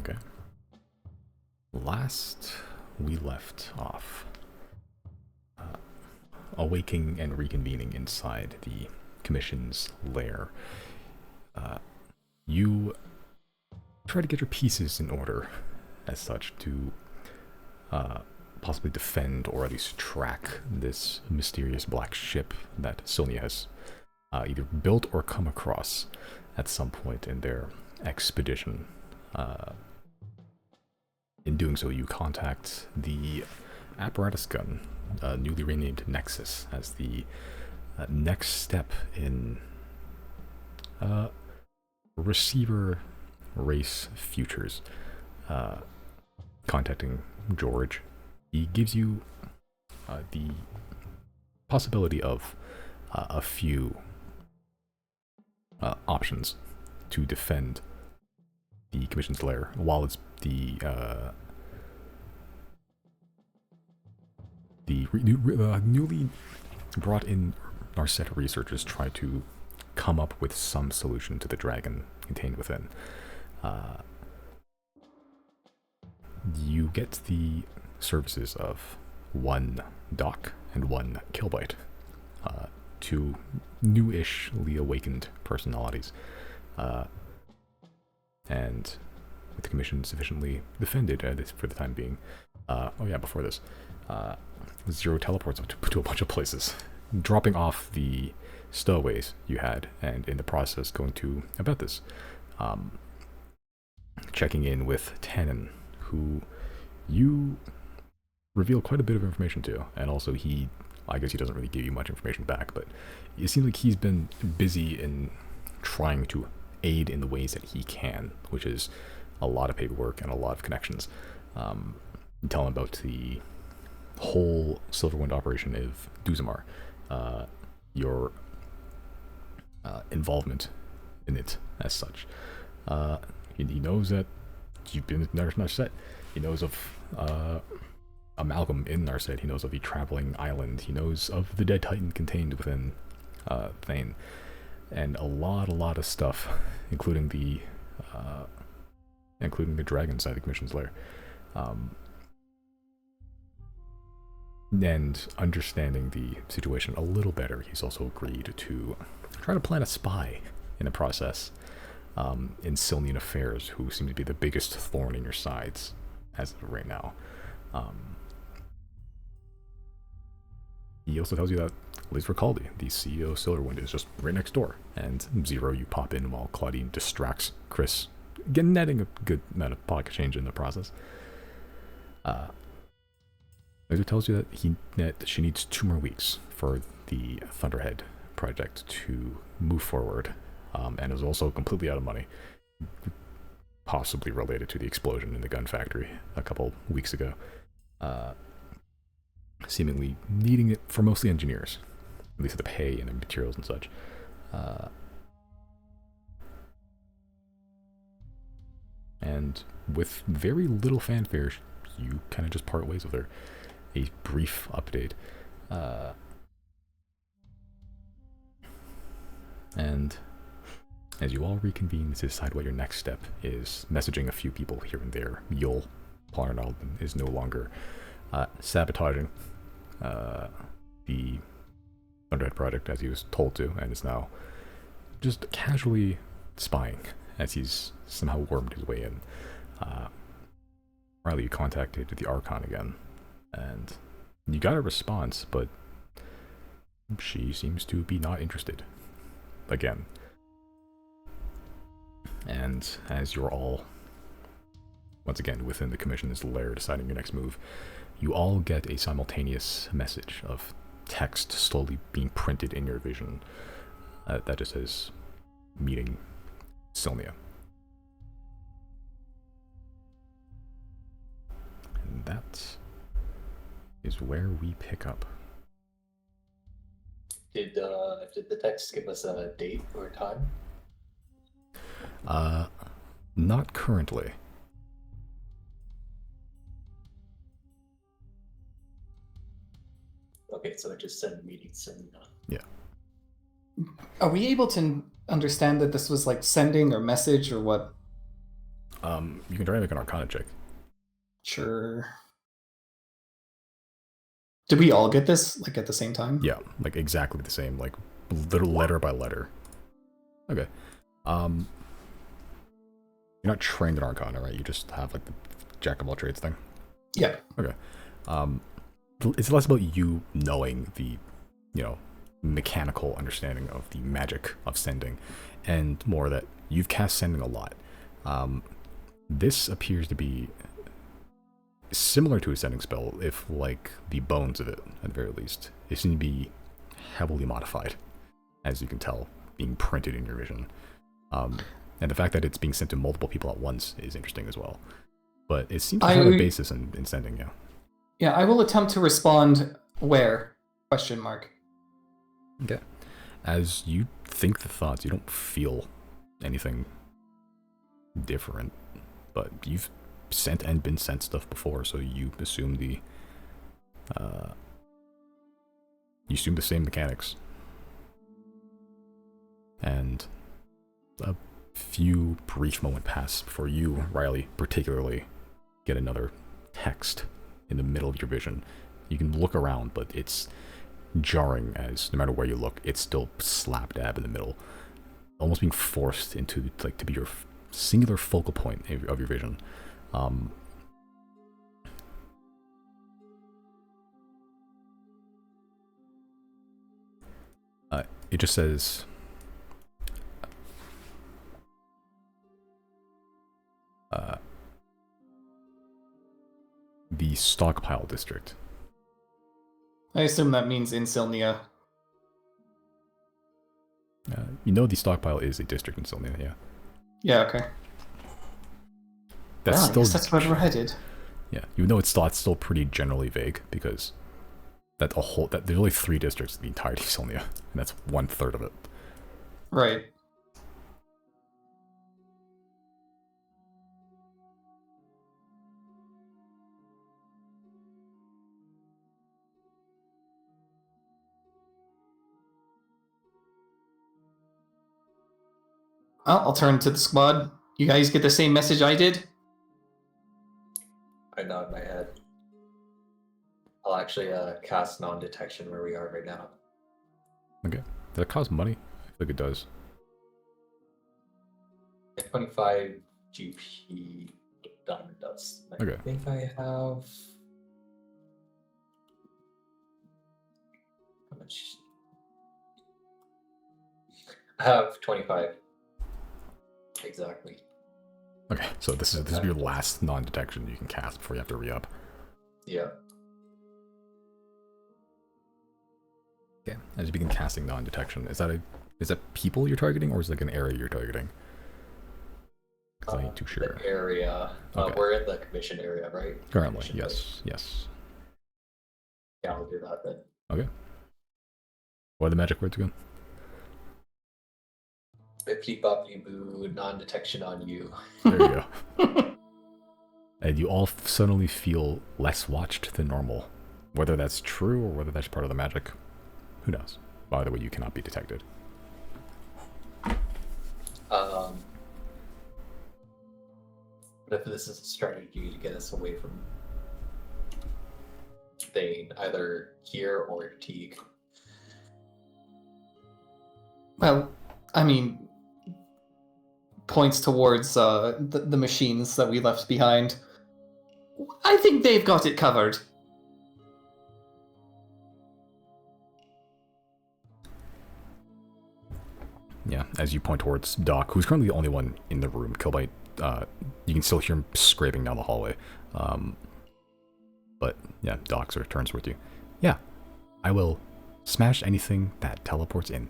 Okay. Last we left off, awaking and reconvening inside the Commission's lair, you try to get your pieces in order, as such, to possibly defend or at least track this mysterious black ship that Sonia has either built or come across at some point in their expedition. In doing so, you contact the apparatus gun, newly renamed Nexus, as the next step in receiver race futures. Contacting George, he gives you the possibility of a few options to defend the Commission's lair, while it's the newly brought in Narset researchers try to come up with some solution to the dragon contained within. You get the services of one Doc and one Killbite, two new-ishly awakened personalities, and with the Commission sufficiently defended for the time being. Before this, Zero teleports up to a bunch of places, dropping off the stowaways you had, and in the process going to about this, checking in with Tannen, who you reveal quite a bit of information to, and also I guess he doesn't really give you much information back, but it seems like he's been busy in trying to aid in the ways that he can, which is a lot of paperwork and a lot of connections. You tell him about the whole Silverwind operation of Duzamar, your involvement in it as such. He knows that you've been at Narset. He knows of Amalgam in Narset. He knows of the traveling island. He knows of the dead titan contained within Thane, and a lot of stuff, including the dragon side of the Commission's lair. And understanding the situation a little better, he's also agreed to try to plant a spy in the process in Silnian affairs, who seem to be the biggest thorn in your sides as of right now. He also tells you that Liz Ricaldi, the CEO of Silverwind, is just right next door, and Zero, you pop in while Claudine distracts Chris, netting a good amount of pocket change in the process. Laser tells you that she needs 2 more weeks for the Thunderhead project to move forward, and is also completely out of money, possibly related to the explosion in the gun factory a couple weeks ago. Seemingly needing it for mostly engineers, at least the pay and the materials and such. And with very little fanfare, you kind of just part ways with her. A brief update. And as you all reconvene to decide what your next step is, messaging a few people here and there, Yul Parnell is no longer sabotaging the Thunderhead project as he was told to, and is now just casually spying as he's somehow wormed his way in. Riley, you contacted the Archon again, and you got a response, but she seems to be not interested again. And as you're all once again within the Commission's lair deciding your next move, you all get a simultaneous message of text slowly being printed in your vision that just says, meeting Sylnia. And that is where we pick up. Did the text give us a date or time? Not currently. Okay, so I just said meetings and yeah. Are we able to understand that this was like sending or message or what? You can try to make an Arcana check. Sure. Did we all get this like at the same time? Yeah, like exactly the same, like little letter by letter. Okay. You're not trained in Arcana, right? You just have like the Jack of all trades thing. Yeah. Okay. It's less about you knowing the, mechanical understanding of the magic of sending, and more that you've cast sending a lot. This appears to be similar to a sending spell, if like the bones of it, at the very least. It seems to be heavily modified, as you can tell, being printed in your vision. And the fact that it's being sent to multiple people at once is interesting as well. But it seems to have a basis in sending, yeah. Yeah, I will attempt to respond where? Question mark. Okay. As you think the thoughts, you don't feel anything different, but you've sent and been sent stuff before, so you assume the same mechanics. And a few brief moments pass before you, Riley, particularly get another text in the middle of your vision. You can look around, but it's jarring, as no matter where you look, it's still slap dab in the middle, almost being forced into like to be your singular focal point of your vision. It just says, the stockpile district. I assume that means Insilnia. The stockpile is a district in Sylnia, yeah. Yeah, okay. That's well, still, I guess that's where we're headed. Yeah, even though it's still pretty generally vague, because there's only 3 districts in the entirety of Sylnia, and that's 1/3 of it. Right. Well, I'll turn to the squad. You guys get the same message I did? I nod my head. I'll actually cast non-detection where we are right now. Okay. Does it cost money? I think it does. 25 GP diamond dust. Okay. I think I have... How much? I have 25. Exactly. Okay, so this is your last non-detection you can cast before you have to re-up. Yeah. Okay. As you begin casting non-detection, is that people you're targeting, or is it like an area you're targeting? Because I ain't too sure. The area. Okay. We're in the commission area, right? Currently, Commission yes, yes. Yeah, I'll do that then. Okay. What are the magic words again? Bippity boppity boo, non-detection on you. There you go. And you all suddenly feel less watched than normal. Whether that's true or whether that's part of the magic, who knows? By the way, you cannot be detected. But if this is a strategy to get us away from Thane, either here or Teague. Well, I mean, points towards the machines that we left behind. I think they've got it covered. Yeah, as you point towards Doc, who's currently the only one in the room. Killbite, you can still hear him scraping down the hallway. But yeah, Doc sort of turns towards you. Yeah, I will smash anything that teleports in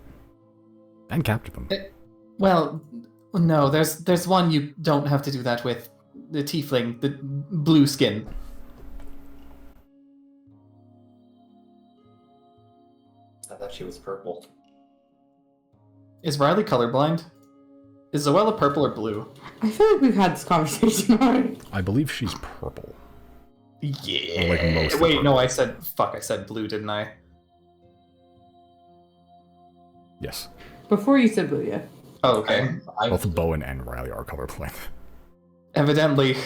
and capture them. Well, no, there's one you don't have to do that with. The tiefling, the blue skin. I thought she was purple. Is Riley colorblind? Is Zoella purple or blue? I feel like we've had this conversation already. I believe she's purple. Yeah. Or like most Wait, purple. no, I said blue, didn't I? Yes. Before you said blue, yeah. Oh, okay. Both Bowen and Riley are colorblind. Evidently.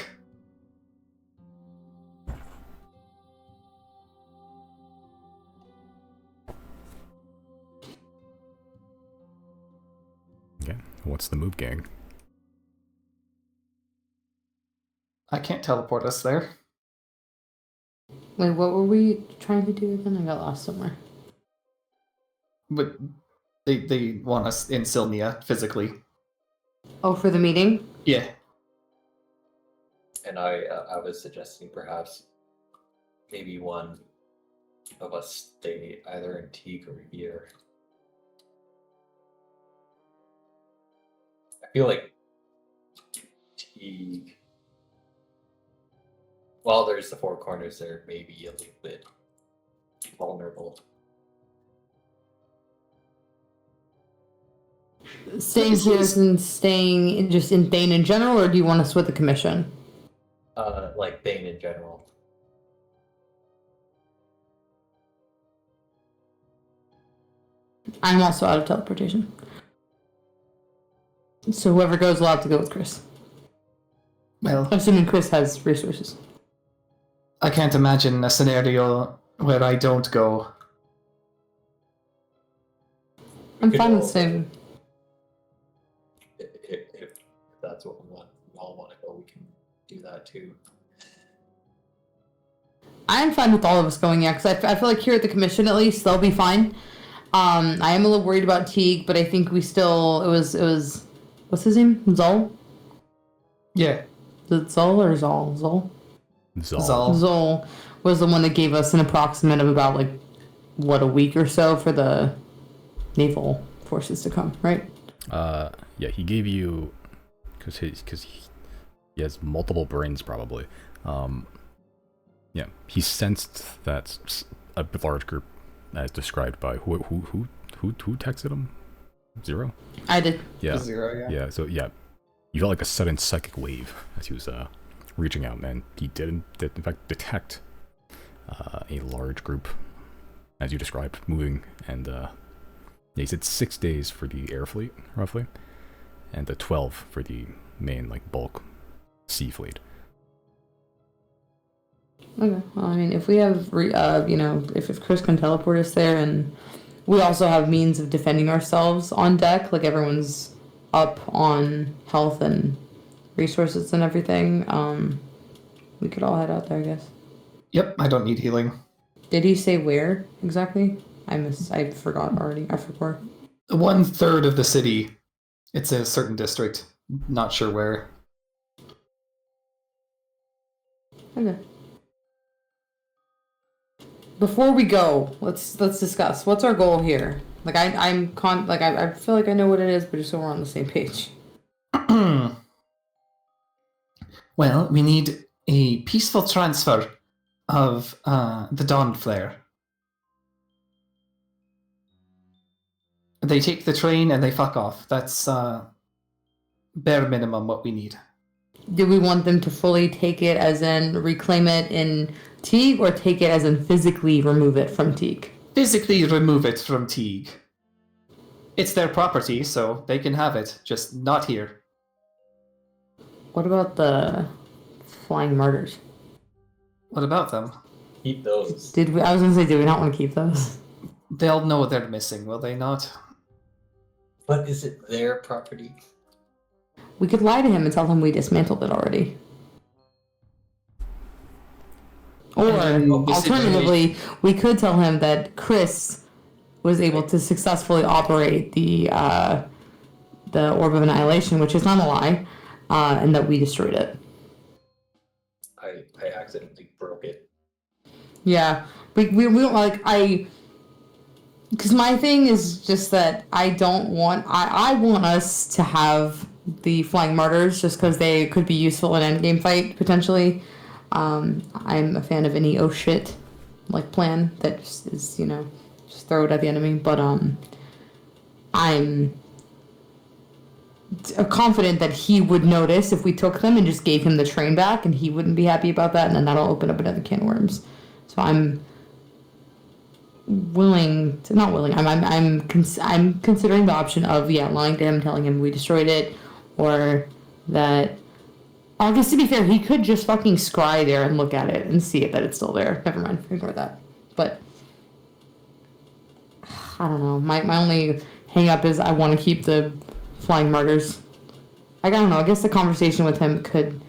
Okay. What's the move, gang? I can't teleport us there. Wait, what were we trying to do again? I got lost somewhere. But they want us in Sylnia physically. Oh, for the meeting? Yeah. And I was suggesting perhaps maybe one of us stay either in Teague or here. I feel like Teague, while there's the four corners there, maybe a little bit vulnerable. Staying here and staying just in Thane in general, or do you want us with the commission? Like Bane in general. I'm also out of teleportation. So whoever goes will have to go with Chris. Well, Assuming Chris has resources. I can't imagine a scenario where I don't go. I'm could fine with all- staying. If that's what we all want to go, we can do that too. I'm fine with all of us going, yeah, because I feel like here at the commission, at least, they'll be fine. I am a little worried about Teague, but I think we still, it was, what's his name? Zol? Yeah. Is it Zol or Zol? Zol? Zal. Zol was the one that gave us an approximate of about, like, what, a week or so for the naval forces to come, right? Yeah, he gave you, because he has multiple brains probably. Yeah, he sensed that a large group, as described by who texted him? Zero? I did. Yeah. Zero, yeah. Yeah, so yeah, you felt like a sudden psychic wave as he was reaching out, and he did in fact detect a large group, as you described, moving, and yeah, he said 6 days for the air fleet, roughly, and 12 for the main, like, bulk sea fleet. Okay. Well, I mean, if we have, if Chris can teleport us there, and we also have means of defending ourselves on deck, like everyone's up on health and resources and everything, we could all head out there, I guess. Yep, I don't need healing. Did he say where exactly? I forgot already. I forgot. 1/3 of the city. It's a certain district. Not sure where. Okay. Before we go, let's discuss. What's our goal here? Like I feel like I know what it is, but just so we're on the same page. Well, we need a peaceful transfer of the Dawn Flare. They take the train and they fuck off. That's bare minimum what we need. Do we want them to fully take it as in reclaim it in Teague, or take it as in physically remove it from Teague? Physically remove it from Teague. It's their property, so they can have it, just not here. What about the flying martyrs? What about them? Keep those. I was gonna say, do we not want to keep those? They'll know they're missing, will they not? But is it their property? We could lie to him and tell him we dismantled it already. Or, alternatively, we could tell him that Chris was able to successfully operate the Orb of Annihilation, which is not a lie, and that we destroyed it. I accidentally broke it. Yeah, we don't because my thing is just that I want us to have the Flying Martyrs just because they could be useful in endgame fight potentially. I'm a fan of any oh shit like plan that just is, just throw it at the enemy, but I'm confident that he would notice if we took them and just gave him the train back, and he wouldn't be happy about that, and then that'll open up another can of worms. So I'm considering the option of lying to him, telling him we destroyed it, or that I guess to be fair, he could just fucking scry there and look at it and see it that it's still there. Never mind, ignore that. But I don't know. My only hang up is I want to keep the flying martyrs. I don't know. I guess the conversation with him could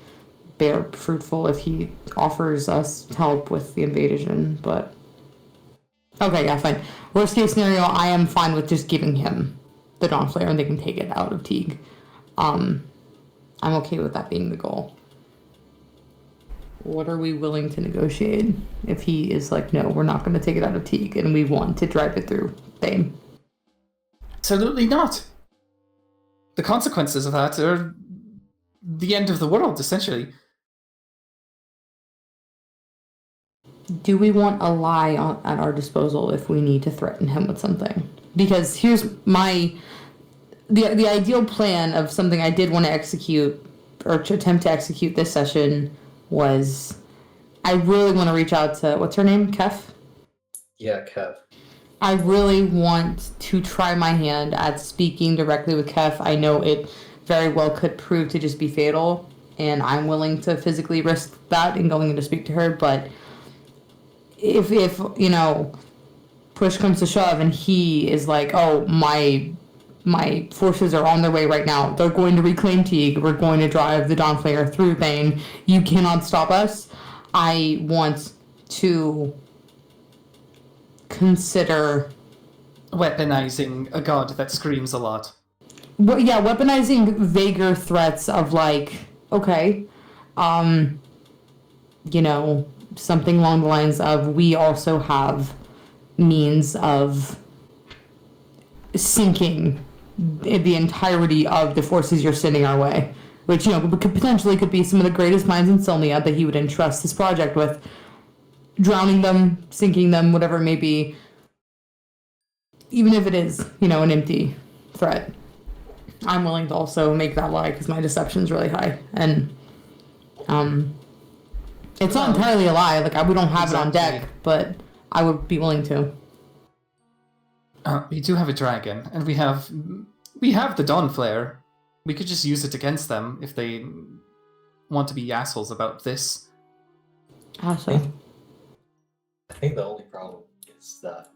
bear fruitful if he offers us help with the invasion, but okay, yeah, fine. Worst case scenario, I am fine with just giving him the Dawn Flare and they can take it out of Teague. I'm okay with that being the goal. What are we willing to negotiate if he is like, no, we're not going to take it out of Teague and we want to drive it through Bane? Absolutely not. The consequences of that are the end of the world, essentially. Do we want a lie at our disposal if we need to threaten him with something? Because here's the ideal plan of something I did want to execute or to attempt to execute this session was I really want to reach out to, what's her name? Kef? Yeah, Kev. I really want to try my hand at speaking directly with Kef. I know it very well could prove to just be fatal, and I'm willing to physically risk that in going in to speak to her, but if you know, push comes to shove and he is like, oh, my forces are on their way right now, they're going to reclaim Teague, we're going to drive the Dawn Flare through Bane, you cannot stop us, I want to consider Weaponizing a god that screams a lot. well, yeah, weaponizing vaguer threats of like, okay, you know, something along the lines of we also have means of sinking the entirety of the forces you're sending our way, which, you know, could potentially could be some of the greatest minds in Sylnia that he would entrust this project with, drowning them, sinking them, whatever it may be, even if it is, you know, an empty threat. I'm willing to also make that lie because my deception's really high, and it's not entirely a lie. Like we don't have it on deck, but I would be willing to. We do have a dragon, and we have the Dawn Flare. We could just use it against them if they want to be assholes about this. Awesome. I think the only problem is that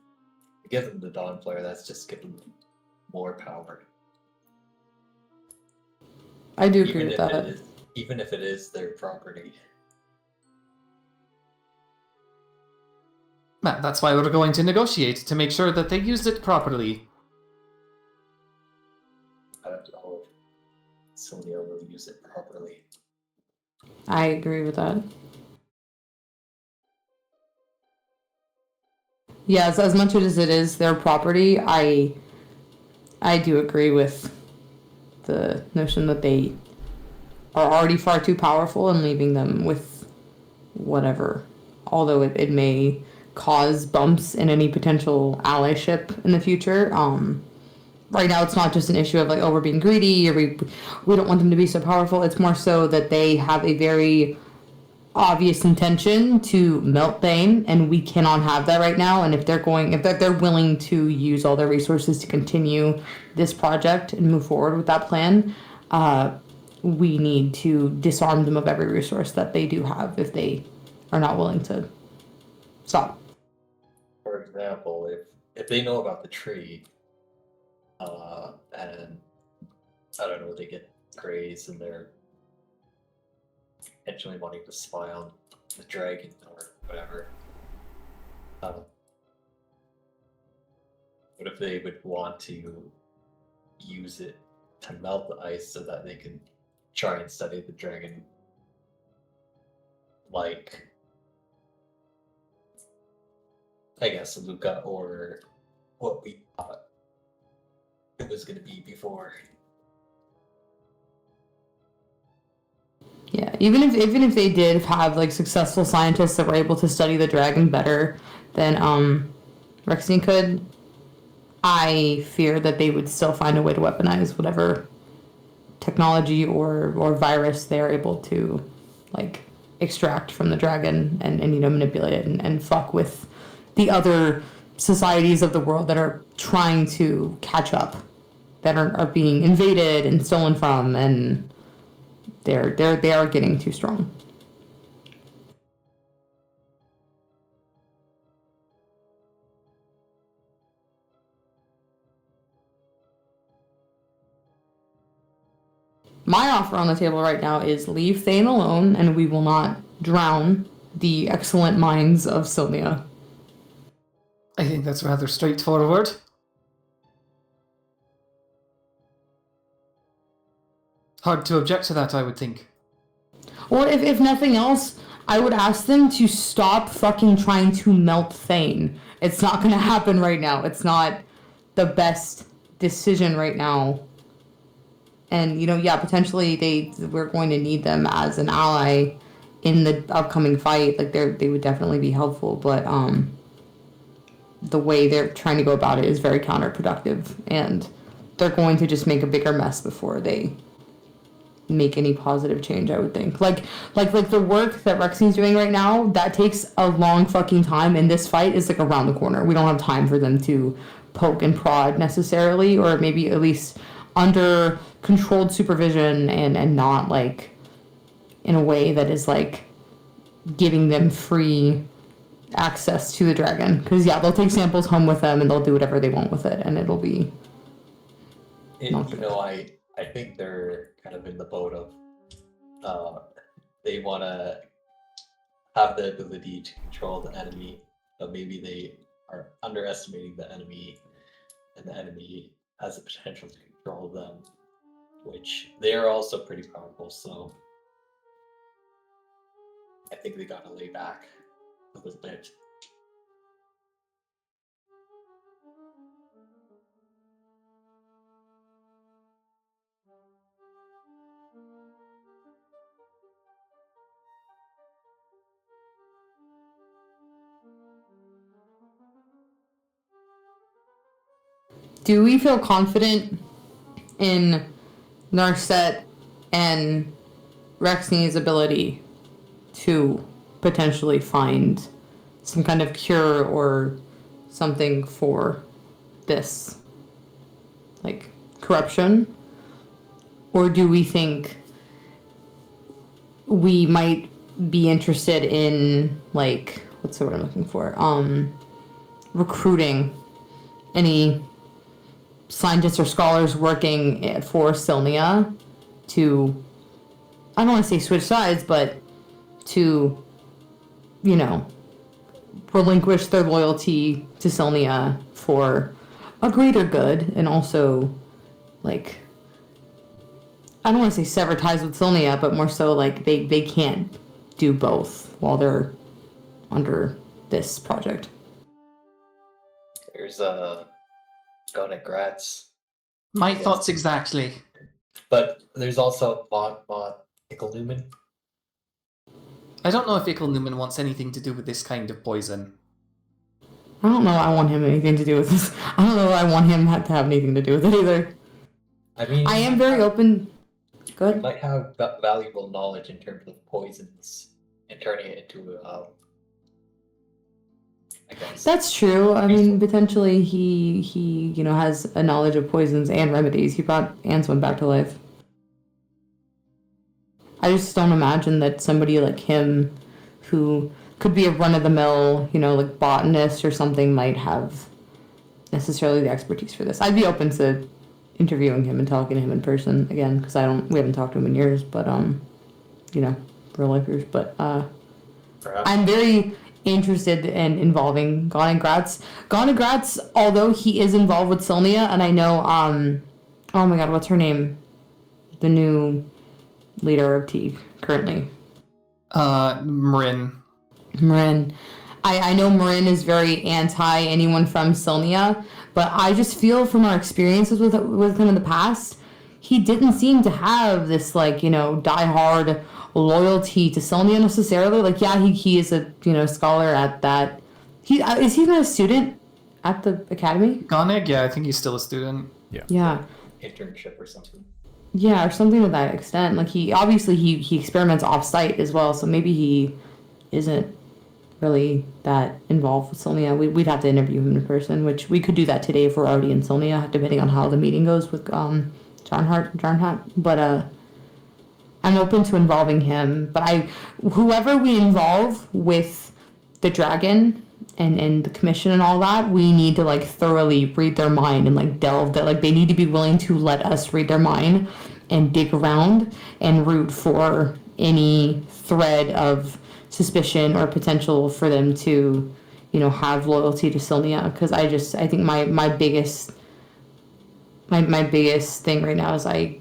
to give them the Dawn Flare, that's just giving them more power. I do agree with that. Even if it is their property. That's why we're going to negotiate, to make sure that they use it properly. I don't know if Sylnia will use it properly. I agree with that. Yes, as much as it is their property, I do agree with the notion that they are already far too powerful and leaving them with whatever. Although it may cause bumps in any potential allyship in the future. Right now it's not just an issue of like, oh, we're being greedy or we don't want them to be so powerful. It's more so that they have a very obvious intention to melt Bane, and we cannot have that right now. And if they're willing to use all their resources to continue this project and move forward with that plan, we need to disarm them of every resource that they do have if they are not willing to stop. For example, if they know about the tree, and I don't know, they get grazed and they're potentially wanting to spy on the dragon or whatever. What if they would want to use it to melt the ice so that they can try and study the dragon, like, I guess, Luca, or what we thought it was going to be before? Yeah, even if they did have like successful scientists that were able to study the dragon better than Rexine could, I fear that they would still find a way to weaponize whatever technology or virus they're able to like extract from the dragon and you know, manipulate it and fuck with the other societies of the world that are trying to catch up, that are being invaded and stolen from, and they are getting too strong. My offer on the table right now is leave Thane alone, and we will not drown the excellent minds of Sylvia. I think that's rather straightforward. Hard to object to that, I would think. Or if nothing else, I would ask them to stop fucking trying to melt Thane. It's not gonna happen right now. It's not the best decision right now. And, potentially we're going to need them as an ally in the upcoming fight. Like, they would definitely be helpful, but the way they're trying to go about it is very counterproductive, and they're going to just make a bigger mess before they make any positive change, I would think. Like the work that Rexine's doing right now, that takes a long fucking time, and this fight is like around the corner. We don't have time for them to poke and prod necessarily, or maybe at least under controlled supervision and not like in a way that is like giving them free access to the dragon. Because they'll take samples home with them and they'll do whatever they want with it, and it'll be not good. I think they're kind of in the boat of they want to have the ability to control the enemy, but maybe they are underestimating the enemy, and the enemy has the potential to control them, which they are also pretty powerful. So I think they gotta lay back a little bit. Do we feel confident in Narset and Rexine's ability to potentially find some kind of cure or something for this, like, corruption? Or do we think we might be interested in, like, what's the word I'm looking for? Recruiting any scientists or scholars working for Sylnia to, I don't want to say switch sides, but to, relinquish their loyalty to Sylnia for a greater good, and also, like, I don't want to say sever ties with Sylnia, but more so like they can't do both while they're under this project. There's Xodiacs. My thoughts exactly. But there's also Bot Ikalumen. I don't know if Ikel Newman wants anything to do with this kind of poison. I don't know I want him anything to do with this. I don't know I want him to have anything to do with it either. I mean, I am very open. You Good. might have valuable knowledge in terms of poisons and turning it into I guess. That's true. I mean, potentially he has a knowledge of poisons and remedies. He brought Answin back to life. I just don't imagine that somebody like him, who could be a run-of-the-mill, like botanist or something, might have necessarily the expertise for this. I'd be open to interviewing him and talking to him in person again, because we haven't talked to him in years, but real lifers. But I'm very interested in involving Xodiacs. Xodiacs, although he is involved with Sylnia, and I know oh my god, what's her name? The new leader of Teague currently. Marin. I know Marin is very anti anyone from Sylnia, but I just feel from our experiences with him in the past, he didn't seem to have this die-hard loyalty to Sylnia necessarily. Like, yeah, he is a scholar at that. Is he not a student at the academy? Gonig, yeah, I think he's still a student. Yeah. Internship or something. Yeah, or something to that extent. Like, he experiments off-site as well, so maybe he isn't really that involved with Sylnia. We'd have to interview him in person, which we could do that today if we're already in Sylnia, depending on how the meeting goes with Jarnhat. But I'm open to involving him, but whoever we involve with the dragon and the commission and all that, we need to like thoroughly read their mind and like delve that, like they need to be willing to let us read their mind and dig around and root for any thread of suspicion or potential for them to, you know, have loyalty to Sylvia. Because I think my biggest thing right now is I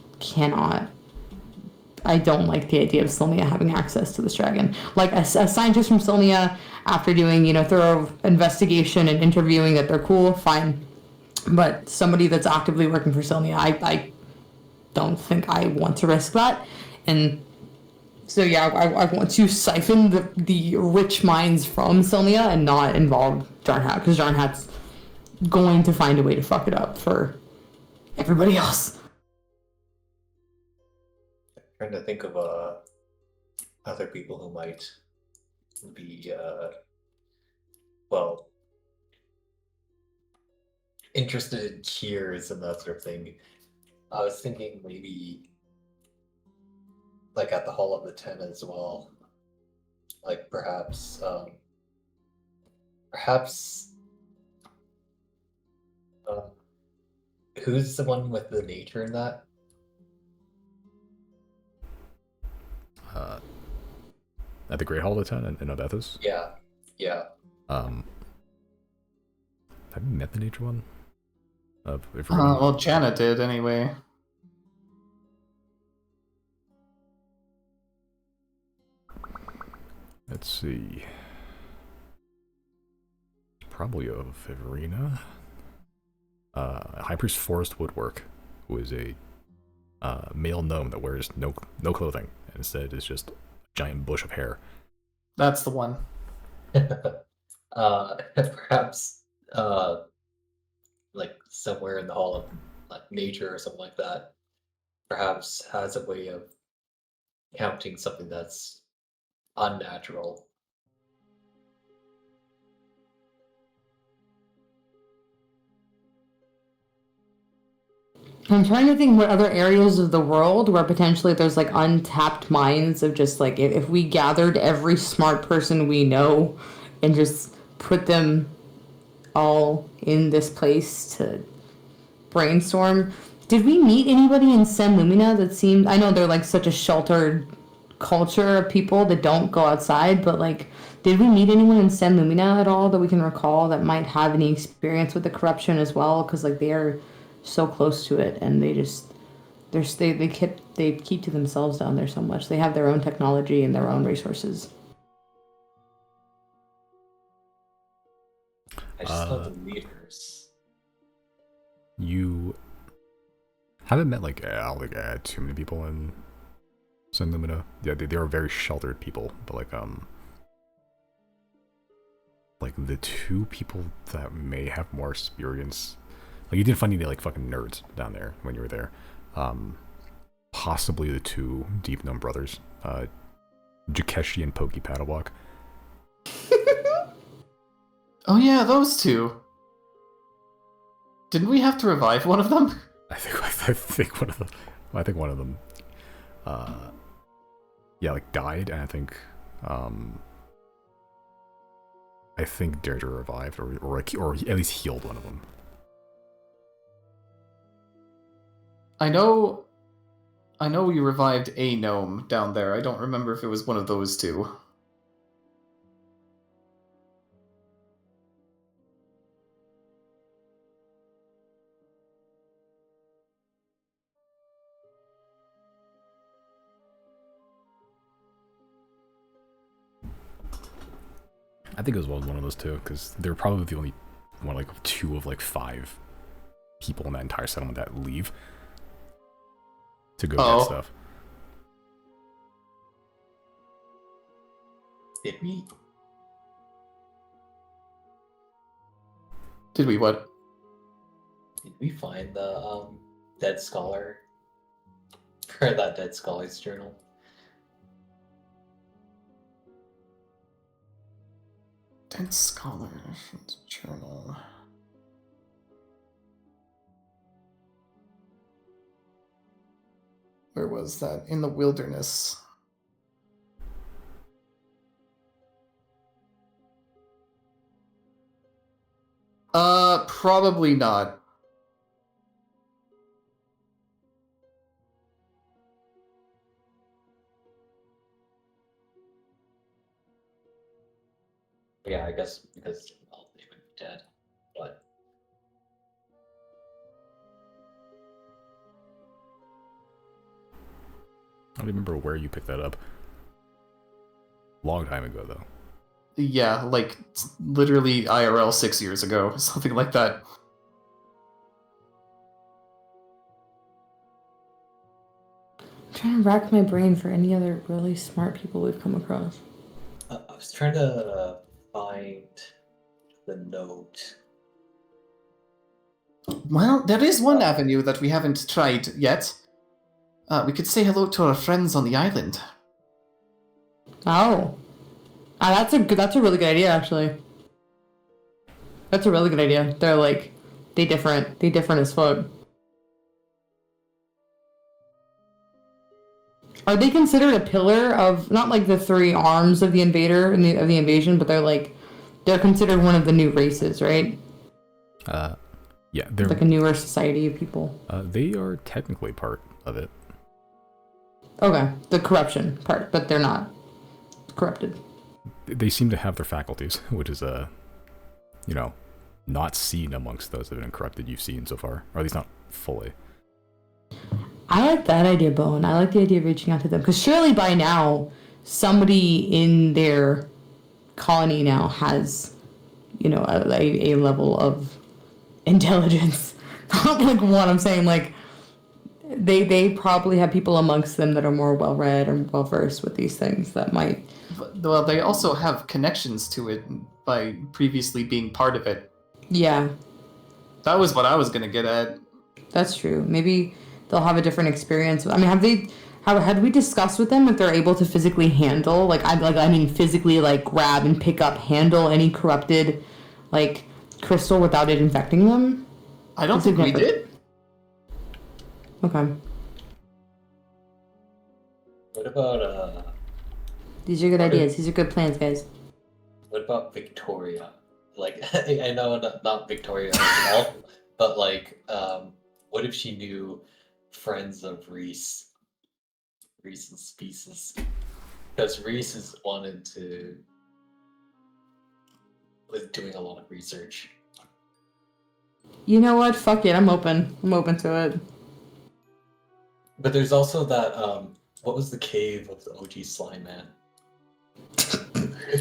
don't like the idea of Sylvia having access to this dragon. Like a scientist from Sylvia, after doing, you know, thorough investigation and interviewing that they're cool, fine. But somebody that's actively working for Sylvia, I don't think I want to risk that. And so yeah, I want to siphon the rich minds from Sylvia and not involve Jarnhat, because Jarnhat's going to find a way to fuck it up for everybody else. Trying to think of other people who might be well interested in cheers and that sort of thing. I was thinking maybe like at the Hall of the Ten as well. Like perhaps who's the one with the nature in that? At the Great Hall of the Ten in Odethus. Yeah. Have you met the nature one? Well, Janet did anyway. Let's see. Probably of Iverina. High Priest Forest Woodwork, who is a male gnome that wears no clothing, and instead is just a giant bush of hair. That's the one. Perhaps like somewhere in the Hall of like Nature or something like that, perhaps has a way of counting something that's unnatural. I'm trying to think what other areas of the world where potentially there's like untapped minds of just like if we gathered every smart person we know and just put them all in this place to brainstorm. Did we meet anybody in San Lumina that seemed, I know they're like such a sheltered culture of people that don't go outside, but like did we meet anyone in San Lumina at all that we can recall that might have any experience with the corruption as well? Because like they are so close to it, and they keep to themselves down there so much. They have their own technology and their own resources. I just know the leaders. You haven't met like too many people in San Lumina. Yeah, they are very sheltered people, but like the two people that may have more experience. Like, you didn't find any, like, fucking nerds down there when you were there. Possibly the two Deep Gnome brothers. Jakeshi and Pokey Paddlewalk. Oh yeah, those two. Didn't we have to revive one of them? I think one of them, yeah, like, died, and I think Deirdre revived, or at least healed one of them. I know we revived a gnome down there. I don't remember if it was one of those two. I think it was one of those two, because they were probably the only one, like, of two of, like, 5 people in that entire settlement that leave to go get stuff. Did we? Did we what? Did we find the dead scholar? Or that dead scholar's journal? Dead Scholar Journal. Where was that? In the wilderness. Probably not. Yeah, I guess because well, they would be dead. But I don't remember where you picked that up. Long time ago, though. Yeah, like literally IRL 6 years ago, something like that. I'm trying to rack my brain for any other really smart people we've come across. I was trying to find the note. Well, there is one avenue that we haven't tried yet. We could say hello to our friends on the island. Oh. That's a really good idea, actually. That's a really good idea. They're like, they different as fuck. Are they considered a pillar of, not like the three arms of the invader and of the invasion, but they're considered one of the new races, right? Yeah, they're like a newer society of people. They are technically part of it. Okay, the corruption part, but they're not corrupted. They seem to have their faculties, which is not seen amongst those that have been corrupted you've seen so far, or at least not fully. I like that idea, Bowen. I like the idea of reaching out to them, because surely by now somebody in their colony now has, a level of intelligence. Not like one. I'm saying like they probably have people amongst them that are more well read or well versed with these things that might. Well, they also have connections to it by previously being part of it. Yeah, that was what I was gonna get at. That's true. Maybe they'll have a different experience. I mean, had we discussed with them if they're able to physically handle, physically like grab and pick up, handle any corrupted, like crystal without it infecting them? I don't think we did. Okay. What about These are good ideas. These are good plans, guys. What about Victoria? Like, I know not Victoria at all, but like, what if she knew friends of Reese's species? Because Reese was doing a lot of research. You know what? Fuck it. I'm open to it. But there's also that, what was the cave of the OG Slime Man?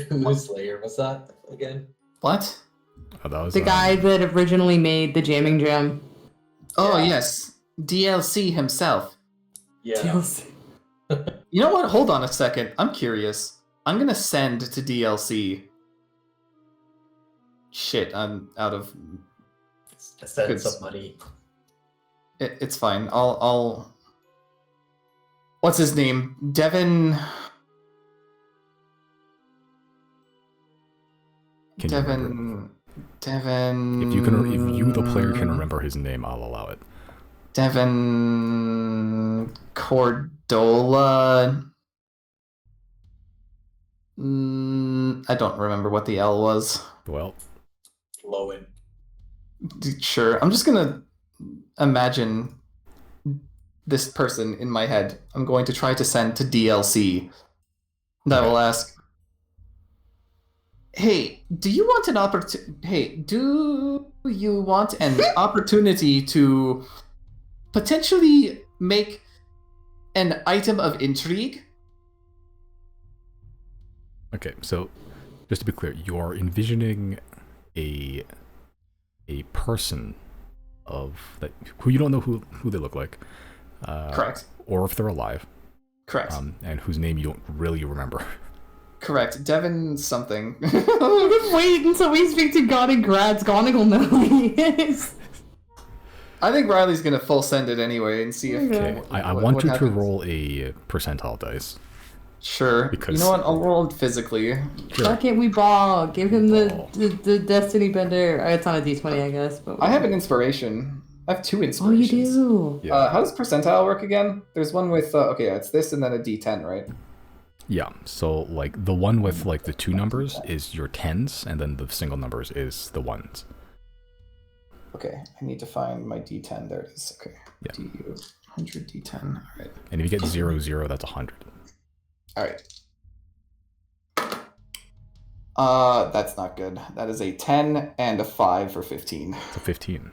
Whose lair was that again? What? Oh, that was the guy that originally made the jamming jam. Oh, yeah. Yes. DLC himself. Yeah. DLC. You know what? Hold on a second. I'm curious. I'm gonna send to DLC. Shit, I'm out of... Send some money. It's fine. I'll... What's his name? Devin... Devin... If you, the player, can remember his name, I'll allow it. Devin... Cordola... I don't remember what the L was. Well... Lowen. Sure. I'm just gonna imagine this person in my head. I'm going to try to send to DLC. That will ask, "Hey, do you want an opportunity to potentially make an item of intrigue?" Okay, so just to be clear, you are envisioning a person who you don't know who they look like. Correct. Or if they're alive. Correct. And whose name you don't really remember. Correct. Devin something. Wait until we speak to God and Grad's Gonigal will know who he is. I think Riley's gonna full send it anyway and see if... Okay, I want you to roll a percentile dice. Sure. Because... You know what? I'll roll it physically. Sure. Why can't we ball? Give him the Destiny Bender. It's on a D20, I guess. But I have an inspiration. I have 2 Oh, you inspirations. do. Yeah. How does percentile work again? There's one with okay, yeah, it's this and then a D10, right? Yeah, so like the one with like the 2 numbers is your 10s, and then the single numbers is the 1s. Okay, I need to find my D10. There it is. Okay. Yeah. DU 100 D10. All right. And if you get 0, 0, that's 100. All right. That's not good. That is a 10 and a 5 for 15. So 15.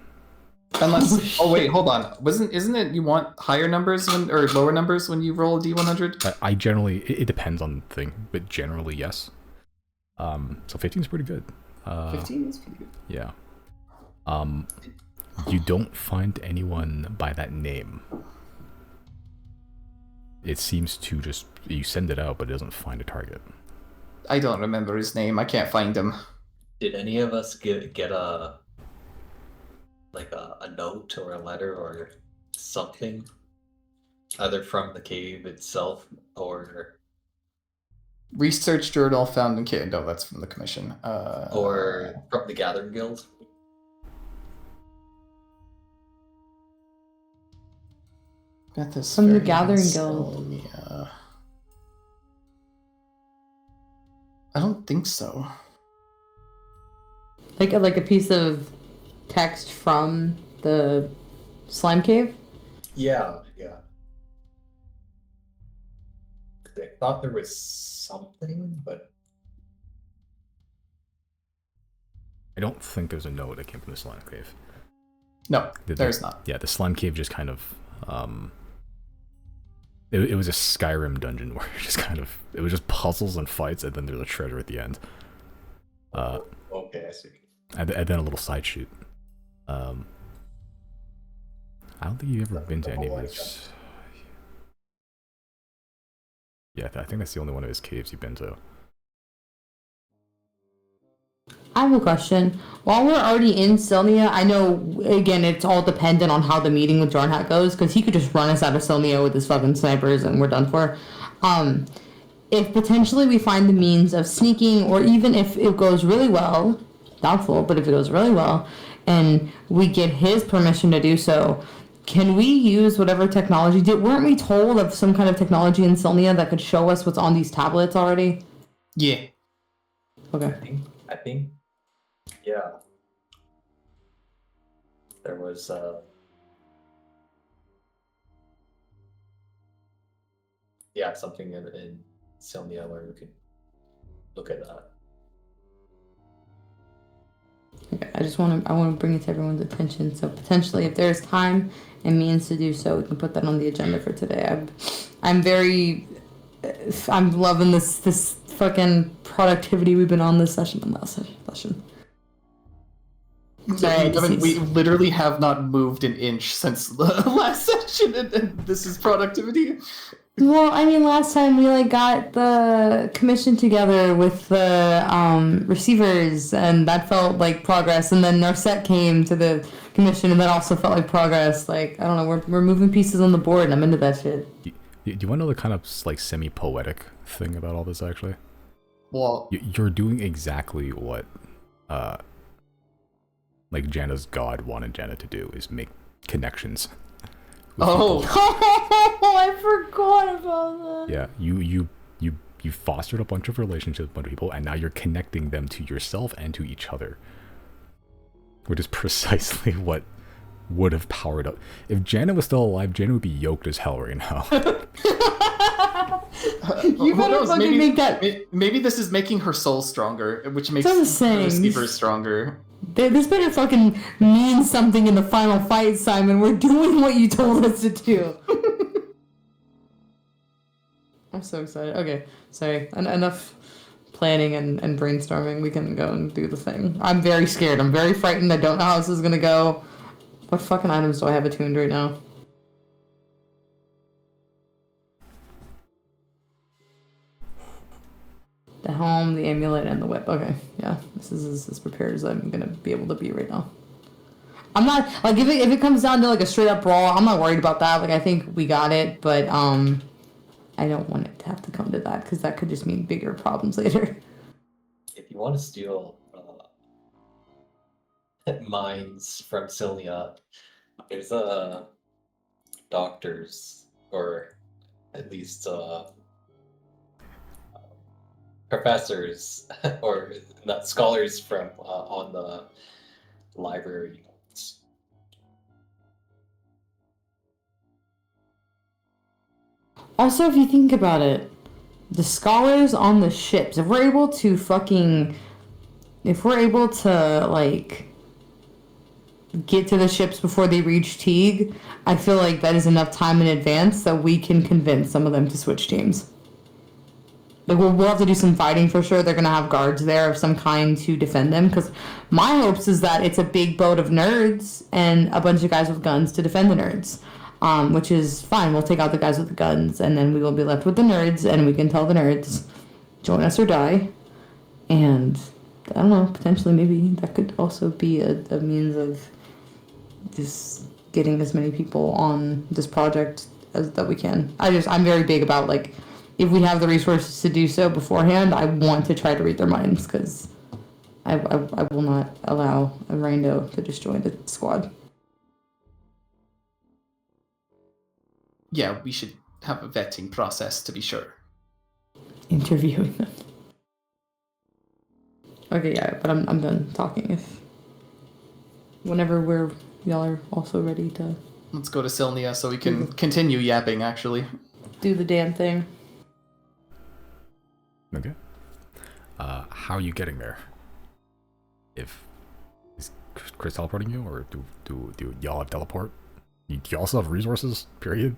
Unless, oh wait, hold on. Isn't it you want higher numbers when or lower numbers when you roll a D100? I generally, it depends on the thing, but generally yes. So 15 is pretty good. 15 is pretty good. Yeah. You don't find anyone by that name. It seems to just, you send it out, but it doesn't find a target. I don't remember his name. I can't find him. Did any of us get a note or a letter or something, either from the cave itself or Research journal found in cave. No, that's from the commission. or from the Gathering Guild? Got this From the very Gathering nice Guild. Yeah. I don't think so. Like a piece of text from the slime cave. Yeah. I thought there was something, but I don't think there's a note that came from the slime cave. No, The- there's not. Yeah, the slime cave just kind of, it was a Skyrim dungeon where it just kind of, it was just puzzles and fights, and then there's a treasure at the end. okay, I see. And then a little side shoot. I don't think you've ever been to any of his. Yeah, I think that's the only one of his caves you've been to. I have a question. While we're already in Silnia, I know, again, it's all dependent on how the meeting with Jarnhat goes, because he could just run us out of Silnia with his fucking snipers and we're done for. If potentially we find the means of sneaking, or even if it goes really well, doubtful, but if it goes really well, and we get his permission to do so, can we use whatever technology? Weren't we told of some kind of technology in Silnia that could show us what's on these tablets already? Yeah. Okay. I think, yeah. There was something in Silnia where we could look at that. Okay, I want to bring it to everyone's attention. So potentially, if there's time and means to do so, we can put that on the agenda for today. I'm loving this fucking productivity we've been on this session and last session. We literally have not moved an inch since the last session, and this is productivity. Well, I mean, last time we got the commission together with the receivers, and that felt like progress. And then Narset came to the commission, and that also felt like progress. I don't know, we're moving pieces on the board, and I'm into that shit. Do you want to know the kind of semi-poetic thing about all this? Actually, Well, you're doing exactly what Janna's god wanted Janna to do, is make connections. Oh. I forgot about that. Yeah, you fostered a bunch of relationships with a bunch of people, and now you're connecting them to yourself and to each other. Which is precisely what would have powered up. If Janna was still alive, Janna would be yoked as hell right now. You better fucking make that. Maybe this is making her soul stronger, which makes That's what I'm the saying. receiver stronger. This better fucking mean something in the final fight, Simon. We're doing what you told us to do. I'm so excited. Okay, sorry. Enough planning and brainstorming. We can go and do the thing. I'm very scared. I'm very frightened. I don't know how this is gonna go. What fucking items do I have attuned right now? The helm, the amulet, and the whip. Okay, yeah. This is as prepared as I'm gonna be able to be right now. I'm not if it comes down to a straight up brawl, I'm not worried about that. I think we got it, but I don't want it to have to come to that, because that could just mean bigger problems later. If you want to steal mines from Silnia, There's doctors, or at least professors, or not scholars from on the library notes. Also, if you think about it, the scholars on the ships, if we're able to like get to the ships before they reach Teague, I feel like that is enough time in advance that we can convince some of them to switch teams. Like we'll have to do some fighting for sure. They're gonna have guards there of some kind to defend them. Because my hopes is that it's a big boat of nerds and a bunch of guys with guns to defend the nerds, which is fine. We'll take out the guys with the guns, and then we will be left with the nerds, and we can tell the nerds, join us or die. And I don't know. Potentially, maybe that could also be a means of just getting as many people on this project as that we can. I'm very big about like, if we have the resources to do so beforehand, I want to try to read their minds because I will not allow a rando to just join the squad. Yeah, we should have a vetting process to be sure. Interviewing them. Okay, yeah, but I'm done talking. If whenever y'all are also ready to Let's go to Silnia so we can continue yapping, actually. do the damn thing. Okay. How are you getting there? Is Chris teleporting you, or do y'all have teleport? Do you also have resources? Period.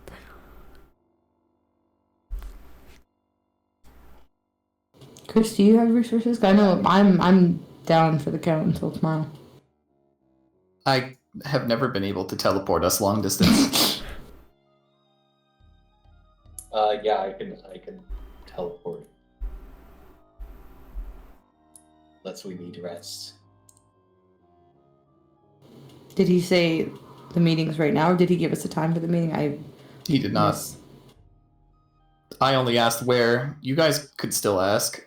Chris, do you have resources? I know I'm down for the count until tomorrow. I have never been able to teleport us long distance. Yeah, I can teleport. Unless we need rest. Did he say the meeting's right now, or did he give us a time for the meeting? He did not. I only asked where. You guys could still ask.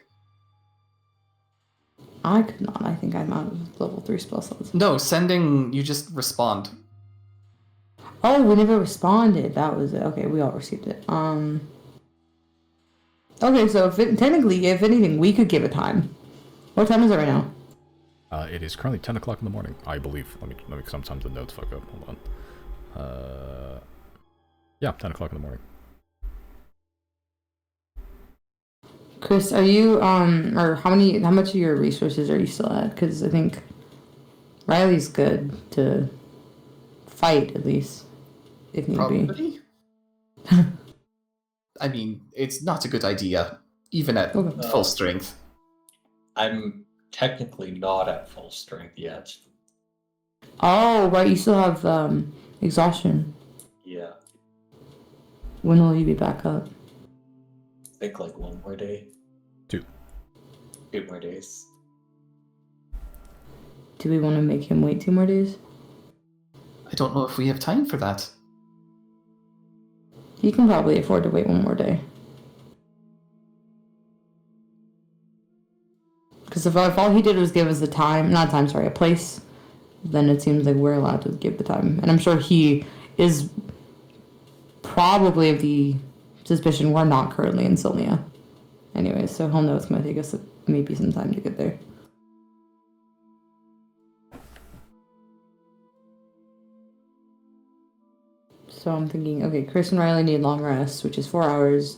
I could not. I think I'm out of level 3 spell slots. No, sending, you just respond. Oh, we never responded. That was it. Okay, we all received it. Okay, so technically, if anything, we could give a time. What time is it right now? It is currently 10 o'clock in the morning, I believe. Let me. Sometimes the notes fuck up. Hold on. Yeah, 10 o'clock in the morning. Chris, are you or how much of your resources are you still at? Because I think Riley's good to fight at least, if need be. Probably. I mean, it's not a good idea, even at full strength. I'm technically not at full strength yet. Oh, right, you still have exhaustion. Yeah. When will you be back up? I think like 1 more day. 2. 2 more days. Do we want to make him wait 2 more days? I don't know if we have time for that. He can probably afford to wait 1 more day. Because if all he did was give us a place, then it seems like we're allowed to give the time. And I'm sure he is probably of the suspicion we're not currently in Silnia. Anyway, so he'll know it's going to take us maybe some time to get there. So I'm thinking, okay, Chris and Riley need long rest, which is 4 hours.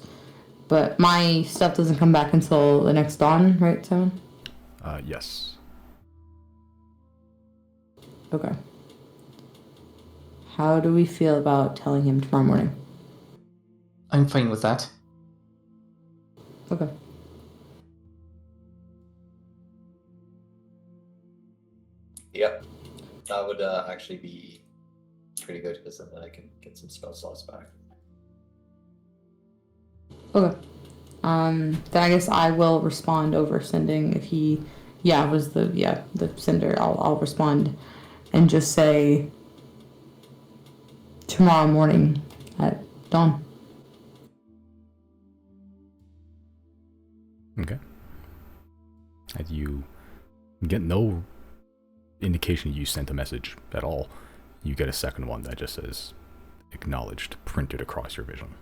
But my stuff doesn't come back until the next dawn, right, Simon? Yes. Okay. How do we feel about telling him tomorrow morning? I'm fine with that. Okay. Yep. That would actually be pretty good because then I can get some spell slots back. Okay. Then I guess I will respond over sending if he, the sender. I'll respond and just say tomorrow morning at dawn. Okay. And you get no indication you sent a message at all. you get a second one that just says acknowledged printed across your vision.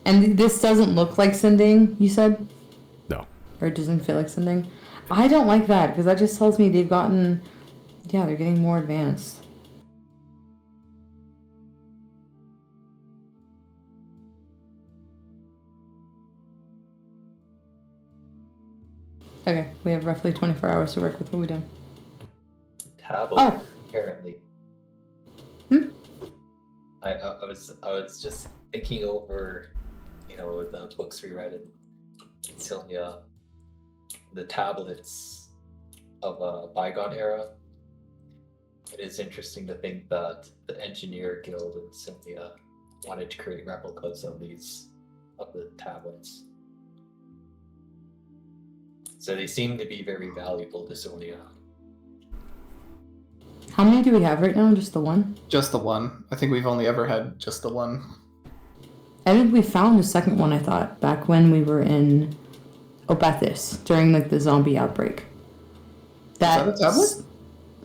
And this doesn't look like sending, you said? No. Or it doesn't feel like sending? I don't like that, because that just tells me they've gotten... Yeah, they're getting more advanced. Okay, we have roughly 24 hours to work with. What are we doing? Tablet, Oh. apparently. I was just thinking over, the books we read in Sylvia, the tablets of a bygone era. It is interesting to think that the engineer guild in Sylvia wanted to create replicas of the tablets. So they seem to be very valuable to Sylvia. How many do we have right now? Just the one? Just the one. I think we've only ever had just the one. I think we found a second one, I thought, back when we were in Obethis, during the zombie outbreak. Is that a tablet?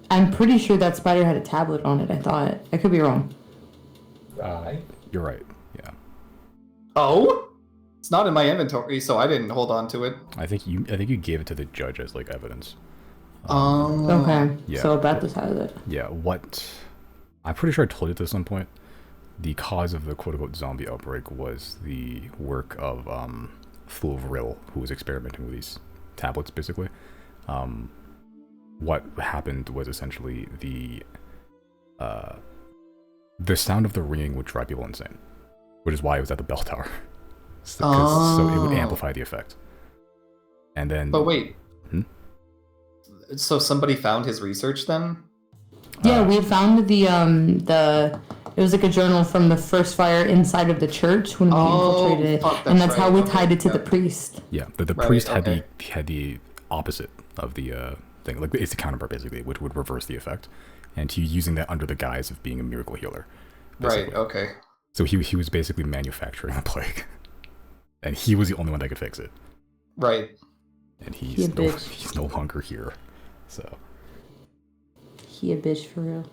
I'm pretty sure that spider had a tablet on it, I thought. I could be wrong. Right. You're right. Yeah. Oh? It's not in my inventory, so I didn't hold on to it. I think you gave it to the judge as like evidence. Okay. Yeah. So Obethis has it. Yeah. I'm pretty sure I told you this at some point. The cause of the quote-unquote zombie outbreak was the work of Fulvril, who was experimenting with these tablets, basically. What happened was essentially the sound of the ringing would drive people insane, which is why it was at the bell tower. So it would amplify the effect. And then... But wait. So somebody found his research then? Yeah, we had found it was like a journal from the first fire inside of the church when we infiltrated it, and that's how we tied it to the priest. Yeah, the priest had the opposite of the thing, like it's the counterpart basically, which would reverse the effect, and he using that under the guise of being a miracle healer. Basically. Right. Okay. So he was basically manufacturing a plague, and he was the only one that could fix it. Right. And he's no longer here, so. He a bitch for real.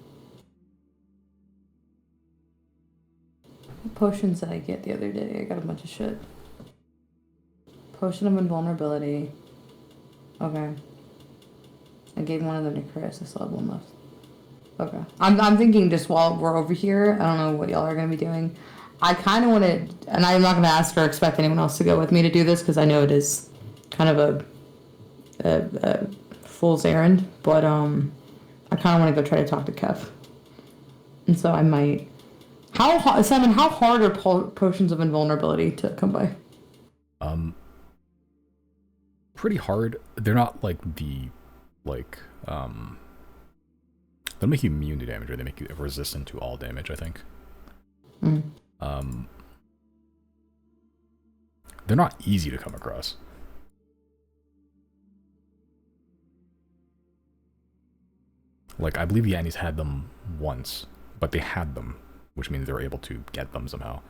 What potions did I get the other day? I got a bunch of shit. Potion of invulnerability. Okay. I gave one of them to Chris. I still have one left. Okay. I'm thinking just while we're over here, I don't know what y'all are going to be doing. I kind of want to, and I'm not going to ask or expect anyone else to go with me to do this because I know it is kind of a fool's errand, but I kind of want to go try to talk to Kev. And so I might... Simon, how hard are potions of invulnerability to come by? Pretty hard. They're not like they'll make you immune to damage, or they make you resistant to all damage, I think. They're not easy to come across. Like, I believe the Annies had them once, but they had them, which means they were able to get them somehow,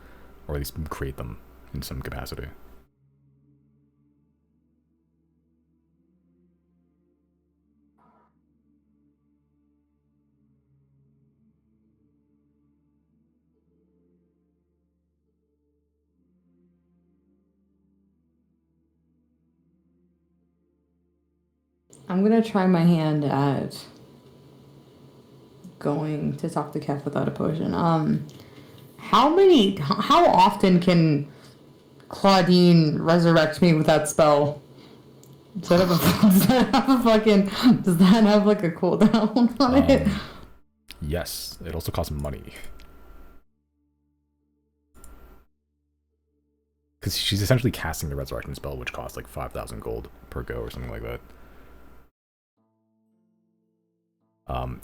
or at least create them in some capacity. I'm going to try my hand at going to talk to Kev without a potion. How often can Claudine resurrect me with that spell? Does that have like a cooldown on it? Yes, it also costs money. Because she's essentially casting the resurrection spell, which costs like 5,000 gold per go or something like that.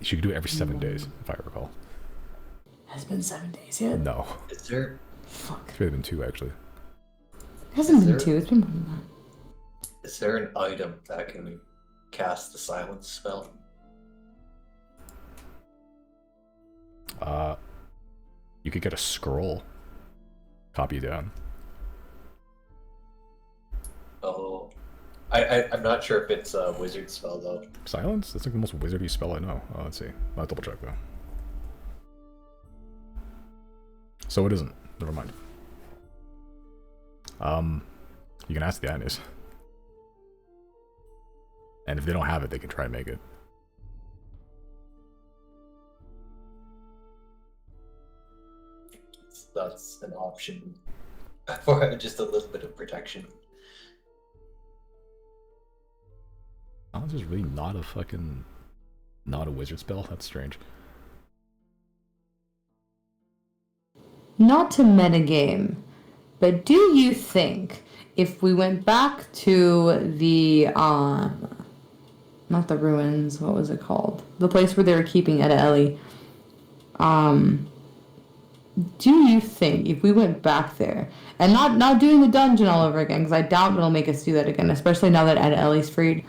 She could do it every 7 days, if I recall. Has it been 7 days yet? No. Is there? Fuck. It's really been 2, actually. It hasn't been 2, it's been more than that. Is there an item that can cast the silence spell? You could get a scroll. Copy down. Oh, I'm not sure if it's a wizard spell though. Silence? That's like the most wizardy spell I know. Let's see. I'll double check though. So it isn't. Never mind. You can ask the Agnes. And if they don't have it, they can try and make it. That's an option for just a little bit of protection. Silence is really not a wizard spell. That's strange. Not to metagame, but do you think if we went back to the not the ruins, what was it called? The place where they were keeping Etta Ellie. Do you think if we went back there and not doing the dungeon all over again, because I doubt it'll make us do that again, especially now that Etta Ellie's freed.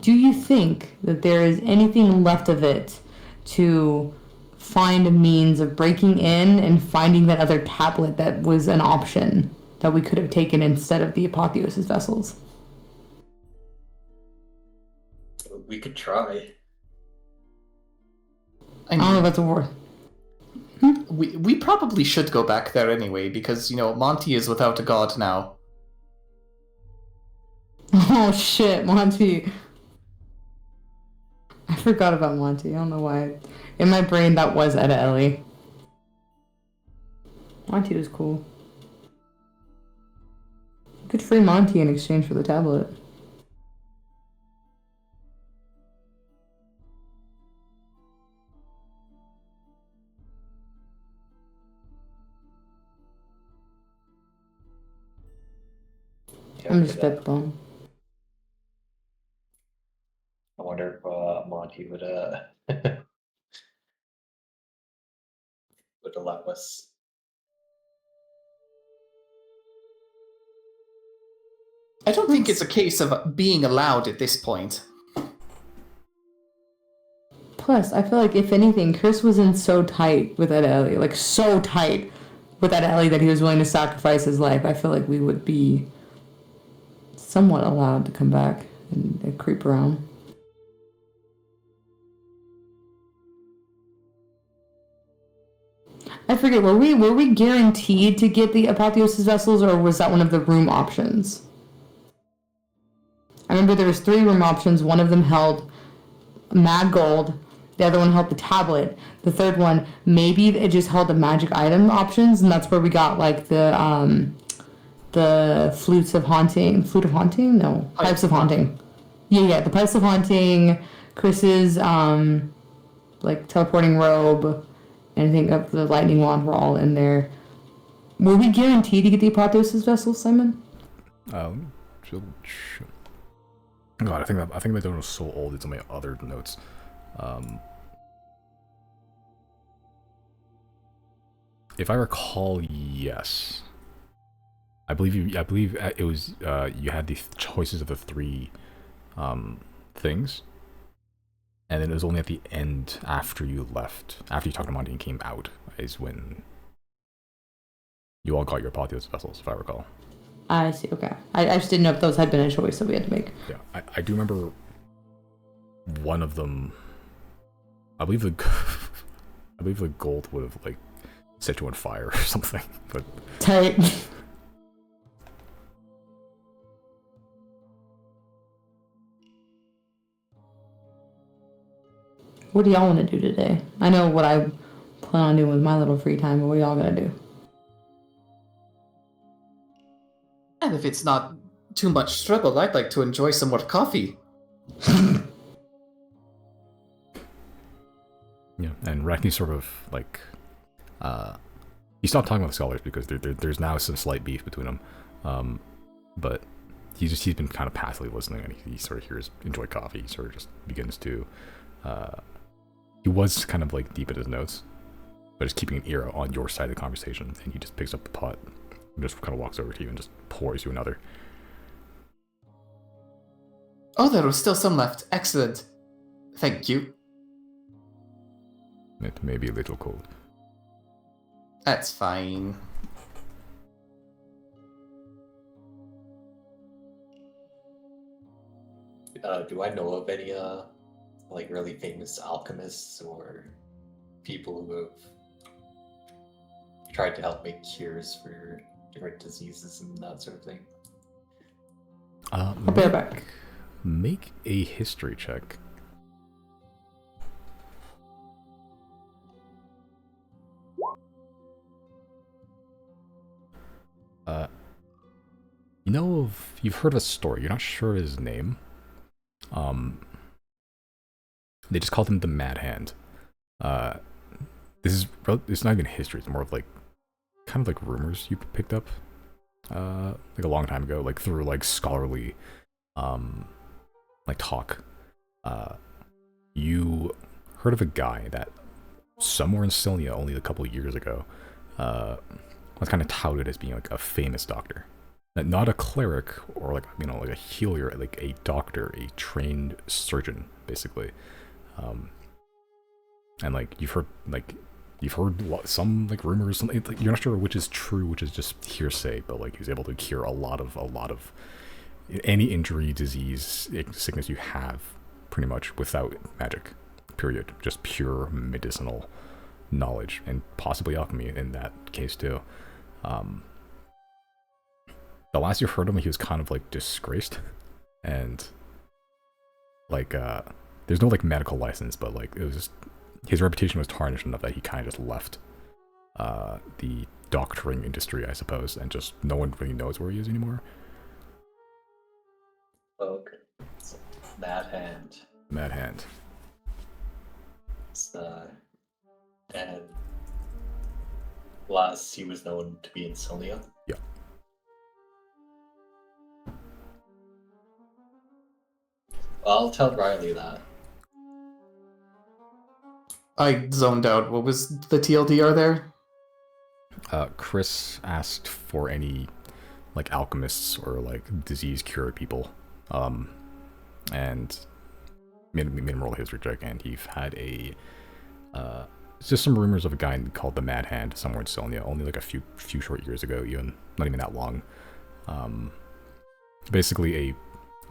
Do you think that there is anything left of it to find a means of breaking in and finding that other tablet that was an option that we could have taken instead of the Apotheosis vessels? We could try. I I don't know if mean, that's a word. we probably should go back there anyway, because, you know, Monty is without a god now. Oh shit, Monty. I forgot about Monty. I don't know why. In my brain, that was Etta Ellie. Monty was cool. You could free Monty in exchange for the tablet. Yeah, I'm we just could, spitballing. I wonder if Monty would would allow us. I don't think it's a case of being allowed at this point. Plus, I feel like if anything, Chris was in so tight with Ed Ellie, like so tight with Ed Ellie that he was willing to sacrifice his life. I feel like we would be somewhat allowed to come back and creep around. I forget, were we guaranteed to get the Apotheosis vessels, or was that one of the room options? I remember there was 3 room options. One of them held mad gold. The other one held the tablet. The third one, maybe it just held the magic item options, and that's where we got like the flute of haunting. No, pipes of haunting. Yeah, the pipes of haunting. Chris's like teleporting robe, and I think of the lightning wand were all in there. Were we guaranteed to get the Apotheosis vessels, Simon? God, I think my donut was so old. It's on my other notes. If I recall, yes. I believe it was you had the choices of the 3 things, and then it was only at the end after you left, after you talked to Monty and came out, is when you all got your Apotheosis vessels, if I recall. I see. Okay, I just didn't know if those had been a choice that we had to make. Yeah, I do remember one of them. I believe the gold would have like set you on fire or something, but Tight. What do y'all want to do today? I know what I plan on doing with my little free time, but what are y'all gonna do? And if it's not too much trouble, I'd like to enjoy some more coffee. yeah, and Rackney sort of like he stopped talking about the scholars because there's now some slight beef between them, but he's been kind of passively listening, and he sort of hears enjoy coffee. He sort of just begins to he was kind of like deep in his notes, but is keeping an ear on your side of the conversation, and he just picks up the pot and just kind of walks over to you and just pours you another. Oh, there was still some left. Excellent. Thank you. It may be a little cold. That's fine. Do I know of any like really famous alchemists or people who have tried to help make cures for different diseases and that sort of thing? I'll be right back. Make a history check. You know of, you've heard of a story, you're not sure of his name. They just called him the Mad Hand. It's not even history, it's more of like, kind of like rumors you picked up, like a long time ago, like through like scholarly, like talk. You heard of a guy that somewhere in Sylnia only a couple years ago, was kind of touted as being like a famous doctor. Not a cleric or like, you know, like a healer, like a doctor, a trained surgeon, basically. And like you've heard some like rumors, something like, you're not sure which is true, which is just hearsay, but like he was able to cure a lot of any injury, disease, sickness you have, pretty much without magic. Period. Just pure medicinal knowledge, and possibly alchemy in that case too. The last you heard of him, he was kind of like disgraced, and like there's no like medical license, but like it was just his reputation was tarnished enough that he kind of just left the doctoring industry, I suppose, and just no one really knows where he is anymore. Okay. So, Mad Hand. Mad Hand. And last he was known to be in Sylnia. Yeah. I'll tell Riley that. I zoned out. What was the TLDR there? Chris asked for any like alchemists or like disease cure people, and made a moral history check, and he had a it's just some rumors of a guy called the Mad Hand somewhere in Sylnia, only like a few short years ago, even not even that long. Basically a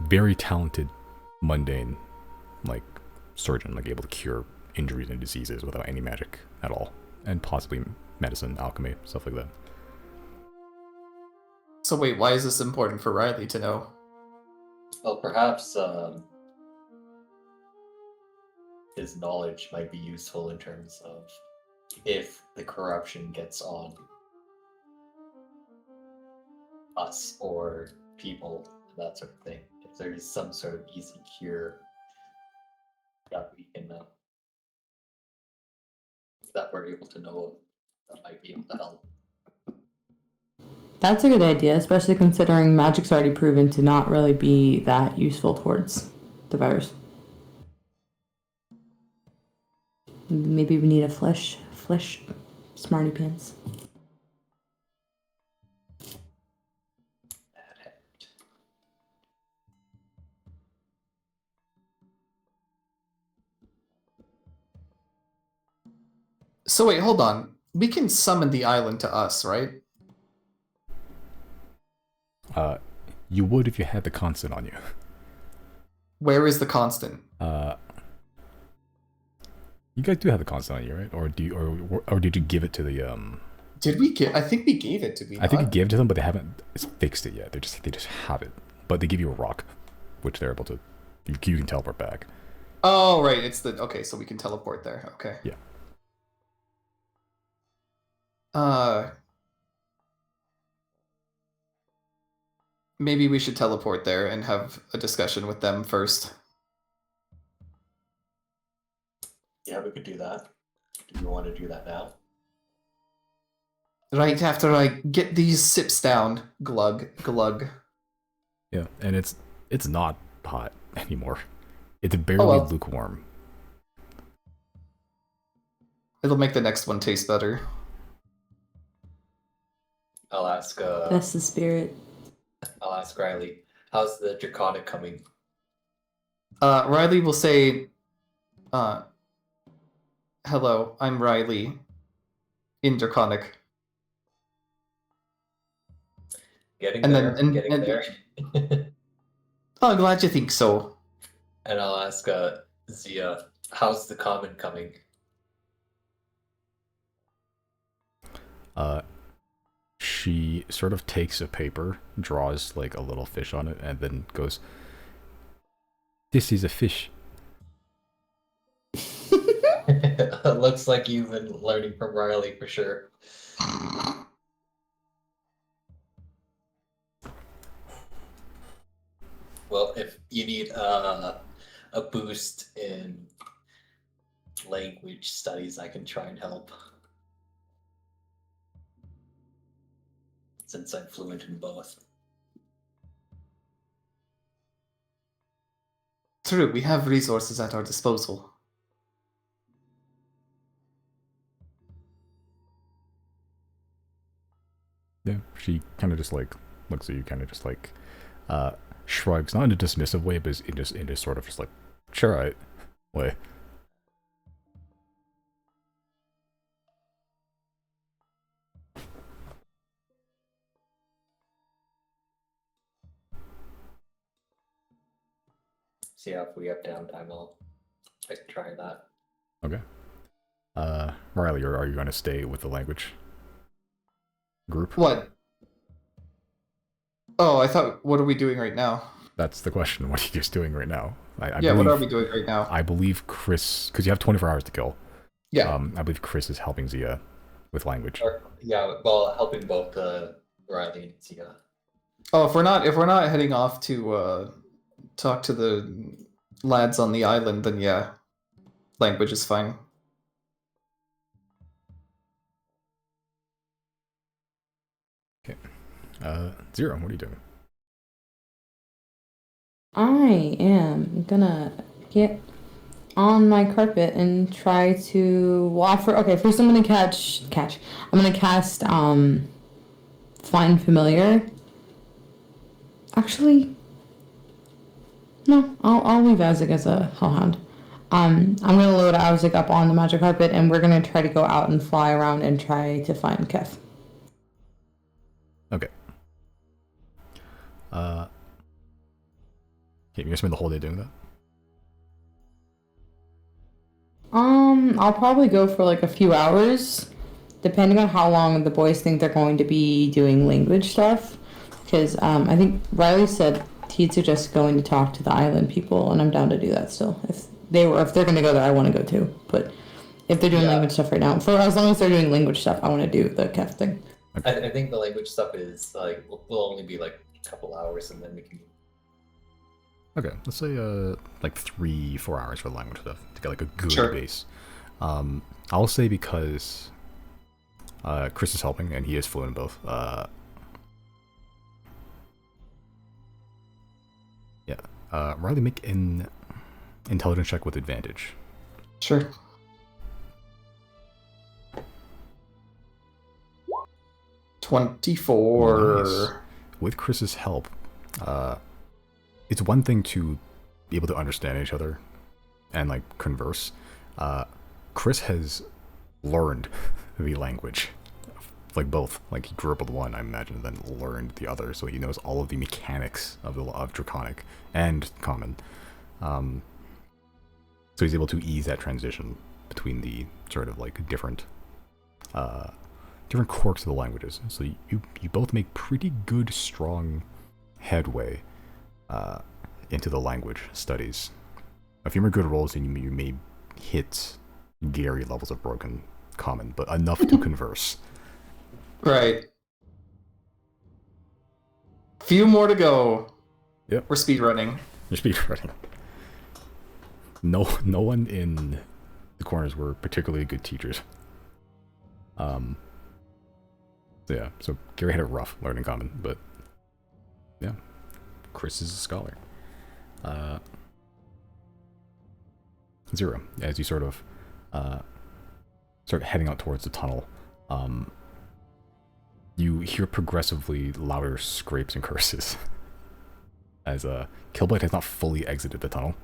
very talented, mundane, like surgeon, like able to cure injuries and diseases without any magic at all, and possibly medicine, alchemy, stuff like that. So wait, why is this important for Riley to know? Well, perhaps his knowledge might be useful in terms of if the corruption gets on us or people, that sort of thing. If there's some sort of easy cure that we can that we're able to know of, that might be able to help. That's a good idea, especially considering magic's already proven to not really be that useful towards the virus. Maybe we need a flesh smarty pants. So wait, hold on. We can summon the island to us, right? You would if you had the constant on you. Where is the constant? You guys do have the constant on you, right? Or do you, or did you give it to the Did we give? I think we gave it to me. I think you gave it to them, but they haven't fixed it yet. They just have it, but they give you a rock, which they're able to. You can teleport back. Oh right, it's the okay. So we can teleport there. Okay. Yeah. Maybe we should teleport there and have a discussion with them first. Yeah, we could do that. Do you want to do that now? Right after I get these sips down. Glug, glug. Yeah, and it's not hot anymore. It's barely lukewarm. It'll make the next one taste better. I'll ask. That's the spirit. I'll ask Riley. How's the Draconic coming? Riley will say, hello, I'm Riley. In Draconic. Getting And there. then- Getting and- there. Oh, glad you think so. And I'll ask Zia, how's the common coming? She sort of takes a paper, draws like a little fish on it, and then goes, "This is a fish." It looks like you've been learning from Riley for sure. Well, if you need a boost in language studies, I can try and help. Since I'm fluent in both. True, we have resources at our disposal. Yeah, she kind of just like looks at you, kind of just like shrugs, not in a dismissive way, but in just sort of just like, sure, right way. See if we have downtime, I can try that. Okay. Riley, are you going to stay with the language group? What? Oh, I thought, what are we doing right now? That's the question. What are you guys doing right now? I Yeah, believe, what are we doing right now? I believe Chris, because you have 24 hours to kill. Yeah. I believe Chris is helping Zia with language. Yeah, well, helping both Riley and Zia. Oh, if we're not heading off to talk to the lads on the island, then yeah, language is fine. Okay. Zero, what are you doing? I am gonna get on my carpet and try to first I'm gonna catch I'm gonna cast find familiar. Actually, no, I'll leave Isaac as a hellhound. I'm gonna load Isaac up on the magic carpet and we're gonna try to go out and fly around and try to find Keth. Okay. Okay, you're gonna spend the whole day doing that? I'll probably go for like a few hours, depending on how long the boys think they're going to be doing language stuff. Because I think Riley said he'd suggest going to talk to the island people, and I'm down to do that still. If they're going to go there, I want to go too. But if they're doing language stuff right now, for as long as they're doing language stuff, I want to do the Kef thing. I think the language stuff is like will only be like a couple hours, and then we can. Okay, let's say like 3-4 hours for the language stuff to get like a good base. I'll say because Chris is helping and he is fluent in both. Riley, make an intelligence check with advantage. Sure. $24. Nice. With Chris's help, it's one thing to be able to understand each other and like converse. Chris has learned the language, like both. Like he grew up with one, I imagine, then learned the other, so he knows all of the mechanics of Draconic and Common. So he's able to ease that transition between the sort of like different quirks of the languages. So you both make pretty good, strong headway into the language studies. A few more good rolls and you may hit Gary levels of broken Common, but enough to converse. Right. Few more to go. Yep. We're speedrunning. You're speedrunning. No one in the corners were particularly good teachers. So Gary had it rough learning Common, but yeah, Chris is a scholar. Zero, as you sort of start heading out towards the tunnel, you hear progressively louder scrapes and curses as Killblade has not fully exited the tunnel.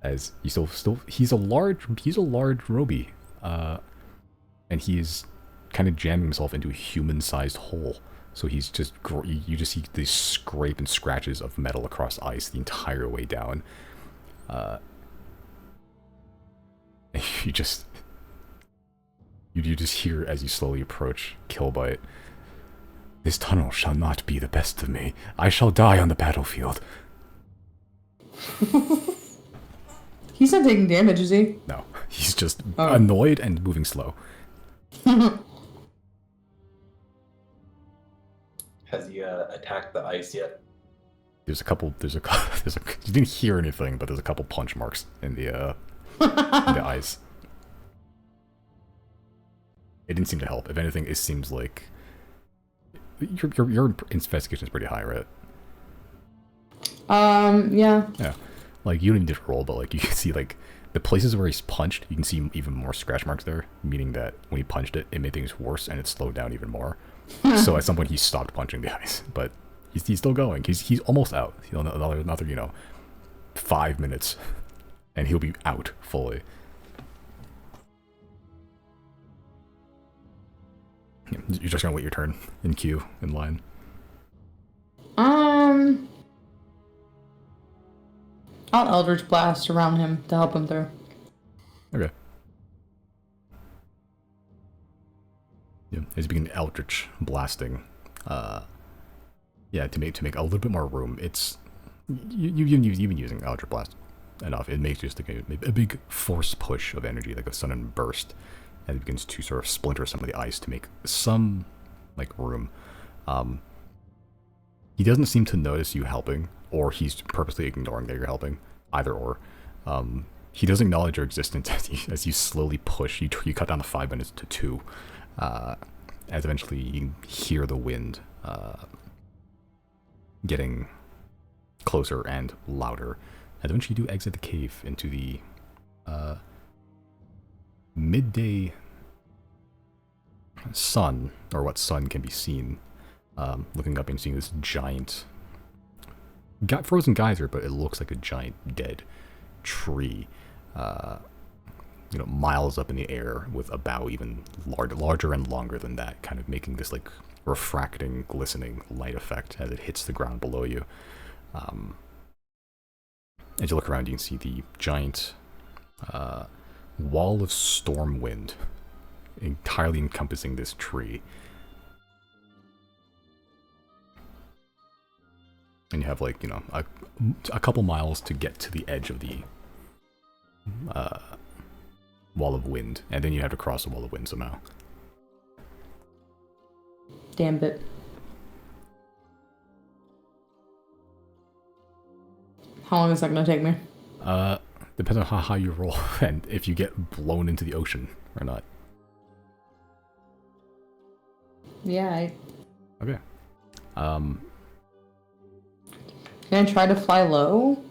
As you still he's a large Roby, and he is kind of jamming himself into a human-sized hole. So he's just you just see these scrape and scratches of metal across ice the entire way down, You just you just hear as you slowly approach Killbite. This tunnel shall not be the best of me. I shall die on the battlefield. He's not taking damage, is he? No, he's just annoyed and moving slow. Has he attacked the ice yet? You didn't hear anything, but there's a couple punch marks in the ice. It didn't seem to help. If anything, it seems like your investigation is pretty high, right? Yeah. Yeah. Like, you don't even need to roll, but like you can see like the places where he's punched, you can see even more scratch marks there, meaning that when he punched it, it made things worse and it slowed down even more. So at some point he stopped punching the ice, but he's still going. He's almost out. Another 5 minutes, and he'll be out fully. You're just gonna wait your turn in queue, in line. I'll Eldritch Blast around him to help him through. Okay. Yeah, as you begin Eldritch blasting, yeah, to make a little bit more room. It's you've been using Eldritch Blast enough. It makes just a big force push of energy, like a sudden burst, and it begins to sort of splinter some of the ice to make some like room. He doesn't seem to notice you helping, or he's purposely ignoring that you're helping. Either or. He does acknowledge your existence as you slowly push. You cut down the 5 minutes to 2. As eventually you hear the wind getting closer and louder. And eventually you do exit the cave into the midday sun, or what sun can be seen. Looking up and seeing this giant frozen geyser, but it looks like a giant dead tree, miles up in the air with a bough even larger and longer than that, kind of making this like refracting, glistening light effect as it hits the ground below you. As you look around, you can see the giant wall of storm wind entirely encompassing this tree. And you have like, a couple miles to get to the edge of the wall of wind, and then you have to cross the wall of wind somehow. Damn it. How long is that gonna take me? Depends on how high you roll and if you get blown into the ocean or not. Yeah, Okay. Can I try to fly low?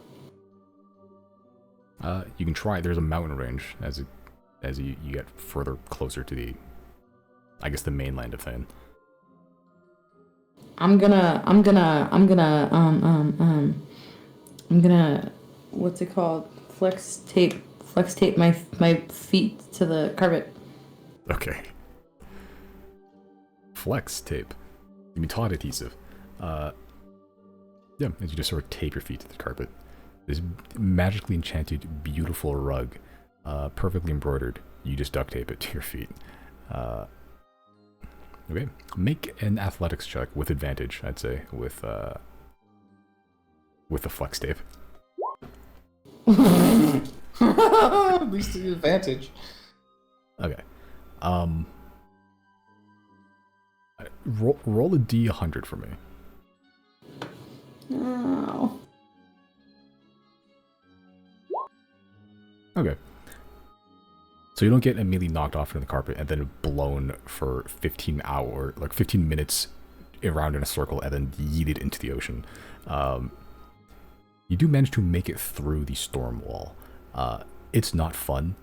You can try. There's a mountain range as you get further closer to the, I guess, the mainland of Thane. I'm gonna, what's it called? Flex tape my feet to the carpet. Okay. Flex tape. You mean taut adhesive. Yeah, as you just sort of tape your feet to the carpet. This magically enchanted, beautiful rug, perfectly embroidered. You just duct tape it to your feet. Okay, make an athletics check with advantage, I'd say, with the flex tape. At least the advantage. Okay. Roll a D100 for me. No. Okay. So you don't get immediately knocked off into the carpet and then blown for 15 minutes around in a circle and then yeeted into the ocean. You do manage to make it through the storm wall. It's not fun.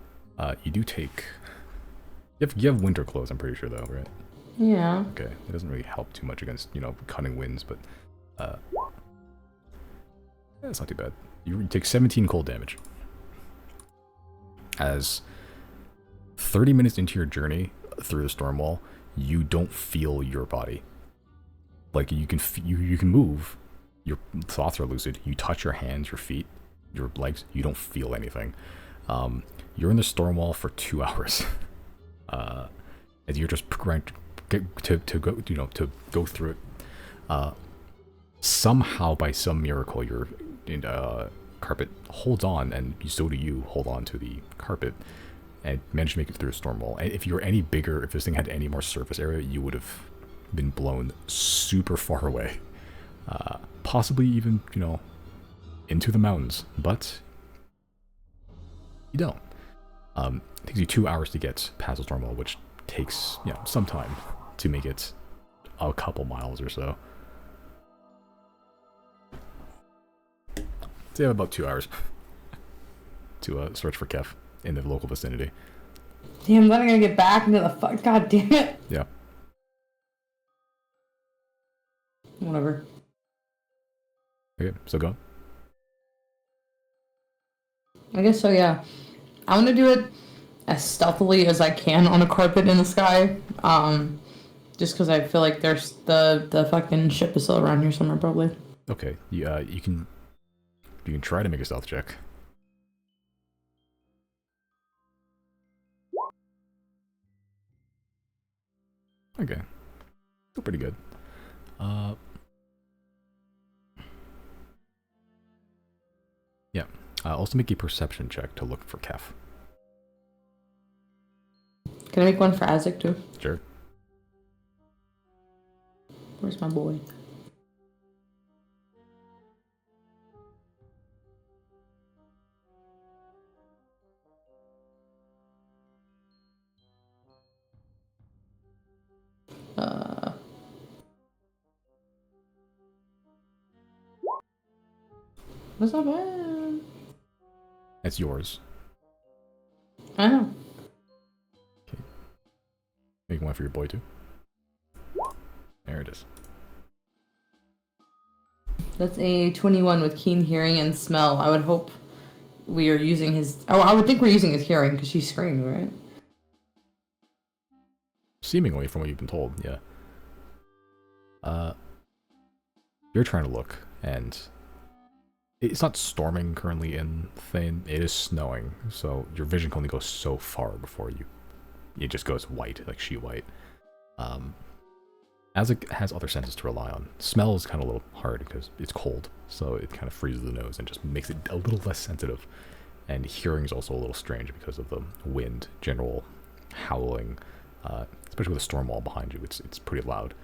You do take... You have winter clothes, I'm pretty sure, though, right? Yeah. Okay. It doesn't really help too much against, cutting winds, but... That's not too bad. You take 17 cold damage. As 30 minutes into your journey through the storm wall, you don't feel your body. Like, you can move. Your thoughts are lucid. You touch your hands, your feet. your legs, you don't feel anything. You're in the storm wall for 2 hours. As you're just trying to go, to go through it. Somehow, by some miracle, your carpet holds on, and so do you hold on to the carpet, and manage to make it through a storm wall. And if you were any bigger, if this thing had any more surface area, you would have been blown super far away. Possibly even, into the mountains, but you don't. It takes you 2 hours to get past the storm wall, which takes, some time to make it a couple miles or so. So you have about 2 hours to search for Kef in the local vicinity. Damn, then I'm gonna get back into the fuck. God damn it. Yeah. Whatever. Okay, so go. I guess so, yeah. I want to do it as stealthily as I can on a carpet in the sky. Just because I feel like there's the fucking ship is still around here somewhere, probably. Okay, you can try to make a stealth check. Okay, still pretty good. Yeah. Also make a perception check to look for Kef. Can I make one for Isaac too? Sure. Where's my boy? That's not bad. It's yours. I know. Okay. Make one for your boy too. There it is. That's a 21 with keen hearing and smell. I would hope we are using his... Oh, I would think we're using his hearing because she's screaming, right? Seemingly, from what you've been told, yeah. You're trying to look, and it's not storming currently in Thane. It is snowing, so your vision can only go so far before it just goes white, like sheet white. As it has other senses to rely on. Smell is kind of a little hard because it's cold, so it kind of freezes the nose and just makes it a little less sensitive. And hearing is also a little strange because of the wind, general howling, especially with a storm wall behind you. It's pretty loud.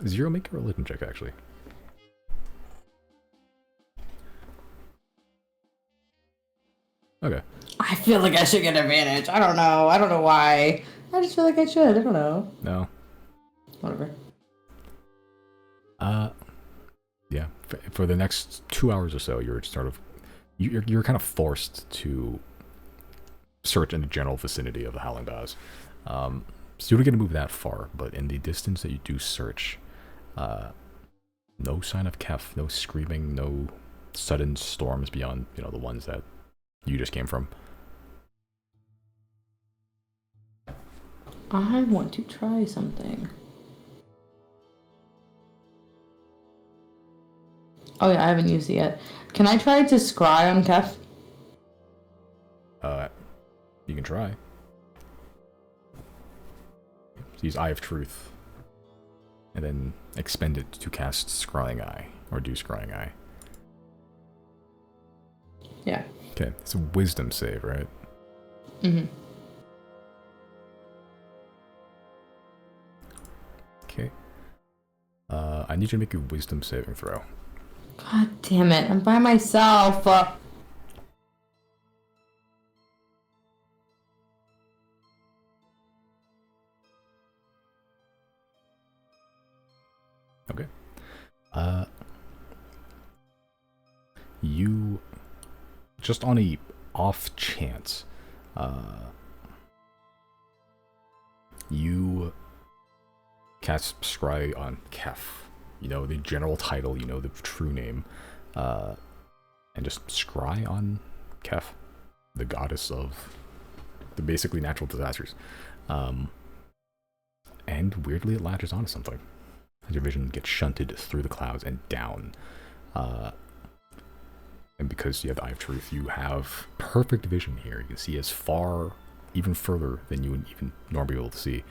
Zero, make a religion check, actually. Okay. I feel like I should get advantage. I don't know. I don't know why. I just feel like I should. I don't know. No. Whatever. Yeah. For the next 2 hours or so, you're kind of forced to search in the general vicinity of the Howling Baths. So you don't get to move that far, but in the distance that you do search, no sign of Kef, no screaming, no sudden storms beyond, the ones that you just came from. I want to try something. Oh yeah, I haven't used it yet. Can I try to scry on Kef? You can try. Use Eye of Truth. And then expend it to cast Scrying Eye. Or do Scrying Eye. Yeah. Okay, it's a wisdom save, right? Mm-hmm. Okay. I need you to make a wisdom saving throw. God damn it, I'm by myself. Okay. You, just on a off chance, you cast Scry on Kef. You know the general title, you know the true name, and just scry on Kef, the goddess of the basically natural disasters. and weirdly it latches onto something. As your vision gets shunted through the clouds and down. And because you have the Eye of Truth, you have perfect vision here. You can see as far, even further than you would even normally be able to see.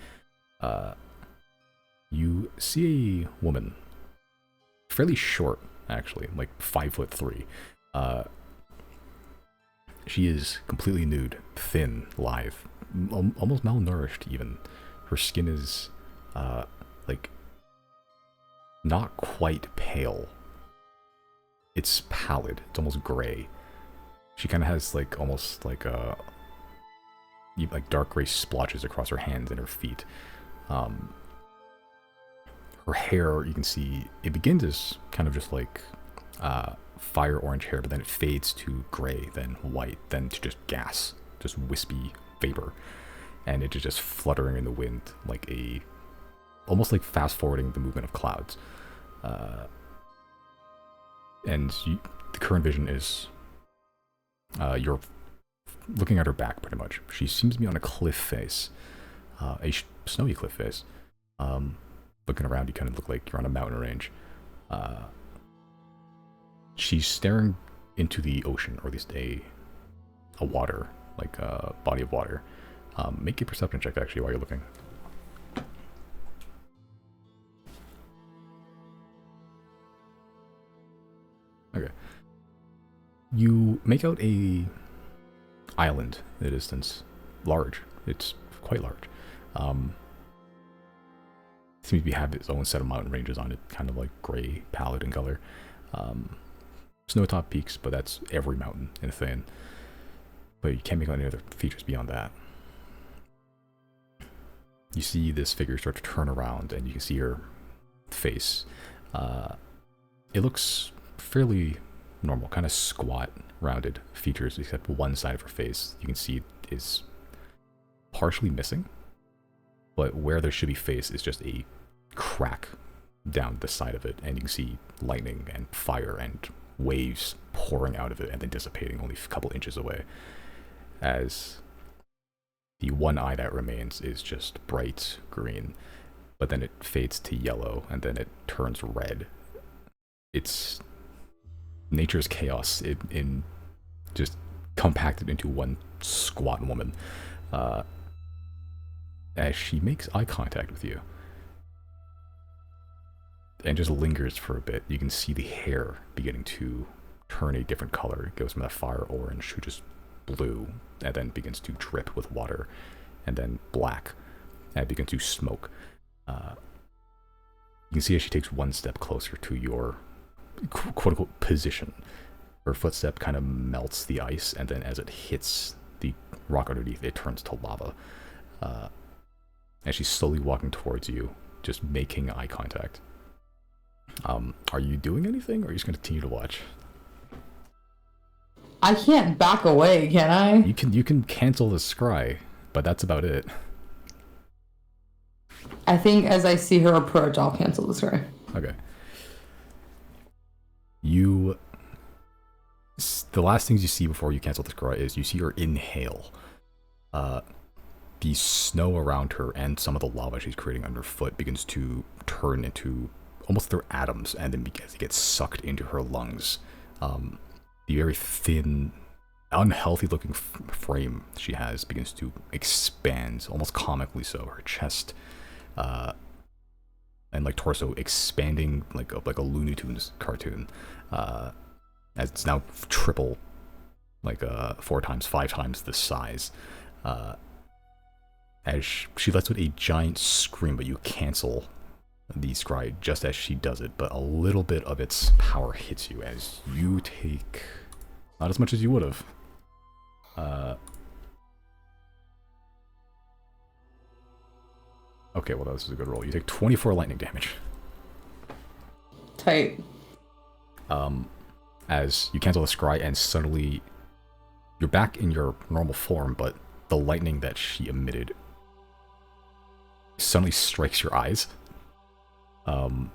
You see a woman, fairly short, actually, like 5'3". She is completely nude, thin, lithe, almost malnourished even. Her skin is, like, not quite pale. It's pallid. It's almost gray. She kind of has, like, almost like dark gray splotches across her hands and her feet. Her hair, you can see, it begins as kind of just like fire orange hair, but then it fades to gray, then white, then to just gas, just wispy vapor. And it is just fluttering in the wind like almost like fast forwarding the movement of clouds. The current vision is, you're looking at her back pretty much. She seems to be on a cliff face, a snowy cliff face. Looking around, you kind of look like you're on a mountain range. She's staring into the ocean, or at least a water, like a body of water. Make a perception check actually while you're looking. Okay. You make out a island in the distance. Large. It's quite large. Seems to have its own set of mountain ranges on it, kind of like gray, pallid in color. Snow-topped peaks, but that's every mountain in Thane. But you can't make out any other features beyond that. You see this figure start to turn around, and you can see her face. It looks fairly normal, kind of squat, rounded features, except one side of her face you can see is partially missing. But where there should be face is just a crack down the side of it, and you can see lightning and fire and waves pouring out of it and then dissipating only a couple inches away. As the one eye that remains is just bright green, but then it fades to yellow and then it turns red. It's nature's chaos in just compacted into one squat woman. As she makes eye contact with you and just lingers for a bit, you can see the hair beginning to turn a different color. It goes from that fire orange to just blue, and then begins to drip with water, and then black, and it begins to smoke. You can see as she takes one step closer to your quote-unquote position. Her footstep kind of melts the ice, and then as it hits the rock underneath, it turns to lava. As she's slowly walking towards you, just making eye contact. Are you doing anything, or are you just going to continue to watch? I can't back away, can I? You can cancel the scry, but that's about it. I think as I see her approach, I'll cancel the scry. Okay. The last things you see before you cancel the scry is you see her inhale. The snow around her and some of the lava she's creating underfoot begins to turn into almost their atoms, and then it gets sucked into her lungs. The very thin, unhealthy looking frame she has begins to expand, almost comically so. Her chest and like torso expanding like a Looney Tunes cartoon, as it's now triple, like 4 times, 5 times the size. As she lets out a giant scream, but you cancel the scry just as she does it, but a little bit of its power hits you as you take not as much as you would have. Okay, well, that was a good roll. You take 24 lightning damage. Tight. As you cancel the scry, and suddenly you're back in your normal form, but the lightning that she emitted suddenly strikes your eyes. And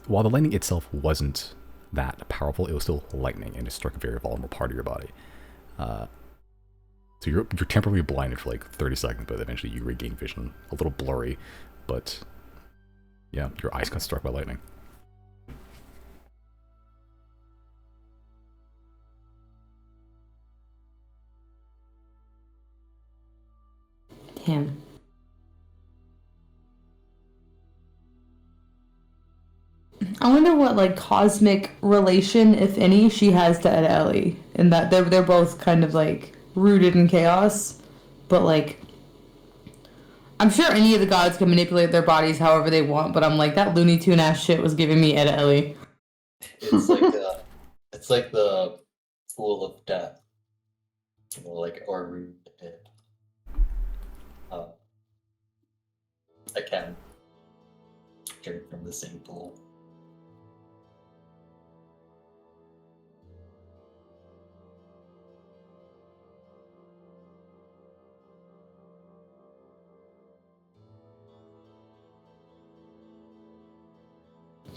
while the lightning itself wasn't that powerful, it was still lightning, and it struck a very vulnerable part of your body. So you're temporarily blinded for like 30 seconds, but eventually you regain vision. A little blurry, but yeah, your eyes got struck by lightning. Damn. I wonder what like cosmic relation, if any, she has to Ed Ellie, and that they're both kind of like rooted in chaos, but like I'm sure any of the gods can manipulate their bodies however they want, but I'm like that Looney Tune ass shit was giving me Ed Ellie. It's like the pool of death, you know, like or root in I can drink from the same pool.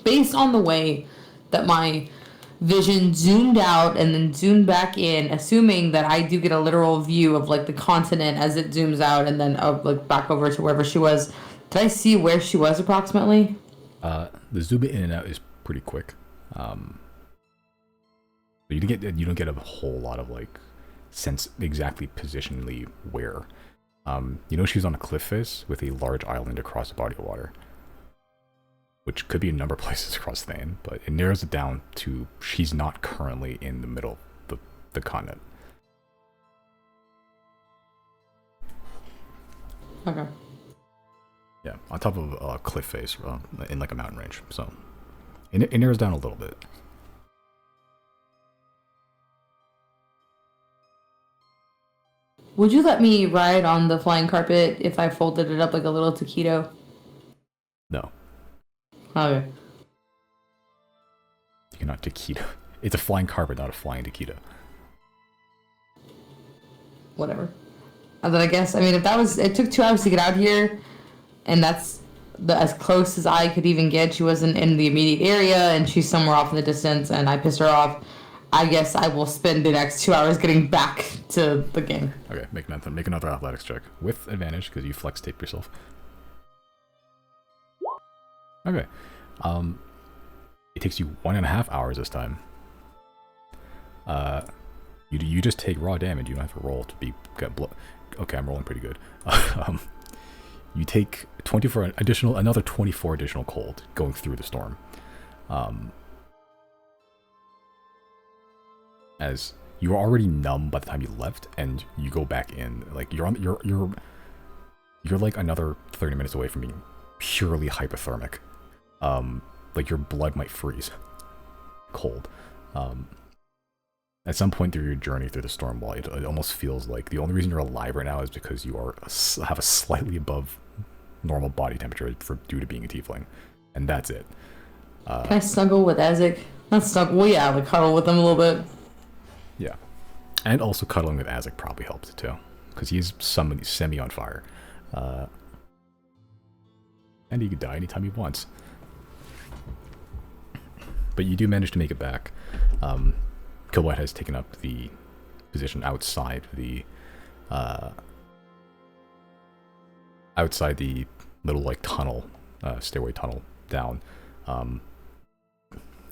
Based on the way that my vision zoomed out and then zoomed back in, assuming that I do get a literal view of like the continent as it zooms out and then like back over to wherever she was. Did I see where she was approximately? The zoom in and out is pretty quick. You don't get a whole lot of like sense exactly positionally where. You know she's on a cliff face with a large island across a body of water, which could be a number of places across Thane, but it narrows it down to she's not currently in the middle of the continent. Okay. Yeah, on top of a cliff face in like a mountain range, so it narrows down a little bit. Would you let me ride on the flying carpet if I folded it up like a little taquito? No, Okay. you cannot taquito. It's a flying carpet, not a flying taquito. Whatever. And then I guess, I mean, if that was, it took 2 hours to get out here, and that's as close as I could even get. She wasn't in the immediate area, and she's somewhere off in the distance, and I pissed her off. I guess I will spend the next 2 hours getting back to the game. Okay, make another athletics check with advantage because you flex tape yourself. Okay, it takes you 1.5 hours this time. You just take raw damage. You don't have to roll to get blood. Okay, I'm rolling pretty good. You take another 24 additional cold going through the storm. As you were already numb by the time you left, and you go back in, like you're like another 30 minutes away from being purely hypothermic. Like your blood might freeze cold. At some point through your journey through the storm wall, it almost feels like the only reason you're alive right now is because you have a slightly above normal body temperature due to being a tiefling, and that's it. Can I snuggle with Ezek? Not snuggle. Well, yeah, like cuddle with him a little bit. Yeah, and also cuddling with Azek probably helps too, because he's semi on fire, and he could die anytime he wants. But you do manage to make it back. Killbot has taken up the position outside the little like tunnel, stairway tunnel down.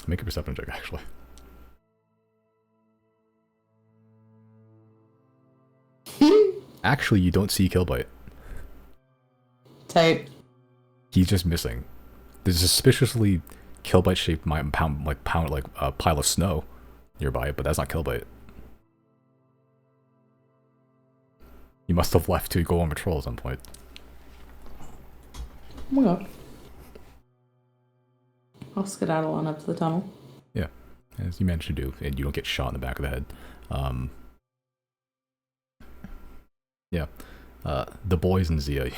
Make a perception check actually. Actually, you don't see Killbite. Tight. He's just missing. There's a suspiciously Killbite-shaped pile of snow nearby, but that's not Killbite. He must have left to go on patrol at some point. Oh my god. I'll skedaddle on up to the tunnel. Yeah, as you managed to do, and you don't get shot in the back of the head. Yeah, the boys in Zia,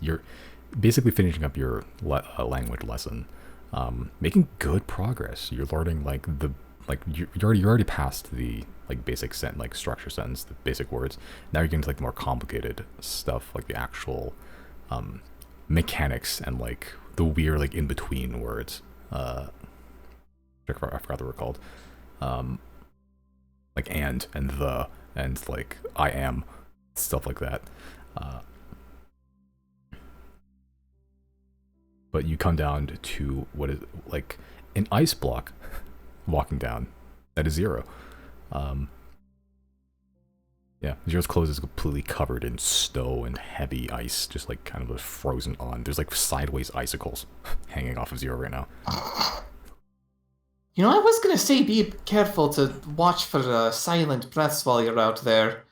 you're basically finishing up your language lesson, making good progress. You're learning you're already past the basic structure sentence, the basic words. Now you're getting to the more complicated stuff, like the actual mechanics and the weird in between words. I forgot they were called. And the and I am. stuff like that. But you come down to what is like an ice block walking down that is Zero. Yeah, Zero's clothes is completely covered in snow and heavy ice, just like kind of frozen on. There's like sideways icicles hanging off of Zero right now. You know, I was gonna say be careful to watch for silent breaths while you're out there.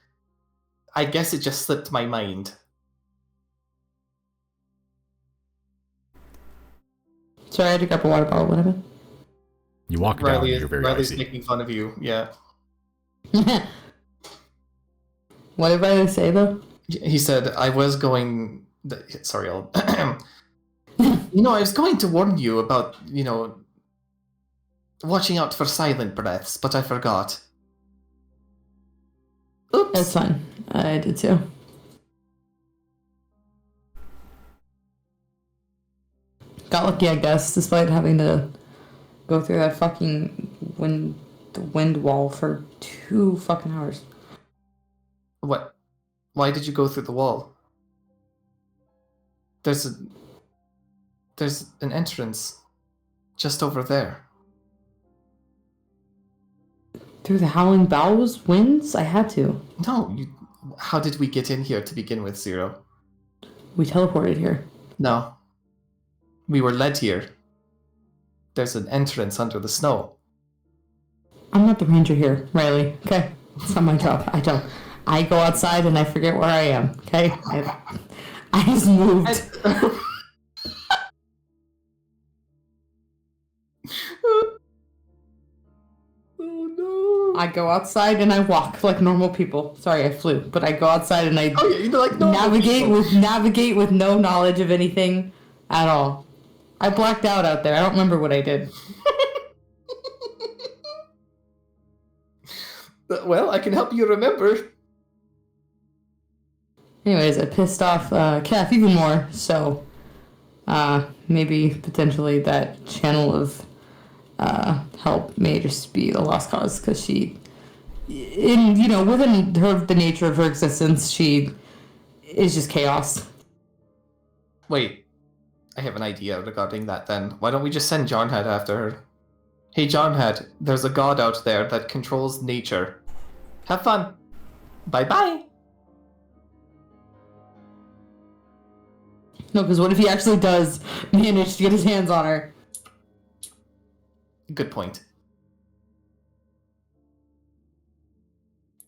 I guess it just slipped my mind. Sorry, I had to grab a water bottle. What happened? You walk down, Riley, you're very Riley's icy. making fun of you, yeah. What did Riley say, though? He said, I was going... Sorry, I'll... You know, I was going to warn you about, you know, watching out for silent breaths, but I forgot. Oops. That's fine. I did too. Got lucky, I guess, despite having to go through that fucking wind wall for 2 fucking hours. What? Why did you go through the wall? There's an entrance just over there. Through the howling boughs, winds? I had to. No, how did we get in here to begin with, Zero? We teleported here. No. We were led here. There's an entrance under the snow. I'm not the ranger here, Riley. Okay? It's not my job. I go outside and I forget where I am. Okay? I just moved. Oh no. I go outside and I walk like normal people. Sorry, I flew, but I go outside and I Oh yeah, you know, like normal navigate with no knowledge of anything at all. I blacked out there. I don't remember what I did. Well, I can help you remember. Anyways, I pissed off Kef even more, so maybe potentially that channel of help may just be a lost cause, because she, within the nature of her existence, she is just chaos. Wait, I have an idea regarding that then. Why don't we just send Jarnhead after her? Hey Jarnhead, there's a god out there that controls nature. Have fun. Bye-bye. No, because what if he actually does manage to get his hands on her? Good point.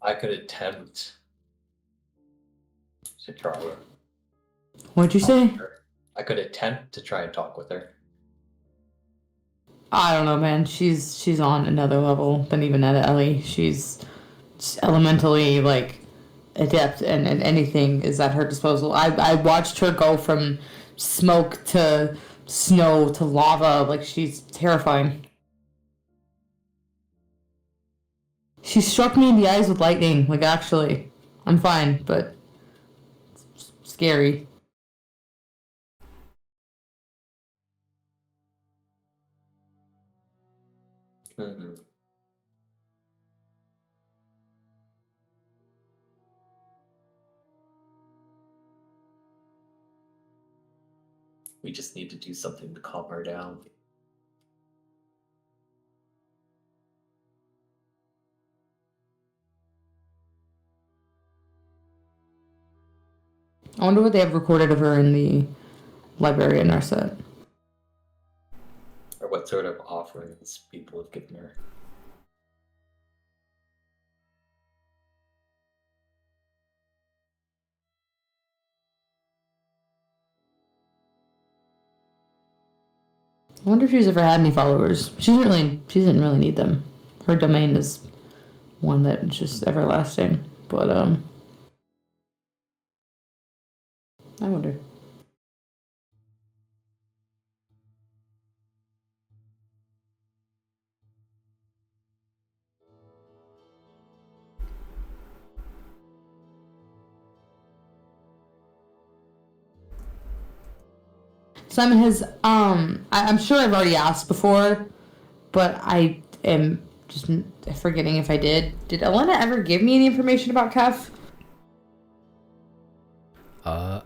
I could attempt to try. What'd you say? I could attempt to try and talk with her. I don't know, man. She's on another level than even Ellie. She's elementally, like, adept, and anything is at her disposal. I watched her go from smoke to snow to lava. Like, she's terrifying. She struck me in the eyes with lightning. Like, actually. I'm fine, but it's scary. Mm-hmm. We just need to do something to calm her down. I wonder what they have recorded of her in the library in our set. Or what sort of offerings people have given her. I wonder if she's ever had any followers. She didn't really need them. Her domain is one that's just everlasting. But I wonder. Simon has I'm sure I've already asked before, but I am just forgetting if I did. Did Elena ever give me any information about Kef? Uh,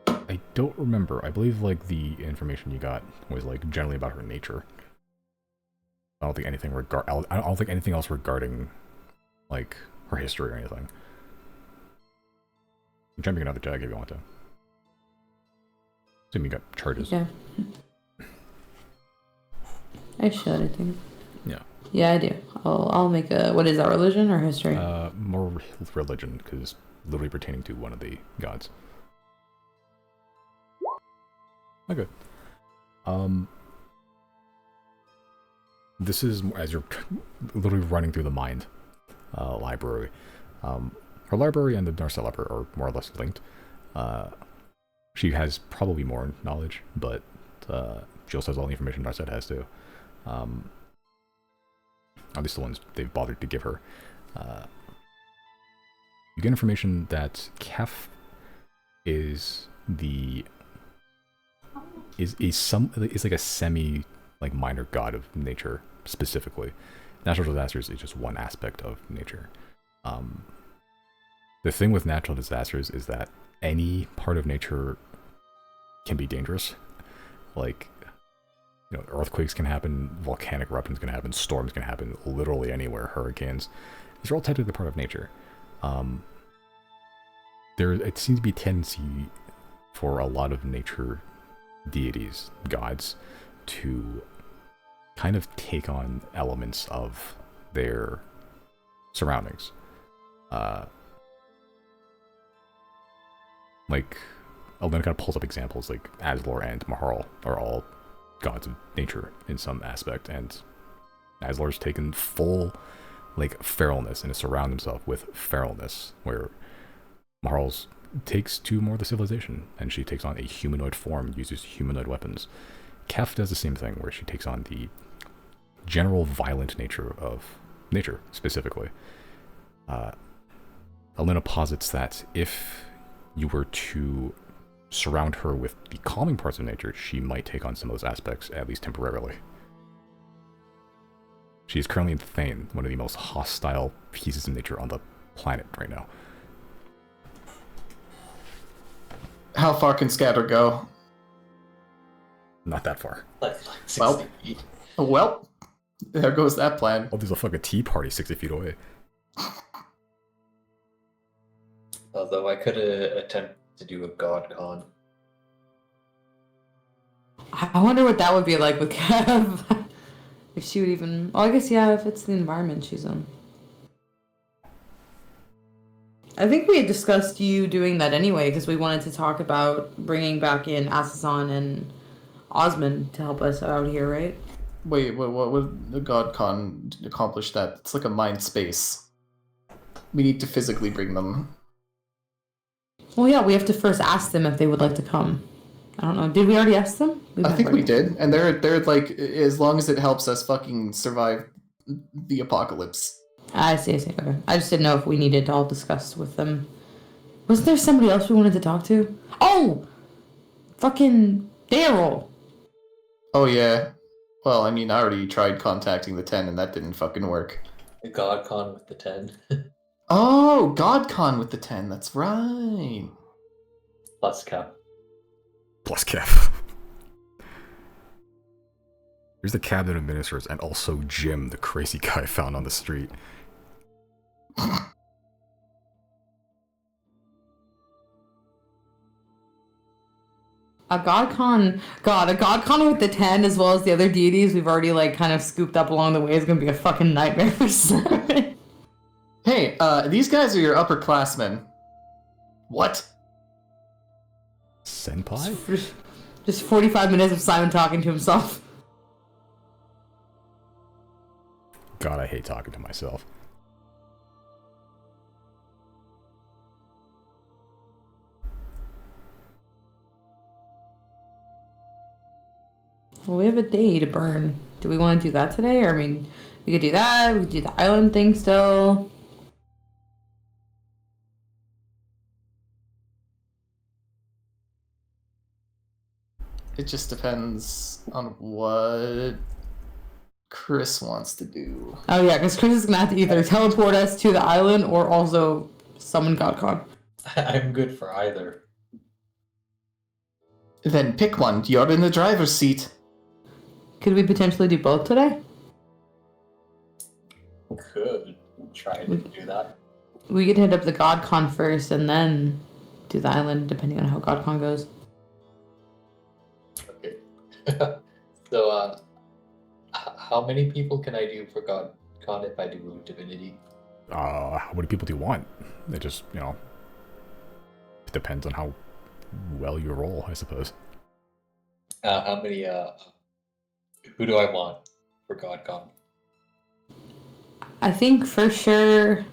I don't remember. I believe like the information you got was like generally about her nature. I don't think anything I don't think anything else regarding like her history or anything. You can make another tag if you want to. Assume you got charges. Yeah. I should, I think. Yeah. Yeah, I do. I'll make a. What is that? Religion or history? More religion, because literally pertaining to one of the gods. Okay. This is as you're literally running through the mind library. Her library and the Narset library are more or less linked. She has probably more knowledge, but she also has all the information Narset has too. At least the ones they've bothered to give her. You get information that Kef is like a semi like minor god of nature specifically. Natural disasters is just one aspect of nature. The thing with natural disasters is that any part of nature can be dangerous. Like, you know, earthquakes can happen, volcanic eruptions can happen, storms can happen literally anywhere, hurricanes. These are all technically part of nature. It seems to be a tendency for a lot of nature deities, gods, to kind of take on elements of their surroundings. Like, Elena kind of pulls up examples, like Azlor and Mahal are all gods of nature in some aspect, and Azlor's taken full, like, feralness and has surrounded himself with feralness, where Mahal's takes to more of the civilization, and she takes on a humanoid form and uses humanoid weapons. Kef does the same thing, where she takes on the general violent nature of nature, specifically. Elena posits that if you were to surround her with the calming parts of nature, she might take on some of those aspects, at least temporarily. She is currently in Thane, one of the most hostile pieces of nature on the planet right now. How far can Scatter go? Not that far. Like 60 Well. feet. Well, there goes that plan. Oh, there's a fucking tea party 60 feet away. Although I could attempt to do a god con. I wonder what that would be like with Kev. If she would even. Oh, I guess, yeah, if it's the environment she's in. I think we had discussed you doing that anyway, because we wanted to talk about bringing back in Asasan and Osmond to help us out here, right? Wait, what would the God Con accomplish that? It's like a mind space. We need to physically bring them. Well, yeah, we have to first ask them if they would like to come. I don't know. Did we already ask them? I think we did, and they're like, as long as it helps us fucking survive the apocalypse. I see. Okay. I just didn't know if we needed to all discuss with them. Wasn't there somebody else we wanted to talk to? Oh! Fucking Daryl! Oh yeah. Well, I mean, I already tried contacting the 10 and that didn't fucking work. A god con with the 10. Oh, GodCon with the 10, that's right. Plus cap. Plus Kev. Here's the cabinet of ministers, and also Jim, the crazy guy found on the street. A GodCon with the 10 as well as the other deities we've already like kind of scooped up along the way is gonna be a fucking nightmare for Seven. Hey, these guys are your upperclassmen. What? Senpai? Just 45 minutes of Simon talking to himself. God, I hate talking to myself. Well, we have a day to burn. Do we want to do that today? Or, I mean, we could do that. We could do the island thing still. It just depends on what Chris wants to do. Oh yeah, because Chris is gonna have to either teleport us to the island or also summon GodCon. I'm good for either. Then pick one. You're in the driver's seat. Could we potentially do both today? Could try to do that. We could hit up the GodCon first and then do the island, depending on how GodCon goes. Okay. So, how many people can I do for GodCon if I do Divinity? How many people do you want? It just, you know, it depends on how well you roll, I suppose. How many? Who do I want for GodCon? I think for sure.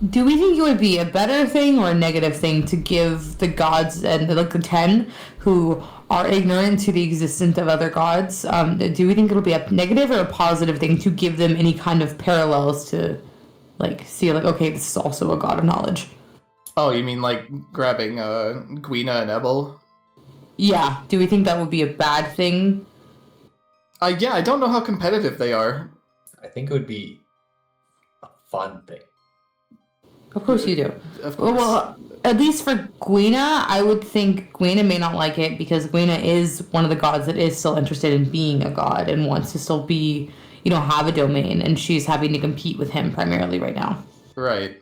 Do we think it would be a better thing or a negative thing to give the gods and like the 10 who are ignorant to the existence of other gods? Do we think it'll be a negative or a positive thing to give them any kind of parallels to, like, see like, okay, this is also a god of knowledge? Oh, you mean like grabbing Gwina and Ebel? Yeah. Do we think that would be a bad thing? Yeah, I don't know how competitive they are. I think it would be a fun thing. Of course you do. Of course. Well, at least for Gwina, I would think Gwina may not like it because Gwina is one of the gods that is still interested in being a god and wants to still be, you know, have a domain, and she's having to compete with him primarily right now. Right.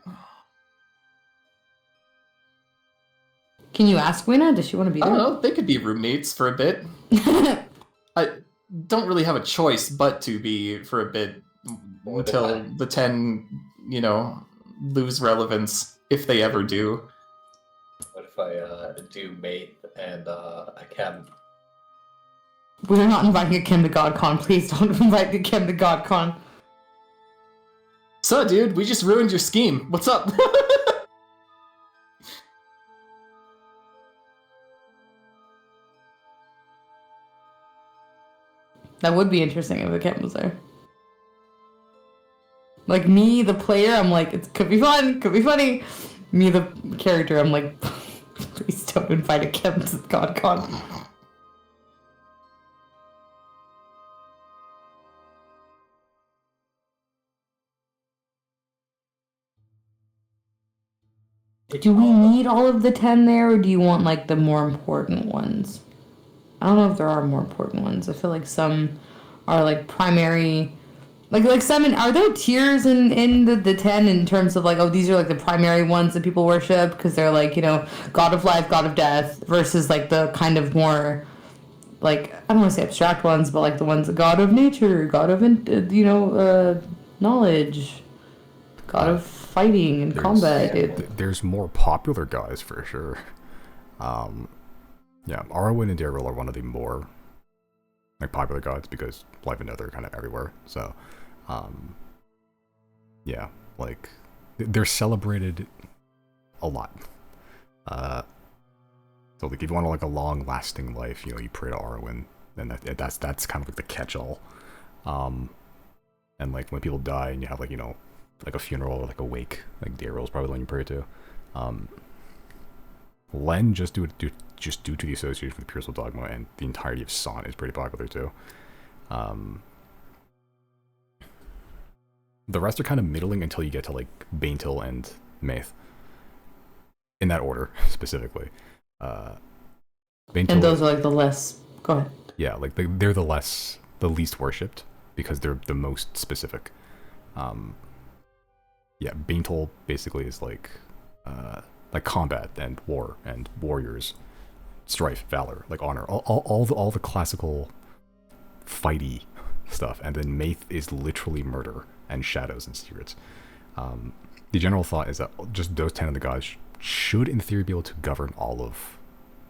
Can you ask Gwina? Does she want to be I there? don't know. They could be roommates for a bit. I don't really have a choice but to be for a bit until the 10, you know, lose relevance, if they ever do. What if I do Mate and a Chem? We're not inviting Kim to GodCon. Please don't invite the Kim to GodCon. So, dude, we just ruined your scheme. What's up? That would be interesting if the Kim was there. Like, me, the player, I'm like, it could be fun, could be funny. Me, the character, I'm like, please don't invite a Kim to GodCon. Do we need all of the 10 there, or do you want, like, the more important ones? I don't know if there are more important ones. I feel like some are, like, primary... Like some, are there tiers in the 10 in terms of, like, oh, these are, like, the primary ones that people worship? Because they're, like, you know, god of life, god of death, versus, like, the kind of more, like, I don't want to say abstract ones, but, like, the ones, god of nature, god of, knowledge, god of fighting and combat. There's more popular guys for sure. Yeah, Arwen and Daryl are one of the more like popular gods because life and death are kind of everywhere. So, yeah, like they're celebrated a lot. So like if you want like a long-lasting life, you know, you pray to Arwen, then that's kind of like the catch-all. And like when people die and you have like, you know, like a funeral or like a wake, like Daryl's probably the one you pray to. Len, just due to the association with Pure Soul Dogma and the entirety of Sant, is pretty popular too. The rest are kind of middling until you get to like Baintil and Maith. In that order, specifically. Baintil, And those are like the less... Go ahead. Yeah, like they're the least worshipped because they're the most specific. Yeah, Baintil basically is like combat and war and warriors, strife, valor, like honor, all the classical fighty stuff. And then Maith is literally murder and shadows and secrets. The general thought is that just those 10 of the gods should, in theory, be able to govern all of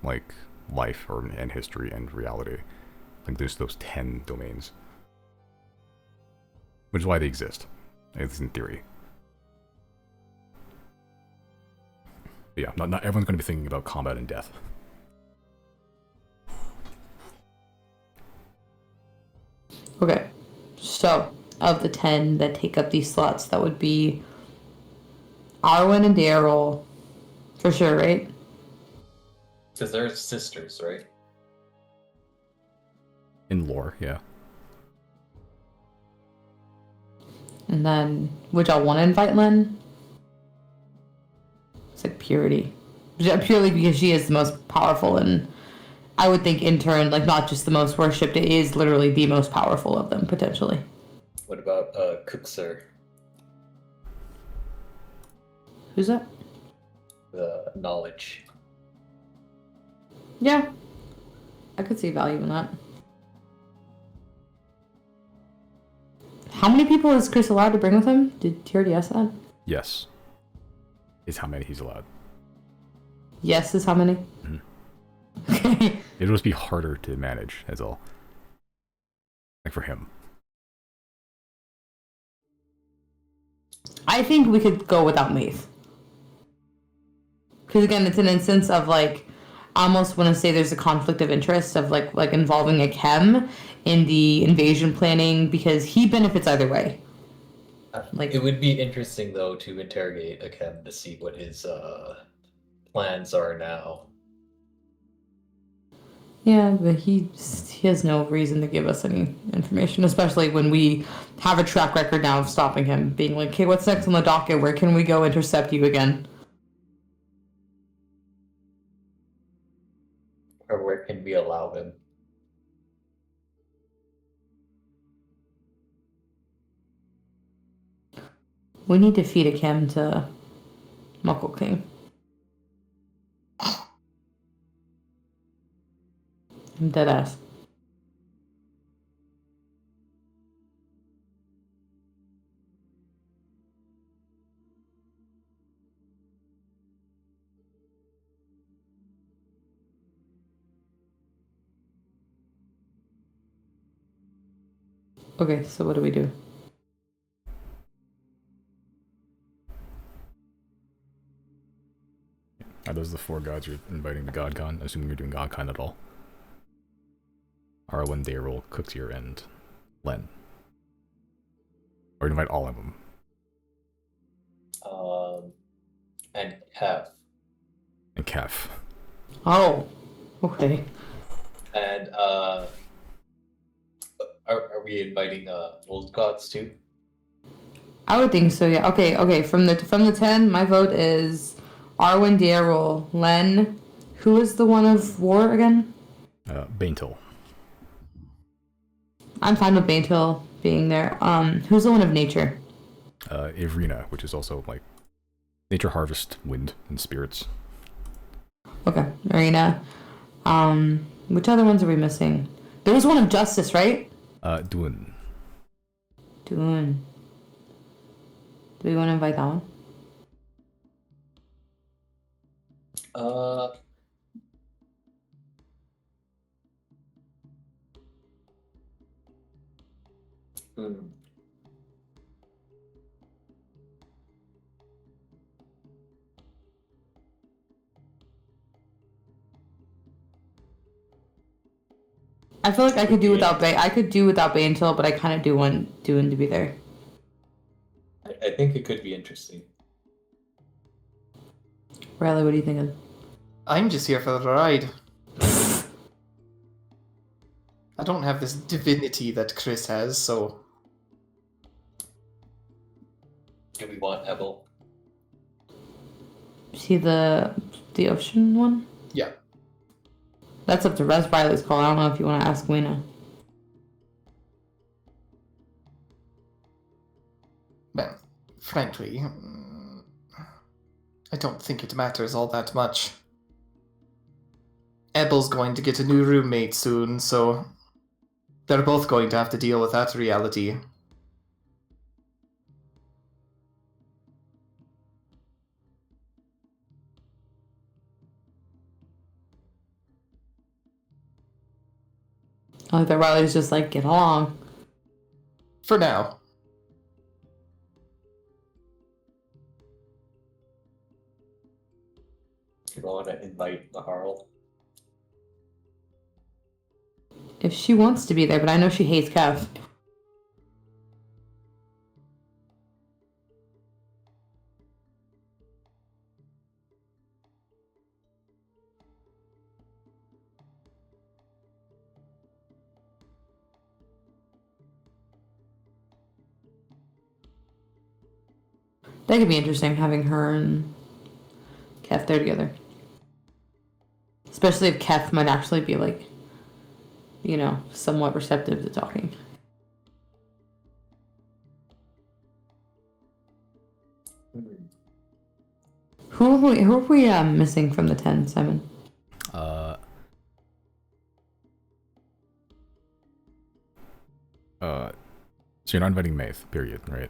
like life and history and reality. Like there's those 10 domains, which is why they exist. It's in theory. But yeah, not everyone's going to be thinking about combat and death. Okay, so of the 10 that take up these slots, that would be Arwen and Daryl, for sure, right? Because they're sisters, right? In lore, yeah. And then, would y'all want to invite Len? It's like purity. Purely because she is the most powerful, and I would think in turn, like not just the most worshipped, it is literally the most powerful of them, potentially. What about Cookser, Who's that? the knowledge? Yeah. I could see value in that. How many people is Chris allowed to bring with him? Did he already ask that? Yes. Is how many he's allowed. Yes is how many? Mhm. Okay. It'll just be harder to manage, that's all. Like for him. I think we could go without Maeve. Because again, it's an instance of like, I almost want to say there's a conflict of interest of like involving a chem in the invasion planning because he benefits either way. Like- It would be interesting though to interrogate Akem to see what his plans are now. Yeah, but he has no reason to give us any information, especially when we have a track record now of stopping him, being like, "Okay, what's next on the docket? Where can we go intercept you again?" Or where can we allow him? We need to feed a chem to Muckle King. I'm dead ass. Okay, so what do we do? Are those the 4 gods you're inviting to GodCon? Assuming you're doing GodCon at all. Arwen, Daryl, Cooksier, and Len. Or invite all of them. And Kev. And Kef. Oh, okay. And are we inviting old gods too? I would think so. Yeah. Okay. From the 10, my vote is Arwen, Daryl, Len. Who is the one of war again? Baintil. I'm fine with Baintil being there. Who's the one of nature? Ivrina, which is also like nature, harvest, wind, and spirits. Okay, Marina. Which other ones are we missing? There was one of justice, right? Duin. Dune. Do we want to invite that one? Hmm. I feel like I could do without Bay. I could do without Baintil, but I kind of do want Dune to be there. I think it could be interesting. Riley, what are you thinking? I'm just here for the ride. I don't have this divinity that Chris has, so Do we want Ebel? See the ocean one? yeah. That's up to Riley's call. I don't know if you want to ask Wena. Man, frankly, I don't think it matters all that much. Ebel's going to get a new roommate soon, so they're both going to have to deal with that reality. I like that Riley's just like, get along. For now. Do we want to invite Maharl? If she wants to be there, but I know she hates Kev. That could be interesting, having her and Keth there together. Especially if Keth might actually be like, you know, somewhat receptive to talking. Who are we missing from the 10, Simon? So you're not inviting Maeve, period, right?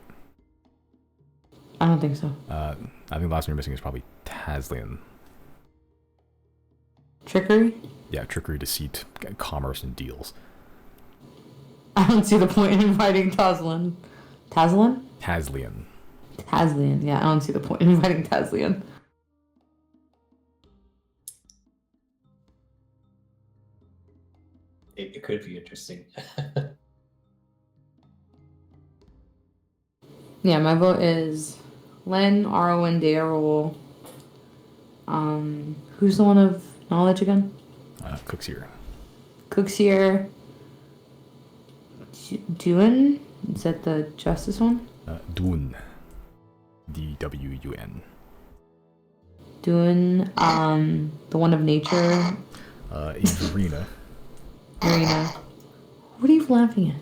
I don't think so. I think the last one you're missing is probably Taslian. Trickery? Yeah, trickery, deceit, commerce, and deals. I don't see the point in inviting Taslian. Taslian? Taslian. Taslian, yeah, I don't see the point in inviting Taslian. It could be interesting. Yeah, my vote is Len, Arwen, Daryl. Who's the one of knowledge again? Cook's here. Cook's here. Dune? Is that the justice one? Dwun. D-W-U-N. Dune, the one of nature. Averina. Marina. What are you laughing at?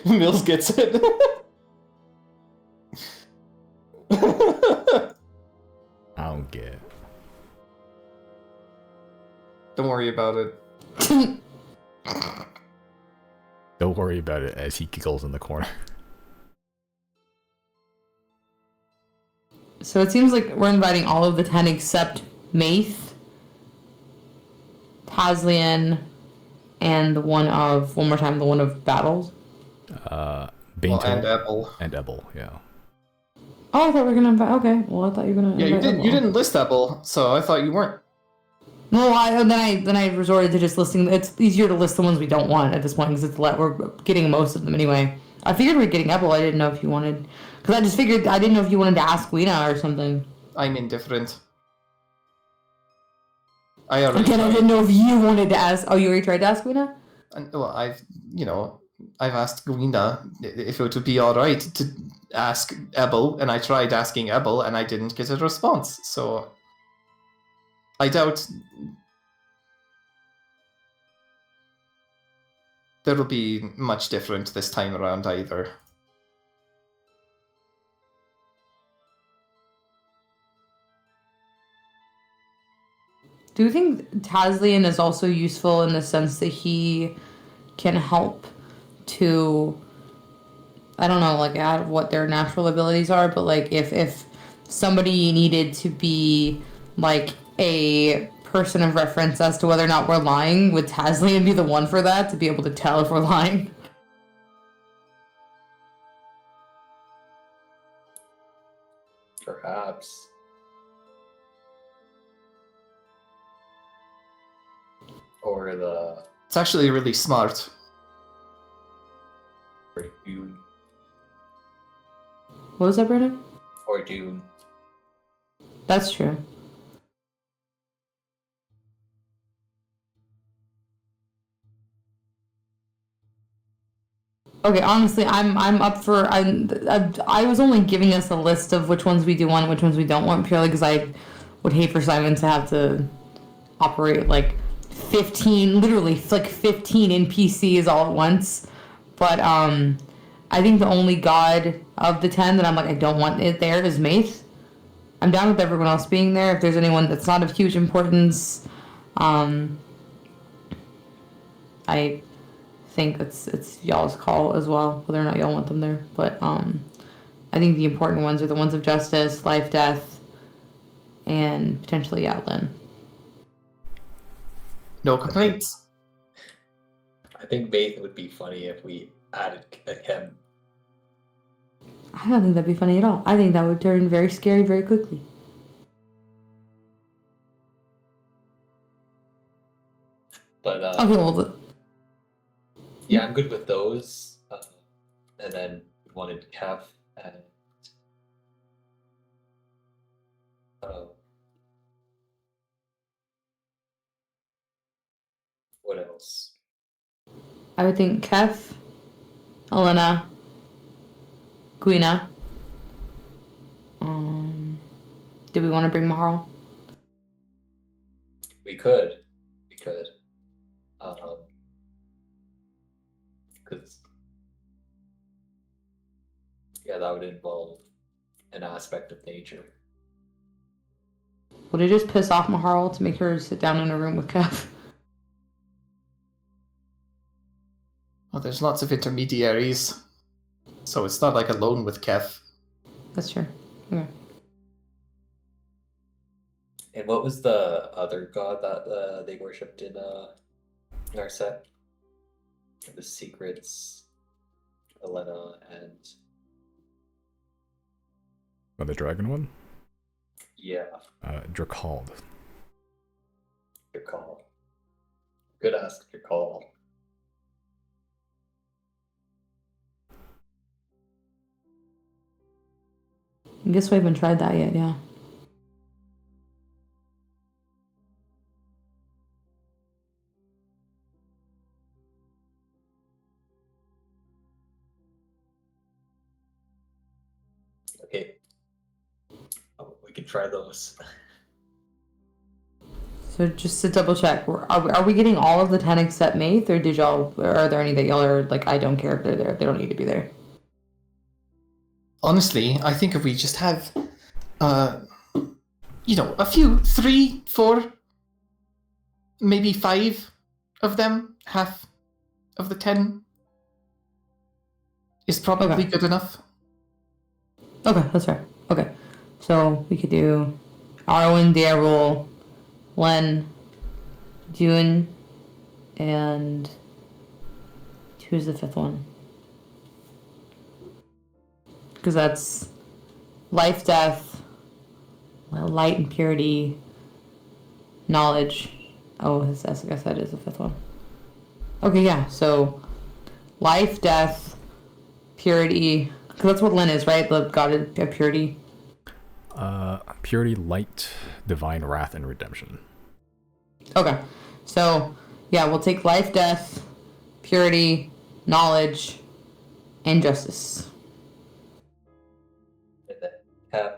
Mills gets it. I don't get it. Don't worry about it. Don't worry about it as he giggles in the corner. So it seems like we're inviting all of the 10 except Maith, Taslian, and the one of, one more time, the one of battles. Baintel And Apple. and Ebel, yeah. Oh, I thought we were gonna invite. Okay, well, I thought you were gonna. Yeah, you invite didn't. You Apple. didn't list Apple, so I thought you weren't. No, then I resorted to just listing. It's easier to list the ones we don't want at this point because we're getting most of them anyway. I figured we were getting Apple. I didn't know if you wanted, because I just figured I didn't know if you wanted to ask Weena or something. I'm indifferent. I already. Again, I didn't know if you wanted to ask. Oh, you already tried to ask Weena? Well, I've asked Gwenda if it would be all right to ask Ebel, and I tried asking Ebel, and I didn't get a response. So I doubt there'll be much different this time around either. Do you think Taslian is also useful in the sense that he can help to, I don't know, like, add what their natural abilities are, but like if somebody needed to be like a person of reference as to whether or not we're lying, would Taslian be the one for that, to be able to tell if we're lying? Perhaps. Or the It's actually really smart. or Dune. What was that, Brandon? Or Dune. That's true. Okay, honestly, I'm up for. I was only giving us a list of which ones we do want and which ones we don't want, purely because I would hate for Simon to have to operate like 15, literally like 15 NPCs all at once. But I think the only god of the 10 that I'm like, I don't want it there is Maith. I'm down with everyone else being there. If there's anyone that's not of huge importance, I think it's y'all's call as well, whether or not y'all want them there. But I think the important ones are the ones of justice, life, death, and potentially Lynn. No complaints. I think Maith would be funny if we added a Chem. I don't think that'd be funny at all. I think that would turn very scary very quickly. But Okay, well, yeah, I'm good with those. And then we wanted Kev and what else? I would think Kef, Elena, Gwina, Do we want to bring Mahal? We could. Because yeah, that would involve an aspect of nature. Would it just piss off Mahal to make her sit down in a room with Kev? Well, there's lots of intermediaries, so it's not like alone with Kev. That's true. Okay. And what was the other god that they worshipped in our set? The secrets, Elena, and Oh, the dragon one? yeah, Drakald. your call. Good ask, your call. I guess we haven't tried that yet, yeah. Okay. Oh, we can try those. So just to double check, are we getting all of the 10 except Maith, or are there any that y'all are like, I don't care if they're there, they don't need to be there? Honestly, I think if we just have, a few, 3, 4, maybe 5 of them, half of the 10 is probably Okay. good enough. Okay, that's fair. Okay. So we could do Arwen, Darrell, Len, June, and who's the 5th one? Because that's life, death, light and purity, knowledge. Oh, as I said, is the 5th one. Okay, yeah. So life, death, purity. Because that's what Len is, right? The god of purity. Purity, light, divine wrath, and redemption. Okay. So, yeah, we'll take life, death, purity, knowledge, and justice. And then have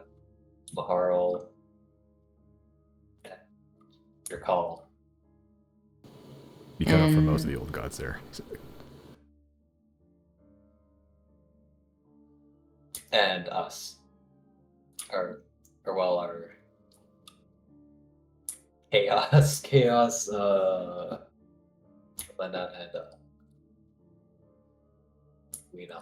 Maharal. Your call. You cut out for most of the old gods there. And us. Our chaos, Lena and Guina.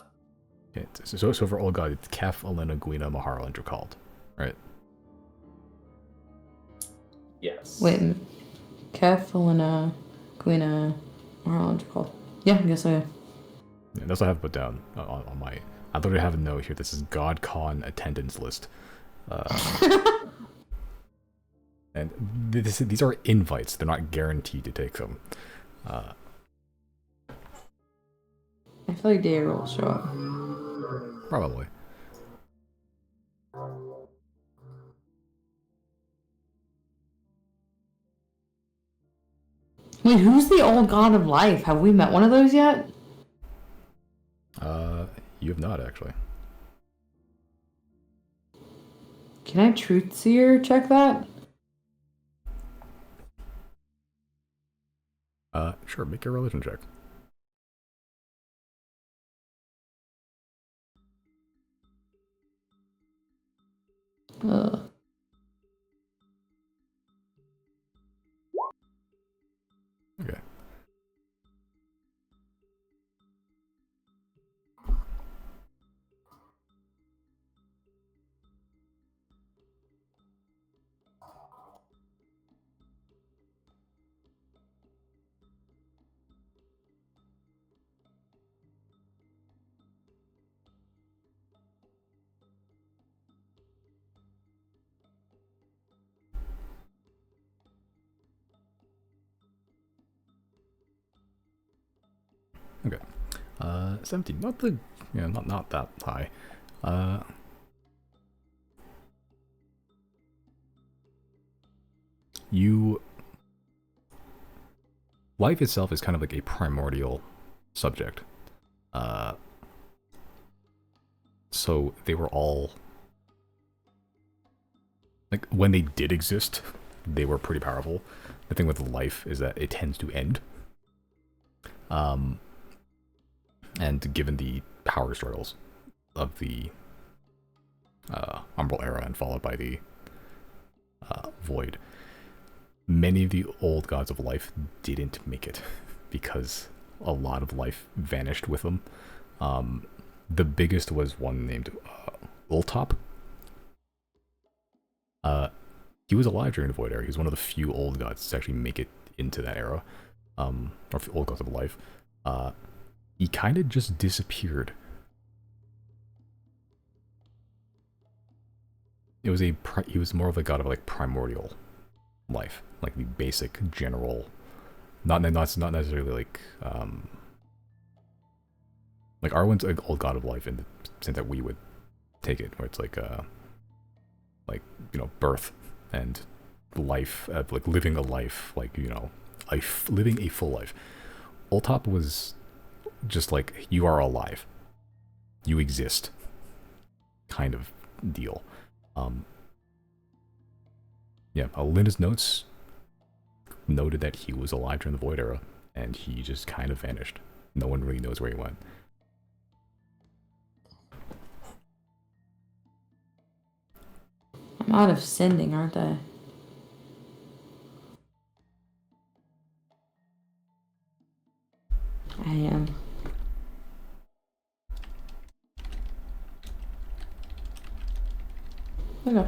Okay, so for old god, it's Kef, Elena, Guina, Mahara, and Drakald, right? Yes. Wait, Kef, Elena, Guina, Marlon, Jacob. Yeah, I guess so, yeah. Yeah, that's what I have put down on my... I literally have a note here. This is GodCon attendance list. And these are invites. They're not guaranteed to take them. I feel like Daryl will show up. Probably. Wait, who's the old god of life? Have we met one of those yet? You have not, actually. Can I truth seer check that? Sure, make your religion check. Okay. Okay. 17. Not the... Yeah, not that high. Life itself is kind of like a primordial subject. So they were all like when they did exist, they were pretty powerful. The thing with life is that it tends to end. And given the power struggles of the Umbral era and followed by the Void, many of the old gods of life didn't make it because a lot of life vanished with them. The biggest was one named Ultop. He was alive during the Void era. He was one of the few old gods to actually make it into that era, or old gods of life. He kind of just disappeared. He was more of a god of like primordial life, like the basic general, not necessarily like Arwen's an old god of life in the sense that we would take it, where it's like birth and life, like living a life, like living a full life. Ultop was just like, you are alive, you exist, kind of deal. Yeah, Linda's notes noted that he was alive during the Void era, and he just kind of vanished. No one really knows where he went. I'm out of sending, aren't I? I am. Okay.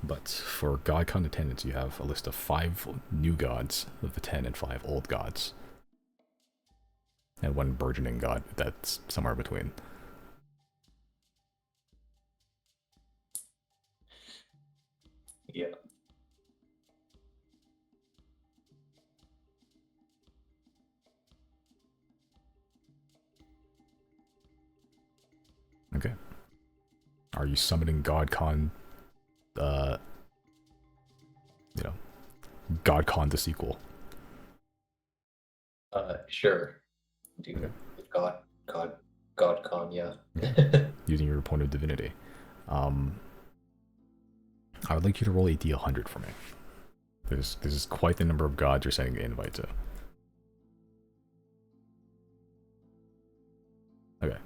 But for God Con attendance, you have a list of 5 new gods of the 10 and 5 old gods. And 1 burgeoning god that's somewhere between. Yeah. Okay. Are you summoning God Con, God Con the sequel? Sure. Do God Con, yeah. Using your point of divinity. I would like you to roll a D100 for me. This is quite the number of gods you're sending the invite to. Okay.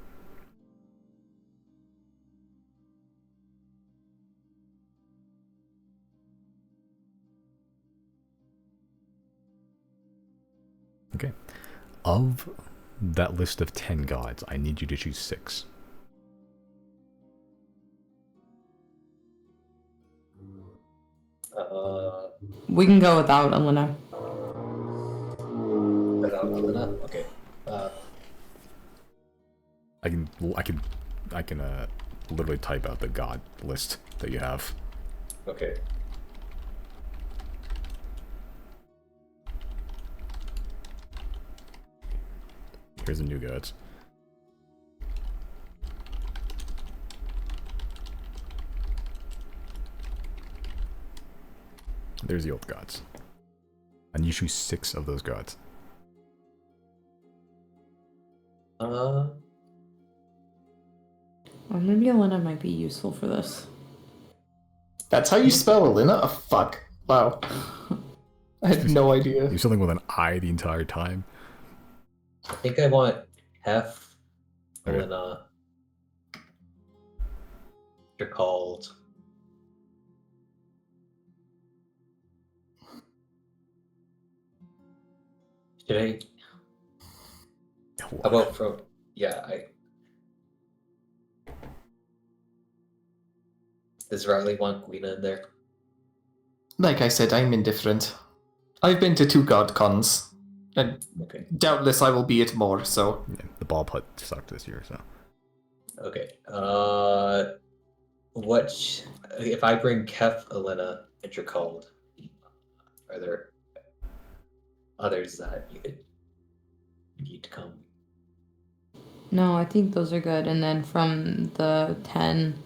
Okay. Of that list of 10 gods, I need you to choose 6. We can go without Elena. Without Elena? Okay. I can literally type out the god list that you have. Okay. Here's the new gods. There's the old gods. And you choose 6 of those gods. Well, maybe Elena might be useful for this. That's how you spell Elena? Oh, fuck. Wow. I had no idea. You're something with an I the entire time. I think I want Hef, Okay. Elena. They're called. Should I? How about from? Yeah, Does Riley want Gwina in there? Like I said, I'm indifferent. I've been to 2 god cons, and Okay. doubtless I will be at more, so... Yeah, the ball putt sucked this year, so. Okay. If I bring Kef, Elena, and you're called? Are there others that you could need to come? No, I think those are good. And then from the 10,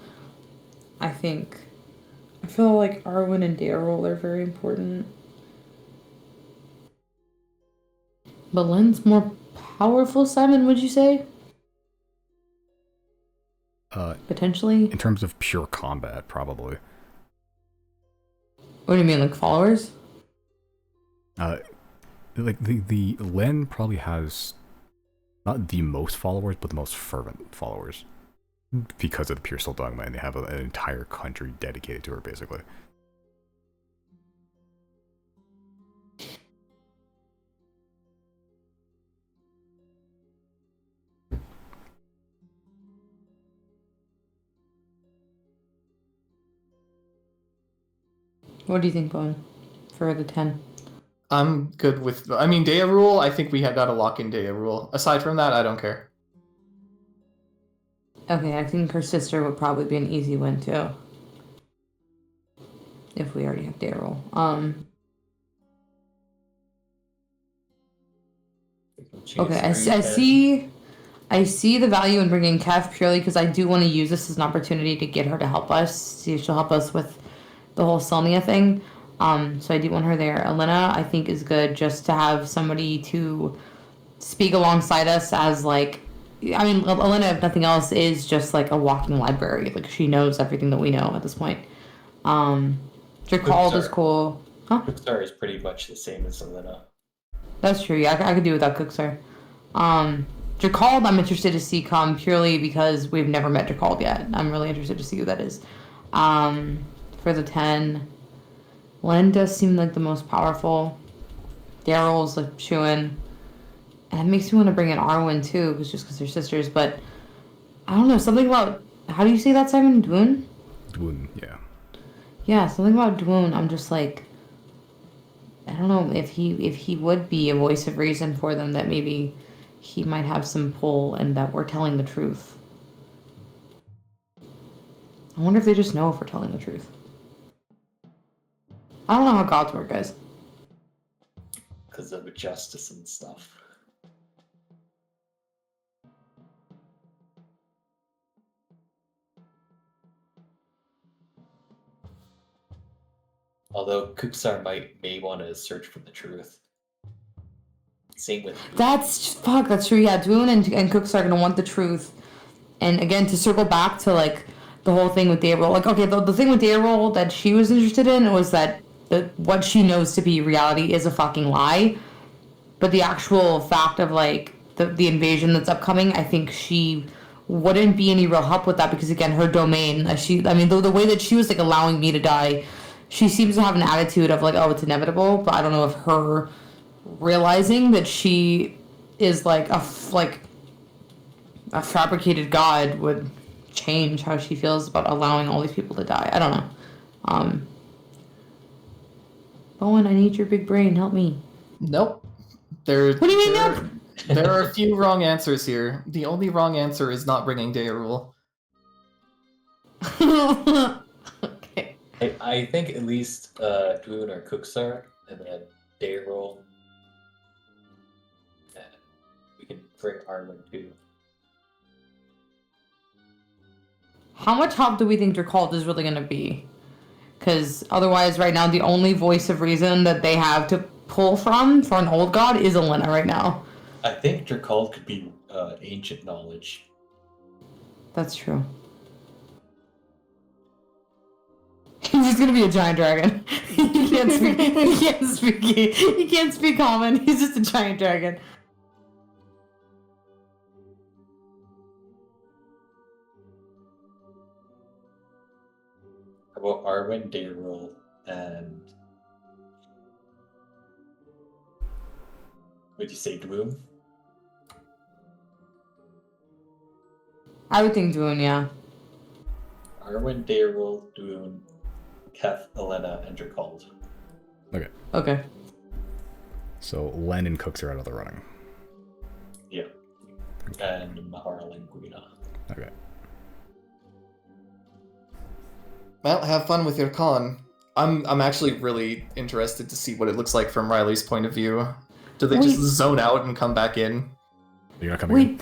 I feel like Arwen and Daryl are very important. But Len's more powerful, Simon, would you say? Potentially? In terms of pure combat, probably. What do you mean, like followers? Like the Len probably has not the most followers, but the most fervent followers because of the Pure Soul Dogma, and they have an entire country dedicated to her, basically. What do you think, Bowen, for the 10? I'm good with. I mean, Dea rule. I think we have got to lock in Dea rule. Aside from that, I don't care. Okay, I think her sister would probably be an easy win too. If we already have Daryl. Okay, I see the value in bringing Kev purely because I do want to use this as an opportunity to get her to help us. See if she'll help us with the whole Selnia thing. So I do want her there. Elena, I think, is good just to have somebody to speak alongside us as like, I mean, Elena, if nothing else, is just like a walking library. Like she knows everything that we know at this point. Dracald is cool. Huh? Cookstar is pretty much the same as Elena. That's true. Yeah, I could do without Cookstar. Dracald, I'm interested to see come purely because we've never met Dracald yet. I'm really interested to see who that is. For the 10, Len does seem like the most powerful. Daryl's like shoo-in. And it makes me want to bring in Arwen too, because they're sisters. But I don't know, something about, how do you say that, Simon? Dwoon? Dwoon, yeah. Yeah, something about Dwoon. I'm just like, I don't know if he would be a voice of reason for them, that maybe he might have some pull and that we're telling the truth. I wonder if they just know if we're telling the truth. I don't know how gods work, guys. Because of justice and stuff. Although Cooksar may want to search for the truth. Same with That's true. Yeah, Dwoon and Cooks are gonna want the truth. And again, to circle back to like the whole thing with Daryl, like okay, the thing with Daryl that she was interested in was that what she knows to be reality is a fucking lie. But the actual fact of like the invasion that's upcoming, I think she wouldn't be any real help with that because again, her domain. The way that she was like allowing me to die, she seems to have an attitude of like, oh, it's inevitable. But I don't know if her realizing that she is like a fabricated god would change how she feels about allowing all these people to die. I don't know. Bowen, I need your big brain. Help me. Nope. What do you mean nope? There are a few wrong answers here. The only wrong answer is not bringing Dea rule. Okay. I think at least Dwoon or Cooksar, and then Daryl. We can bring Arwen too. How much help do we think Dracald is really going to be? Because otherwise, right now, the only voice of reason that they have to pull from for an old god is Elena right now. I think Dracald could be ancient knowledge. That's true. He's just gonna be a giant dragon. He can't speak. He can't speak common. He's just a giant dragon. How about Arwen, Daryl, and would you say Dwoon? I would think Dwoon, yeah. Arwen, Daryl, Dwoon, Kef, Elena, and Dracald. Okay. Okay. So Len and Cooks are out of the running. Yeah. And Maharal and Guina. Okay. Well, have fun with your con. I'm actually really interested to see what it looks like from Riley's point of view. Do they just zone out and come back in? You're not coming in?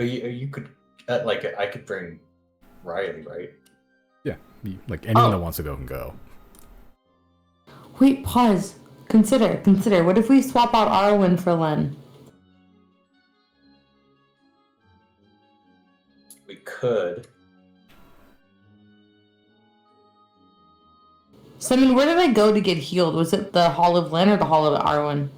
You could I could bring Riley, right? Yeah, like anyone that wants to go can go. Wait, pause. Consider. What if we swap out Arwen for Len? We could. Simon, where did I go to get healed? Was it the Hall of Len or the Hall of Arwen?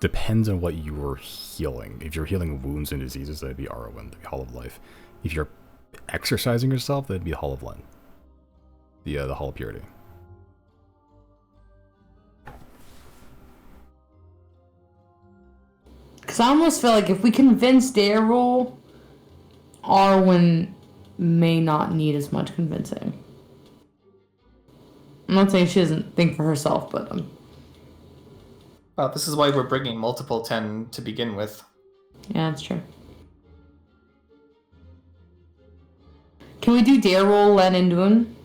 Depends on what you were healing. If you're healing wounds and diseases, that'd be Arwen, the Hall of Life. If you're exercising yourself, that'd be the Hall of Len. The Hall of Purity. Because I almost feel like if we convince Daryl, Arwen may not need as much convincing. I'm not saying she doesn't think for herself, but Well, this is why we're bringing multiple 10 to begin with. yeah, that's true. Can we do Daryl, Len, and Dune?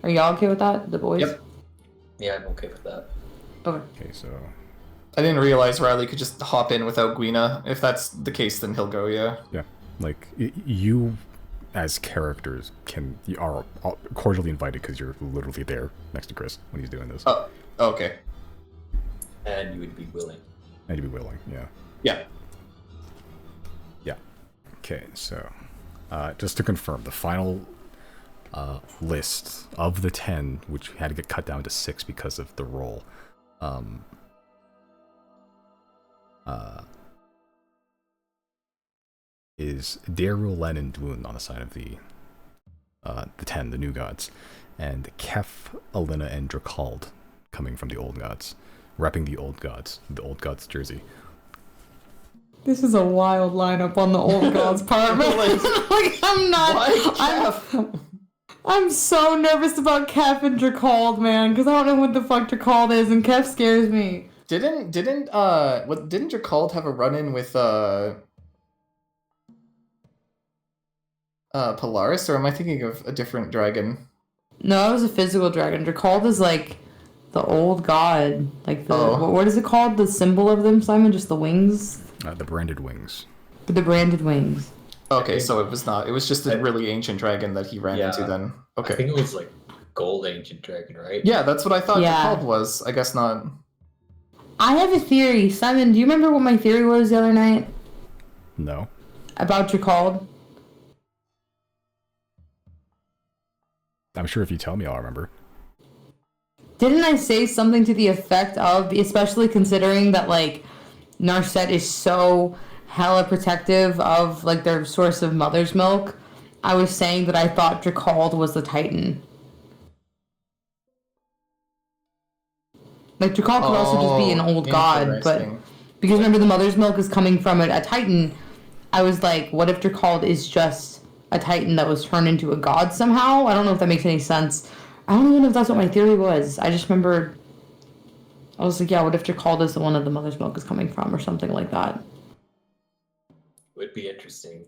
Are y'all okay with that, the boys? Yep. Yeah, I'm okay with that. Okay, so I didn't realize Riley could just hop in without Gwina. If that's the case, then he'll go, yeah. yeah, like you as characters you are cordially invited because you're literally there next to Chris when he's doing this. Oh, okay. And you would be willing. And you'd be willing, yeah. Yeah. Yeah. Okay, so just to confirm, the final list of the 10, which had to get cut down to 6 because of the roll, is Daryl, Len, and Dwoon on the side of the 10, the new gods, and Kef, Alina, and Drakald coming from the old gods, repping the old gods jersey. This is a wild lineup on the old gods part, man. Like, I'm not. I'm so nervous about Kef and Drakald, man, because I don't know what the fuck Drakald is, and Kef scares me. Didn't Drakald have a run-in with Polaris, or am I thinking of a different dragon? No, it was a physical dragon. Drakald is like the old god, like the what is it called? The symbol of them, Simon? Just the wings. The branded wings. The branded wings. Okay, so it was not. It was just a really ancient dragon that he ran into then. Okay. I think it was like gold ancient dragon, right? Yeah, that's what I thought Yeah. Drakald was. I guess not. I have a theory. Simon, do you remember what my theory was the other night? No. About Drakald? I'm sure if you tell me, I'll remember. Didn't I say something to the effect of, especially considering that, like, Narset is so hella protective of, like, their source of mother's milk? I was saying that I thought Drakald was the Titan. Like, Drakald could also just be an old god, but interesting. because remember the mother's milk is coming from a Titan, I was like, what if Drakald is just a Titan that was turned into a god somehow? I don't know if that makes any sense. I don't even know if that's what my theory was. I just remember, I was like, yeah, what if Drakald is the one that the mother's milk is coming from, or something like that? Would be interesting.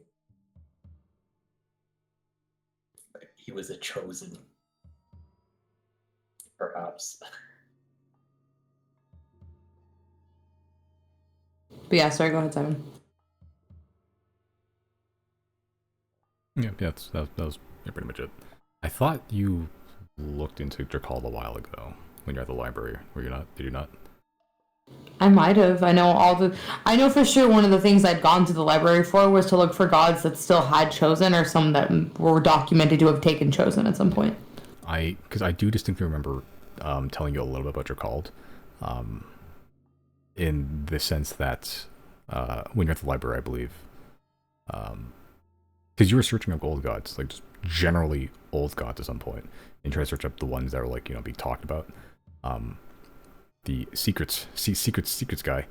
He was a chosen. Perhaps. But yeah, sorry, go ahead, Simon. Yeah, that was pretty much it. I thought you looked into Drakald a while ago when you're at the library. Were you not? Did you not? I might have. I know for sure one of the things I'd gone to the library for was to look for gods that still had chosen, or some that were documented to have taken chosen at some point. Because I do distinctly remember telling you a little bit about Drakald, in the sense that when you're at the library, I believe, because you were searching up old gods, like just generally old gods at some point, and try to search up the ones that are like, being talked about. The secrets guy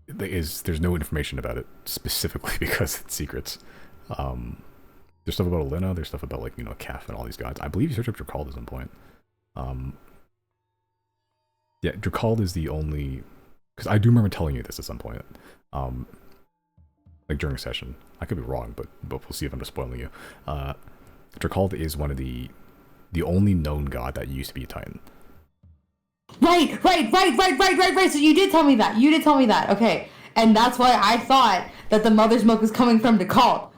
there's no information about it specifically because it's secrets. There's stuff about Alina, there's stuff about like Kef and all these gods. I believe you searched up Drakald at some point. Yeah, Drakald is the only, because I do remember telling you this at some point, like during a session. I could be wrong, but we'll see if I'm just spoiling you. Drakald is one of the only known god that used to be a Titan. Right. So you did tell me that. Okay. and that's why I thought that the mother's milk was coming from Decalt.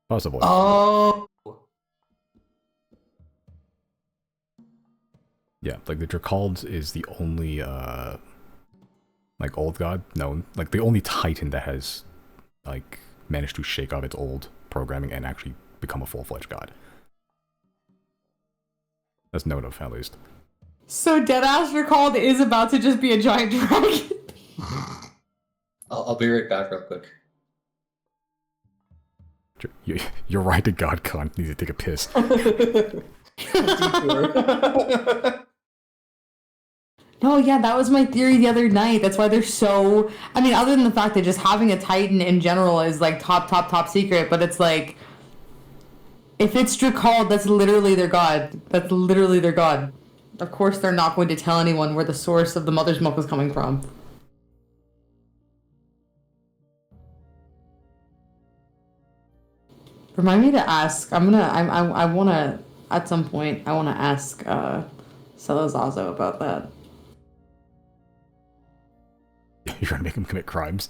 Possibly. Oh. Yeah, like the Dracalds is the only like old god known, like the only Titan that has like managed to shake off its old programming and actually become a full-fledged god. That's known of, at least. So Deadass Decalt is about to just be a giant dragon. I'll be right back real quick. You're right, the god cunt needs to take a piss. No, yeah, that was my theory the other night. That's why they're so... I mean, other than the fact that just having a Titan in general is, like, top secret, but it's like... If it's Dracald, that's literally their god. That's literally their god. Of course they're not going to tell anyone where the source of the mother's milk is coming from. Remind me to ask. I wanna... At some point, I wanna ask, Celazazo about that. You're trying to make him commit crimes?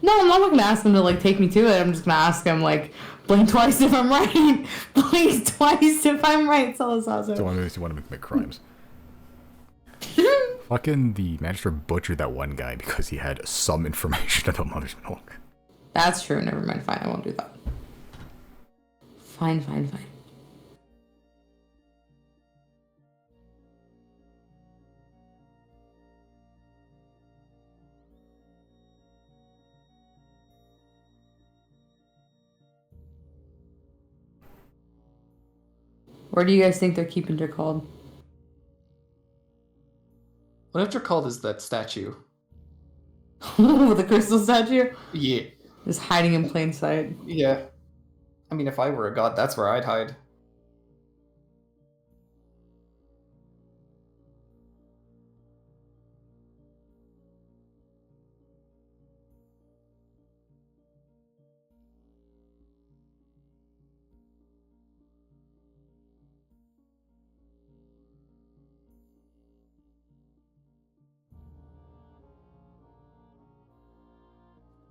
No, I'm not gonna ask him to like take me to it. I'm just gonna ask him like, blink twice if I'm right. Blink twice if I'm right, Celazazo. So you want him to commit crimes? Fucking the magistrate butchered that one guy because he had some information about mother's milk. That's true. Never mind. Fine, I won't do that. Fine. Where do you guys think they're keeping Dracald? What if Dracald is that statue? The crystal statue? Yeah. Just hiding in plain sight. Yeah. I mean, if I were a god, that's where I'd hide.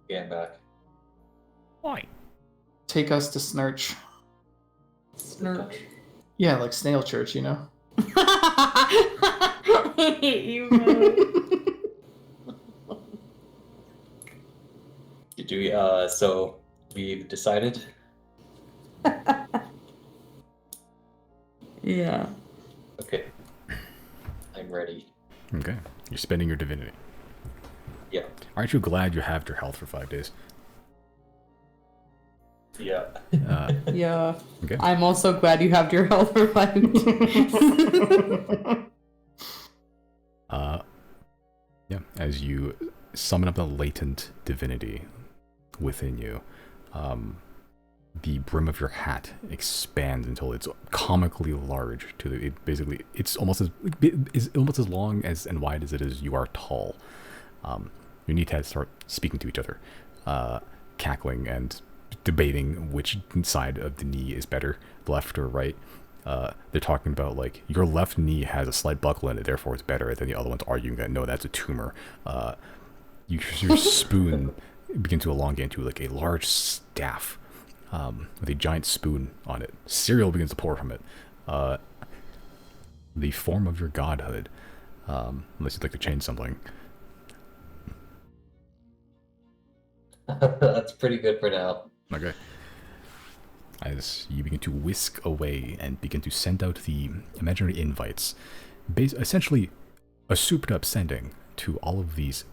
Yeah, I'm back. Why? Take us to Snurch. Snurch. Yeah, like Snail Church, you know? I hate you, man. Do we, so we've decided? Yeah. Okay. I'm ready. Okay. You're spending your divinity. Yeah. Aren't you glad you have your health for 5 days? Yeah. Yeah. Okay. I'm also glad you have your health revived. Yeah, as you summon up the latent divinity within you, the brim of your hat expands until it's comically large. It's almost as long as and wide as it is. You are tall. You need to start speaking to each other, cackling and debating which side of the knee is better, left or right. They're talking about like your left knee has a slight buckle in it, therefore it's better. And then the other one's arguing that no, that's a tumor. Your spoon begins to elongate into like a large staff with a giant spoon on it. Cereal begins to pour from it. The form of your godhood, unless you'd like to change something. That's pretty good for now. Okay. As you begin to whisk away and begin to send out the imaginary invites, essentially a souped up sending to all of these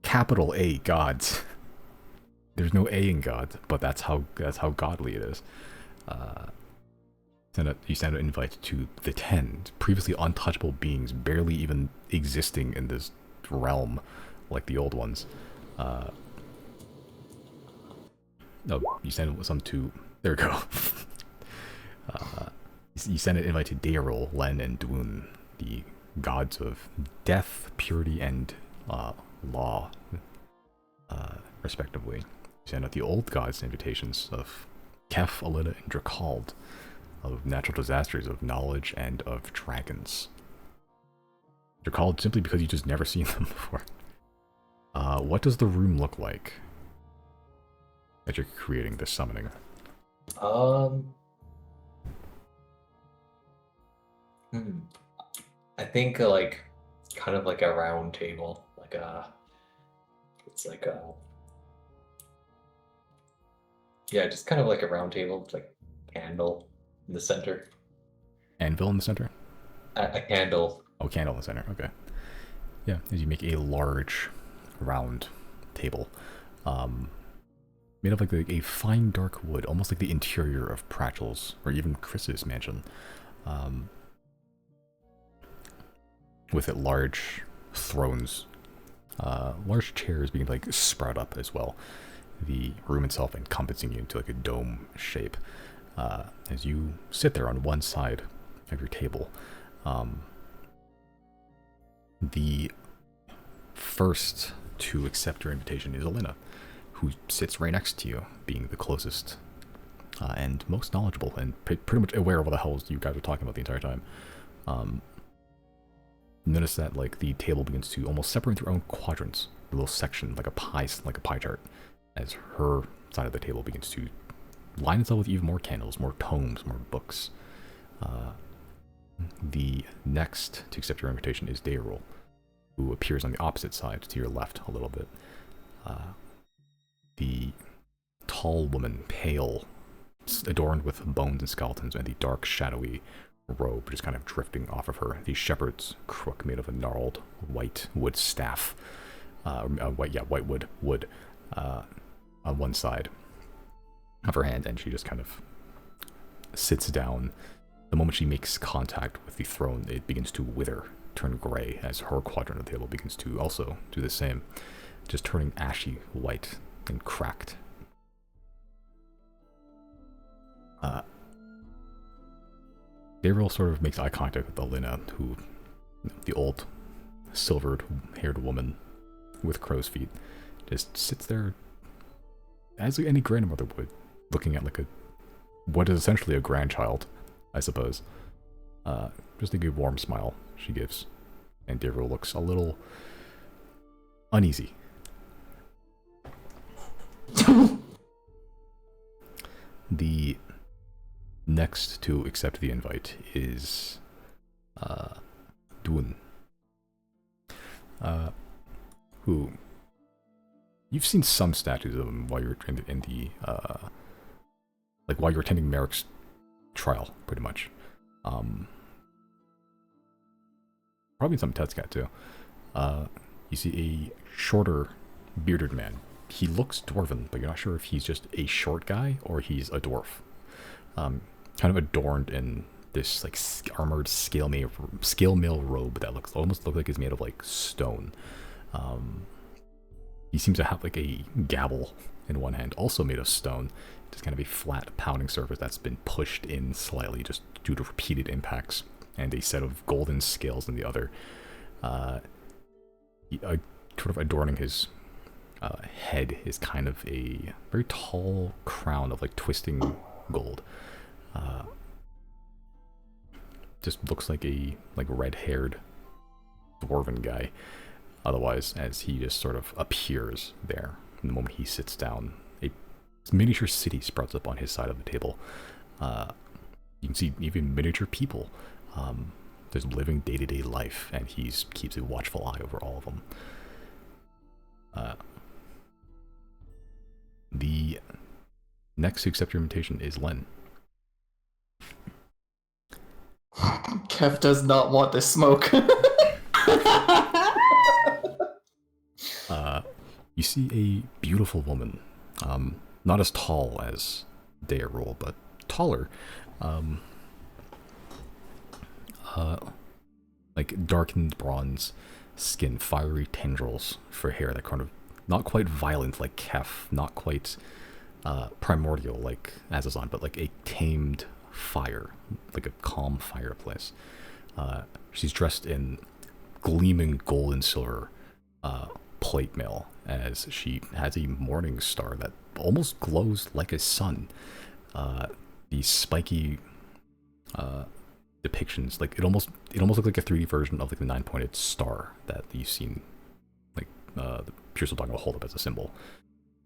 capital A gods. There's no A in God, but that's how godly it is. You send an invite to the 10 previously untouchable beings, barely even existing in this realm, like the old ones. No, you send some to. There we go. You send an invite to Daryl, Len, and Dwun, the gods of death, purity, and law, respectively. You send out the old gods' invitations of Kef, Alida, and Dracald, of natural disasters, of knowledge, and of dragons. Dracald simply because you just never seen them before. What does the room look like that you're creating this summoning? I think like kind of like a round table, like it's like a yeah, just kind of like a round table with like candle in the center. Anvil in the center? A candle. Oh, candle in the center. Okay. Yeah, as you make a large, round table, made of like a fine dark wood, almost like the interior of Pratchell's or even Chris's mansion, with it large thrones, large chairs being like sprout up as well. The room itself encompassing you into like a dome shape. As you sit there on one side of your table, the first to accept your invitation is Elena, who sits right next to you, being the closest and most knowledgeable and pretty much aware of what the hell you guys are talking about the entire time. Notice that like the table begins to almost separate into their own quadrants, a little section like a pie chart, as her side of the table begins to line itself with even more candles, more tomes, more books. The next to accept your invitation is Dayrul, who appears on the opposite side to your left a little bit. The tall woman, pale, adorned with bones and skeletons, and the dark, shadowy robe just kind of drifting off of her. The shepherd's crook made of a gnarled white wood staff, white wood, on one side of her hand, and she just kind of sits down. The moment she makes contact with the throne, it begins to wither, turn gray, as her quadrant of the table begins to also do the same, just turning ashy white and cracked. Gabriel sort of makes eye contact with Elena, who, the old silvered-haired woman with crow's feet, just sits there as any grandmother would, looking at like what is essentially a grandchild, I suppose. Just a good warm smile she gives, and Gabriel looks a little uneasy. The next to accept the invite is Dun, who you've seen some statues of him while you're in the like while you're attending Merrick's trial, pretty much. Probably some Tetscat too. You see a shorter, bearded man. He looks dwarven, but you're not sure if he's just a short guy or he's a dwarf. Kind of adorned in this like armored scale mail robe that almost looks like it's made of like stone. He seems to have like a gavel in one hand, also made of stone. Just kind of a flat pounding surface that's been pushed in slightly just due to repeated impacts, and a set of golden scales in the other. Sort of adorning his head is kind of a very tall crown of like twisting gold. Just looks like a red-haired dwarven guy. Otherwise, as he just sort of appears there the moment he sits down, a miniature city sprouts up on his side of the table. You can see even miniature people just living day-to-day life, and he keeps a watchful eye over all of them. The next to accept your invitation is Len. Kev does not want this smoke. You see a beautiful woman, not as tall as Dayrul, but taller. Like darkened bronze skin, fiery tendrils for hair that kind of not quite violent like Kef, not quite primordial like Azazon, but like a tamed fire, like a calm fireplace. She's dressed in gleaming gold and silver plate mail, as she has a morning star that almost glows like a sun. These spiky depictions, like it almost looked like a 3D version of like the 9-pointed star that you've seen, like the Pure Soul Dogma will hold up as a symbol,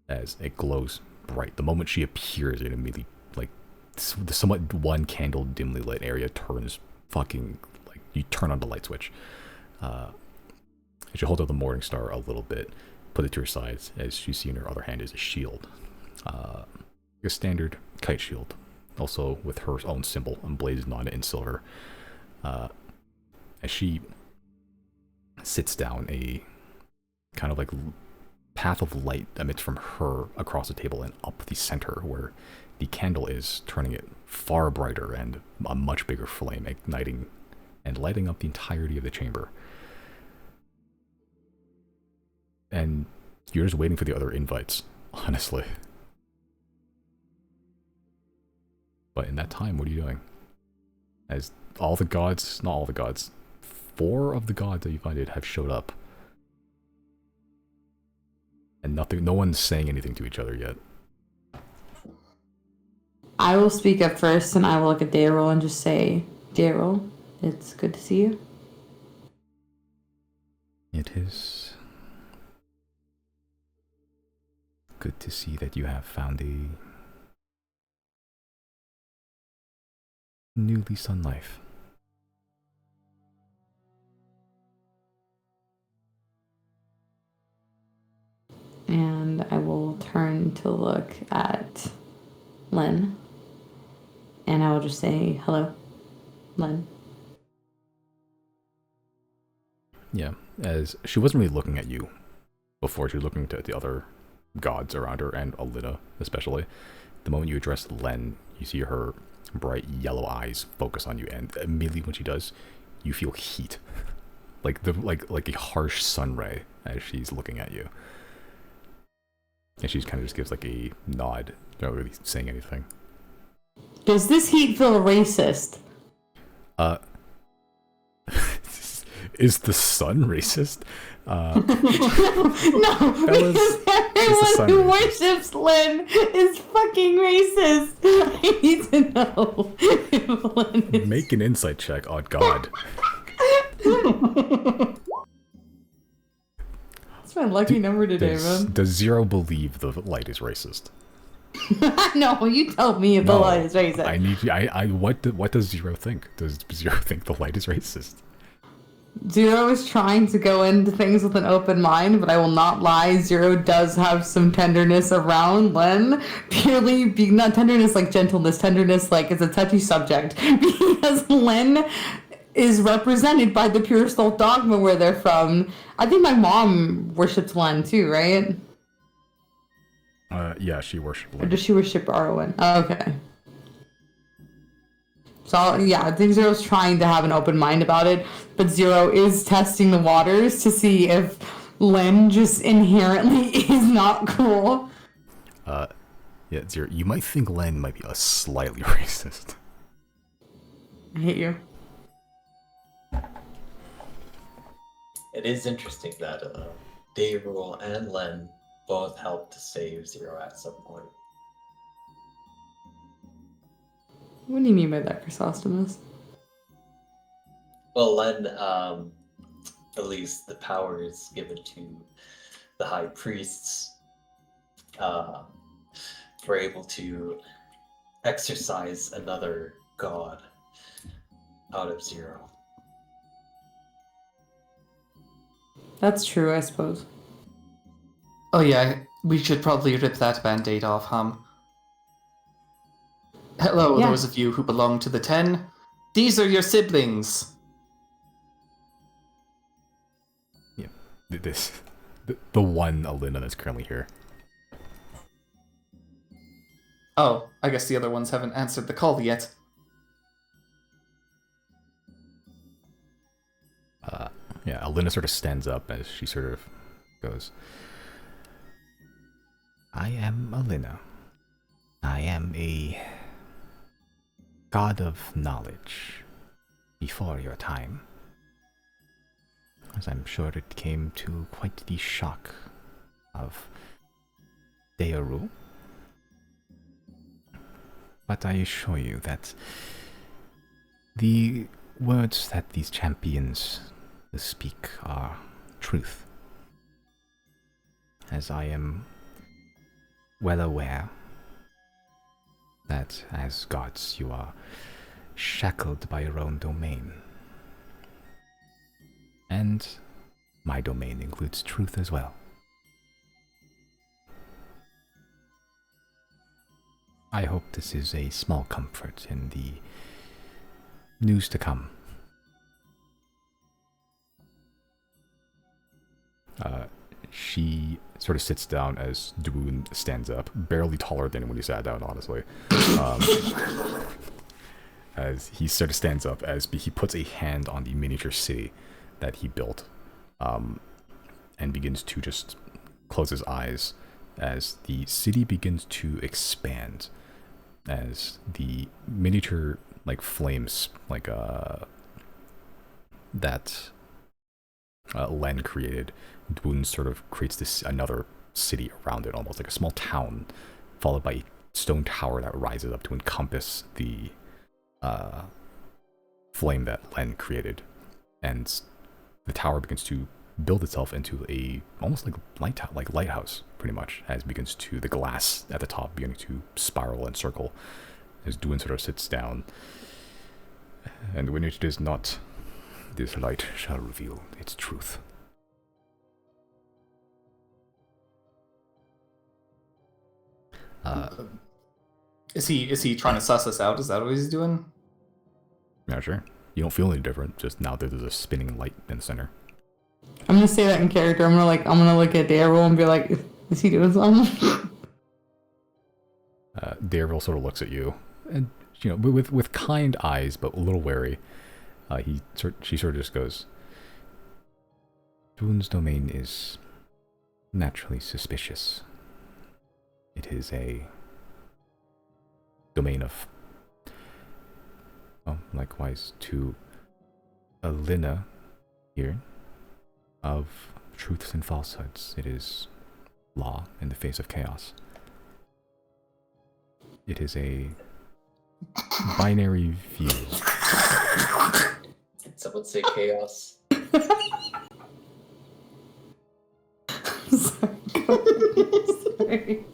as it glows bright. The moment she appears, it immediately, like, the somewhat one candle dimly lit area turns fucking, like, you turn on the light switch. And she holds up the Morning Star a little bit, put it to her side, as you see in her other hand is a shield. A standard kite shield, also with her own symbol emblazoned on it in silver. As she sits down, a kind of like path of light emits from her across the table and up the center where the candle is, turning it far brighter and a much bigger flame, igniting and lighting up the entirety of the chamber. And you're just waiting for the other invites, honestly. But in that time, what are you doing? As all the gods, not all the gods, 4 of the gods that you invited have showed up. And no one's saying anything to each other yet. I will speak up first, and I will look at Daryl and just say, Daryl, it's good to see you. It is good to see that you have found a new lease on life. And I will turn to look at Len. And I will just say, hello, Len. Yeah, as she wasn't really looking at you before, she was looking to the other gods around her, and Alina especially. The moment you address Len, you see her bright yellow eyes focus on you, and immediately when she does, you feel heat. like a harsh sun ray as she's looking at you. And she kind of just gives like a nod, not really saying anything. Does this heat feel racist? Is the sun racist? No, because everyone who worships Lynn is fucking racist. I need to know if Lynn is... Make an insight check on God. That's my lucky number today, man. Does Zero believe the light is racist? No, you tell me if the light is racist. I need you. What does Zero think? Does Zero think the light is racist? Zero is trying to go into things with an open mind, but I will not lie. Zero does have some tenderness around Len. Purely being not tenderness like gentleness, tenderness like it's a touchy subject. Because Len is represented by the Pure Soul Dogma where they're from. I think my mom worships Len too, right? Yeah, she worships Len. Or does she worship Arwen? Oh, okay. So, yeah, I think Zero's trying to have an open mind about it, but Zero is testing the waters to see if Len just inherently is not cool. Yeah, Zero, you might think Len might be a slightly racist. I hate you. It is interesting that Dayrule and Len both helped to save Zero at some point. What do you mean by that, Chrysostomus? Well, Len, at least the power is given to the high priests. We're able to exorcise another god out of Zero. That's true, I suppose. Oh yeah, we should probably rip that band-aid off, Hello, Yeah. those of you who belong to the 10. These are your siblings. Yeah, the one Alina that's currently here. Oh, I guess the other ones haven't answered the call yet. Yeah, Alina sort of stands up as she sort of goes, I am Alina. I am a god of knowledge before your time. As I'm sure it came to quite the shock of Dayrule. But I assure you that the words that these champions speak are truth. as I am well aware that as gods you are shackled by your own domain. And my domain includes truth as well. I hope this is a small comfort in the news to come. She sort of sits down as Dwoon stands up, barely taller than when he sat down, honestly. As he sort of stands up, as he puts a hand on the miniature city that he built, and begins to just close his eyes as the city begins to expand, as the miniature like flames like that Len created. Dwoon sort of creates this another city around it, almost like a small town, followed by a stone tower that rises up to encompass the flame that Len created, and the tower begins to build itself into a almost like lighthouse, pretty much, as it begins to the glass at the top beginning to spiral and circle as Dwoon sort of sits down. And when it is not, this light shall reveal its truth. Is he trying to suss us out? Is that what he's doing? Yeah, sure. You don't feel any different, just now that there's a spinning light in the center. I'm gonna say that in character. I'm gonna look at Daryl and be like, is he doing something? Daryl sort of looks at you, and with kind eyes, but a little wary. She sort of just goes, Dwoon's domain is naturally suspicious. It is a domain of, likewise to Alina here, of truths and falsehoods. It is law in the face of chaos. It is a binary view. Did someone say chaos? Sorry.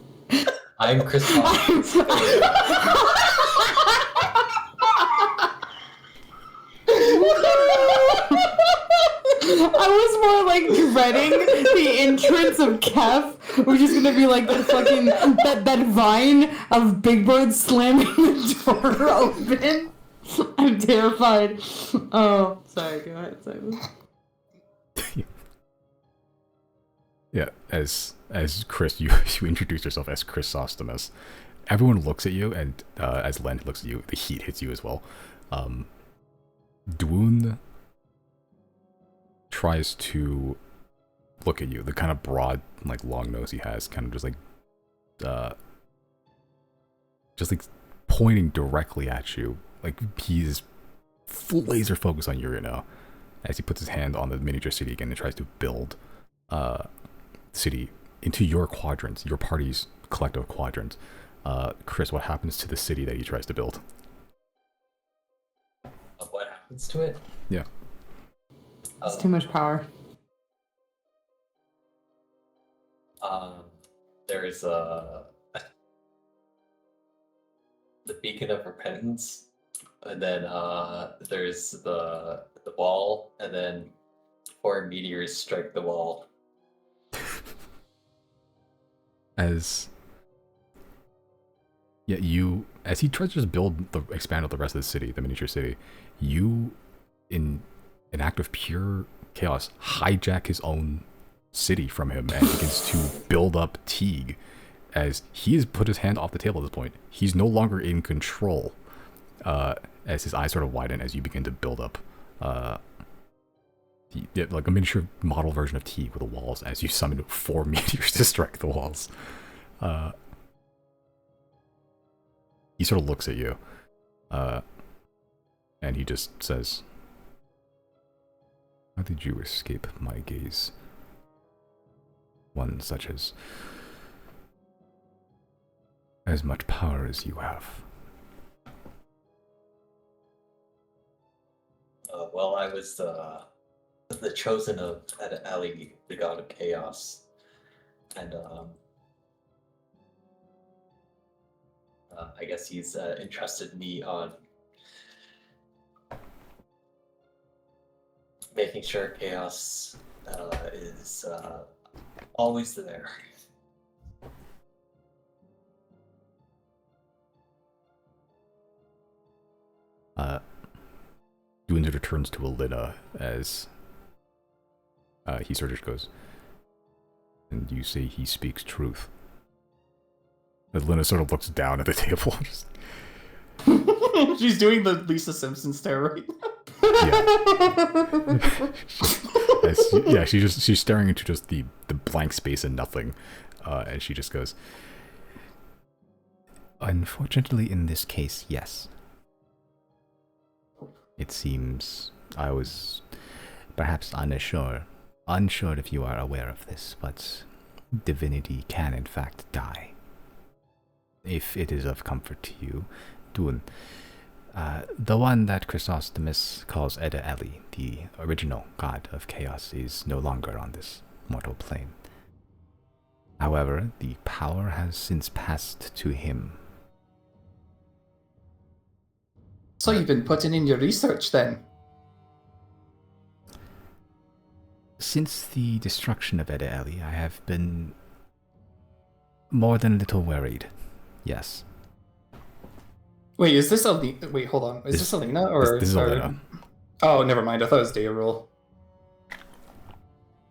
I'm Chris Hawkins. I was more like dreading the entrance of Kev, which is gonna be like that fucking that vine of Big Bird slamming the door open. I'm terrified. Oh, sorry. Go ahead, Simon. Yeah, as Chris, you introduce yourself as Chrysostomus. Everyone looks at you, and as Len looks at you, the heat hits you as well. Dwoon tries to look at you. The kind of broad, like long nose he has, kind of just like pointing directly at you. Like he's laser focused on you right now. As he puts his hand on the miniature city again and tries to build city into your quadrants, your party's collective quadrants. Chris, what happens to the city that he tries to build? What happens to it? Yeah. It's too much power. There's the Beacon of Repentance, and then there's the wall, and then 4 meteors strike the wall. As he tries to just expand out the rest of the city, the miniature city, you, in an act of pure chaos, hijack his own city from him and begins to build up Teague. As he has put his hand off the table at this point, he's no longer in control. As his eyes sort of widen as you begin to build up like a miniature model version of Teague with the walls, as you summon 4 meteors to strike the walls. He sort of looks at you, and he just says, "How did you escape my gaze? One such as much power as you have." Well, I was the chosen of Ali, the god of chaos. and I guess he's entrusted me on making sure chaos is always there. Dune sort of turns to Alina as he sort of just goes, and you say he speaks truth. Alina sort of looks down at the table. Just, She's doing the Lisa Simpson stare right yeah. She's staring into just the blank space and nothing, and she just goes, unfortunately, in this case, yes. It seems I was perhaps unsure if you are aware of this, but divinity can in fact die. If it is of comfort to you, Dune, the one that Chrysostomus calls Eda Eli, the original god of chaos, is no longer on this mortal plane. However, the power has since passed to him. So you've been putting in your research then? Since the destruction of Eda Eli, I have been more than a little worried. Yes. Wait, is this Alina? Wait, hold on. Is this Alina or this is Alina? Oh, never mind. I thought it was Dayrul.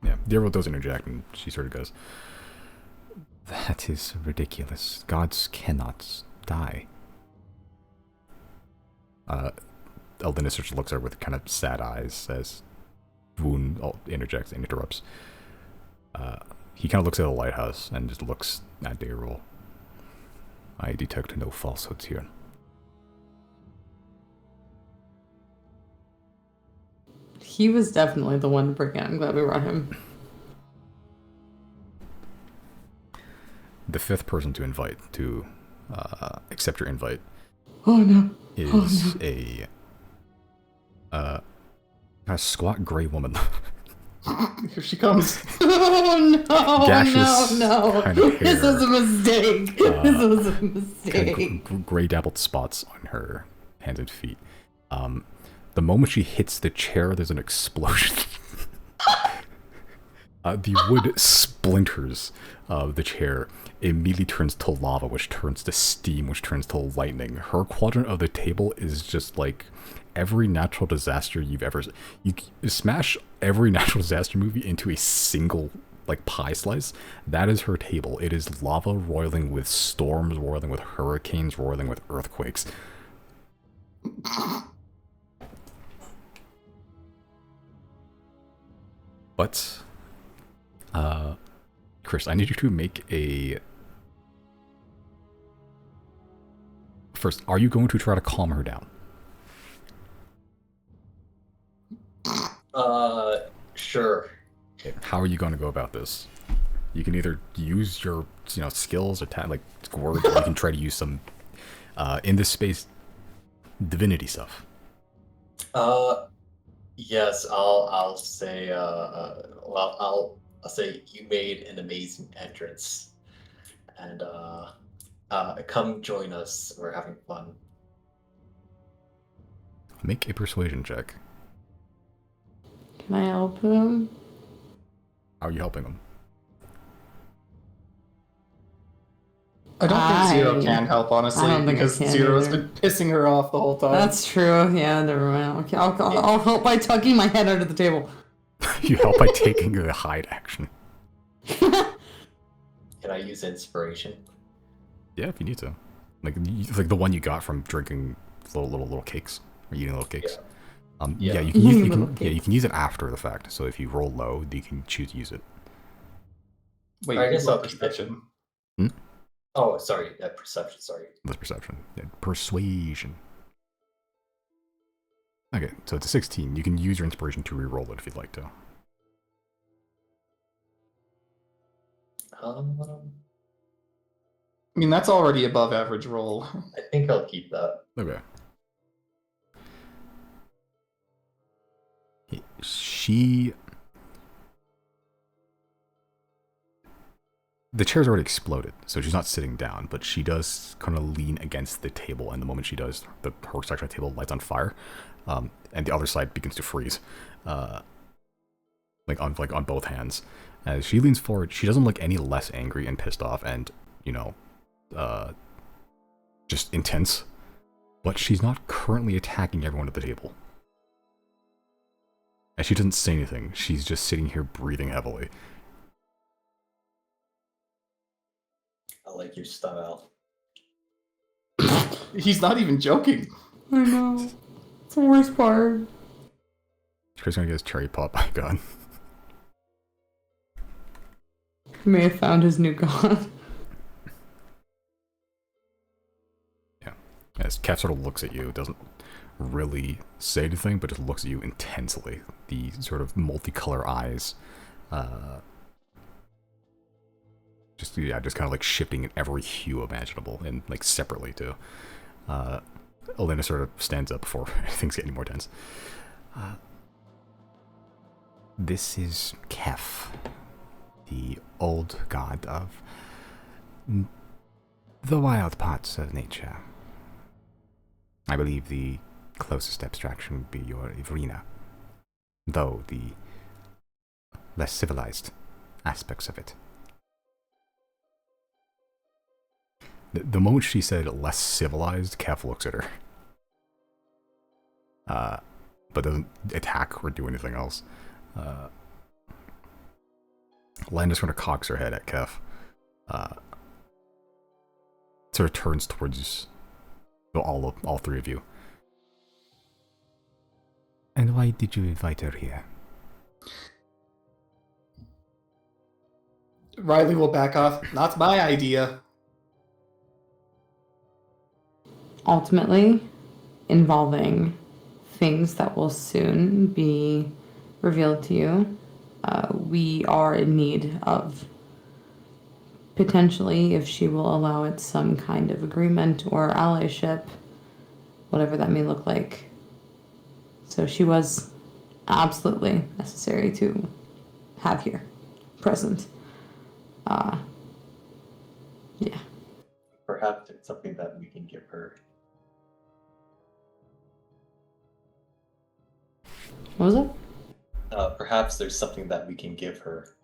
Yeah, Daryl does interject, and she sort of goes, that is ridiculous. Gods cannot die. Eldina sort of looks at her with kind of sad eyes as Woon interjects and interrupts. He kind of looks at the lighthouse and just looks at Dayrul. I detect no falsehoods here. He was definitely the one to bring it. I'm glad we brought him. The fifth person to invite, to accept your invite, Oh no. is a squat gray woman. Here she comes. Oh no! Gaseous no! kind of This hair. was a mistake. This was a Kind mistake. of gray dappled spots on her hands and feet. The moment she hits the chair, there's an explosion. The wood splinters of the chair. Immediately turns to lava, which turns to steam, which turns to lightning. Her quadrant of the table is just like every natural disaster you've ever... You smash every natural disaster movie into a single like pie slice. That is her table. It is lava roiling with storms, roiling with hurricanes, roiling with earthquakes. But, Chris, I need you to make a... First, are you going to try to calm her down? Sure. Okay, how are you going to go about this? You can either use your, skills or like words, or you can try to use some, in this space, divinity stuff. Yes, I'll say. I'll say you made an amazing entrance, and come join us. We're having fun. Make a persuasion check. Can I help him? How are you helping them? I don't think Zero I can help, honestly, don't think I because can Zero's either. been pissing her off the whole time. That's true. Yeah, never mind. Okay, I'll help by tucking my head under the table. You help by taking the hide action. Can I use inspiration? Yeah, if you need to. Like the one you got from drinking little cakes or eating little cakes. Yeah. You can use you can use it after the fact. So if you roll low, you can choose to use it. Wait, I guess roll I'll keep it. perception. Oh, sorry. Perception. Sorry. That's perception. Yeah, persuasion. Okay, so it's a 16. You can use your inspiration to re-roll it if you'd like to. I I mean, that's already above average roll. think I'll keep that. Okay. She the chair's already exploded, so she's not sitting down, but she does kind of lean against the table, and the moment she does, her section of the table lights on fire, and the other side begins to freeze, like on both hands. As she leans forward, she doesn't look any less angry and pissed off, and just intense. But she's not currently attacking everyone at the table. And she doesn't say anything. She's just sitting here breathing heavily. I like your style. He's not even joking. I know. It's the worst part. Chris gonna get his cherry pop by gun. He may have found his new god. Yeah. As Kat sort of looks at you, doesn't really say anything, but just looks at you intensely. The sort of multicolor eyes, just kind of like shifting in every hue imaginable, and like separately too. Elena sort of stands up before things get any more tense. This is Kef, the old god of the wild parts of nature. I believe the closest abstraction would be your Ivrina, though the less civilized aspects of it. The moment she said less civilized, Kef looks at her. But doesn't attack or do anything else. Landis sort of cocks her head at Kef. Sort of turns towards all three of you. And why did you invite her here? Riley will back off. Not my idea. Ultimately, involving things that will soon be revealed to you, we are in need of, potentially, if she will allow it, some kind of agreement or allyship, whatever that may look like. So she was absolutely necessary to have here, present. Yeah. Perhaps it's something that we can give her. What was it? Perhaps there's something that we can give her.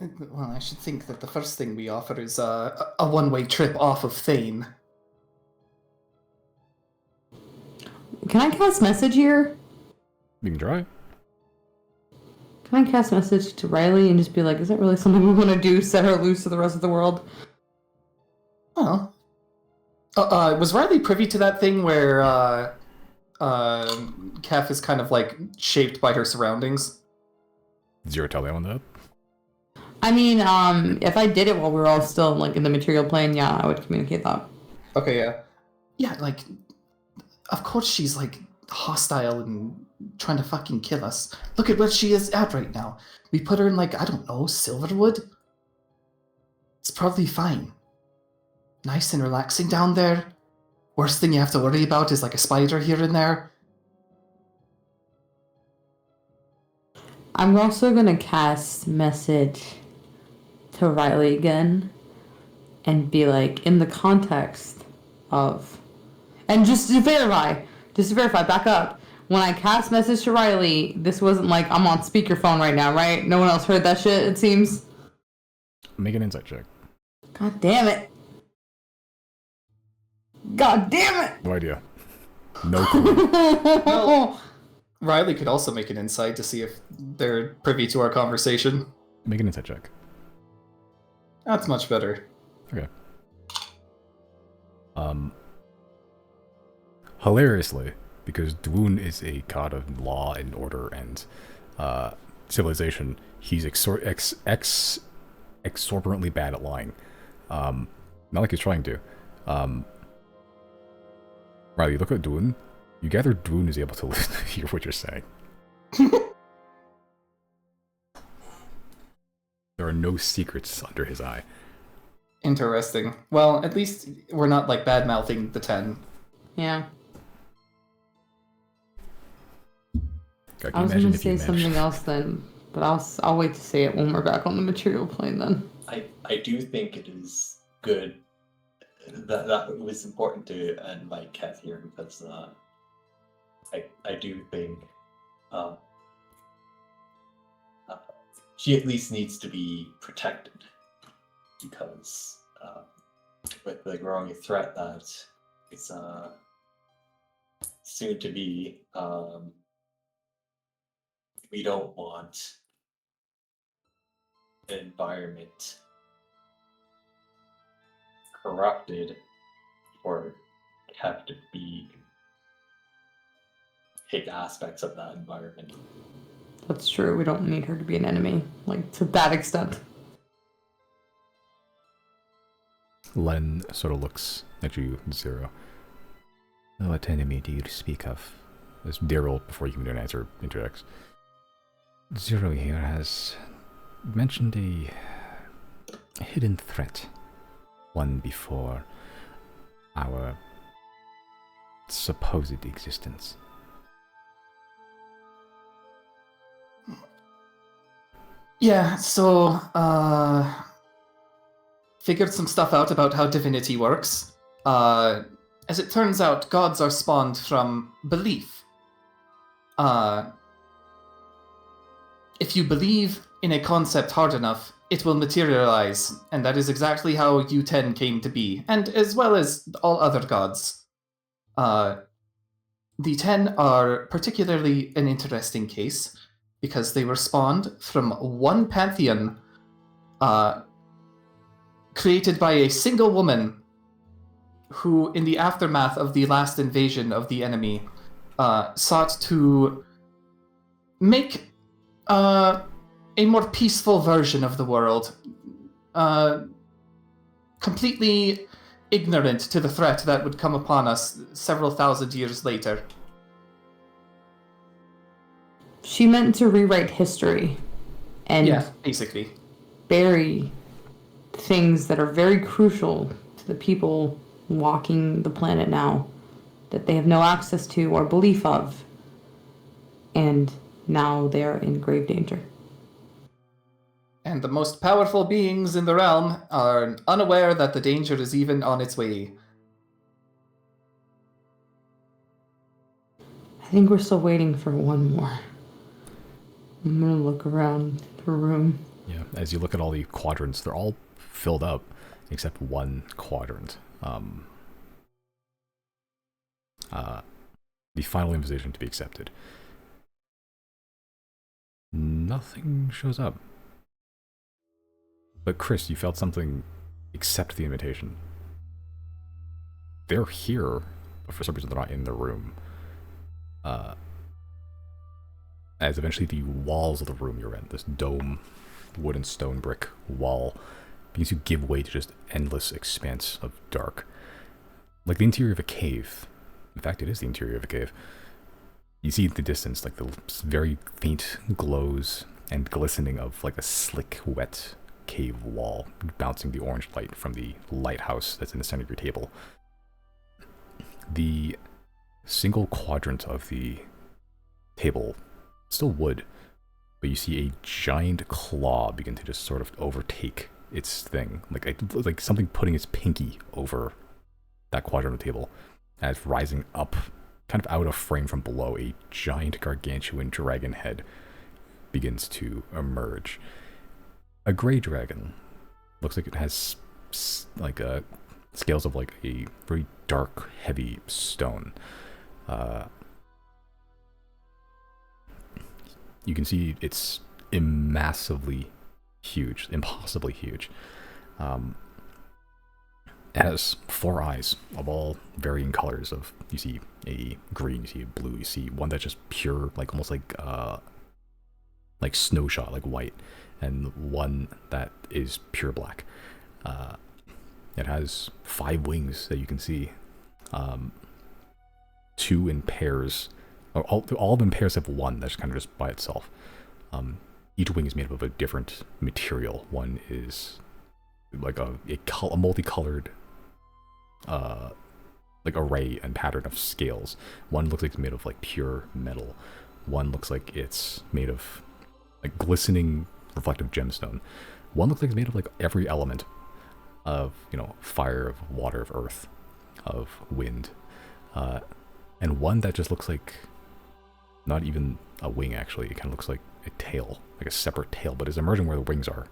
Well, I should think that the first thing we offer is a one-way trip off of Thane. Can I cast message here? You can try. Can I cast message to Riley and just be like, is that really something we want to do? Set her loose to the rest of the world? Well, was Riley privy to that thing where Kef is kind of like shaped by her surroundings? Zero tell on that. I mean, if I did it while we were all still like in the material plane, yeah, I would communicate that. Okay, yeah. Yeah, like, of course she's like hostile and trying to fucking kill us. Look at where she is at right now. We put her in like, I don't know, Silverwood? It's probably fine. Nice and relaxing down there. Worst thing you have to worry about is like a spider here and there. I'm also gonna cast message to Riley again and be like, in the context of, and just to verify, back up. When I cast message to Riley, this wasn't like I'm on speakerphone right now, right? No one else heard that shit, it seems. Make an insight check. God damn it. God damn it! No idea. No clue. Well, Riley could also make an insight to see if they're privy to our conversation. Make an insight check. That's much better. Okay. Hilariously, because Dwoon is a god of law and order and civilization, he's exorbitantly bad at lying. Not like he's trying to. Riley, you look at Dwoon. You gather Dwoon is able to hear what you're saying. There are no secrets under his eye. Interesting. Well, at least we're not like bad-mouthing the 10. Yeah. God, I was gonna say something else then, But I'll wait to say it when we're back on the material plane then. I do think it is good that it was important to invite Kath here because I do think uh, she at least needs to be protected because with the growing threat that is soon to be, we don't want an environment corrupted or have to be take aspects of that environment. That's true. We don't need her to be an enemy, like to that extent. Len sort of looks at you, Zero. What enemy do you speak of? As Daryl, before you can even answer, interjects. Zero here has mentioned a hidden threat. One before our supposed existence. Yeah, so, figured some stuff out about how divinity works. As it turns out, gods are spawned from belief. If you believe in a concept hard enough, it will materialize, and that is exactly how U10 came to be, and as well as all other gods. The 10 are particularly an interesting case, because they were spawned from one pantheon created by a single woman who, in the aftermath of the last invasion of the enemy, sought to make a more peaceful version of the world, completely ignorant to the threat that would come upon us several thousand years later. She meant to rewrite history and Yeah, basically. bury things that are very crucial to the people walking the planet now that they have no access to or belief of. And now they are in grave danger. And the most powerful beings in the realm are unaware that the danger is even on its way. I think we're still waiting for one more. I'm gonna look around the room. Yeah, as you look at all the quadrants, they're all filled up except one quadrant. The final invitation to be accepted. Nothing shows up. But Chris, you felt something accept the invitation. They're here, but for some reason they're not in the room. As eventually the walls of the room you're in, this dome, wood and stone brick wall, begins to give way to just endless expanse of dark. Like the interior of a cave. In fact, it is the interior of a cave. You see in the distance, like the very faint glows and glistening of like a slick, wet cave wall, bouncing the orange light from the lighthouse that's in the center of your table. The single quadrant of the table, still wood, but you see a giant claw begin to just sort of overtake its thing, like something putting its pinky over that quadrant of the table, as rising up, kind of out of frame from below, a giant gargantuan dragon head begins to emerge. A gray dragon. Looks like it has like scales of like a very dark, heavy stone. You can see it's immassively huge, impossibly huge. It has 4 eyes of all varying colors. You see a green, you see a blue, you see one that's just pure, like almost like snowshot, like white, and one that is pure black. It has 5 wings that you can see. 2 in pairs. All of them pairs have 1 that's kind of just by itself. Each wing is made up of a different material. One is like a multicolored like array and pattern of scales. One looks like it's made of like pure metal. One looks like it's made of like glistening reflective gemstone. One looks like it's made of like every element of, fire, of water, of earth, of wind. And one that just looks like not even a wing, actually. It kind of looks like a tail, like a separate tail, but is emerging where the wings are.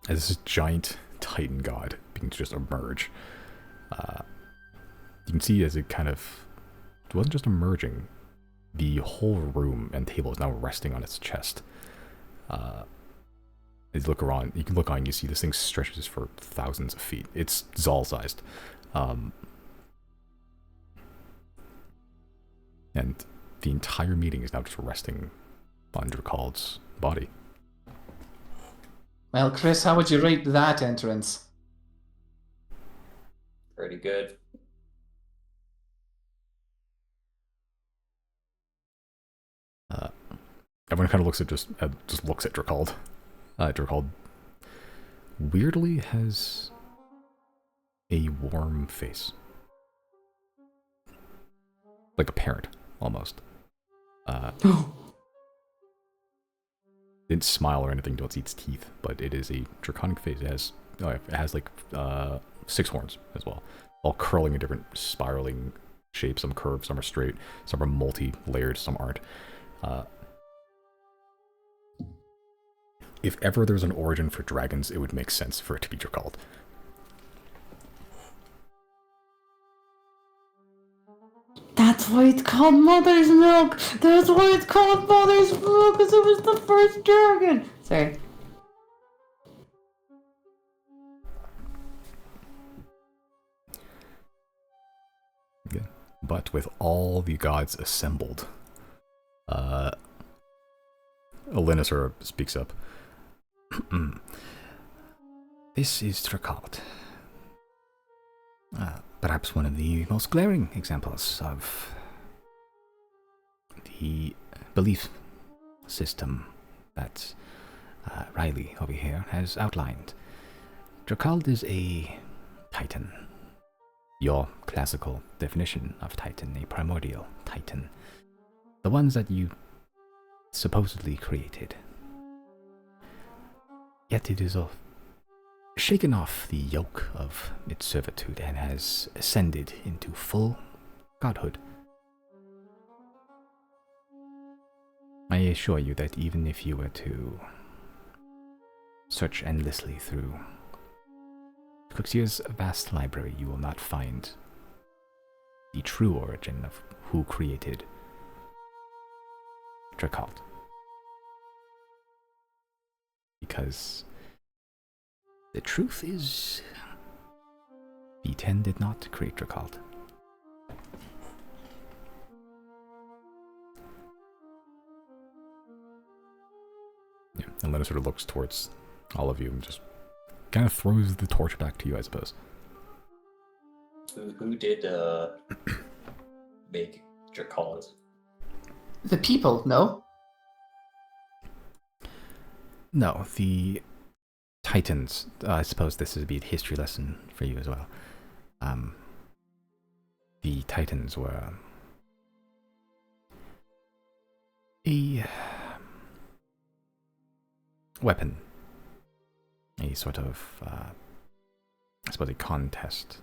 As this giant Titan god being to just emerge. You can see as it wasn't just emerging, the whole room and table is now resting on its chest. As you look around, you can look on, you see this thing stretches for thousands of feet. It's Zal-sized. And the entire meeting is now just resting on Drakald's body. Well, Chris, how would you rate that entrance? Pretty good. Everyone kind of looks at just looks at Drakald. Drakald weirdly has a warm face, like a parent almost. Didn't smile or anything. Don't see its teeth, but it is a draconic face. It has like 6 horns as well, all curling in different spiraling shapes. Some curved, some are straight, some are multi-layered, some aren't. If ever there's an origin for dragons, it would make sense for it to be Drakald. That's why it's called Mother's Milk. That's why it's called Mother's Milk, because it was the first dragon. Sorry. Yeah. But with all the gods assembled, Elena sort of speaks up. This is Drakald. Perhaps one of the most glaring examples of the belief system that Riley over here has outlined. Drakald is a Titan. Your classical definition of Titan, a primordial Titan. The ones that you supposedly created. Yet it is shaken off the yoke of its servitude and has ascended into full godhood. I assure you that even if you were to search endlessly through Quixier's vast library, you will not find the true origin of who created Drakald. Because the truth is, V10 did not create Drakald. Yeah, and Lena sort of looks towards all of you and just kind of throws the torch back to you, I suppose. Who did make Drakald? The people, no? No, the Titans. I suppose this would be a history lesson for you as well. The Titans were a weapon, a sort of, I suppose, a contest.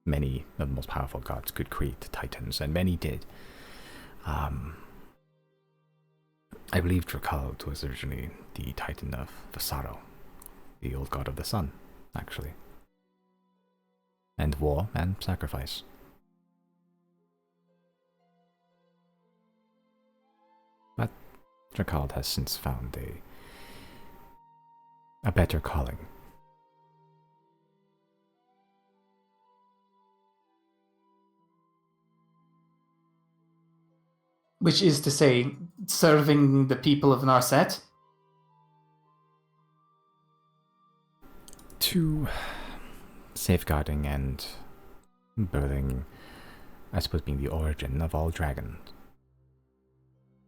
Many of the most powerful gods could create Titans, and many did. I believe Drakald was originally the Titan of Vasaro, the old god of the sun, actually. And war and sacrifice. But Drakald has since found a better calling. Which is to say, serving the people of Narset? To safeguarding and birthing, I suppose, being the origin of all dragons,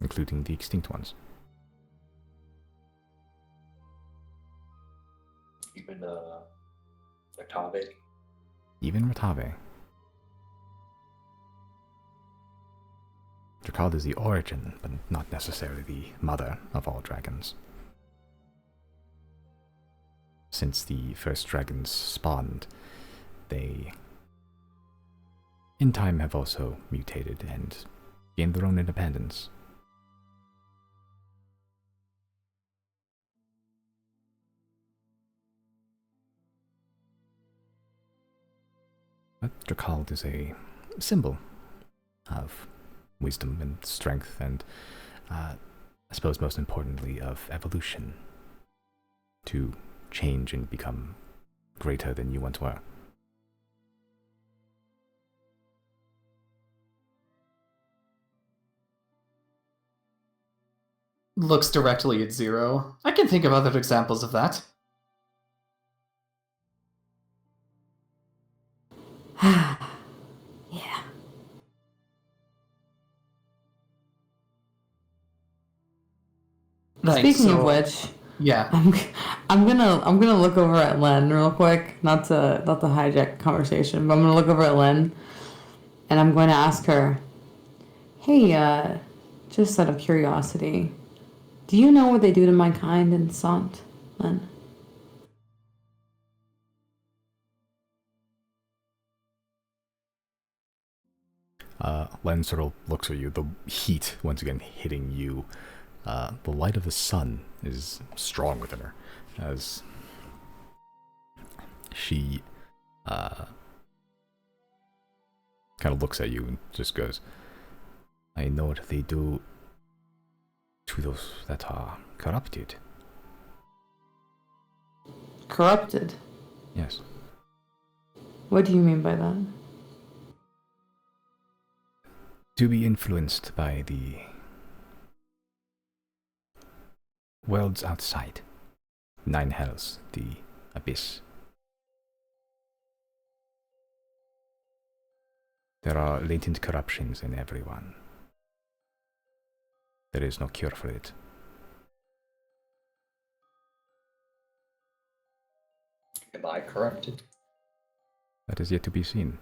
including the extinct ones. Even Ratave? Even Ratave. Drakal is the origin, but not necessarily the mother of all dragons. Since the first dragons spawned, they, in time, have also mutated and gained their own independence. But Drakal is a symbol of wisdom and strength and, I suppose most importantly, of evolution. To change and become greater than you once were. Looks directly at Zero. I can think of other examples of that. Yeah. Right, Speaking so- of which, Yeah. I'm gonna look over at Len real quick, not to hijack the conversation, but I'm gonna look over at Len, and I'm going to ask her, hey, just out of curiosity, do you know what they do to my kind in Sant, Len? Len sort of looks at you, the heat once again hitting you. The light of the sun is strong within her, as she kind of looks at you and just goes, I know what they do to those that are corrupted. Corrupted? Yes. What do you mean by that? To be influenced by the worlds outside. 9 hells, the abyss. There are latent corruptions in everyone. There is no cure for it. Am I corrupted? That is yet to be seen.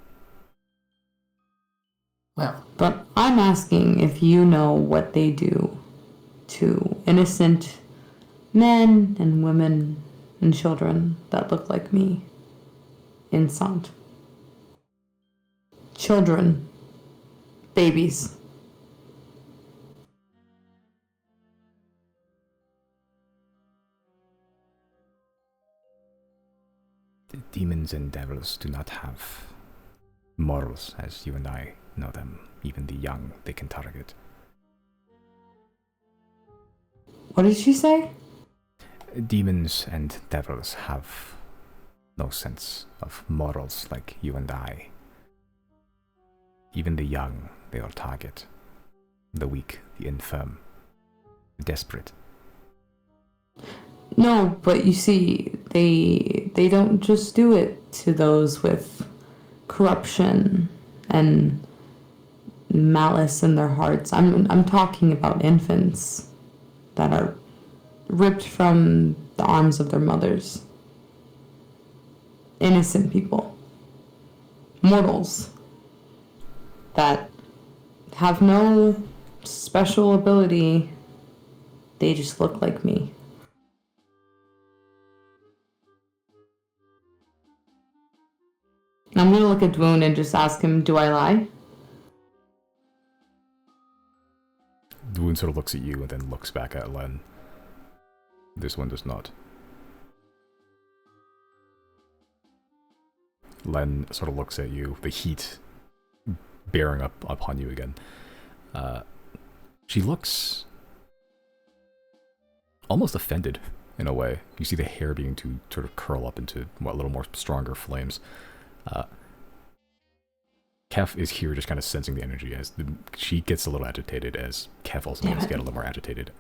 Well, But I'm asking if you know what they do to innocent men and women and children that look like me in Sant. Children. Babies. The demons and devils do not have morals as you and I know them. Even the young they can target. What did she say? Demons and devils have no sense of morals like you and I. Even the young they will target. The weak, the infirm, the desperate. No, but you see, they don't just do it to those with corruption and malice in their hearts. I'm talking about infants that are ripped from the arms of their mothers. Innocent people. Mortals that have no special ability. They just look like me. I'm gonna look at Dwoon and just ask him, do I lie? Dwoon sort of looks at you and then looks back at Len. This one does not. Len sort of looks at you, the heat bearing up upon you again. She looks almost offended in a way. You see the hair beginning to sort of curl up into a little more stronger flames. Kef is here just kind of sensing the energy as she gets a little agitated, as Kef also begins to get a little more agitated.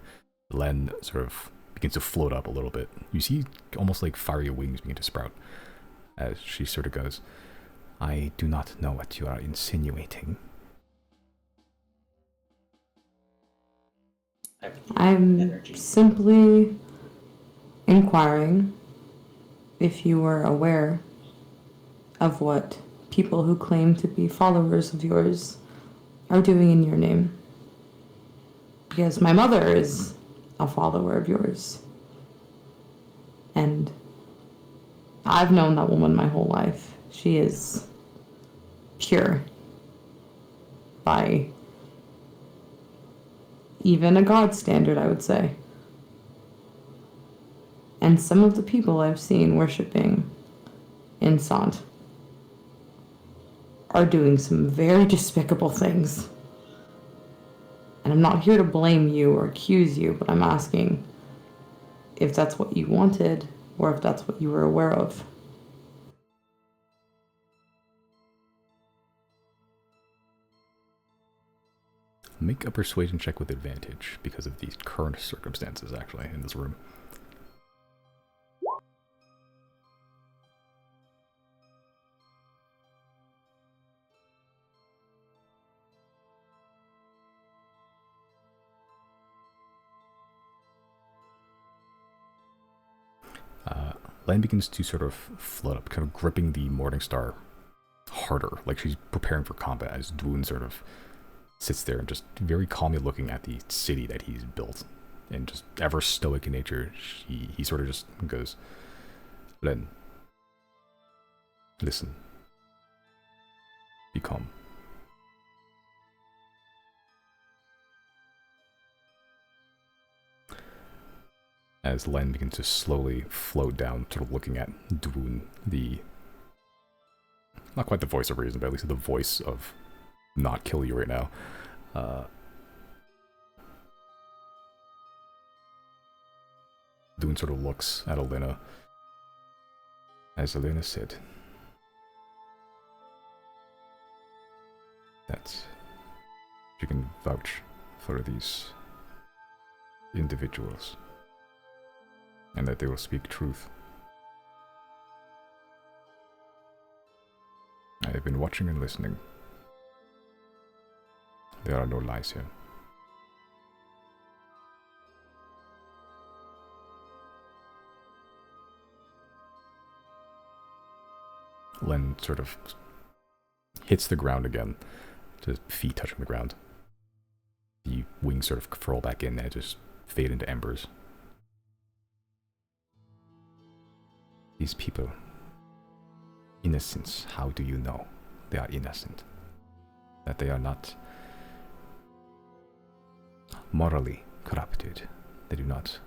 Len sort of begins to float up a little bit. You see almost like fiery wings begin to sprout as she sort of goes, I do not know what you are insinuating. I'm Energy. simply inquiring if you were aware of what people who claim to be followers of yours are doing in your name. Because my mother is a follower of yours. And I've known that woman my whole life. She is pure by even a God standard, I would say. And some of the people I've seen worshiping in Sant are doing some very despicable things. And I'm not here to blame you or accuse you, but I'm asking if that's what you wanted or if that's what you were aware of. Make a persuasion check with advantage because of the current circumstances, actually, in this room. Len begins to sort of float up, kind of gripping the Morning Star harder, like she's preparing for combat, as Dwoon sort of sits there and just very calmly looking at the city that he's built. And just ever stoic in nature, he sort of just goes, Len, listen, be calm. As Len begins to slowly float down, sort of looking at Dwoon, the, not quite the voice of reason, but at least the voice of not kill you right now. Dwoon sort of looks at Elena. As Elena said, that you can vouch for these individuals, and that they will speak truth. I have been watching and listening. There are no lies here. Len sort of hits the ground again, his feet touching the ground. The wings sort of furl back in and just fade into embers. These people, innocents, how do you know they are innocent? That they are not morally corrupted. They do not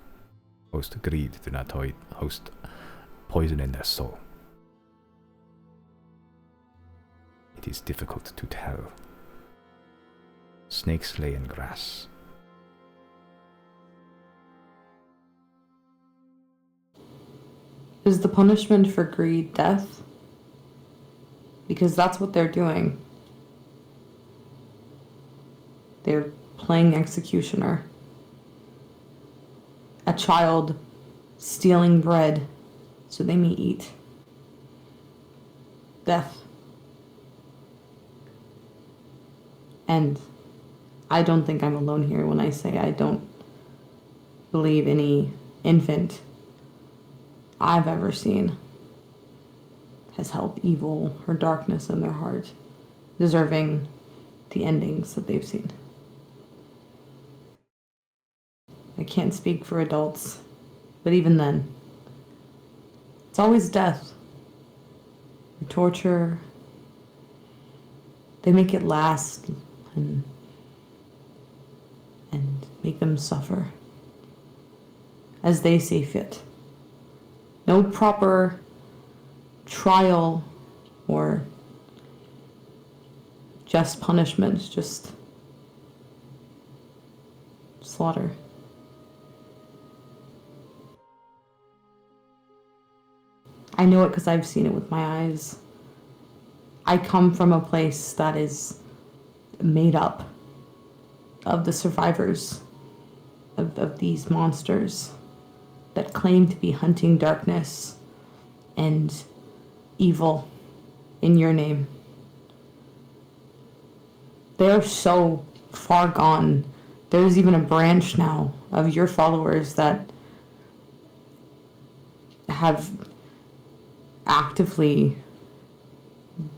host greed, do not host poison in their soul. It is difficult to tell. Snakes lay in grass. Is the punishment for greed death? Because that's what they're doing. They're playing executioner. A child stealing bread so they may eat. Death. And I don't think I'm alone here when I say I don't believe any infant I've ever seen has held evil or darkness in their heart, deserving the endings that they've seen. I can't speak for adults, but even then, it's always death, or torture. They make it last and make them suffer as they see fit. No proper trial or just punishment, just slaughter. I know it because I've seen it with my eyes. I come from a place that is made up of the survivors of these monsters that claim to be hunting darkness and evil in your name. They're so far gone. There's even a branch now of your followers that have actively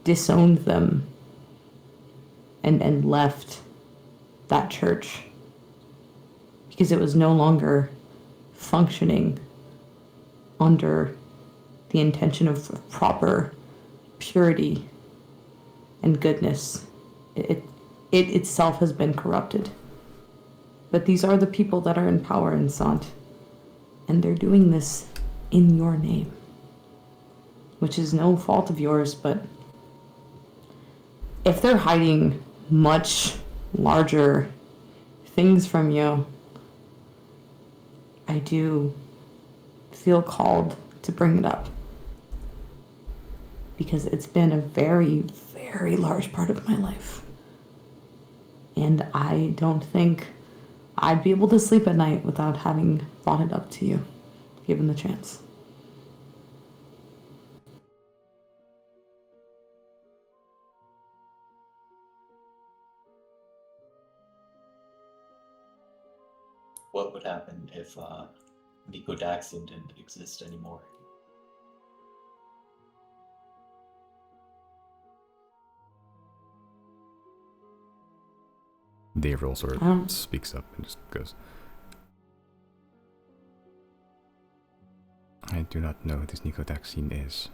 disowned them and left that church because it was no longer functioning under the intention of proper purity and goodness. It itself has been corrupted. But these are the people that are in power in Sant, and they're doing this in your name, which is no fault of yours, but if they're hiding much larger things from you, I do feel called to bring it up. Because it's been a very, very large part of my life. And I don't think I'd be able to sleep at night without having brought it up to you, given the chance. What would happen if Xodiacs didn't exist anymore? Gabriel sort of speaks up and just goes, I do not know who this Xodiacs is.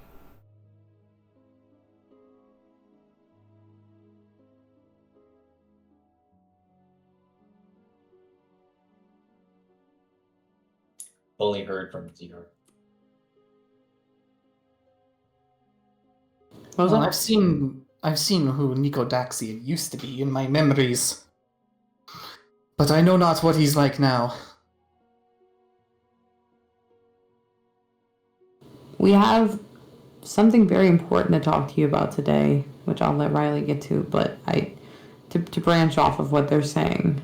Only heard from Zero. What was Well, that? I've seen who Daxian used to be in my memories, but I know not what he's like now. We have something very important to talk to you about today, which I'll let Riley get to, but to branch off of what they're saying.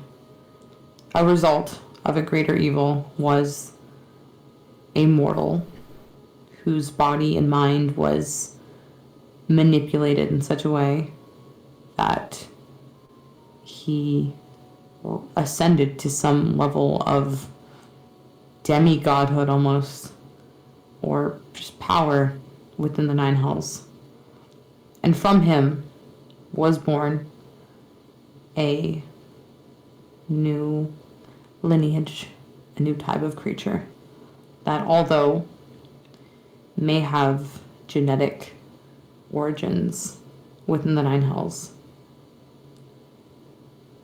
A result of a greater evil was a mortal whose body and mind was manipulated in such a way that he ascended to some level of demigodhood almost, or just power within the Nine Hells. And from him was born a new lineage, a new type of creature that, although may have genetic origins within the Nine Hells,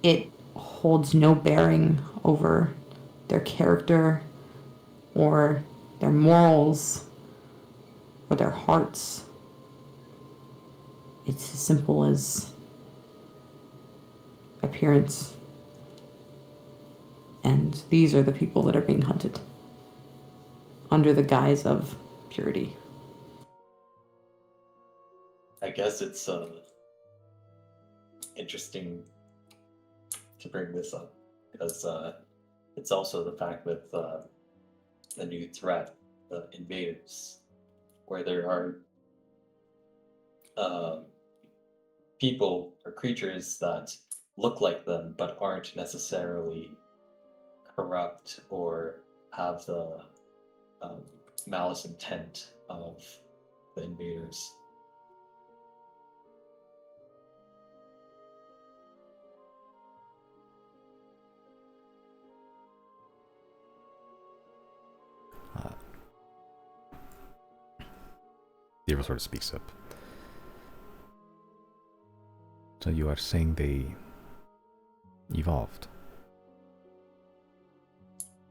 it holds no bearing over their character or their morals or their hearts. It's as simple as appearance. And these are the people that are being hunted under the guise of purity. I guess it's interesting to bring this up because it's also the fact with the new threat, the invaders, where there are people or creatures that look like them but aren't necessarily corrupt or have the malice intent of the invaders. Gabriel sort of speaks up. So you are saying they evolved?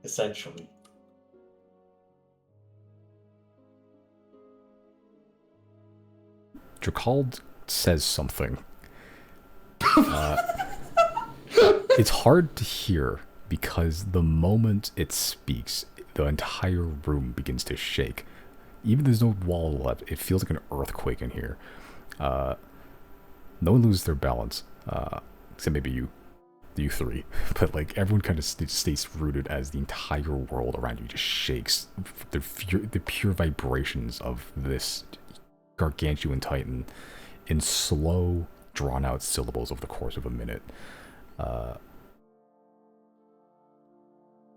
Essentially. Drakald says something. It's hard to hear because the moment it speaks, the entire room begins to shake. Even there's no wall left, it feels like an earthquake in here. No one loses their balance, except maybe you three. But like everyone kind of stays rooted as the entire world around you just shakes. The pure vibrations of this gargantuan titan in slow, drawn-out syllables over the course of a minute.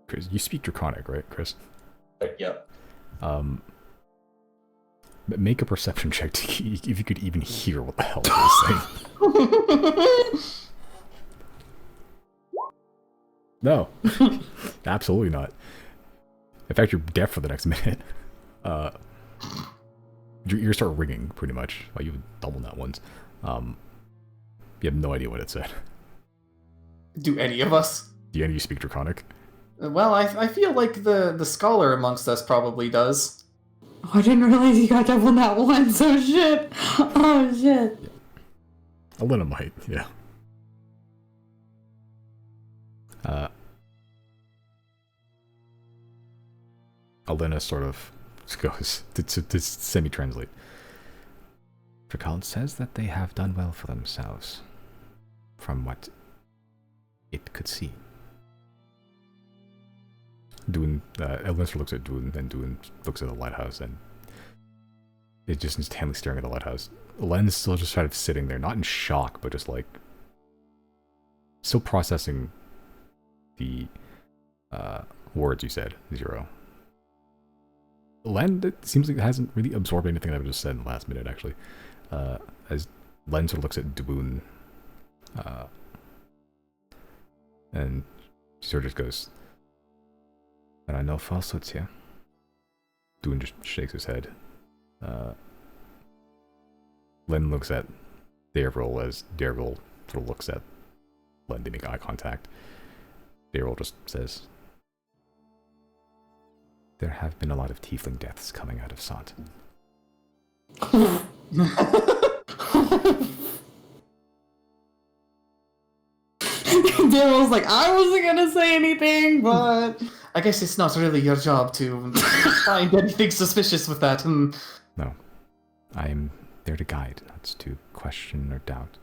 Chris, you speak Draconic, right, Chris? Yep. Make a perception check to if you could even hear what the hell it is saying. No, absolutely not. In fact, you're deaf for the next minute. Your ears start ringing pretty much. Well, you double that once. You have no idea what it said. Do any of us? Do any of you speak Draconic? Well, I feel like the scholar amongst us probably does. Oh, I didn't realize you got double that once. Oh shit. Oh shit. Elena might, yeah. Elena sort of goes to semi-translate. Dracon says that they have done well for themselves, from what it could see. Elena sort of looks at Dune, and Dune looks at the lighthouse, and it just intently staring at the lighthouse. Len's still just kind of sitting there, not in shock, but just like still processing the words you said, Zero. Len, it seems like hasn't really absorbed anything that I just said in the last minute, actually. As Len sort of looks at Dune, and she sort of just goes, "There are no falsehoods here." Dune just shakes his head. Len looks at Darryl as Darryl sort of looks at Len. They make eye contact. Darryl just says, "There have been a lot of tiefling deaths coming out of Sant." Daryl's like, I wasn't gonna say anything, but I guess it's not really your job to find anything suspicious with that. No. I am there to guide, not to question or doubt.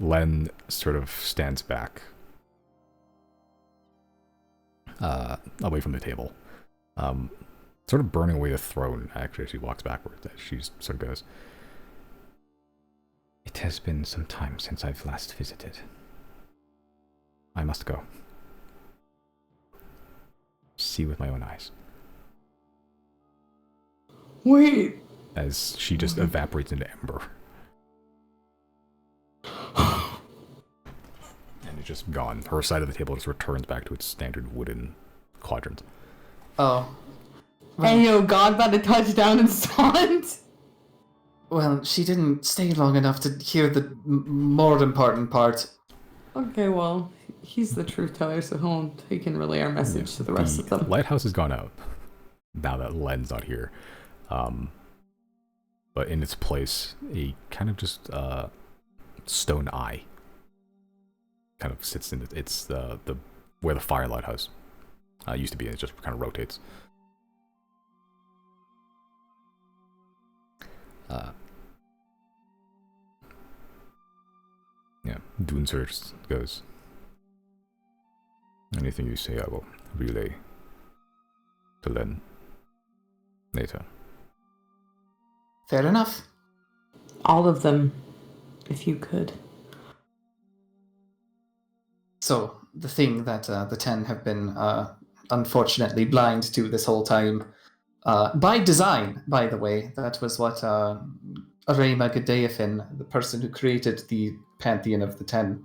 Len sort of stands back, away from the table, sort of burning away the throne. Actually, she walks backwards. She sort of goes, "It has been some time since I've last visited. I must go. See with my own eyes." wait. As she just evaporates into ember. And it's just gone. Her side of the table just returns back to its standard wooden quadrant. Oh. Hey yo, God about to touch down in Sant. Well, she didn't stay long enough to hear the more important part. Okay, well, he's the truth teller, so he can relay our message to the rest of them. Lighthouse has gone out now that Len's not here. But in its place, a kind of just stone eye kind of sits in it. It's the where the fire lighthouse used to be, and it just kind of rotates. Yeah, Dune just goes, "Anything you say, I will relay to Len later." Fair enough. All of them, if you could. So, the thing that the Ten have been unfortunately blind to this whole time, by design, by the way, that was what Arema Gadeafin, the person who created the Pantheon of the Ten,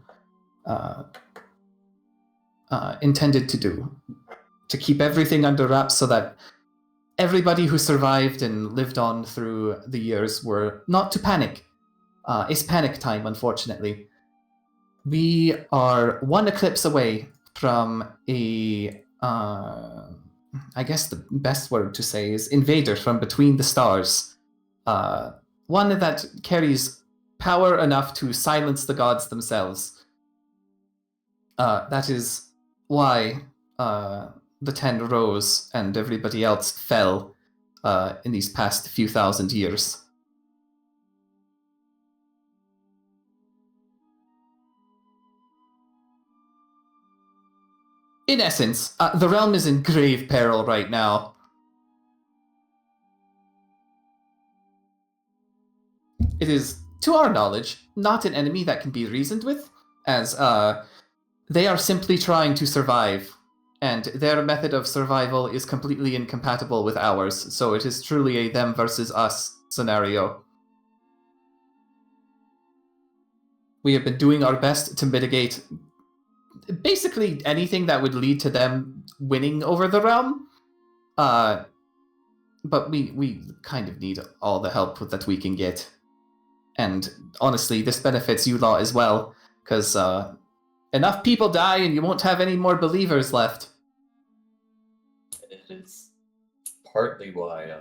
intended to do. To keep everything under wraps so that everybody who survived and lived on through the years were not to panic. It's panic time, unfortunately. We are one eclipse away from a, I guess the best word to say is invader from between the stars. One that carries power enough to silence the gods themselves. That is why the Ten rose and everybody else fell in these past few thousand years. In essence, the realm is in grave peril right now. It is, to our knowledge, not an enemy that can be reasoned with, as they are simply trying to survive, and their method of survival is completely incompatible with ours, so it is truly a them versus us scenario. We have been doing our best to mitigate basically anything that would lead to them winning over the realm. But we kind of need all the help that we can get. And honestly, this benefits you lot as well, because enough people die and you won't have any more believers left. It is partly why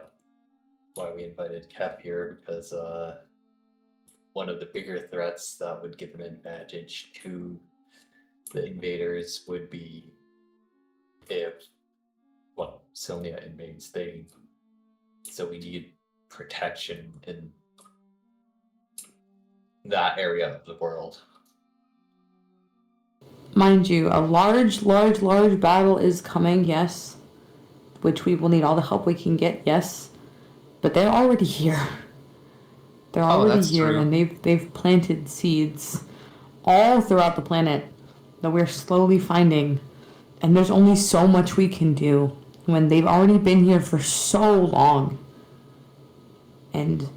we invited Cap here, because one of the bigger threats that would give an advantage to the invaders would be if, well, Sylnia invades thing. So we need protection in that area of the world. Mind you, a large battle is coming, yes. Which we will need all the help we can get, yes. But they're already here. They're already here, true. and they've planted seeds all throughout the planet that we're slowly finding. And there's only so much we can do when they've already been here for so long. And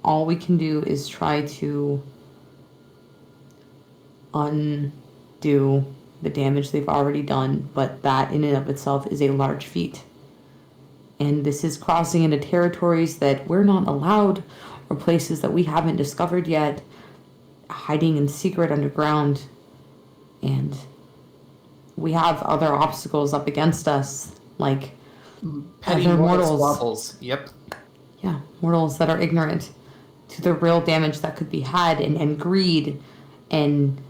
all we can do is try to undo the damage they've already done, but that in and of itself is a large feat. And this is crossing into territories that we're not allowed, or places that we haven't discovered yet, hiding in secret underground. And we have other obstacles up against us, like Petty other mortal mortals. squabbles. Yep. Yeah, mortals that are ignorant to the real damage that could be had, and greed and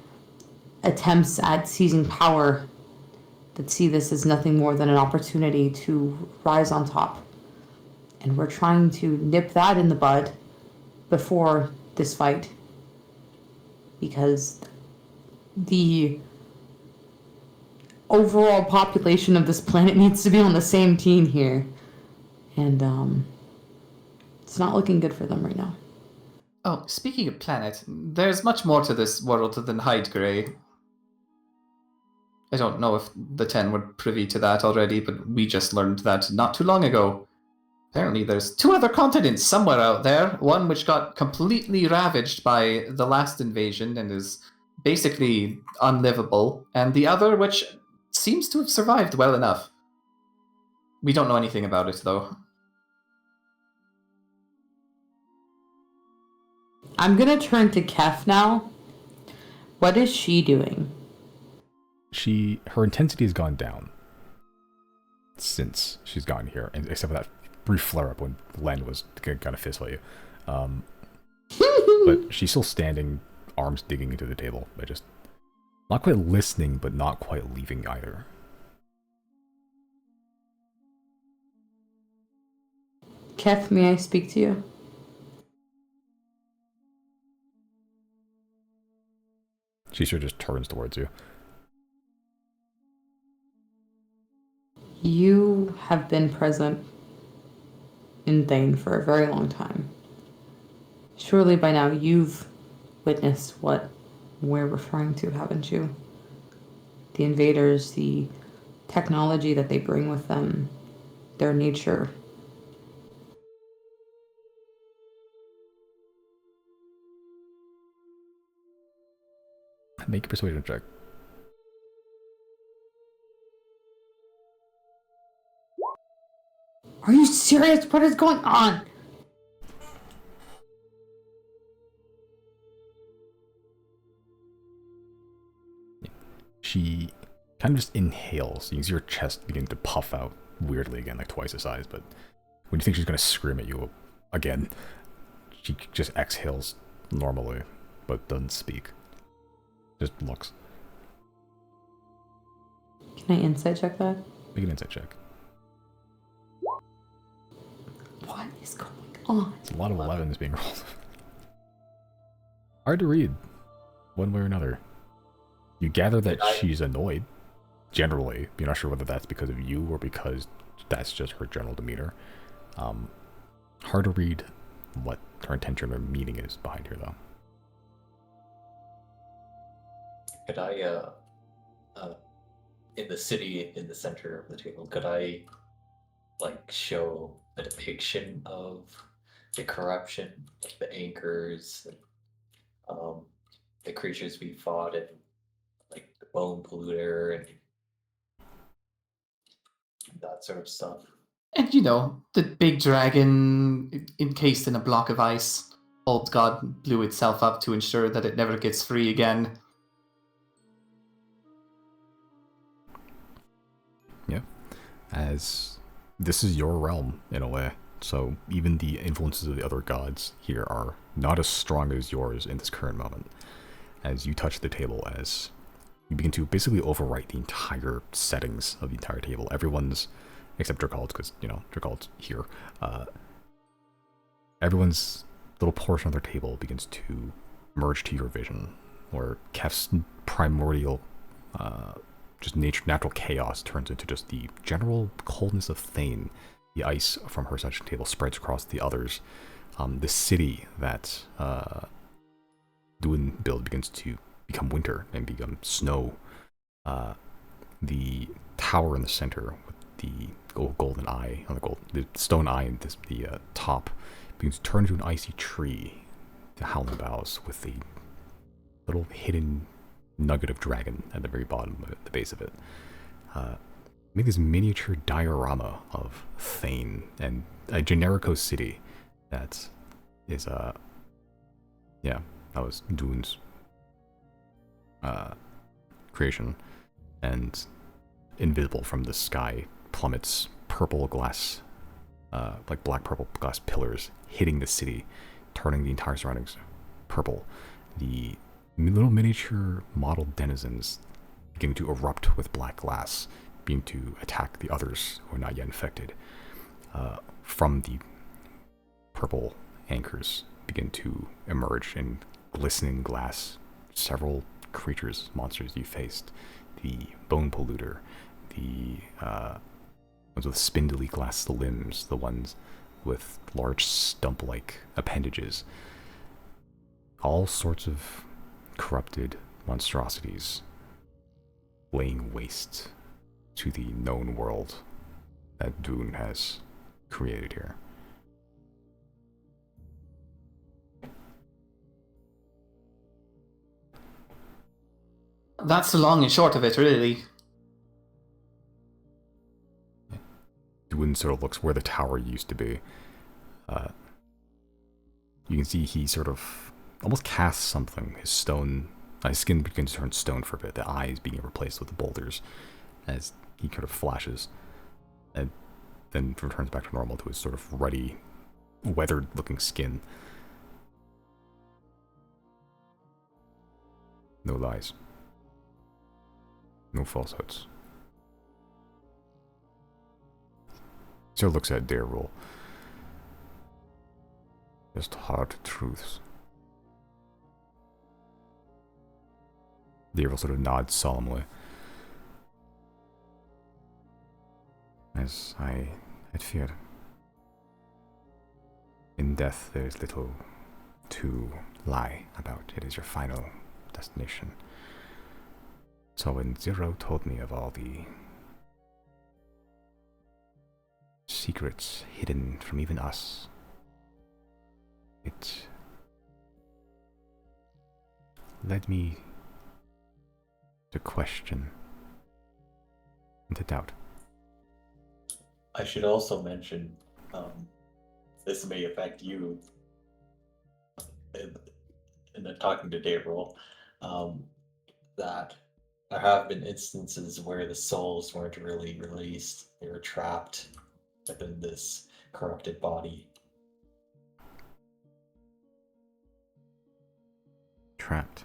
attempts at seizing power that see this as nothing more than an opportunity to rise on top. And we're trying to nip that in the bud before this fight, because the overall population of this planet needs to be on the same team here. And it's not looking good for them right now. Oh, speaking of planet, there's much more to this world than Hydegray. I don't know if the 10 were privy to that already, but we just learned that not too long ago. Apparently there's 2 other continents somewhere out there, one which got completely ravaged by the last invasion and is basically unlivable, and the other which seems to have survived well enough. We don't know anything about it, though. I'm gonna turn to Kef now. What is she doing? Her intensity has gone down since she's gotten here, and except for that brief flare up when Len was gonna fist fight you. But she's still standing, arms digging into the table, but just not quite listening, but not quite leaving either. Kef, may I speak to you? She sort of just turns towards you. You have been present in Thane for a very long time. Surely by now you've witnessed what we're referring to, haven't you? The invaders, the technology that they bring with them, their nature. Make a persuasion check. Are you serious? What is going on? She kind of just inhales. You can see her chest begin to puff out weirdly again, like twice the size, but when you think she's going to scream at you again, she just exhales normally, but doesn't speak. Just looks. Can I insight check that? Make an insight check. What is going on? It's a lot of 11s being rolled. Hard to read, one way or another. You gather that she's annoyed, generally. You're not sure whether that's because of you or because that's just her general demeanor. Hard to read what her intention or meaning is behind her, though. Could I, in the city, in the center of the table, could I, like, show a depiction of the corruption, like the anchors, the creatures we fought and like the bone polluter and that sort of stuff. And the big dragon encased in a block of ice. Old God blew itself up to ensure that it never gets free again. Yeah. As this is your realm, in a way. So even the influences of the other gods here are not as strong as yours in this current moment. As you touch the table, as you begin to basically overwrite the entire settings of the entire table. Everyone's, except Dracald's, because, Dracald's here. Everyone's little portion of their table begins to merge to your vision, where Kef's primordial, just natural chaos turns into just the general coldness of Thane. The ice from her section table spreads across the others. The city that Duin build begins to become winter and become snow. The tower in the center with the golden eye on the stone eye and the top begins to turn into an icy tree. The howling boughs with the little hidden nugget of dragon at the very bottom of it, the base of it. Make this miniature diorama of Thane and a Generico city that is that was Dune's creation, and invisible from the sky plummets purple glass, like black purple glass pillars hitting the city, turning the entire surroundings purple. The little miniature model denizens begin to erupt with black glass, being to attack the others who are not yet infected. From the purple anchors begin to emerge in glistening glass. Several creatures, monsters you faced. The bone polluter, the ones with spindly glass limbs, the ones with large stump-like appendages. All sorts of corrupted monstrosities laying waste to the known world that Dune has created here. That's the long and short of it, really. Dune sort of looks where the tower used to be. You can see he sort of almost casts something. His skin begins to turn stone for a bit. The eyes being replaced with the boulders as he kind of flashes, and then returns back to normal to his sort of ruddy, weathered-looking skin. No lies. No falsehoods. Sir looks at Dairul. Just hard truths. Dairul sort of nods solemnly. As I had feared. In death there is little to lie about. It is your final destination. So when Zero told me of all the secrets hidden from even us, it led me to question and to doubt. I should also mention, this may affect you in the talking to Dayrol, that there have been instances where the souls weren't really released. They were trapped within this corrupted body. Trapped.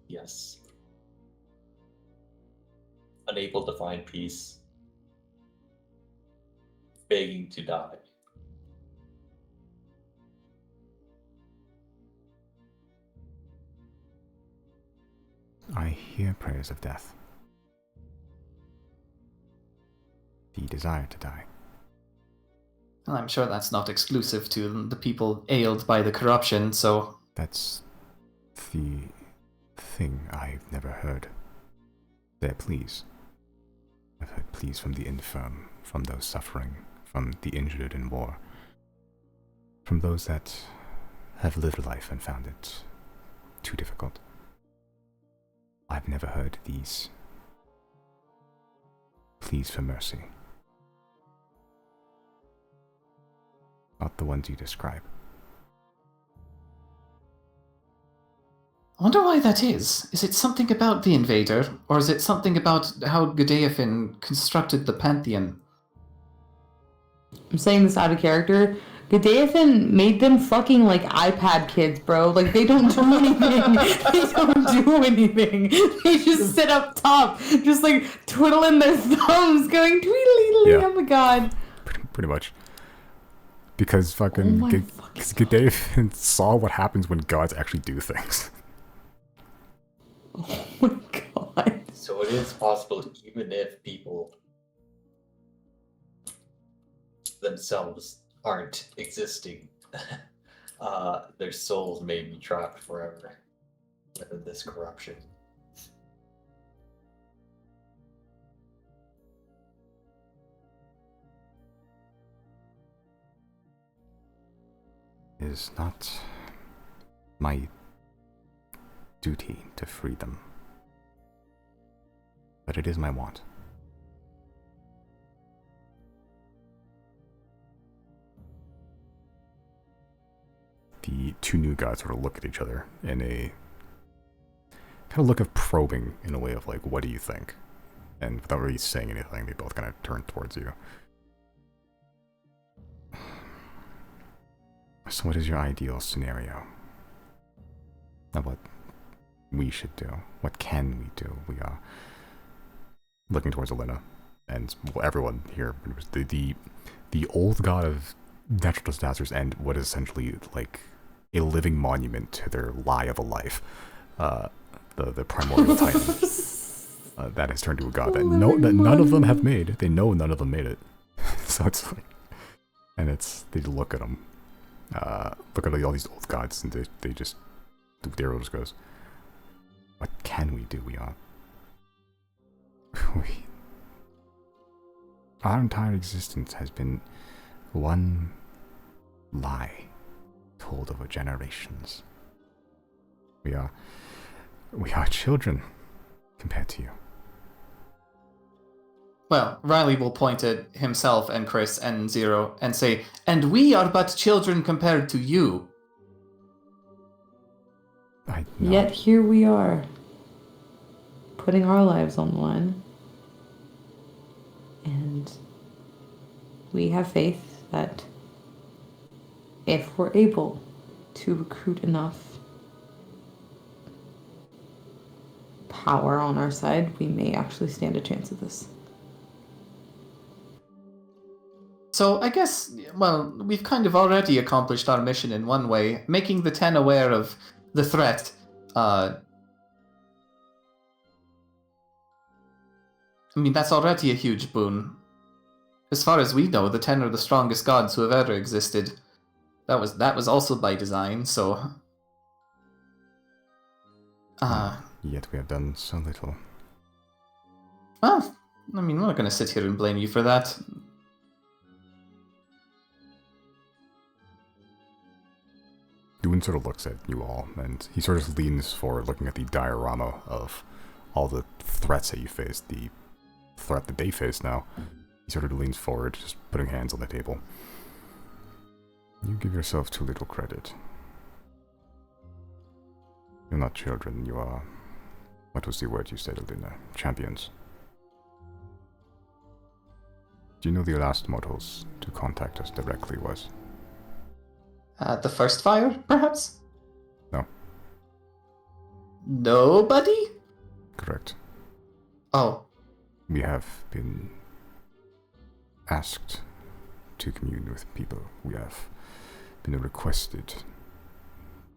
Yes. Unable to find peace. Begging to die. I hear prayers of death. The desire to die. Well, I'm sure that's not exclusive to the people ailed by the corruption, so... That's the thing I've never heard. Their pleas. I've heard pleas from the infirm, from those suffering, from the injured in war, from those that have lived life and found it too difficult. I've never heard these pleas for mercy. Not the ones you describe. I wonder why that is. Is it something about the invader, or is it something about how Godaiothin constructed the Pantheon? I'm saying this out of character. Godaiothin made them fucking like iPad kids, bro. Like they don't do anything. They don't do anything. They just sit up top, just like twiddling their thumbs, going tweedly. Yeah. Oh my god. Pretty much. Because fucking Godaiothin saw what happens when gods actually do things. Oh my god. So it is possible, even if people themselves aren't existing, their souls may be trapped forever within this corruption. It is not my duty to free them, but it is my want. The two new gods sort of look at each other in a kind of look of probing, in a way of like, what do you think? And without really saying anything, they both kind of turn towards you. So what is your ideal scenario of what we should do? What can we do? We are looking towards Elena and everyone here. The old god of natural disasters and what is essentially like a living monument to their lie of a life. The primordial titan. That has turned to a god that none of them have made. They know none of them made it. So it's like, and it's, they look at them. Look at all these old gods, and they just, the arrow just goes, what can we do? Our entire existence has been one lie told over generations. We are children compared to you. Well, Riley will point at himself and Chris and Zero and say, and we are but children compared to you. I know. Yet here we are, putting our lives on the line. And we have faith that if we're able to recruit enough power on our side, we may actually stand a chance at this. So I guess, well, we've kind of already accomplished our mission in one way, making the 10 aware of the threat. I mean, that's already a huge boon. As far as we know, the 10 are the strongest gods who have ever existed. That was also by design, so... Yet we have done so little. Well, I mean, I'm not going to sit here and blame you for that. Dune sort of looks at you all, and he sort of leans forward, looking at the diorama of all the threats that you faced, the threat that they face now. He sort of leans forward, just putting hands on the table. You give yourself too little credit. You're not children, you are... What was the word you said, Elena? Champions. Do you know the last mortals to contact us directly was? The first fire, perhaps? No. Nobody? Correct. Oh. We have been asked to commune with people. We have been requested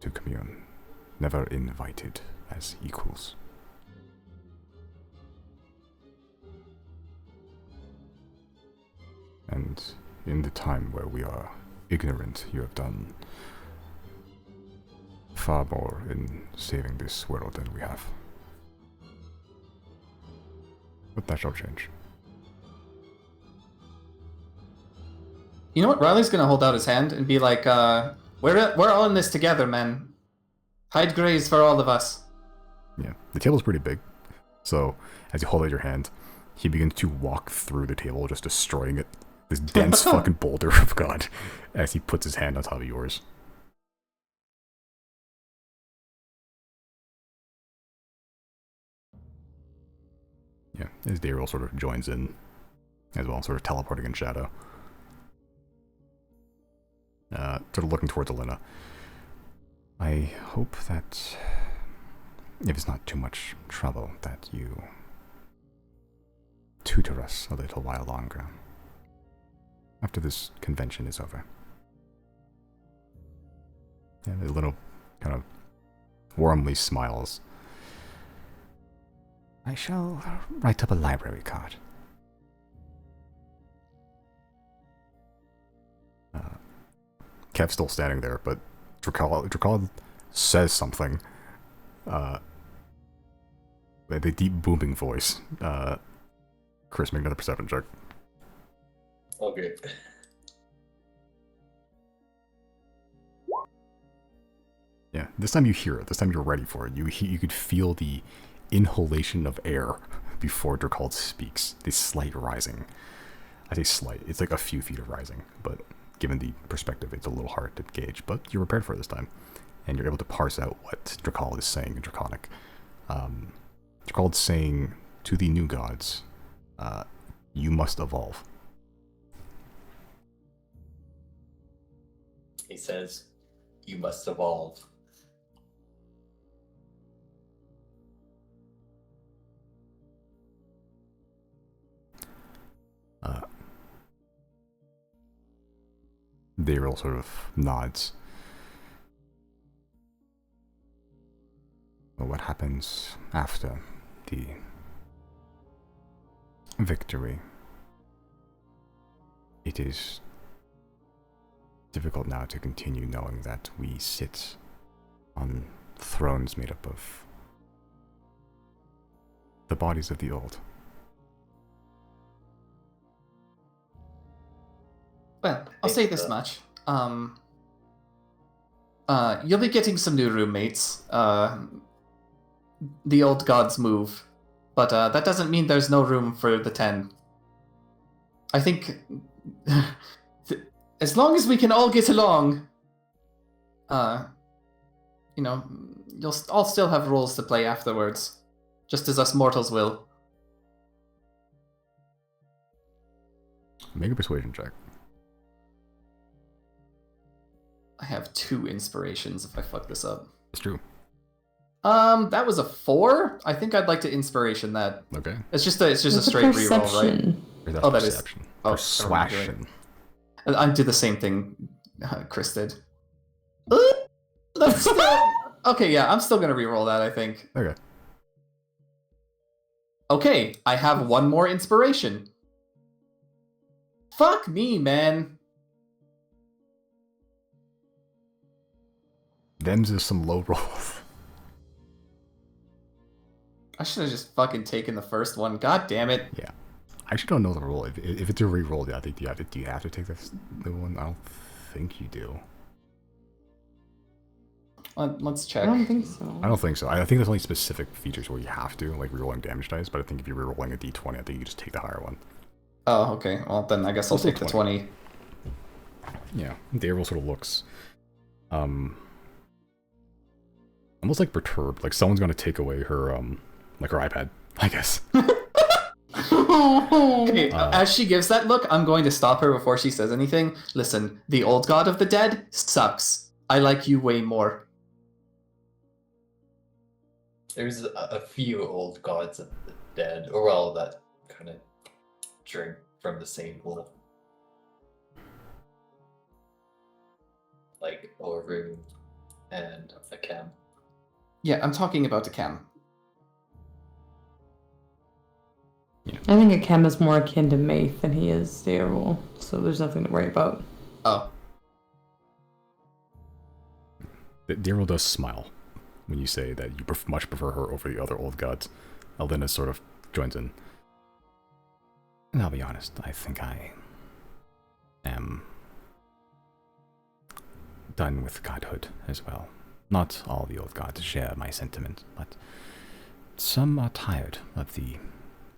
to commune. Never invited as equals. And in the time where we are ignorant, you have done far more in saving this world than we have. But that shall change. You know what? Riley's gonna hold out his hand and be like, well, We're all in this together, man. Hide graves for all of us. Yeah, the table's pretty big. So, as you hold out your hand, he begins to walk through the table, just destroying it. This dense fucking boulder of God, as he puts his hand on top of yours. Yeah, as Daryl sort of joins in as well, sort of teleporting in shadow. Sort of looking towards Elena. I hope that, if it's not too much trouble, that you tutor us a little while longer. After this convention is over. And a little kind of warmly smiles. I shall write up a library card. Kev's still standing there, but Drakal says something. With a deep booming voice. Chris, make another perception check. Okay. Yeah, this time you hear it. This time you're ready for it. You could feel the inhalation of air before Drakal speaks. The slight rising. I say slight. It's like a few feet of rising, but given the perspective, it's a little hard to gauge. But you're prepared for it this time, and you're able to parse out what Drakal is saying in Draconic. Drakal is saying to the new gods, you must evolve. He says, you must evolve. Daryl sort of nods. Well, what happens after the victory? It is difficult now to continue knowing that we sit on thrones made up of the bodies of the old. Well, I'll say this much. You'll be getting some new roommates. The old gods move. But that doesn't mean there's no room for the 10. I think... as long as we can all get along, you know, you'll all still have roles to play afterwards. Just as us mortals will. Make a persuasion check. I have 2 inspirations if I fuck this up. It's true. That was a 4. I think I'd like to inspiration that. Okay. It's just a straight reroll, right? Or Oh, that is- perception. oh, Persuasion. I did the same thing Chris did. That's still... Okay, yeah, I'm still gonna reroll that, I think. Okay. Okay, I have 1 more inspiration. Fuck me, man. Them's is some low rolls. I should have just fucking taken the first one. God damn it. Yeah. I actually don't know the rule. If it's a reroll, yeah, I think do you have to take the one? I don't think you do. Let's check. I don't think so. I don't think so. I think there's only specific features where you have to, like rerolling damage dice, but I think if you're rerolling a d20, I think you just take the higher one. Oh, okay. Well, then I guess I'll Also take the 20. Yeah. Daryl sort of looks almost like perturbed, like someone's gonna take away her like her iPad, I guess. Okay, as she gives that look, I'm going to stop her before she says anything. Listen, the old god of the dead sucks. I like you way more. There's a few old gods of the dead, or well, that kind of drink from the same pool. Like Orvin and Akem. Yeah, I'm talking about the cam. I think Akem is more akin to Maith than he is Daryl, so there's nothing to worry about. Oh. Daryl does smile when you say that you much prefer her over the other old gods. Elena sort of joins in. And I'll be honest, I think I am done with godhood as well. Not all the old gods share my sentiment, but some are tired of the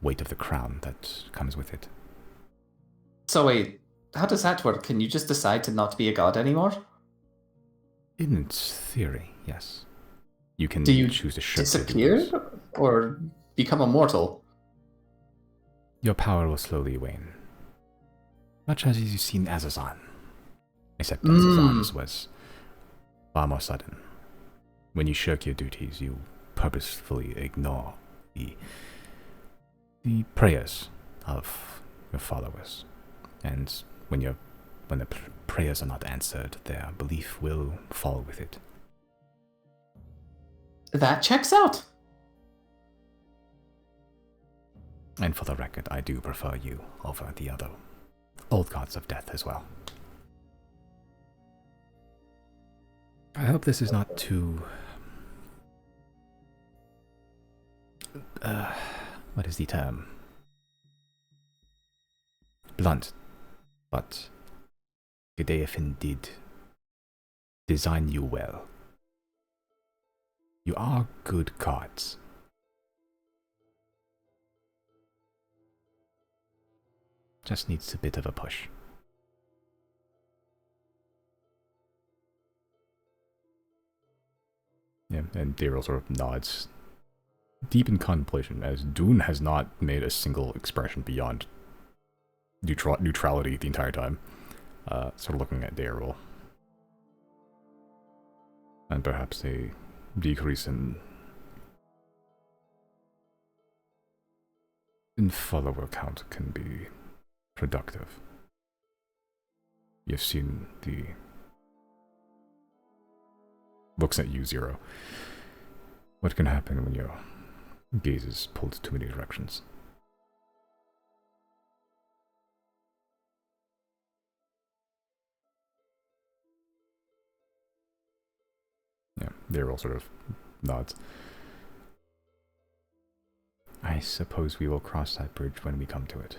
weight of the crown that comes with it. So wait, how does that work? Can you just decide to not be a god anymore? In theory, yes. You can Do you choose to shirk your disappear duties. or become immortal? Your power will slowly wane. Much as you've seen Azazan. Except Azazan's was far more sudden. When you shirk your duties, you purposefully ignore the prayers of your followers. And when the prayers are not answered, their belief will fall with it. That checks out. And for the record, I do prefer you over the other old gods of death as well. I hope this is not too... what is the term? Blunt. But Gdaefin did design you well. You are good gods. Just needs a bit of a push. Yeah, and Daryl sort of nods, deep in contemplation, as Dune has not made a single expression beyond neutrality the entire time. Sort of looking at Daryl. And perhaps a decrease in follower count can be productive. You've seen the looks at you, Zero. What can happen when your gaze is pulled too many directions? Yeah, Daryl sort of nods. I suppose we will cross that bridge when we come to it.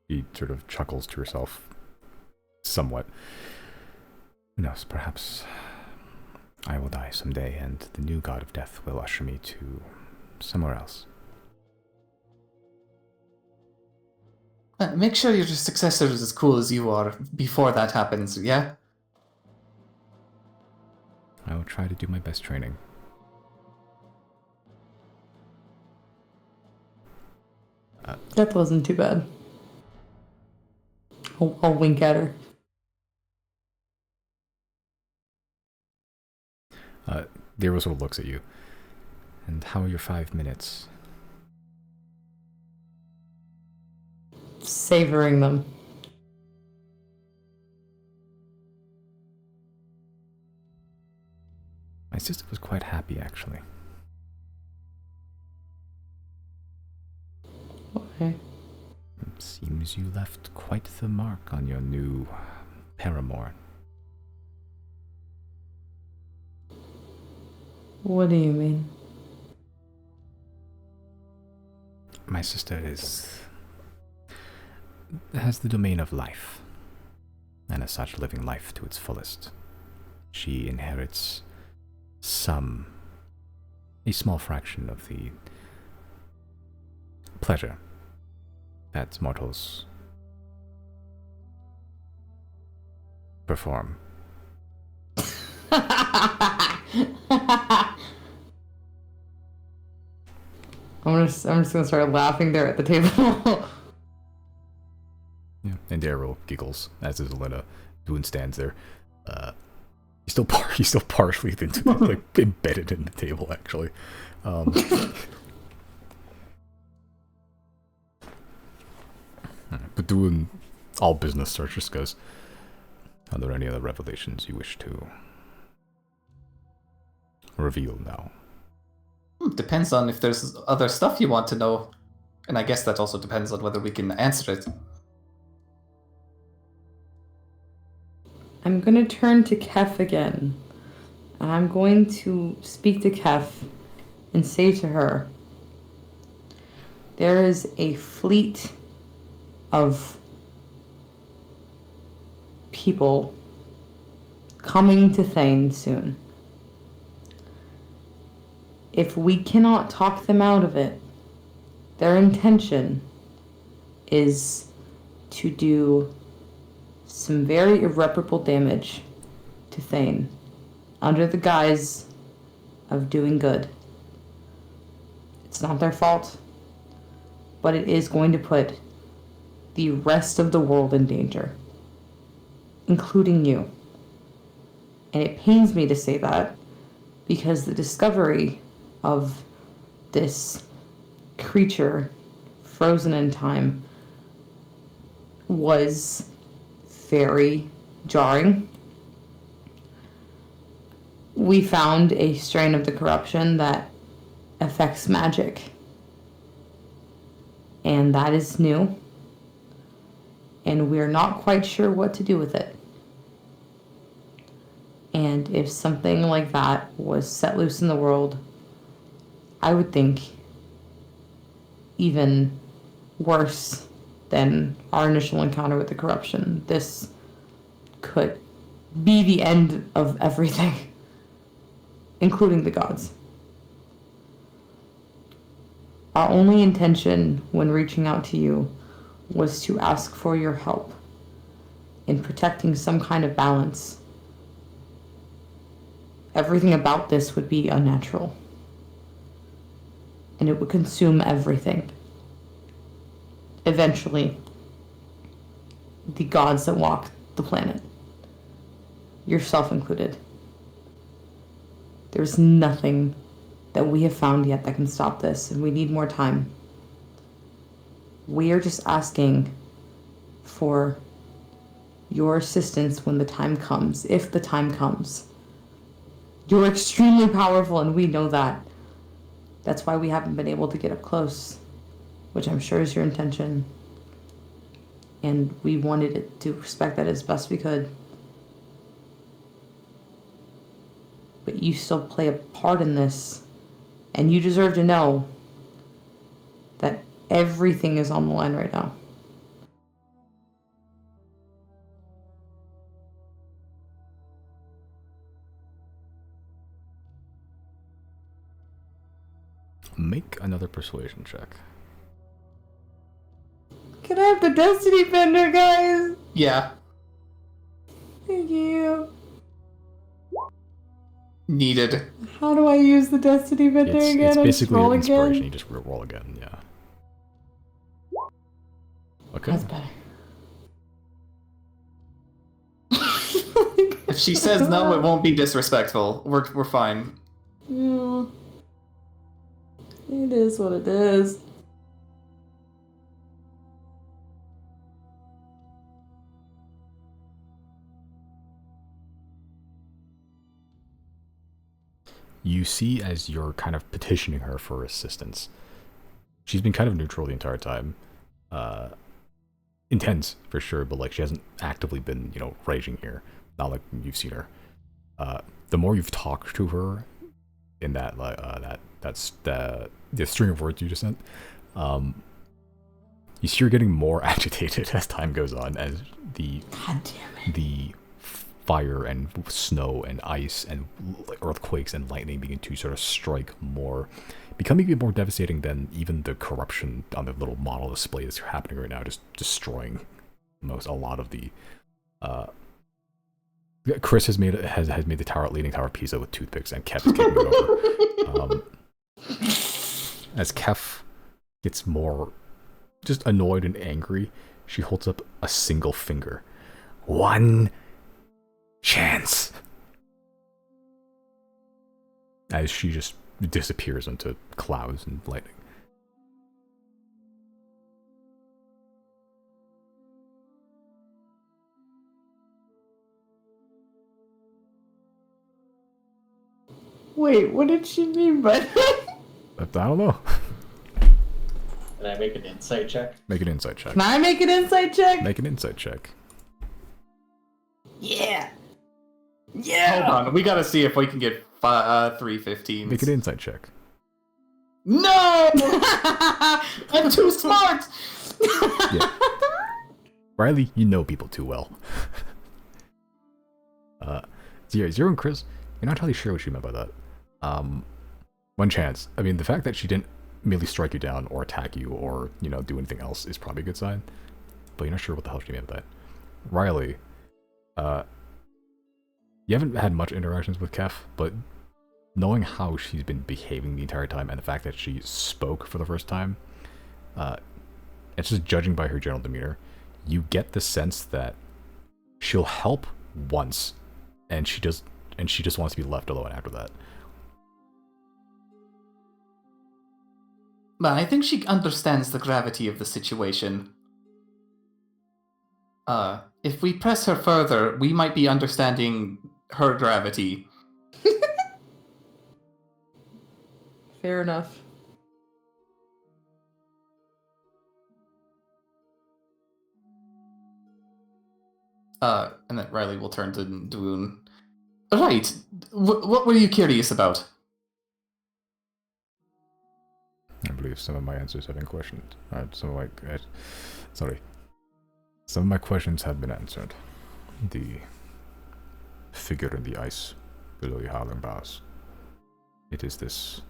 He sort of chuckles to herself, somewhat. Who knows, perhaps I will die someday, and the new god of death will usher me to somewhere else. Make sure your successor is as cool as you are before that happens, yeah? I will try to do my best training. That wasn't too bad. I'll wink at her. Daryl sort of looks at you. And how are your 5 minutes? Savoring them. My sister was quite happy, actually. Okay. It seems you left quite the mark on your new paramour. What do you mean? My sister has the domain of life, and as such living life to its fullest. She inherits a small fraction of the pleasure that mortals perform. I'm just gonna start laughing there at the table. Yeah, and Daryl giggles, as does Elena. Boone stands there. He's still partially like embedded in the table, actually. But doing all business starts, just goes, are there any other revelations you wish to reveal now? Depends on if there's other stuff you want to know. And I guess that also depends on whether we can answer it. I'm gonna turn to Kef again. And I'm going to speak to Kef and say to her, there is a fleet of people coming to Thane soon. If we cannot talk them out of it, their intention is to do some very irreparable damage to Thane under the guise of doing good. It's not their fault, but it is going to put the rest of the world in danger, including you. And it pains me to say that because the discovery of this creature frozen in time was very jarring. We found a strain of the corruption that affects magic, and that is new, and we're not quite sure what to do with it. And if something like that was set loose in the world, I would think even worse than our initial encounter with the corruption. This could be the end of everything, including the gods. Our only intention when reaching out to you was to ask for your help in protecting some kind of balance. Everything about this would be unnatural, and it would consume everything. Eventually, the gods that walk the planet, yourself included. There's nothing that we have found yet that can stop this, and we need more time. We are just asking for your assistance when the time comes, if the time comes. You're extremely powerful, and we know that. That's why we haven't been able to get up close, which I'm sure is your intention. And we wanted it to respect that as best we could. But you still play a part in this, and you deserve to know that everything is on the line right now. Make another persuasion check. Can I have the Destiny Bender, guys? Yeah. Thank you. Needed. How do I use the Destiny Bender again? It's I just basically roll an inspiration. again? You just roll again, yeah. Okay. That's better. If she says no, it won't be disrespectful. We're fine. Yeah. It is what it is. You see, as you're kind of petitioning her for assistance, she's been kind of neutral the entire time. Intense for sure, but like she hasn't actively been, raging here. Not like you've seen her. The more you've talked to her in that that's the string of words you just sent, you see her getting more agitated as time goes on, as the God damn it. the fire and snow and ice and earthquakes and lightning begin to sort of strike more, becoming even more devastating than even the corruption on the little model display that's happening right now, just destroying a lot of the. Chris has made the leaning tower of Pisa with toothpicks, and Kef is kicking it over. As Kef gets more just annoyed and angry, she holds up a single finger. One chance. As she just disappears into clouds and lightning. Wait, what did she mean by that? I don't know. Can I make an insight check? Make an insight check. Can I make an insight check? Make an insight check. Yeah. Hold on, we gotta see if we can get 315s. Make an insight check. No! I'm too smart! Yeah. Riley, you know people too well. Zero and Chris, you're not entirely sure what she meant by that. One chance. I mean, the fact that she didn't merely strike you down or attack you or, do anything else is probably a good sign. But you're not sure what the hell she meant by that. Riley, you haven't had much interactions with Kef, but knowing how she's been behaving the entire time and the fact that she spoke for the first time, it's just judging by her general demeanor, you get the sense that she'll help once, and she just wants to be left alone after that. But I think she understands the gravity of the situation. If we press her further, we might be understanding her gravity. Fair enough. And then Riley will turn to Dwoon. Right. What were you curious about? I believe some of my answers have been questioned. Some of my questions have been answered. The figure in the ice below the Howling Bars. It is this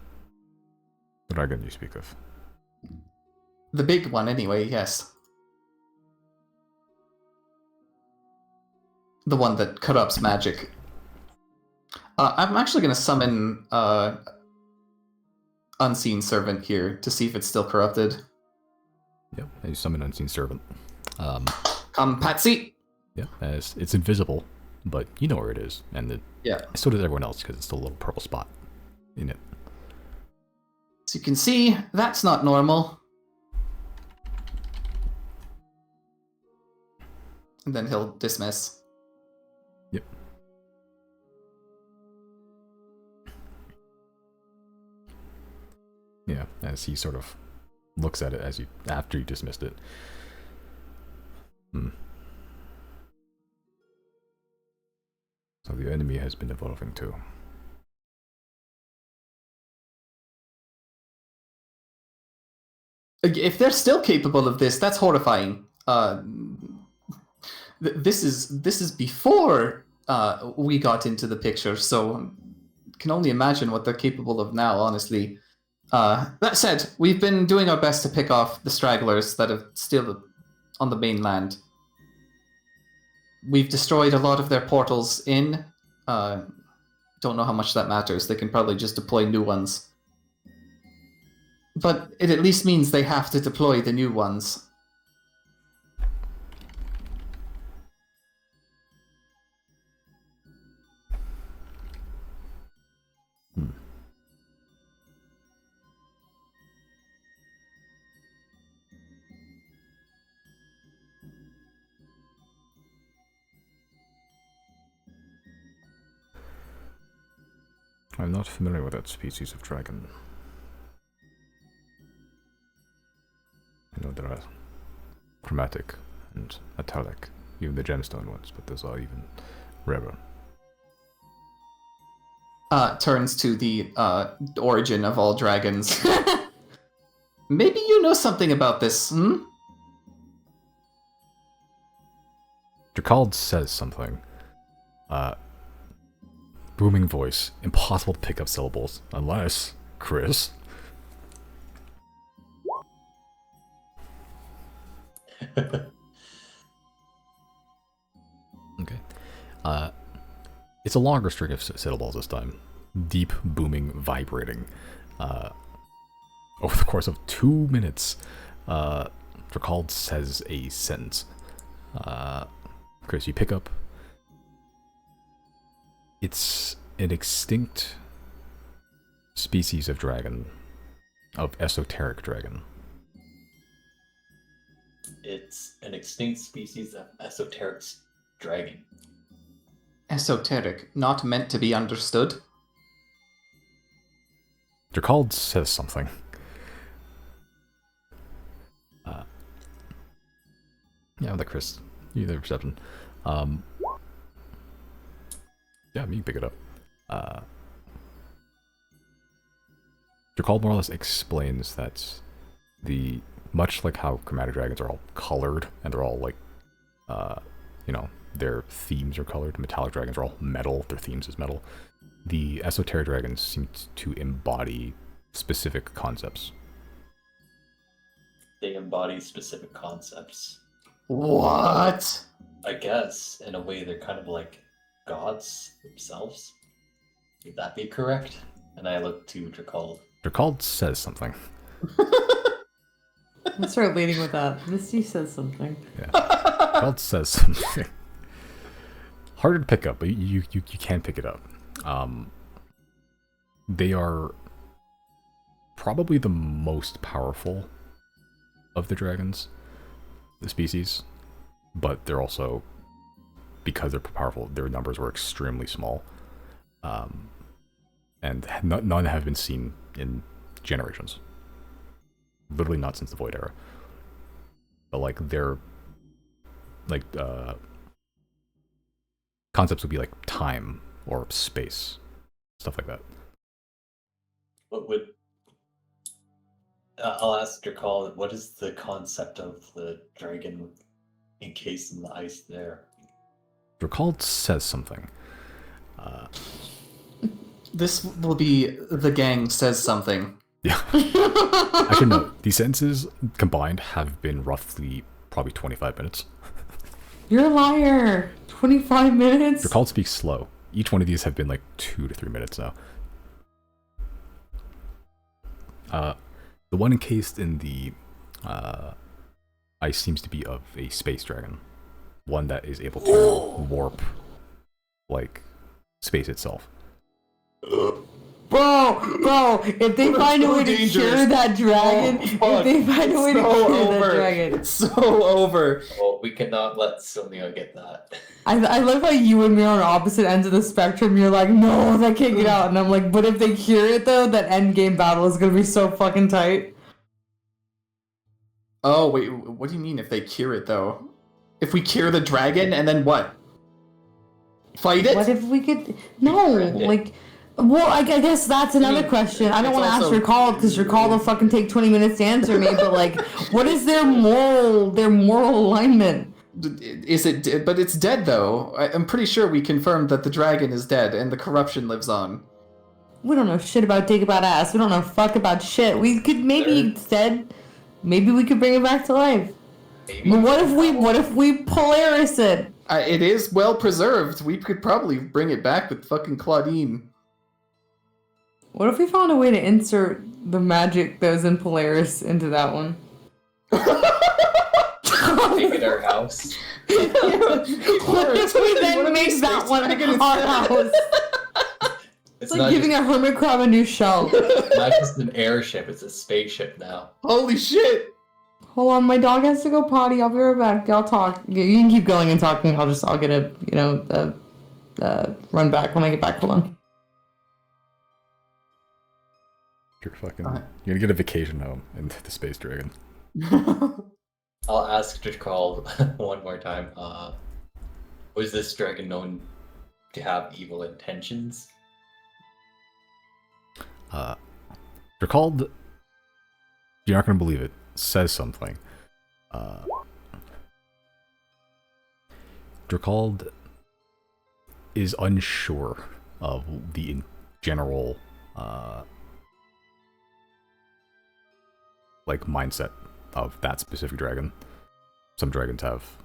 dragon you speak of. The big one, anyway, yes. The one that corrupts magic. I'm actually going to summon Unseen Servant here to see if it's still corrupted. Yep, and you summon Unseen Servant. Come, Patsy! Yeah, as it's invisible, but you know where it is, and so does everyone else because it's still a little purple spot in it. So you can see, that's not normal. And then he'll dismiss. Yep. Yeah, as he sort of looks at it after you dismissed it. So the enemy has been evolving too. If they're still capable of this, that's horrifying. This is before we got into the picture, so can only imagine what they're capable of now, honestly. That said, we've been doing our best to pick off the stragglers that are still on the mainland. We've destroyed a lot of their portals in. Don't know how much that matters. They can probably just deploy new ones. But it at least means they have to deploy the new ones. I'm not familiar with that species of dragon. I know there are chromatic and metallic, even the gemstone ones, but those are even rarer. Turns to the origin of all dragons. Maybe you know something about this, hmm? Drakald says something. Booming voice, impossible to pick up syllables, unless, Chris. Okay. It's a longer string of syllables this time. Deep, booming, vibrating. Over the course of 2 minutes, Drakald says a sentence. Chris, you pick up. It's an extinct species of dragon, of esoteric dragon. It's an extinct species of esoteric dragon. Esoteric, not meant to be understood. Drakald says something. Yeah, the Chris, you the perception. Yeah, you can pick it up. Drakald more or less explains that much like how chromatic dragons are all colored and they're all like you know, their themes are colored. Metallic dragons are all metal. Their themes is metal. The esoteric dragons seem to embody specific concepts. They embody specific concepts. What? I guess, in a way, they're kind of like gods themselves. Would that be correct? And I look to Drakald. Drakald says something. Let's start leading with that. Misty says something. Yeah. Drakald says something. Harder to pick up, but you can pick it up. They are probably the most powerful of the dragons, the species, but they're also, because they're powerful, their numbers were extremely small, and none have been seen in generations. Literally not since the Void Era. But like their concepts would be like time or space, stuff like that. What would I'll ask Drakald, what is the concept of the dragon encased in the ice there? Drakald says something. This will be the gang says something. Yeah. Actually, no. These sentences combined have been roughly probably 25 minutes. You're a liar. 25 minutes? Drakald speaks slow. Each one of these have been like 2 to 3 minutes now. The one encased in the ice seems to be of a space dragon. One that is able to warp like space itself. Bro, if they find a way to cure that dragon, if they find a way to cure that dragon. It's so over. Well, we cannot let Sonia get that. I love how you and me are on opposite ends of the spectrum. You're like, no, that can't get out. And I'm like, but if they cure it though, that end game battle is gonna be so fucking tight. Oh, wait, what do you mean if they cure it though? If we cure the dragon and then what? Fight it? What if we could? No, like. Well, I guess that's another question. I don't want to ask Drakald because Drakald will fucking take 20 minutes to answer me. But like, what is their moral alignment? Is it? But it's dead though. I'm pretty sure we confirmed that the dragon is dead and the corruption lives on. We don't know shit about Dagobah ass. We don't know fuck about shit. We could maybe instead, maybe we could bring it back to life. Maybe. But what if we Polaris it? It is well preserved. We could probably bring it back with fucking Claudine. What if we found a way to insert the magic that was in Polaris into that one? Make it our house. What if we then make that one our house? It's like giving a hermit crab a new shell. Not just an airship, it's a spaceship now. Holy shit! Hold on, my dog has to go potty. I'll be right back. I'll talk. You can keep going and talking. I'll get a run back when I get back. Hold on. You're gonna get a vacation home in the space dragon. I'll ask Drakald one more time. Was this dragon known to have evil intentions? Drakald, you're not gonna believe it, says something. Drakald is unsure of the general like mindset of that specific dragon. Some dragons have,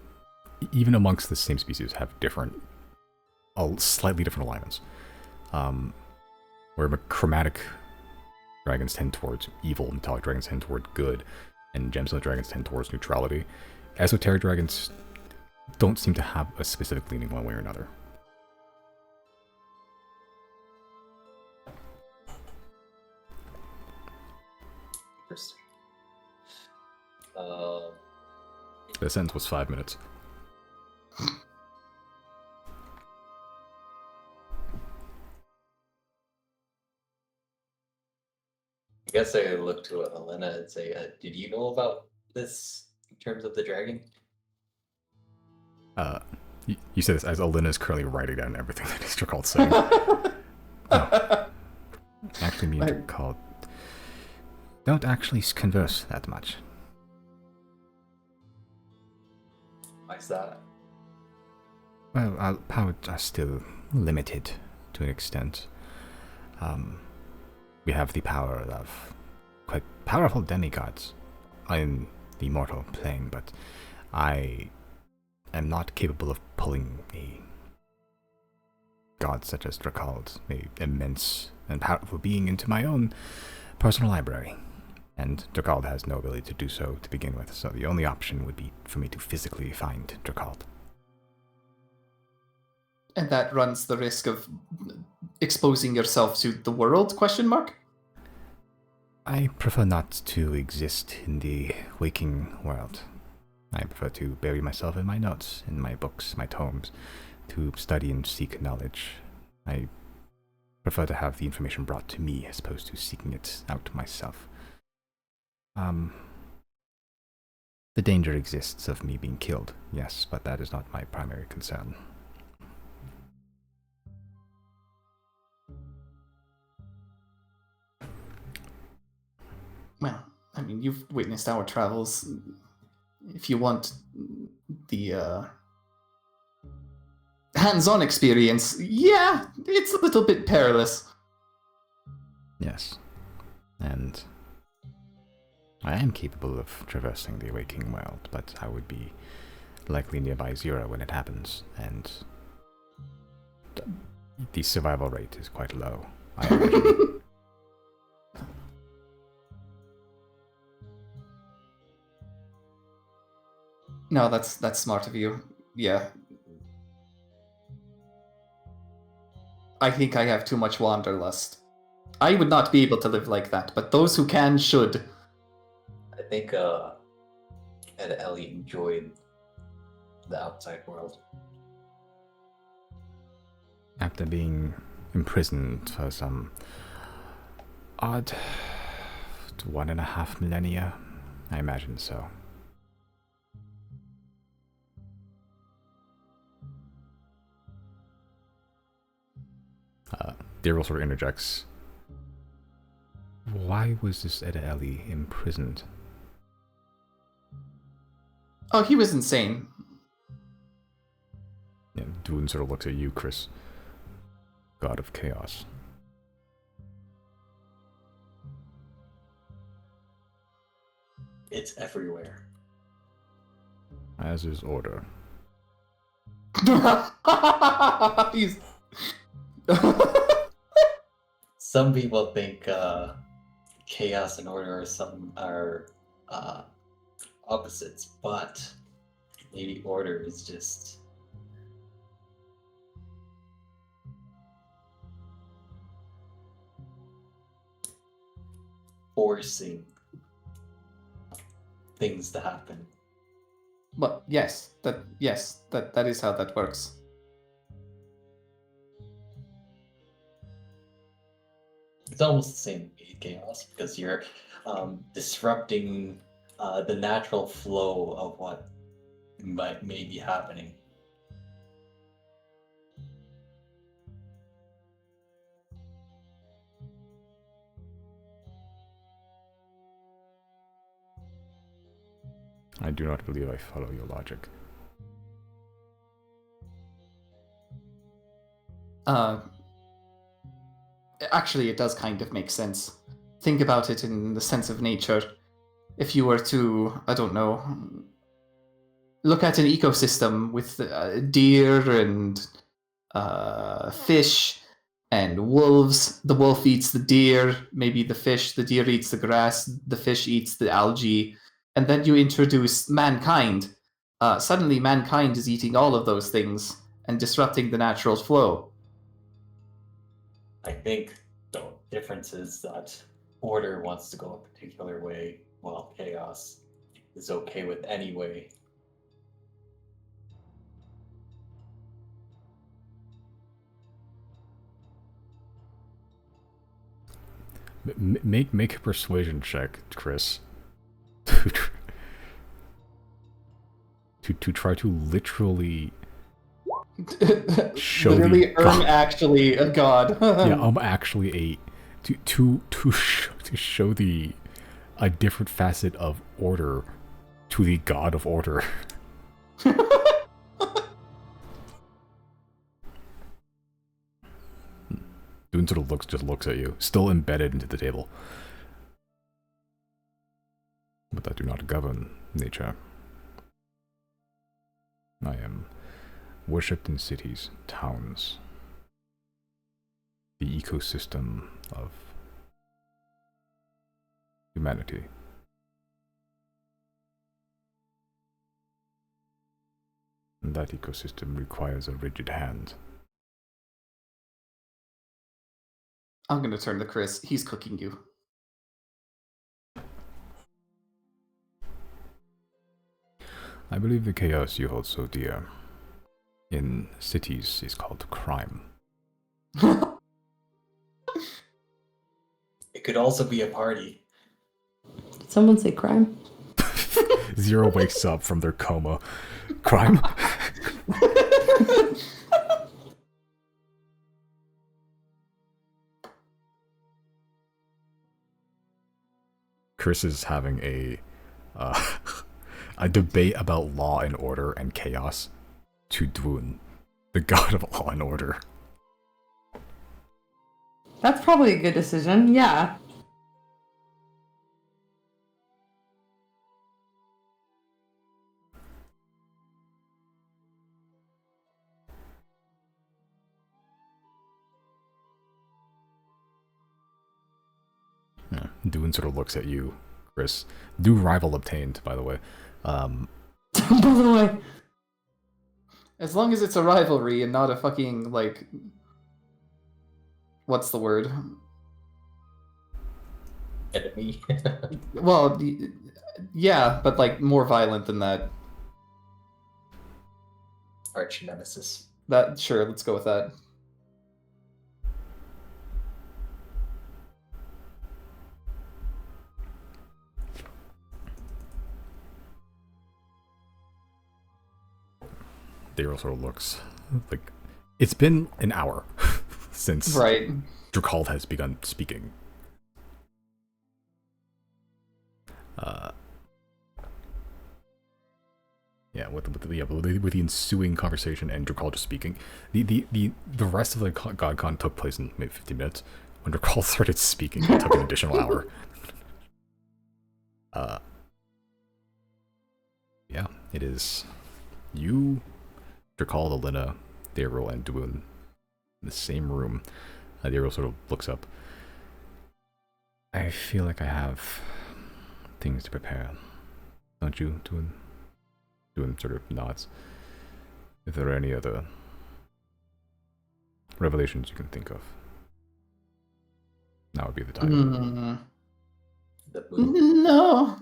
even amongst the same species, have slightly different alignments. Where chromatic dragons tend towards evil, metallic dragons tend toward good, and gemstone dragons tend towards neutrality. Esoteric dragons don't seem to have a specific leaning one way or another. Interesting. The sentence was 5 minutes. I guess I look to Elena and say, did you know about this in terms of the dragon? You say this as Elena is currently writing down everything that Drakald's saying. No. Actually, me and Drakald don't actually converse that much. Why's that? Well, our powers are still limited to an extent. We have the power of quite powerful demigods in the mortal plane, but I am not capable of pulling a god such as Drakald, a immense and powerful being, into my own personal library. And Drakald has no ability to do so to begin with, so the only option would be for me to physically find Drakald. And that runs the risk of exposing yourself to the world, question mark? I prefer not to exist in the waking world. I prefer to bury myself in my notes, in my books, my tomes, to study and seek knowledge. I prefer to have the information brought to me as opposed to seeking it out myself. The danger exists of me being killed, yes, but that is not my primary concern. Well, I mean, you've witnessed our travels. If you want the hands-on experience, yeah, it's a little bit perilous. Yes, and I am capable of traversing the waking world, but I would be likely nearby zero when it happens, and the survival rate is quite low, I imagine. No, that's smart of you. Yeah. I think I have too much wanderlust. I would not be able to live like that, but those who can should. I think Ed Ellie enjoyed the outside world. After being imprisoned for some odd 1.5 millennia, I imagine so. Daryl sort of interjects. Why was this Ed Ellie imprisoned? Oh, he was insane. Yeah, Dune sort of looks at you, Chris. God of Chaos. It's everywhere. As is order. He's... Some people think chaos and order are opposites, but maybe order is just forcing things to happen. But yes, that is how that works. It's almost the same with chaos because you're disrupting the natural flow of what may be happening. I do not believe I follow your logic. Actually, it does kind of make sense. Think about it in the sense of nature. If you were to, I don't know, look at an ecosystem with deer and fish and wolves. The wolf eats the deer, maybe the deer eats the grass, the fish eats the algae, and then you introduce mankind. Suddenly, mankind is eating all of those things and disrupting the natural flow. I think the difference is that order wants to go a particular way, while chaos is okay with any way. Make a persuasion check, Chris. to try to literally show Literally the earn actually a god. yeah, I'm actually to show a different facet of order to the god of order. Dune sort of looks at you, still embedded into the table. But I do not govern nature. I am worshipped in cities, towns, the ecosystem of humanity. And that ecosystem requires a rigid hand. I'm going to turn to Chris. He's cooking you. I believe the chaos you hold so dear in cities is called crime. It could also be a party. Did someone say crime? Zero wakes up from their coma. Crime? Chris is having a debate about law and order and chaos to Dwun, the god of law and order. That's probably a good decision, yeah. Yeah. Dune sort of looks at you, Chris. New rival obtained, by the way. By the way. As long as it's a rivalry and not a fucking, like... What's the word? Enemy. Well, yeah, but, like, more violent than that. Arch nemesis. That, sure, let's go with that. Daryl sort of looks like it's been an hour since Right. Drakald has begun speaking. Yeah, with the ensuing conversation and Drakald just speaking, the rest of the GodCon took place in maybe 15 minutes. When Drakald started speaking, it took an additional hour. Yeah, it is you, Drakald, Alina, Daryl, and Dwun in the same room. Daryl sort of looks up. I feel like I have things to prepare. Don't you, Dwun? Dwun sort of nods. If there are any other revelations you can think of, now would be the time. No,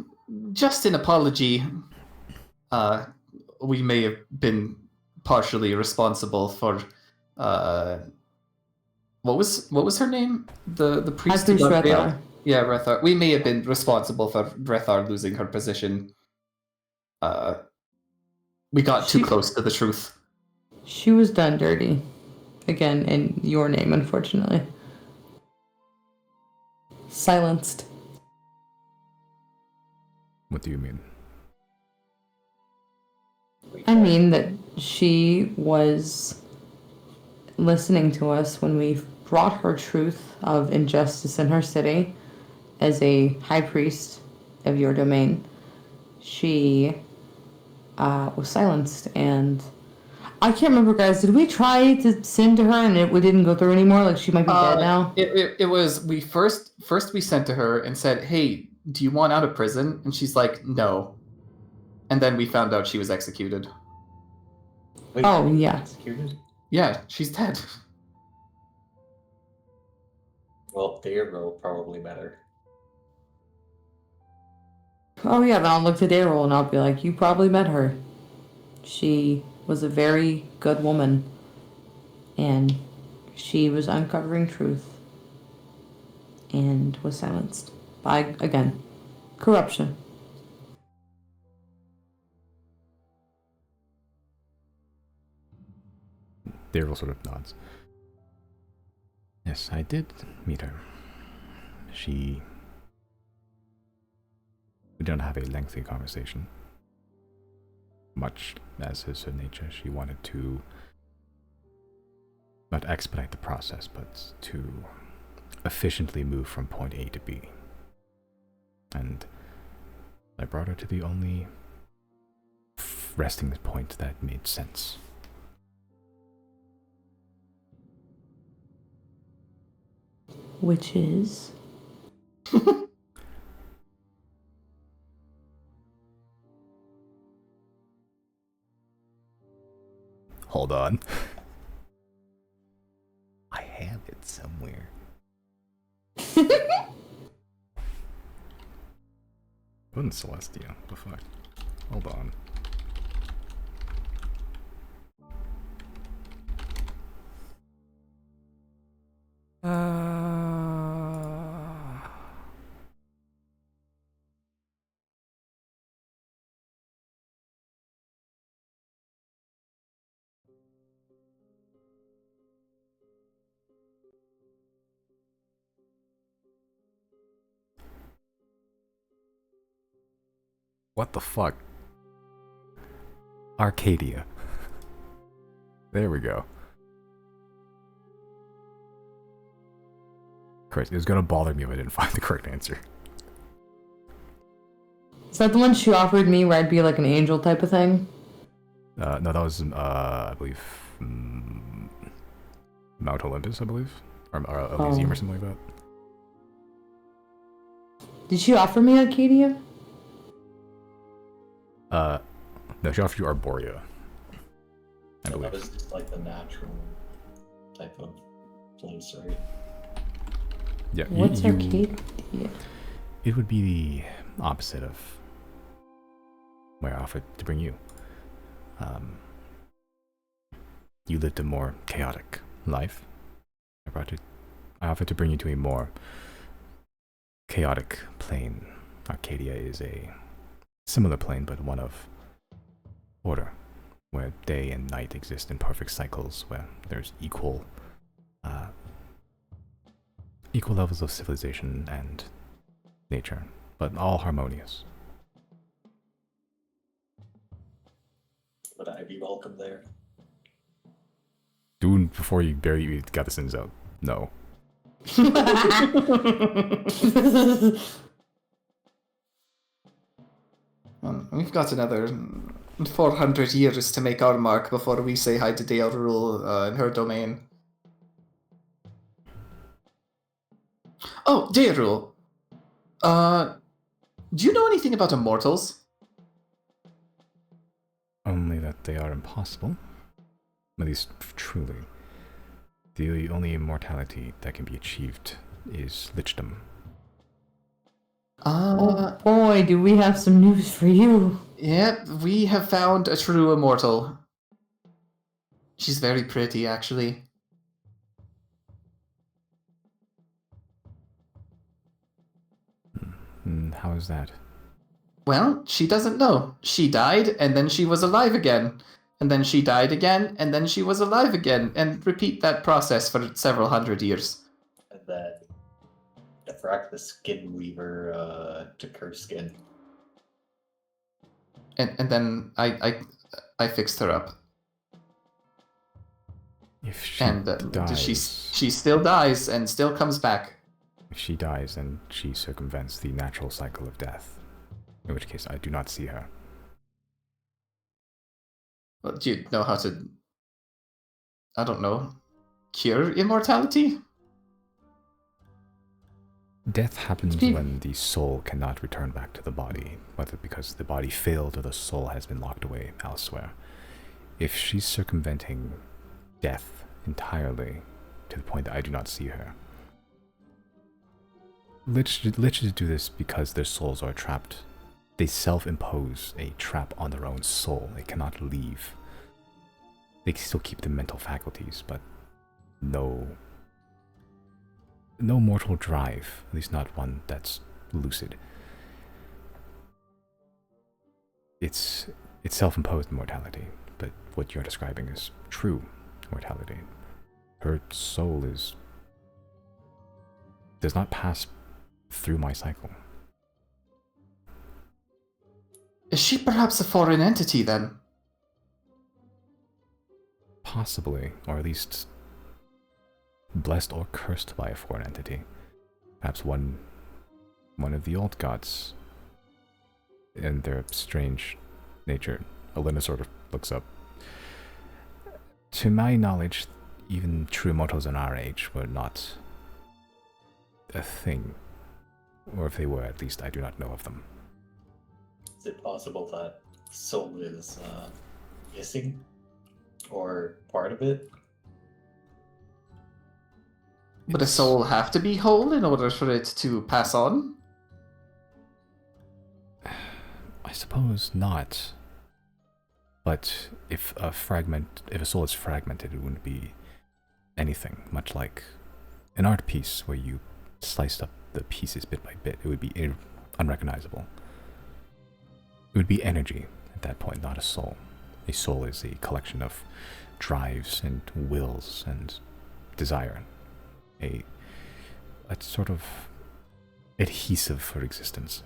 just an apology. We may have been partially responsible for what was her name? The priest who got veiled? Yeah, Rethar. We may have been responsible for Rethar losing her position. We got too close to the truth. She was done dirty. Again, in your name, unfortunately. Silenced. What do you mean? I mean that she was listening to us when we brought her truth of injustice in her city as a high priest of your domain. She was silenced, and I can't remember, guys. Did we try to send to her and we didn't go through anymore? Like she might be dead now. It was we first we sent to her and said, "Hey, do you want out of prison?" And she's like, "No." And then we found out she was executed. Wait, Oh, yeah. executed? Yeah, she's dead. Well, Daryl probably met her. Oh yeah, then I'll look to Daryl and I'll be like, you probably met her. She was a very good woman. And she was uncovering truth. And was silenced by, again, corruption. Daryl sort of nods. Yes, I did meet her. We didn't have a lengthy conversation. Much as is her nature, she wanted to not expedite the process, but to efficiently move from point A to B. And I brought her to the only resting point that made sense. Which is? Hold on. I have it somewhere. Wasn't Celestia? The fuck? Hold on. What the fuck? Arcadia. There we go. Christ, it was gonna bother me if I didn't find the correct answer. Is that the one she offered me where I'd be like an angel type of thing? No, that was, I believe, Mount Olympus, I believe? Or Elysium or something like that. Did she offer me Arcadia? No, she offered you Arborea. I So that believe. was just like the natural type of place, right? Yeah, What's you, Arcadia? it would be the opposite of where I offered to bring you. You lived a more chaotic life. I offered to bring you to a more chaotic plane. Arcadia is a similar plane, but one of order, where day and night exist in perfect cycles, where there's equal levels of civilization and nature, but all harmonious. Would I be welcome there? Dude, before you barely got the sins out, no. We've got another 400 years to make our mark before we say hi to Dale Rule in her domain. Oh, Dale Rule. Do you know anything about immortals? Only that they are impossible. At least, truly. The only immortality that can be achieved is lichdom. Oh boy, do we have some news for you. Yep, we have found a true immortal. She's very pretty, actually. How is that? Well, she doesn't know. She died, and then she was alive again. And then she died again, and then she was alive again. And repeat that process for several hundred years. And then defract the skin weaver to curse skin. And then I fixed her up. If she And dies, she still dies and still comes back. if she dies, then she circumvents the natural cycle of death. In which case, I do not see her. Well, do you know how to, I don't know, cure immortality? Death happens when the soul cannot return back to the body, whether because the body failed or the soul has been locked away elsewhere. If she's circumventing death entirely, to the point that I do not see her, liches do this because their souls are trapped. They self-impose a trap on their own soul. They cannot leave. They still keep the mental faculties, but no mortal drive, at least not one that's lucid. It's self-imposed mortality, but what you're describing is true mortality. Her soul does not pass through my cycle. Is she perhaps a foreign entity then? Possibly, or at least blessed or cursed by a foreign entity. Perhaps one of the old gods and their strange nature. Elena sort of looks up. To my knowledge, even true mortals in our age were not a thing. Or if they were, at least I do not know of them. Is it possible that soul is missing? Or part of it? Would a soul have to be whole in order for it to pass on? I suppose not. But if a soul is fragmented, it wouldn't be anything. Much like an art piece where you sliced up the pieces bit by bit, it would be unrecognizable. It would be energy at that point, not a soul. A soul is a collection of drives and wills and desire. A sort of adhesive for existence.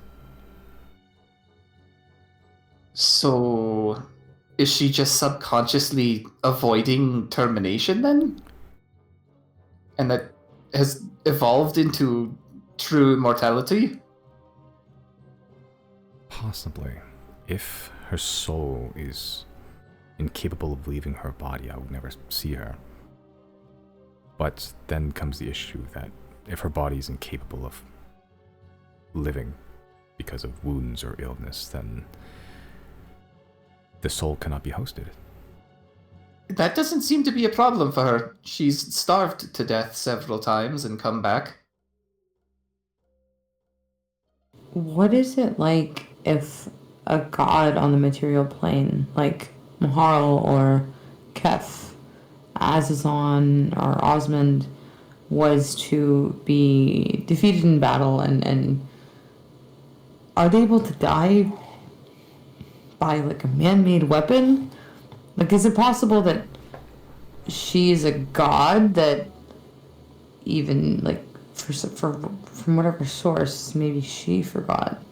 So, is she just subconsciously avoiding termination then? And that has evolved into true immortality? Possibly. If her soul is incapable of leaving her body, I would never see her. But then comes the issue that if her body is incapable of living because of wounds or illness, then the soul cannot be hosted. That doesn't seem to be a problem for her. She's starved to death several times and come back. What is it like if a god on the material plane, like Maharl or Kef, Azazon or Osmond, was to be defeated in battle and are they able to die by like a man-made weapon? Like, is it possible that she is a god that even like from whatever source maybe she forgot?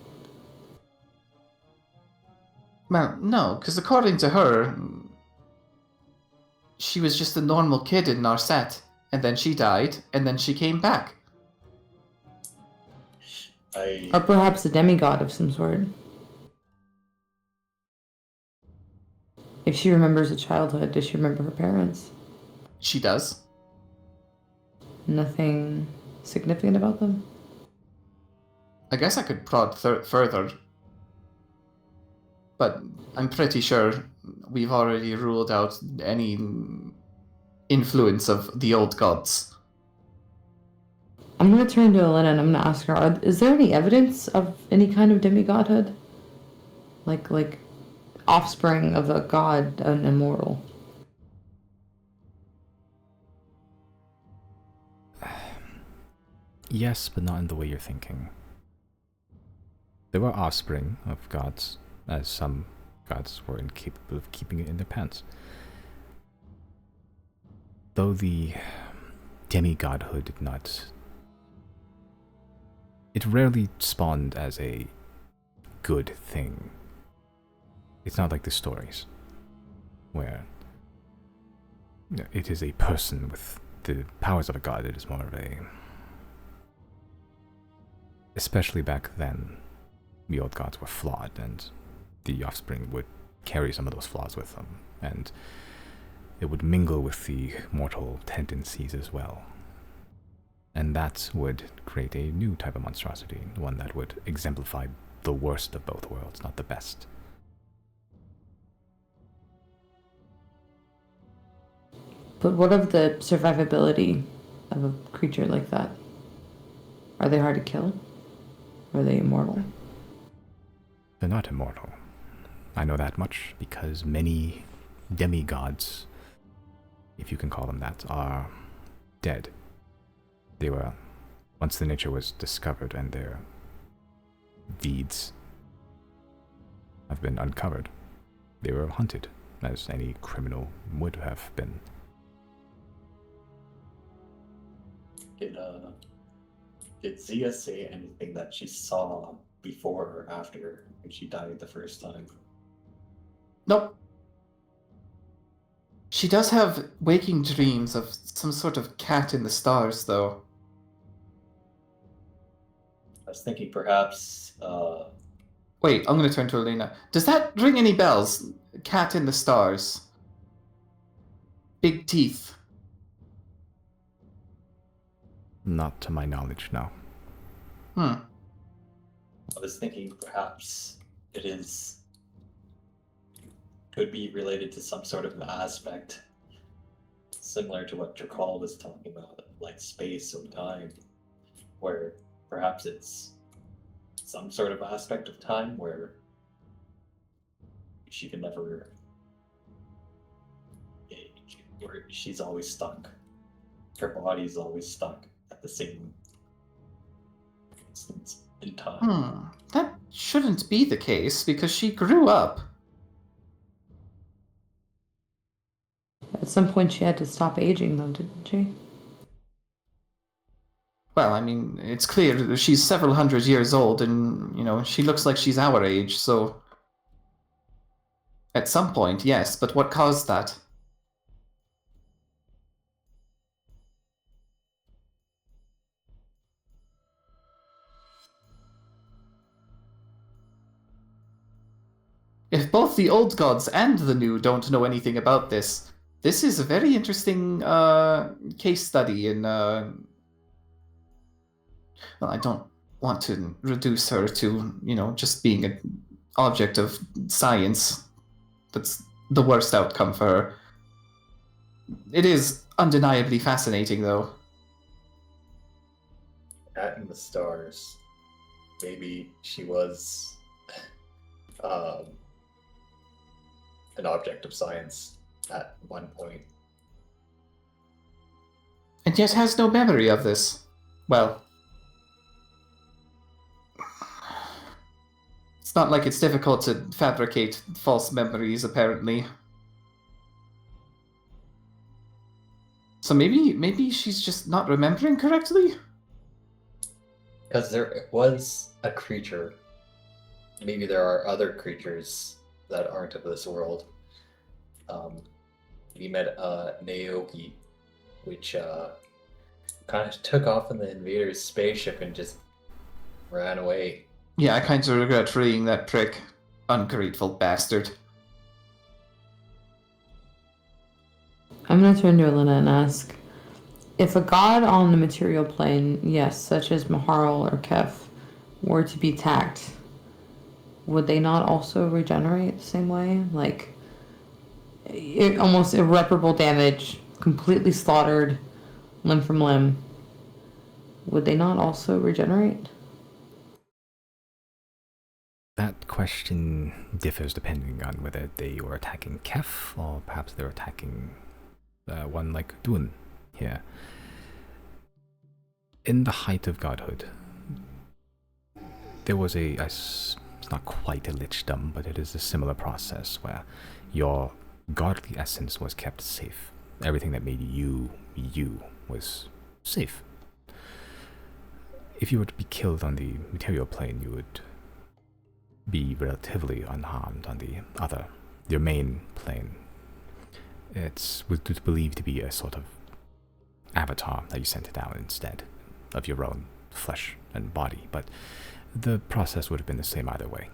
Well, no, because according to her, she was just a normal kid in Narset, and then she died, and then she came back. Or perhaps a demigod of some sort. If she remembers a childhood, does she remember her parents? She does. Nothing significant about them? I guess I could prod further. But I'm pretty sure we've already ruled out any influence of the old gods. I'm going to turn to Elena and I'm going to ask her, is there any evidence of any kind of demigodhood? Like offspring of a god, an immortal? Yes, but not in the way you're thinking. There were offspring of gods, as some gods were incapable of keeping it in their pants. Though the demigodhood did not... It rarely spawned as a good thing. It's not like the stories, where it is a person with the powers of a god. It is more of a... Especially back then, the old gods were flawed, and the offspring would carry some of those flaws with them, and it would mingle with the mortal tendencies as well. And that would create a new type of monstrosity, one that would exemplify the worst of both worlds, not the best. But what of the survivability of a creature like that? Are they hard to kill? Are they immortal? They're not immortal. I know that much because many demigods, if you can call them that, are dead. They were, once the nature was discovered and their deeds have been uncovered, they were hunted, as any criminal would have been. Did Zia say anything that she saw before or after when she died the first time? Nope. She does have waking dreams of some sort of cat in the stars, though. I was thinking perhaps Wait, I'm gonna turn to Elena. Does that ring any bells? Cat in the stars. Big teeth. Not to my knowledge, no. Hmm. I was thinking perhaps could be related to some sort of aspect similar to what Drakal was talking about, like space or time, where perhaps it's some sort of aspect of time where she can never, where she's always stuck. Her body's always stuck at the same instance in time. That shouldn't be the case because she grew up. At some point, she had to stop aging, though, didn't she? Well, I mean, it's clear that she's several hundred years old and, she looks like she's our age, so. At some point, yes, but what caused that? If both the old gods and the new don't know anything about this, this is a very interesting case study in. Well, I don't want to reduce her to, just being an object of science. That's the worst outcome for her. It is undeniably fascinating, though. Cat in the stars. Maybe she was an object of science at one point. And yet has no memory of this. Well, it's not like it's difficult to fabricate false memories, apparently. So maybe she's just not remembering correctly? Because there was a creature. Maybe there are other creatures that aren't of this world. We met Naoki, which kind of took off in the invader's spaceship and just ran away. Yeah, I kind of regret freeing that prick. Ungrateful bastard. I'm gonna turn to Elena and ask, if a god on the material plane, yes, such as Maharl or Kef, were to be attacked, would they not also regenerate the same way? Like, almost irreparable damage, completely slaughtered, limb from limb. Would they not also regenerate? That question differs depending on whether they were attacking Kef or perhaps they're attacking one like Dun here. In the height of godhood, there was it's not quite a lichdom, but it is a similar process where your godly essence was kept safe. Everything that made you was safe. If you were to be killed on the material plane, you would be relatively unharmed on the other, your main plane. It's believed to be a sort of avatar that you sent it out instead of your own flesh and body, but the process would have been the same either way.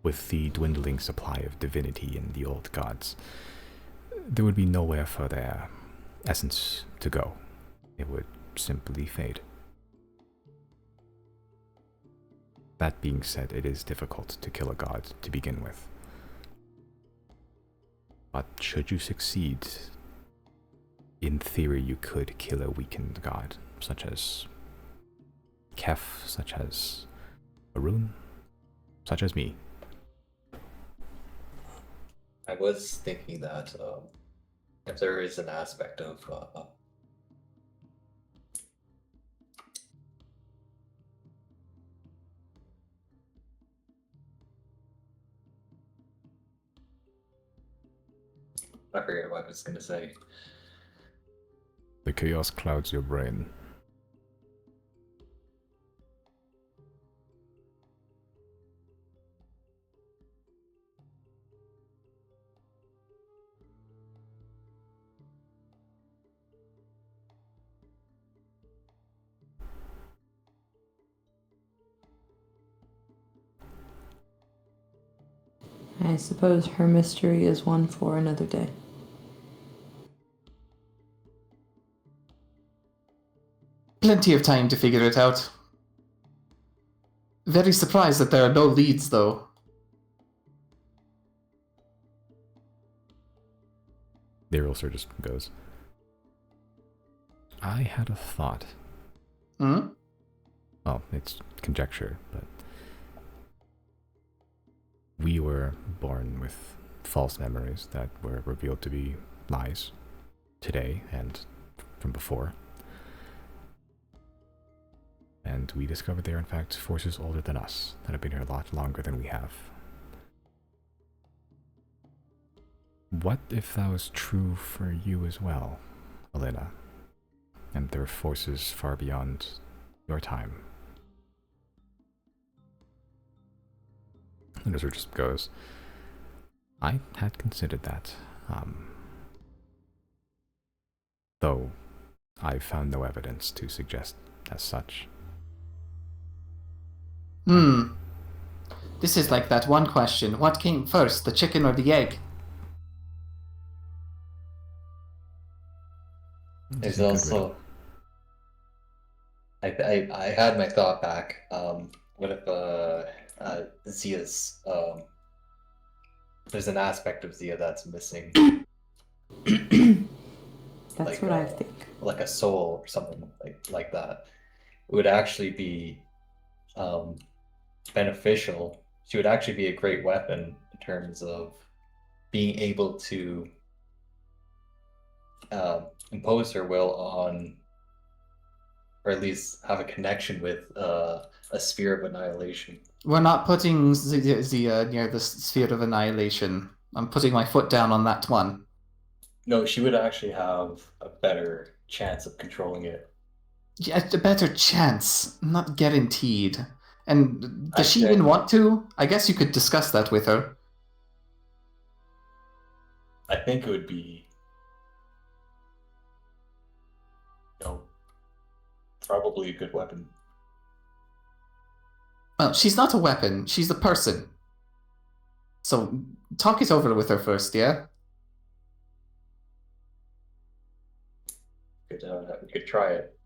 With the dwindling supply of divinity in the old gods, there would be nowhere for their essence to go. It would simply fade. That being said, it is difficult to kill a god to begin with. But should you succeed, in theory you could kill a weakened god, such as Kef, such as Arun, such as me. I was thinking that if there is an aspect of I forget what I was going to say. The chaos clouds your brain. I suppose her mystery is one for another day. Plenty of time to figure it out. Very surprised that there are no leads, though. The Realtor just goes, I had a thought. Hmm? Well, it's conjecture, but we were born with false memories that were revealed to be lies today and from before. And we discovered they are in fact forces older than us that have been here a lot longer than we have. What if that was true for you as well, Elena? And there are forces far beyond your time. And Wizard just goes, I had considered that, though I've found no evidence to suggest as such. This is like that one question. What came first, the chicken or the egg? There's also... I had my thought back. What if Zia's... there's an aspect of Zia that's missing. That's like, what I think. Like a soul or something like that. It would actually be beneficial. She would actually be a great weapon in terms of being able to impose her will on, or at least have a connection with a sphere of annihilation. We're not putting Zia near the sphere of annihilation. I'm putting my foot down on that one. No, she would actually have a better chance of controlling it. Yeah, a better chance, not guaranteed. And does she Okay. even want to? I guess you could discuss that with her. I think it would be, probably a good weapon. Well, she's not a weapon. She's a person. So talk it over with her first, yeah? We could try it.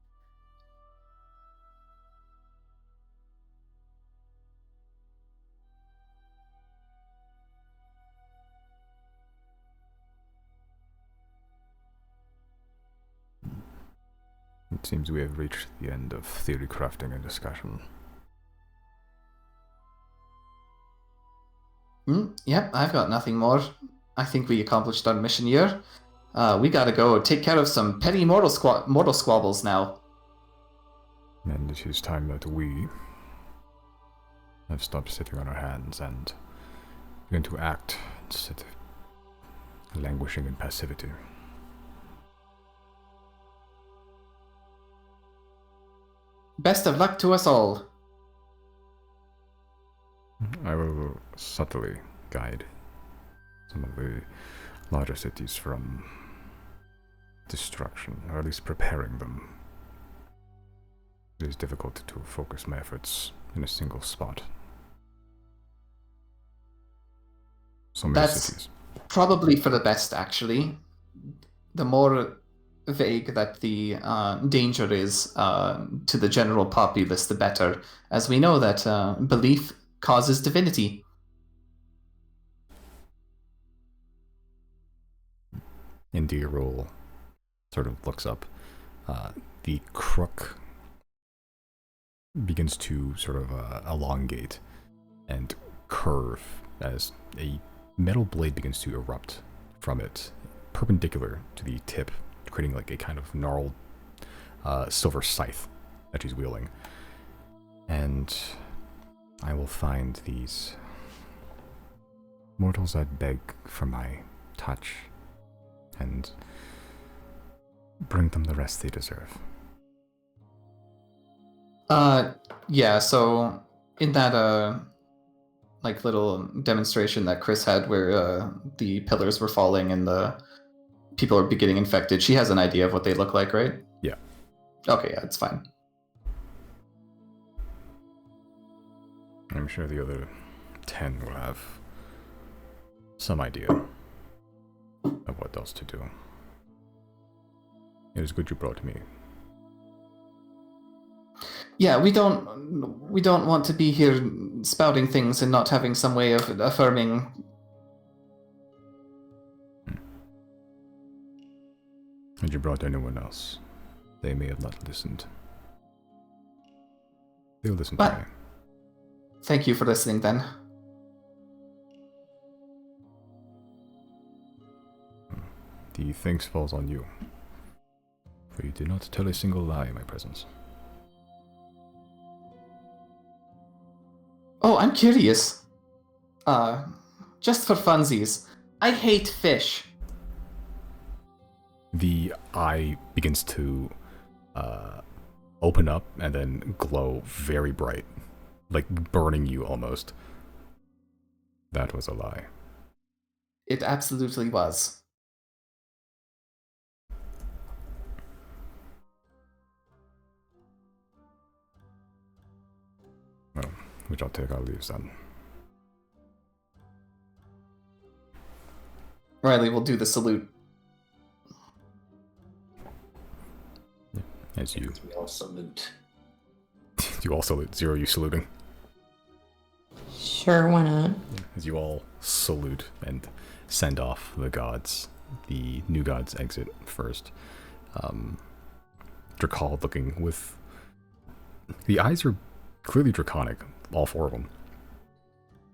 It seems we have reached the end of theory crafting and discussion. Yep, I've got nothing more. I think we accomplished our mission here. We gotta go take care of some petty mortal squabbles now. And it is time that we have stopped sitting on our hands and begin to act instead of languishing in passivity. Best of luck to us all. I will subtly guide some of the larger cities from destruction, or at least preparing them. It is difficult to focus my efforts in a single spot. So many That's cities. probably for the best, actually. The more vague that the danger is to the general populace, the better, as we know that belief causes divinity. India Roll sort of looks up. The crook begins to sort of elongate and curve as a metal blade begins to erupt from it, perpendicular to the tip, creating like a kind of gnarled silver scythe that she's wielding. And I will find these mortals that beg for my touch and bring them the rest they deserve. Yeah, so in that like little demonstration that Chris had where the pillars were falling and the people are getting infected, she has an idea of what they look like, right? Yeah. Okay, yeah, it's fine. I'm sure the other 10 will have some idea of what else to do. It is good you brought me. Yeah, we don't want to be here spouting things and not having some way of affirming. Had you brought anyone else, they may have not listened. They'll listen to But- me. Thank you for listening, then. The thanks falls on you, for you did not tell a single lie in my presence. Oh, I'm curious. Just for funsies, I hate fish. The eye begins to open up and then glow very bright, like burning you almost. That was a lie. It absolutely was. Well, we shall take our leaves then. Riley will do the salute. As you, We all salute. you all salute. Zero, you saluting. Sure, why not? As you all salute and send off the gods. The new gods exit first. Drakal looking with... The eyes are clearly draconic, all four of them.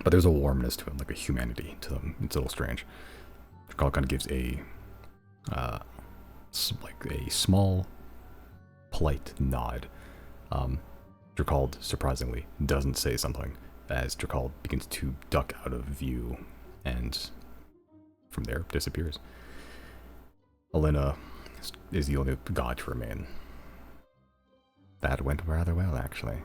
But there's a warmness to them, like a humanity to them. It's a little strange. Drakal kind of gives a... like a small, polite nod. Drakal, surprisingly, doesn't say something, as Drakal begins to duck out of view, and from there, disappears. Elena is the only god to remain. That went rather well, actually.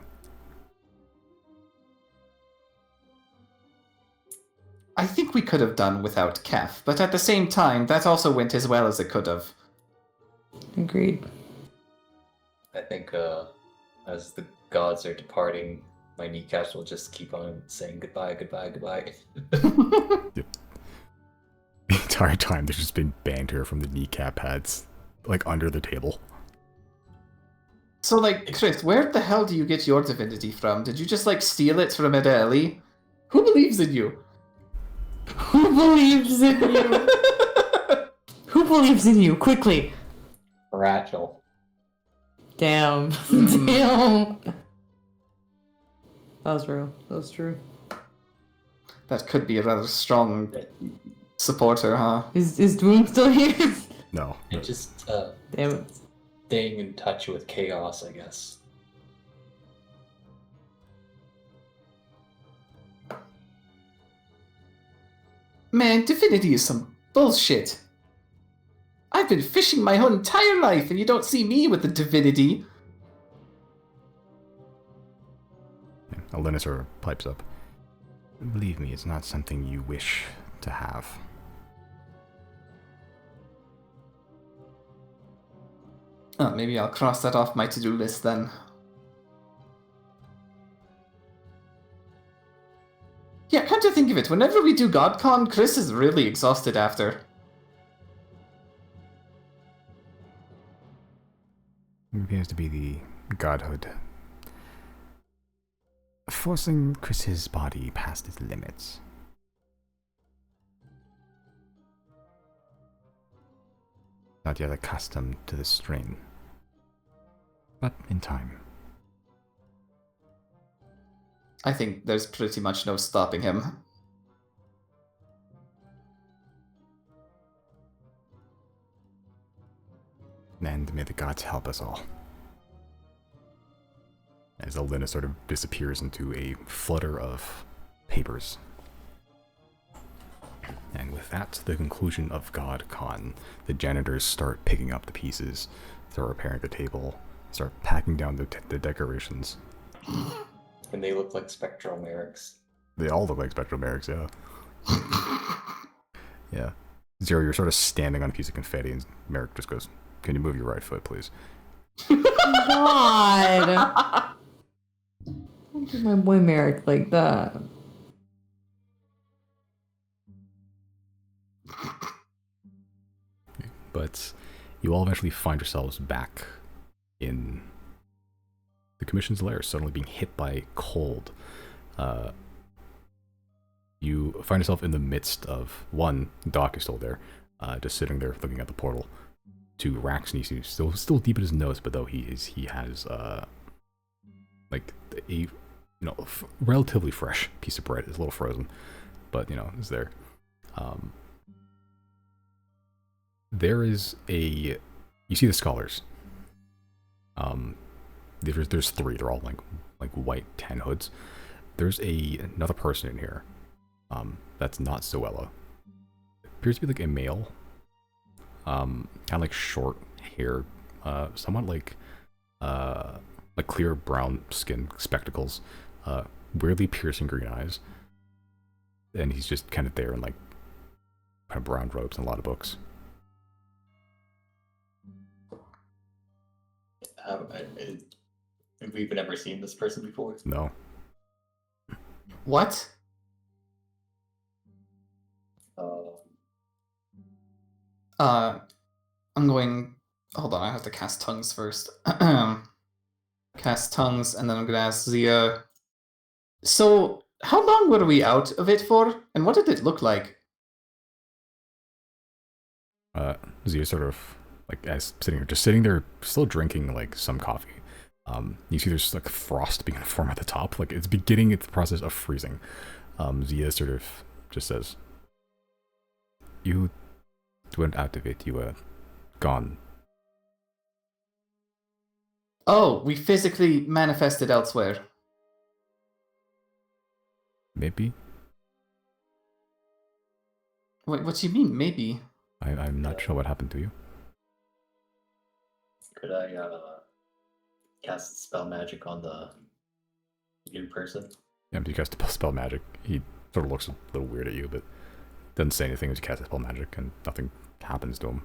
I think we could have done without Kef, but at the same time, that also went as well as it could have. Agreed. I think as the gods are departing, my kneecaps will just keep on saying goodbye, goodbye, goodbye. The entire time, there's just been banter from the kneecap pads, like under the table. So, like, Chris, where the hell do you get your divinity from? Did you just, like, steal it from Eda? Who believes in you? Who believes in you? Who believes in you? Quickly. Rachel. Damn. Damn. That was real. That was true. That could be a rather strong supporter, huh? Is Doom still here? No. And just Damn it. staying in touch with chaos, I guess. Man, divinity is some bullshit. I've been fishing my whole entire life, and you don't see me with the divinity. Elena sort of pipes up. Believe me, it's not something you wish to have. Oh, maybe I'll cross that off my to-do list then. Yeah, come to think of it, whenever we do GodCon, Chris is really exhausted after. It appears to be the godhood forcing Chris's body past its limits. Not yet accustomed to the strain, but in time. I think there's pretty much no stopping him. And may the gods help us all. As Elena sort of disappears into a flutter of papers. And with that, the conclusion of GodCon. The janitors start picking up the pieces, start repairing the table, start packing down the decorations. And they look like spectral mercs. They all look like spectral mercs, yeah. Yeah. Zero, you're sort of standing on a piece of confetti, and Merrick just goes, "Can you move your right foot, please?" God. Don't do my boy Merrick like that. but you all eventually find yourselves back in the Commission's lair, suddenly being hit by cold. You find yourself in the midst of, one, Doc is still there, just sitting there looking at the portal. To Rax, and he's still deep in his nose, but though he has like a relatively fresh piece of bread. It's a little frozen, but is there. There is you see the scholars. There's three. They're all like white tan hoods. There's another person in here. That's not Zoella. Appears to be like a male. Kind of like short hair, somewhat like clear brown skin, spectacles, weirdly piercing green eyes, and he's just kind of there in like kind of brown robes and a lot of books. Have we never seen this person before? No. What? I'm going... Hold on, I have to cast tongues first. Cast tongues, and then I'm gonna ask Zia. So, how long were we out of it for? And what did it look like? Zia sort of, like, as sitting there, still drinking, like, some coffee. You see there's, like, frost beginning to form at the top. Like, it's beginning its process of freezing. Zia sort of just says, "You went out of it, you were gone." Oh, we physically manifested elsewhere. Maybe? Wait, what do you mean, maybe? I'm not sure what happened to you. Could I cast spell magic on the new person? Yeah, you cast spell magic. He sort of looks a little weird at you, but doesn't say anything as you cast spell magic, and nothing happens to him.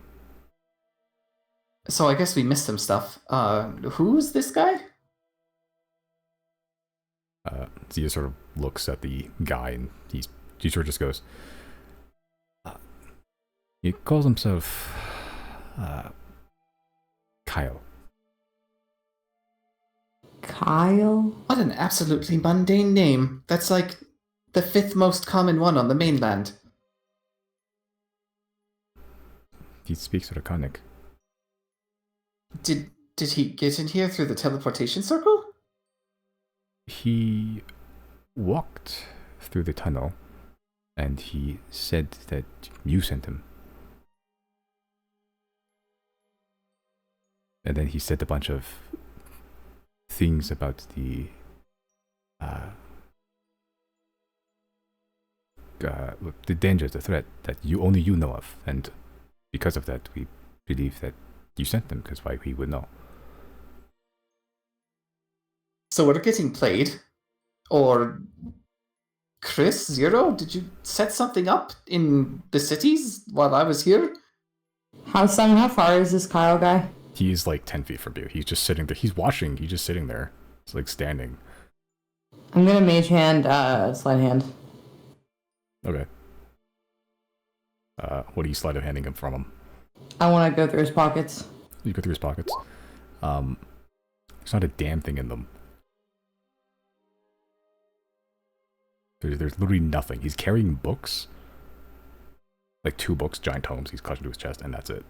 So I guess we missed some stuff. Who's this guy? Zia sort of looks at the guy, and he sort of just goes, he calls himself Kyle. Kyle? What an absolutely mundane name. That's like the 5th most common one on the mainland. He speaks Draconic. Did he get in here through the teleportation circle? He walked through the tunnel, and he said that you sent him. And then he said a bunch of things about the dangers, the threat that only you know of, and because of that, we believe that you sent them, because why we would know. So we're getting played? Or Chris, Zero, did you set something up in the cities while I was here? How far is this Kyle guy? He's like 10 feet from you. He's just sitting there. He's watching. He's just sitting there. He's like standing. I'm gonna mage hand, sleight of hand. Okay. What are you sleight of handing him from him? I want to go through his pockets. You go through his pockets. There's not a damn thing in them. There's literally nothing. He's carrying books. Like 2 books, giant tomes. He's clutching to his chest, and that's it.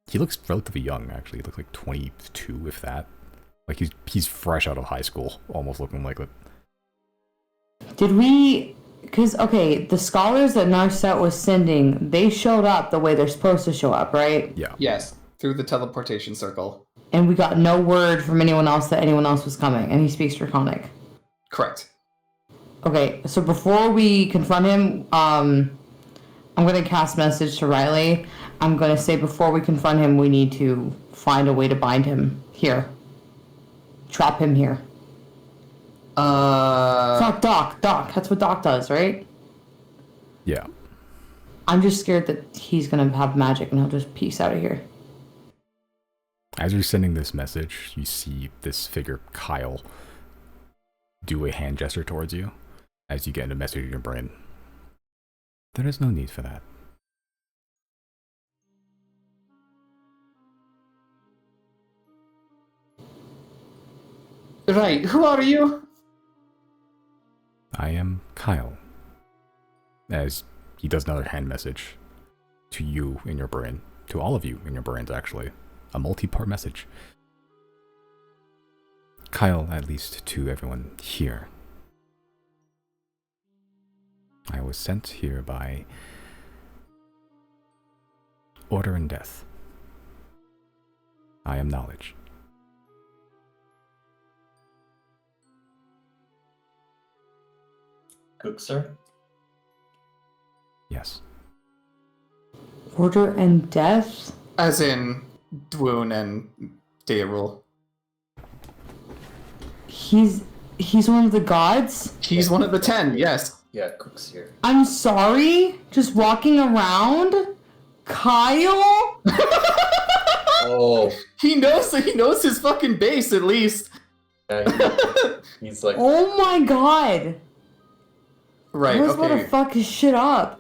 He looks relatively young, actually. He looks like 22, if that. Like he's fresh out of high school, almost looking like it. Did we... Because, okay, the scholars that Narset was sending, they showed up the way they're supposed to show up, right? Yeah. Yes, through the teleportation circle. And we got no word from anyone else that anyone else was coming, and he speaks Draconic. Correct. Okay, so before we confront him, I'm going to cast message to Riley. I'm going to say before we confront him, we need to find a way to bind him here. Trap him here. Fuck Doc. That's what Doc does, right? Yeah. I'm just scared that he's going to have magic and he'll just peace out of here. As you're sending this message, you see this figure, Kyle, do a hand gesture towards you as you get a message in your brain. There is no need for that. Right, who are you? I am Kyle. As he does another hand message to you in your brain. To all of you in your brains, actually. A multi-part message. Kyle, at least to everyone here. I was sent here by order and death. I am knowledge. Cook, sir? Yes. Order and death? As in Dwoon and Dayrul. He's one of the gods? He's one of the 10, yes. Yeah, Cook's here. I'm sorry? Just walking around? Kyle? Oh, He knows his fucking base, at least. yeah, he's like, Oh my god. Right, I was about to okay. fuck his shit up.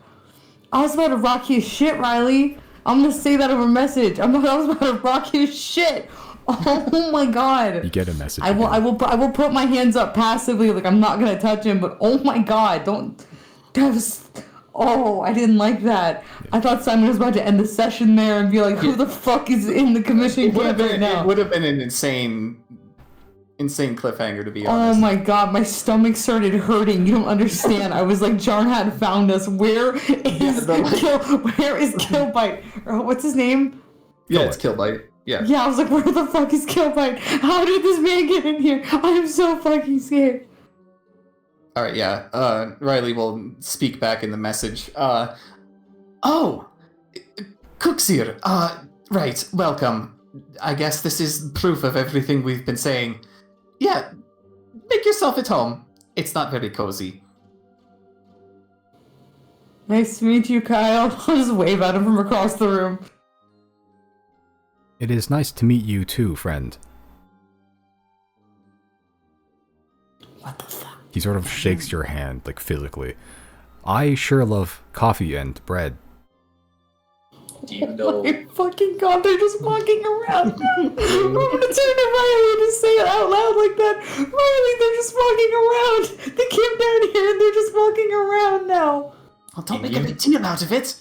I was about to rock his shit, Riley. I'm gonna say that over message. I was about to rock his shit. Oh my god. You get a message. I will put my hands up passively, like I'm not gonna touch him, but oh my god, don't. That was. Oh, I didn't like that. I thought Simon was about to end the session there and be like, who the fuck is in the commission camp right now? It would have been an insane cliffhanger, to be Oh honest. my god, my stomach started hurting. You don't understand. I was like, Jarn had found us. Where is Killbite? Or what's his name? Yeah, it's Killbite. Yeah. Yeah, I was like, where the fuck is Killbite? How did this man get in here? I am so fucking scared. Alright, yeah. Riley will speak back in the message. Oh! Cook's here. Right, welcome. I guess this is proof of everything we've been saying. Yeah, make yourself at home. It's not very cozy. Nice to meet you, Kyle. I'll just wave at him from across the room. It is nice to meet you too, friend. What the fuck? He sort of shakes your hand, like physically. I sure love coffee and bread. do you know? Oh my fucking god, they're just walking around now. I'm gonna turn to Riley and just say it out loud like that. Riley, they're just walking around. They came down here and they're just walking around now. Well, don't make a big deal out of it.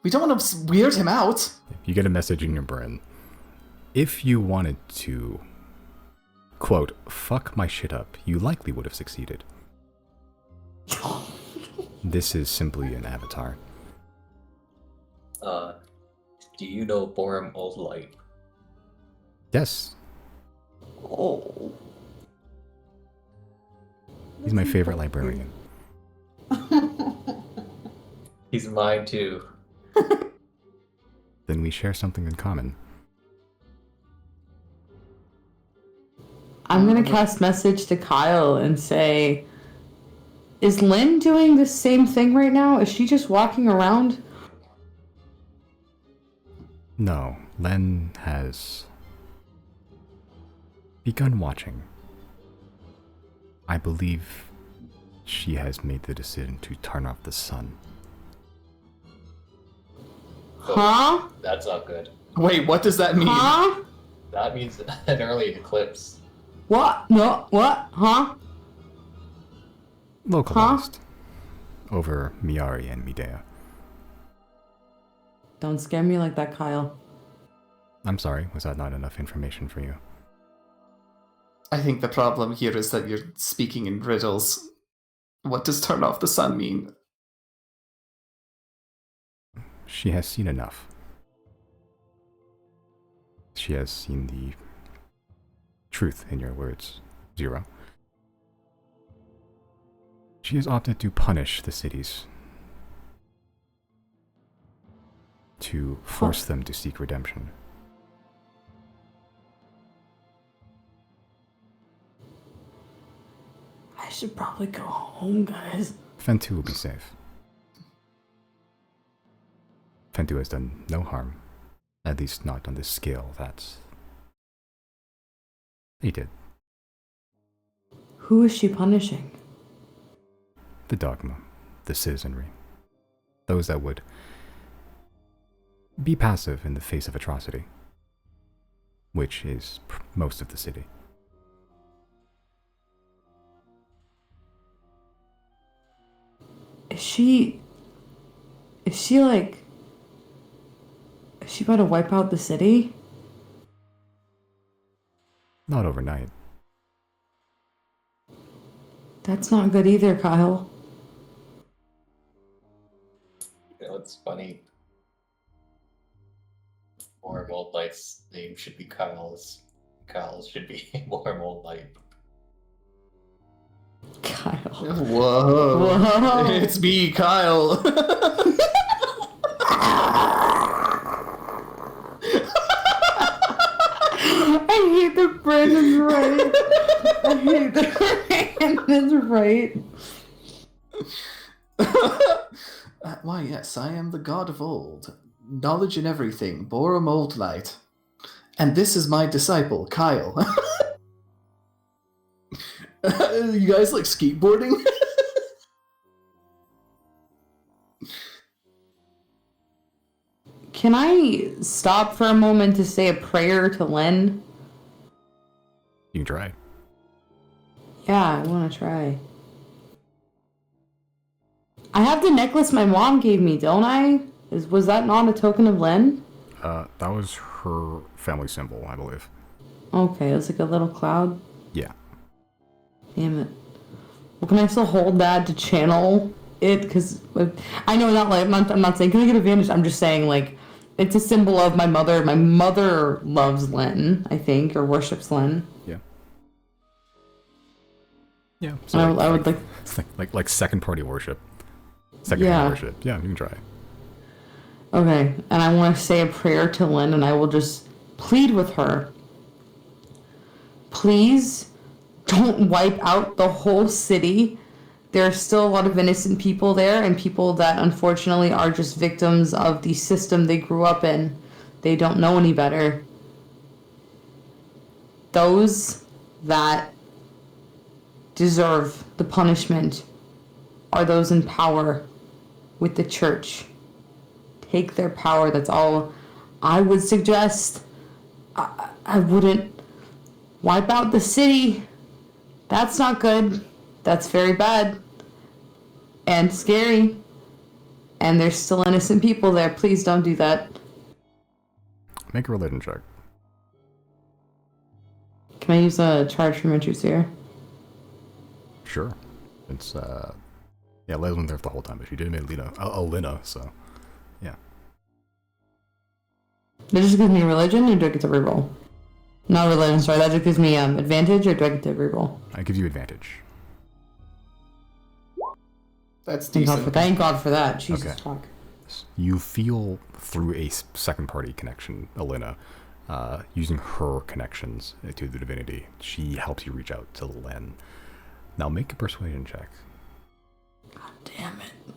We don't want to weird him out. You get a message in your brain. If you wanted to, quote, fuck my shit up, you likely would have succeeded. This is simply an avatar. Do you know Borum Old Light? Yes, Oh. he's my favorite librarian. He's mine too. Then we share something in common. I'm gonna cast message to Kyle and say, is Lynn doing the same thing right now? Is she just walking around? No, Len has begun watching. I believe she has made the decision to turn off the sun. Huh? That's not good. Wait, what does that mean? Huh? That means an early eclipse. What? No, what? Huh? Localized. Over Miari and Medea. Don't scare me like that, Kyle. I'm sorry, was that not enough information for you? I think the problem here is that you're speaking in riddles. What does turn off the sun mean? She has seen enough. She has seen the truth in your words, Zero. She has opted to punish the cities, to force them to seek redemption. I should probably go home, guys. Fentu will be safe. Fentu has done no harm, at least not on this scale that he did. Who is she punishing? The dogma, the citizenry, those that would be passive in the face of atrocity, which is most of the city. Is she like, is she about to wipe out the city? Not overnight. That's not good either, Kyle. You know, it's funny. More Mold Light's name should be Kyle's. Kyle's should be more Mold Light. Kyle. Whoa. Whoa. It's me, Kyle. I hate that Brandon's right. I hate that Brandon's right. Why, yes, I am the god of old. Knowledge in everything, bore a mold light. And this is my disciple, Kyle. You guys like skateboarding? Can I stop for a moment to say a prayer to Len? You can try. Yeah, I want to try. I have the necklace my mom gave me, don't I? Was that not a token of Len? That was her family symbol, I believe. Okay, it's like a little cloud. Yeah. Damn it. Well, can I still hold that to channel it? Because I know not like I'm not saying can I get advantage. I'm just saying like it's a symbol of my mother. My mother loves Len, I think, or worships Len. Yeah. Yeah. So And I would like. it's like second party worship. Second hand worship. Yeah, you can try. Okay, and I want to say a prayer to Lynn, and I will just plead with her. Please don't wipe out the whole city. There are still a lot of innocent people there, and people that unfortunately are just victims of the system they grew up in. They don't know any better. Those that deserve the punishment are those in power with the church. Take their power. That's all I would suggest. I wouldn't wipe out the city. That's not good. That's very bad. And scary. And there's still innocent people there. Please don't do that. Make a religion check. Can I use a charge from interest here? Sure. It's yeah, Les wasn't there for the whole time, but she did make Alina, so yeah. That just gives me religion, or do I get to reroll? Not religion, sorry. That just gives me advantage, or do I get to reroll? I give you advantage. That's Thank God decent. thank God for that. Jesus Okay. fuck. You feel through a second party connection, Alina, using her connections to the divinity. She helps you reach out to Len. Now make a persuasion check. God damn it.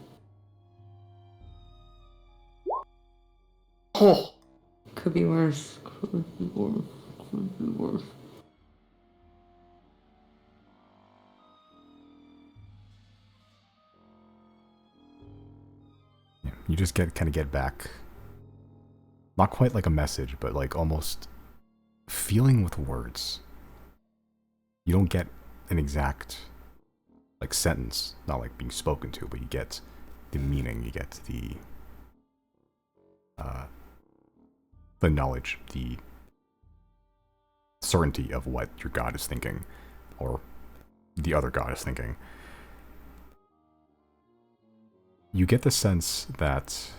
Oh, Could be worse. Could be worse. Could be worse. Yeah, you just kind of get back, not quite like a message, but like almost feeling with words. You don't get an exact like sentence, not like being spoken to, but you get the meaning, you get the knowledge, the certainty of what your god is thinking, or the other god is thinking. You get the sense that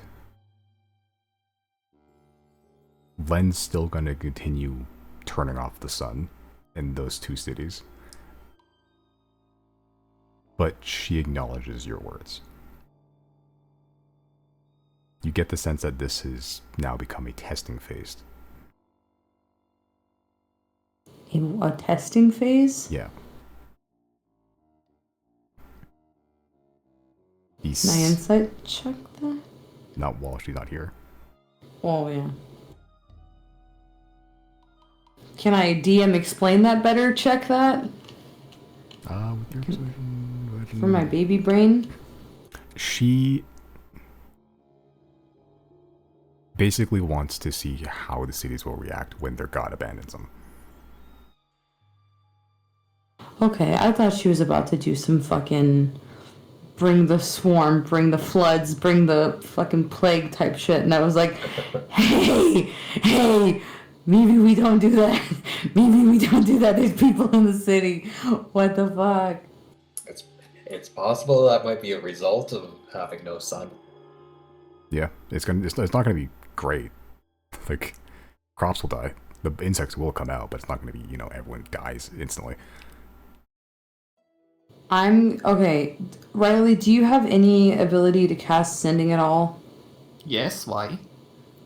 Len's still going to continue turning off the sun in those two cities, but she acknowledges your words. You get the sense that this has now become a testing phase. A testing phase? Yeah. Can I insight check that? Not while she's not here. Oh, yeah. Can I DM explain that better? Check that? With your persuasion, For my baby brain? She basically wants to see how the cities will react when their god abandons them. Okay, I thought she was about to do some fucking bring the swarm, bring the floods, bring the fucking plague type shit. And I was like, hey, maybe we don't do that. Maybe we don't do that. There's people in the city. What the fuck? It's possible that might be a result of having no sun. Yeah, it's not gonna be great. Like, crops will die. The insects will come out, but it's not gonna be, everyone dies instantly. Okay. Riley, do you have any ability to cast sending at all? Yes, why?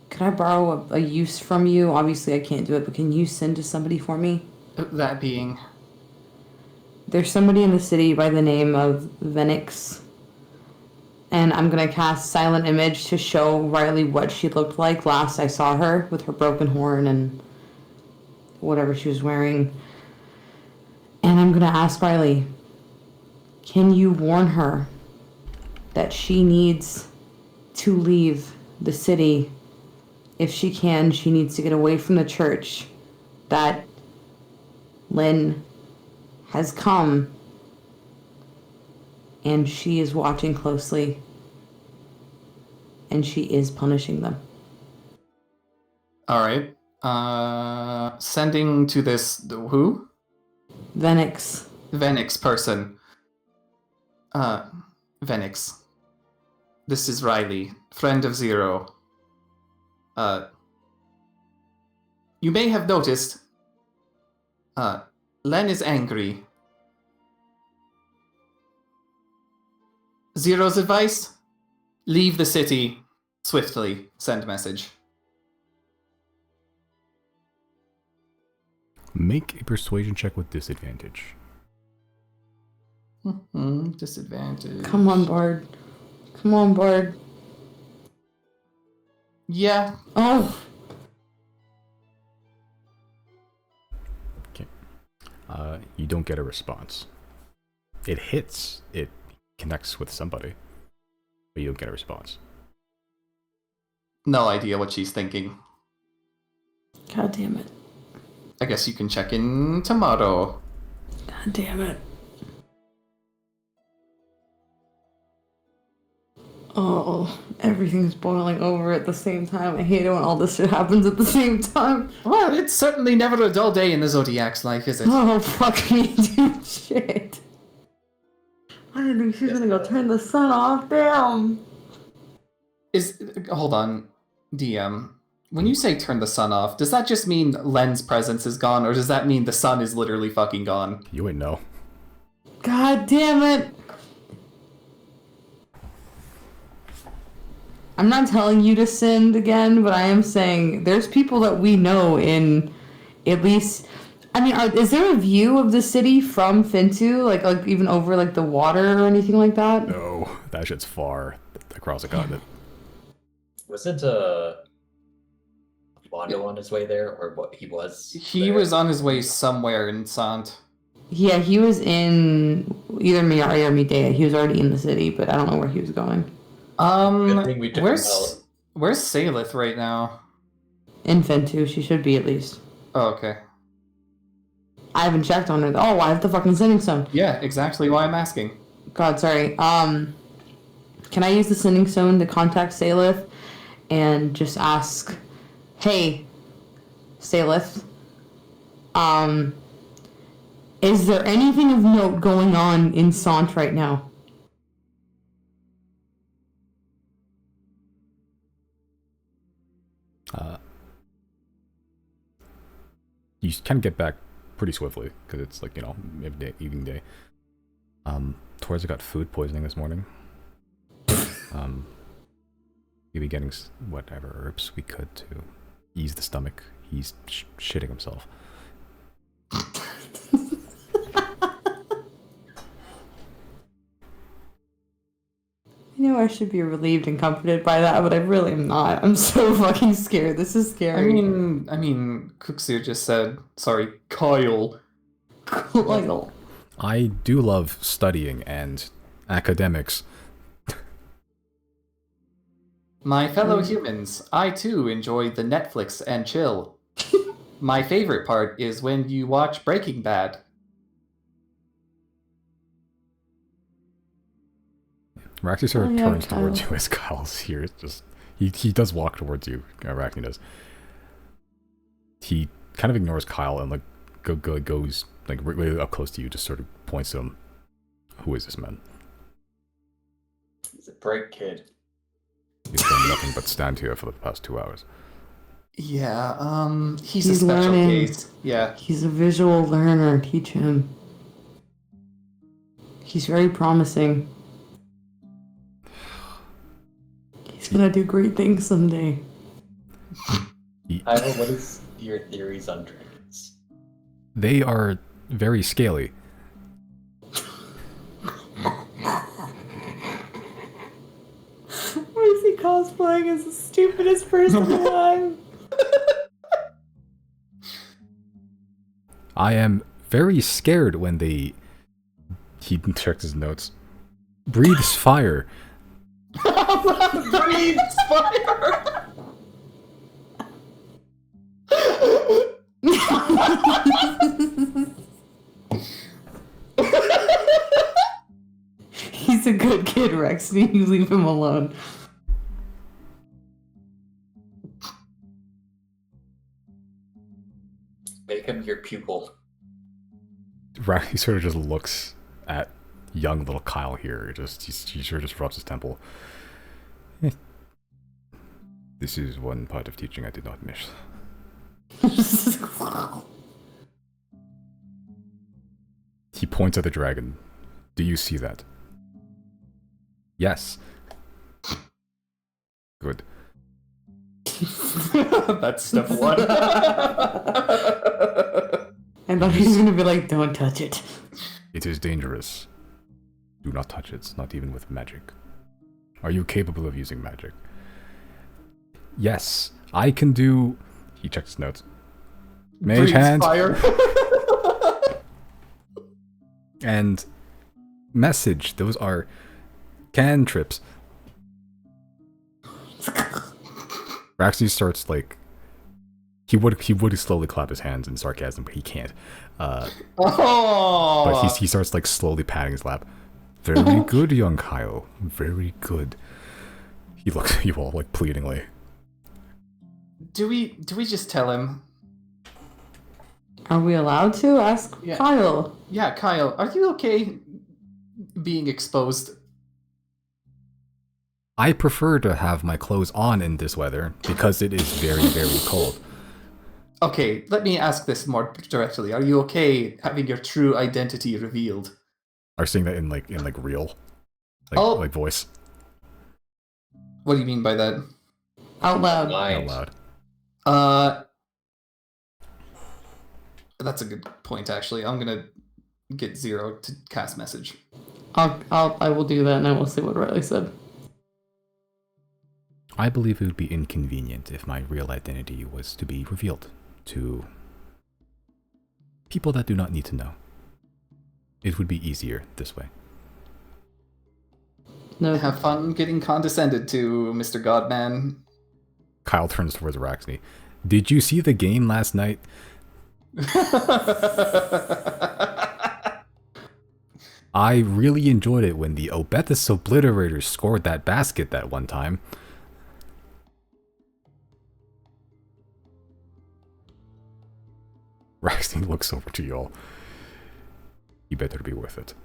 Could I borrow a use from you? Obviously I can't do it, but can you send to somebody for me? That being... There's somebody in the city by the name of Venix. And I'm gonna cast Silent Image to show Riley what she looked like last I saw her with her broken horn and whatever she was wearing. And I'm gonna ask Riley, can you warn her that she needs to leave the city? If she can, she needs to get away from the church. That Lynn has come and she is watching closely and she is punishing them. Alright. Sending to this... who? Venix. Venix person. Venix. This is Riley, friend of Zero. You may have noticed, Len is angry. Zero's advice? Leave the city swiftly. Send message. Make a persuasion check with disadvantage. Disadvantage. Come on, Bard. Come on, Bard. Yeah. Oh. Okay. You don't get a response. It hits. It connects with somebody, but you don't get a response. No idea what she's thinking. God damn it. I guess you can check in tomorrow. God damn it. Oh, everything's boiling over at the same time. I hate it when all this shit happens at the same time. Well, it's certainly never a dull day in the Zodiac's life, is it? Oh, fuck me, dude. Shit. I didn't think she was gonna go turn the sun off. Damn. Hold on, DM. When you say turn the sun off, does that just mean Len's presence is gone, or does that mean the sun is literally fucking gone? You wouldn't know. God damn it. I'm not telling you to send again, but I am saying there's people that we know in at least... I mean, is there a view of the city from Fintu? Like even over like the water or anything like that? No, that shit's far across the continent. Wasn't Wando on his way there, or what he was? He there? was on his way somewhere in Sant. Yeah, he was in either Miyari or Midea. He was already in the city, but I don't know where he was going. Good thing we took him out. Where's Salith right now? In Fintu, she should be at least. Oh, okay. I haven't checked on it. Oh, I have the fucking sending stone. Yeah, exactly why I'm asking. God, sorry. Can I use the sending stone to contact Salith and just ask, hey, Salith, is there anything of note going on in Sant right now? You can get back pretty swiftly because it's like midday, evening day. Torza got food poisoning this morning. He'll be getting whatever herbs we could to ease the stomach. He's shitting himself. I know I should be relieved and comforted by that, but I really am not. I'm so fucking scared. This is scary. I mean, Kuxir just said, sorry, Kyle. Kyle. I do love studying and academics. My fellow humans, I too enjoy the Netflix and chill. My favorite part is when you watch Breaking Bad. Raxi sort of Oh, yeah, turns towards Kyle. you as Kyle's here. It's just he does walk towards you. Arachne does. He kind of ignores Kyle and like goes like really up close to you. Just sort of points to him. Who is this man? He's a bright kid. He's done nothing but stand here for the past 2 hours. Yeah, he's a He's special learning. case. Yeah. He's a visual learner. Teach him. He's very promising. He's gonna do great things someday. Iowa, what is your theories on dragons? They are very scaly. Why is he cosplaying as the stupidest person alive? I am very scared when they... He checks his notes. Breathes fire. Breathes fire! He's a good kid, Rex. You leave him alone. Make him your pupil. He sort of just looks at young little Kyle here. He sure just rubs his temple. This is one part of teaching I did not miss. He points at the dragon. Do you see that? Yes. Good. That's step one. I thought he was gonna be like, don't touch it. It is dangerous. Do not touch it, not even with magic. Are you capable of using magic? Yes, I can do... He checks his notes. Mage Breathes hand fire. and message. Those are cantrips. Raxi starts like... He would slowly clap his hands in sarcasm, but he can't. Oh! But he starts like slowly patting his lap. Very good, young Kyle. Very good. He looks at you all like pleadingly. Do we just tell him? Are we allowed to? Ask Yeah. Kyle. Yeah, Kyle, are you okay being exposed? I prefer to have my clothes on in this weather because it is very, very cold. Okay, let me ask this more directly. Are you okay having your true identity revealed? Are you saying that in real, Oh. like voice What do you mean by that? Out loud. out loud? That's a good point, actually. I'm gonna get Zero to cast message. I will do that and I will see what Riley said. I believe it would be inconvenient if my real identity was to be revealed to people that do not need to know. It would be easier this way. No. Have fun getting condescended to, Mr. Godman. Kyle turns towards Raxney. Did you see the game last night? I really enjoyed it when the Obethus Obliterators scored that basket that one time. Raxney looks over to y'all. You better be worth it.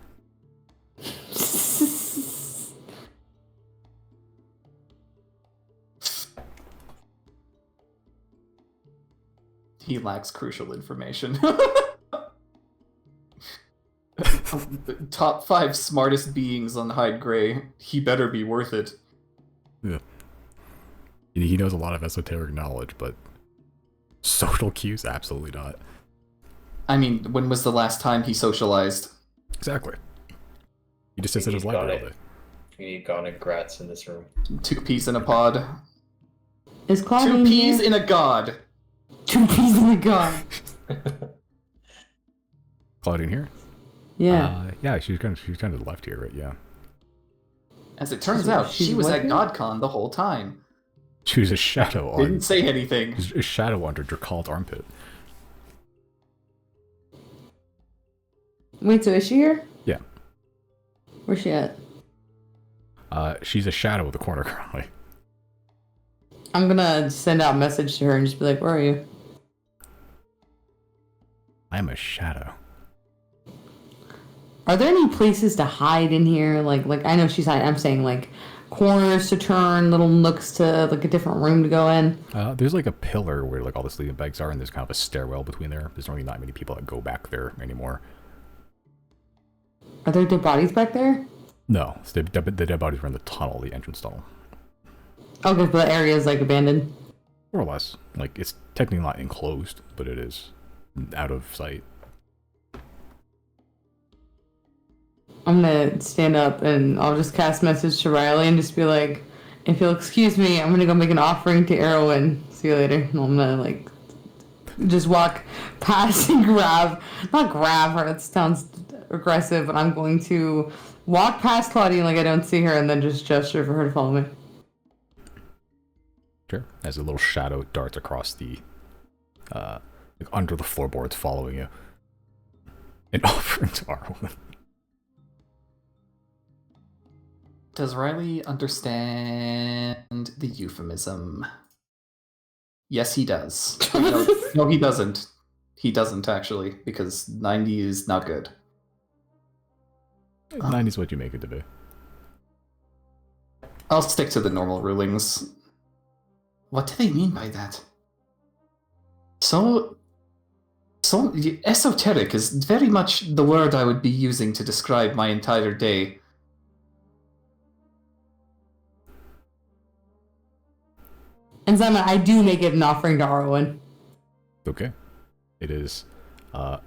He lacks crucial information. Top 5 smartest beings on Hyde Grey. He better be worth it. Yeah. He knows a lot of esoteric knowledge, but social cues, absolutely not. I mean, when was the last time he socialized? Exactly. He just sits at his library all day. We need Gon and Gratz in this room. 2 peas in a pod. Is 2 Claudine peas here? in a god. 2 peas in the god. Claudine here? Yeah. Yeah, she's kind of left here, right? Yeah. As it turns out, she's she was what at here? GodCon the whole time. She was a shadow on... Didn't say anything. A shadow under Drakald's armpit. Wait, so is she here? Yeah. Where's she at? She's a shadow of the corner currently. I'm gonna send out a message to her and just be like, "Where are you?" I'm a shadow. Are there any places to hide in here? Like I know she's hiding. I'm saying like corners to turn, little nooks to like a different room to go in. There's like a pillar where like all the sleeping bags are, and there's kind of a stairwell between there. There's really not many people that go back there anymore. Are there dead bodies back there? No, the dead bodies are in the tunnel, the entrance tunnel. Okay, but the area is like abandoned. More or less. Like, it's technically not enclosed, but it is out of sight. I'm gonna stand up and I'll just cast message to Riley and just be like, if you'll excuse me, I'm gonna go make an offering to Erwin. See you later. And I'm gonna like just walk past and not grab her, that sounds aggressive, but I'm going to walk past Claudia like I don't see her and then just gesture for her to follow me. Sure. As a little shadow darts across the, like under the floorboards following you. And offering to Arwen. Does Riley understand the euphemism? Yes, he does. No, he doesn't. He doesn't, actually, because 90 is not good. 90 is what you make it to be. I'll stick to the normal rulings. What do they mean by that? So esoteric is very much the word I would be using to describe my entire day. And Simon, I do make it an offering to Arwen. Okay. It is a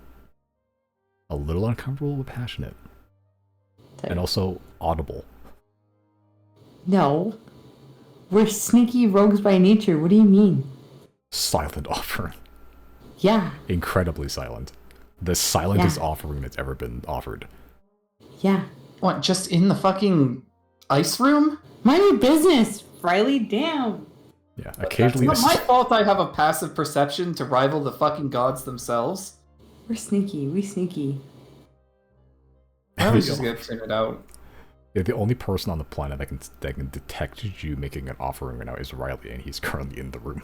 little uncomfortable but passionate. And also audible. No. We're sneaky rogues by nature. What do you mean? Silent offering. Yeah. Incredibly silent. The silentest offering that's ever been offered. Yeah. What, just in the fucking ice room? Mind your business, Riley. Damn. Yeah, occasionally... It's not my fault I have a passive perception to rival the fucking gods themselves. We're sneaky. We sneaky. I was just gonna turn it out. Yeah, the only person on the planet that can detect you making an offering right now is Riley, and he's currently in the room.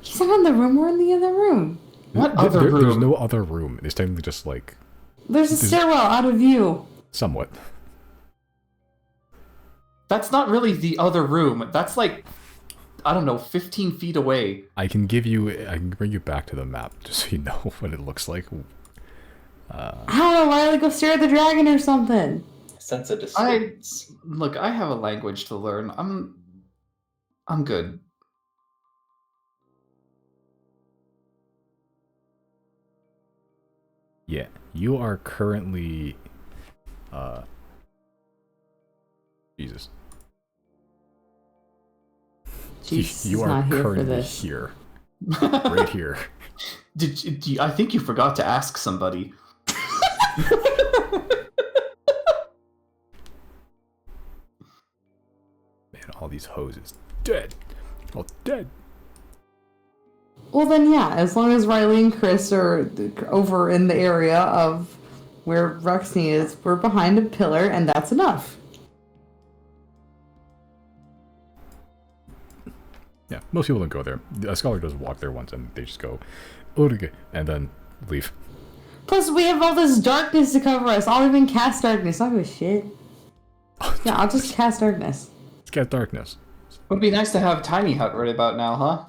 He's not in the room. We're in the other room. What other room? There's no other room. It's technically just like... There's a stairwell out of view. Somewhat. That's not really the other room. That's like, I don't know, 15 feet away. I can bring you back to the map just so you know what it looks like. I don't know, Riley, go stare at the dragon or something. Sense of distance. Look, I have a language to learn. I'm good. Yeah, you are currently... Jesus. Jesus You is are not here for currently this. here. Right here. I think you forgot to ask somebody. Man, all these hoses. Dead. All dead. Well then, yeah, as long as Riley and Chris are over in the area of where Ruxney is, we're behind a pillar, and that's enough. Yeah, most people don't go there. A scholar does walk there once, and they just go, "Orige," and then leave. Plus, we have all this darkness to cover us. I'll even cast darkness. I don't give a shit. Yeah, I'll just cast darkness. Let's get darkness. Would be nice to have Tiny Hut right about now, huh?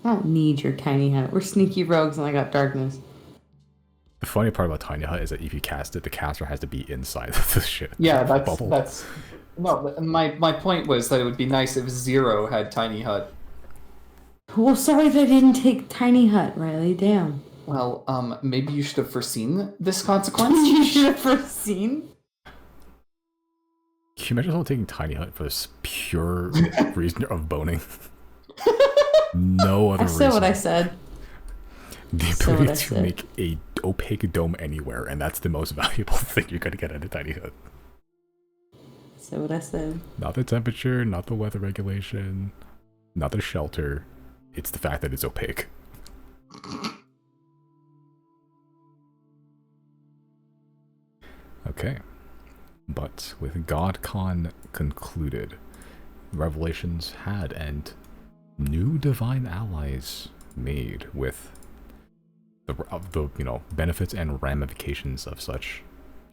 I don't need your tiny hut. We're sneaky rogues, and I got darkness. The funny part about Tiny Hut is that if you cast it, the caster has to be inside of the shit. Yeah, Bubble. that's. No, my point was that it would be nice if Zero had Tiny Hut. Well, sorry that I didn't take tiny hut, Riley. Damn. Well, maybe you should have foreseen this consequence. You should have foreseen. Can you imagine someone taking Tiny Hut for this pure reason of boning? No other I reason. said what I said. The said what ability I to said. make a opaque dome anywhere, and that's the most valuable thing you're gonna get out of Tiny Hut. Said what I said. Not the temperature, not the weather regulation, not the shelter. It's the fact that it's opaque. Okay. But with GodCon concluded, revelations had and new divine allies made with the benefits and ramifications of such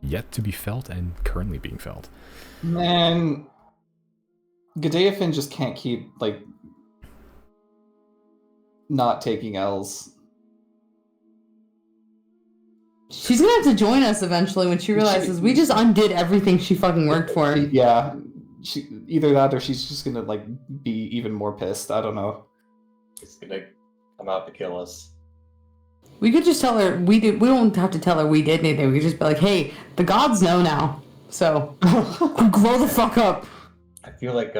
yet to be felt and currently being felt. Man, Gdaefin just can't keep, like, not taking L's. She's gonna have to join us eventually when she realizes we just undid everything she fucking worked for. Yeah, either that or she's just gonna, like, be even more pissed. I don't know. It's gonna come out to kill us. We could just tell her we did. We don't have to tell her we did anything. We could just be like, "Hey, the gods know now, so grow the fuck up." I feel like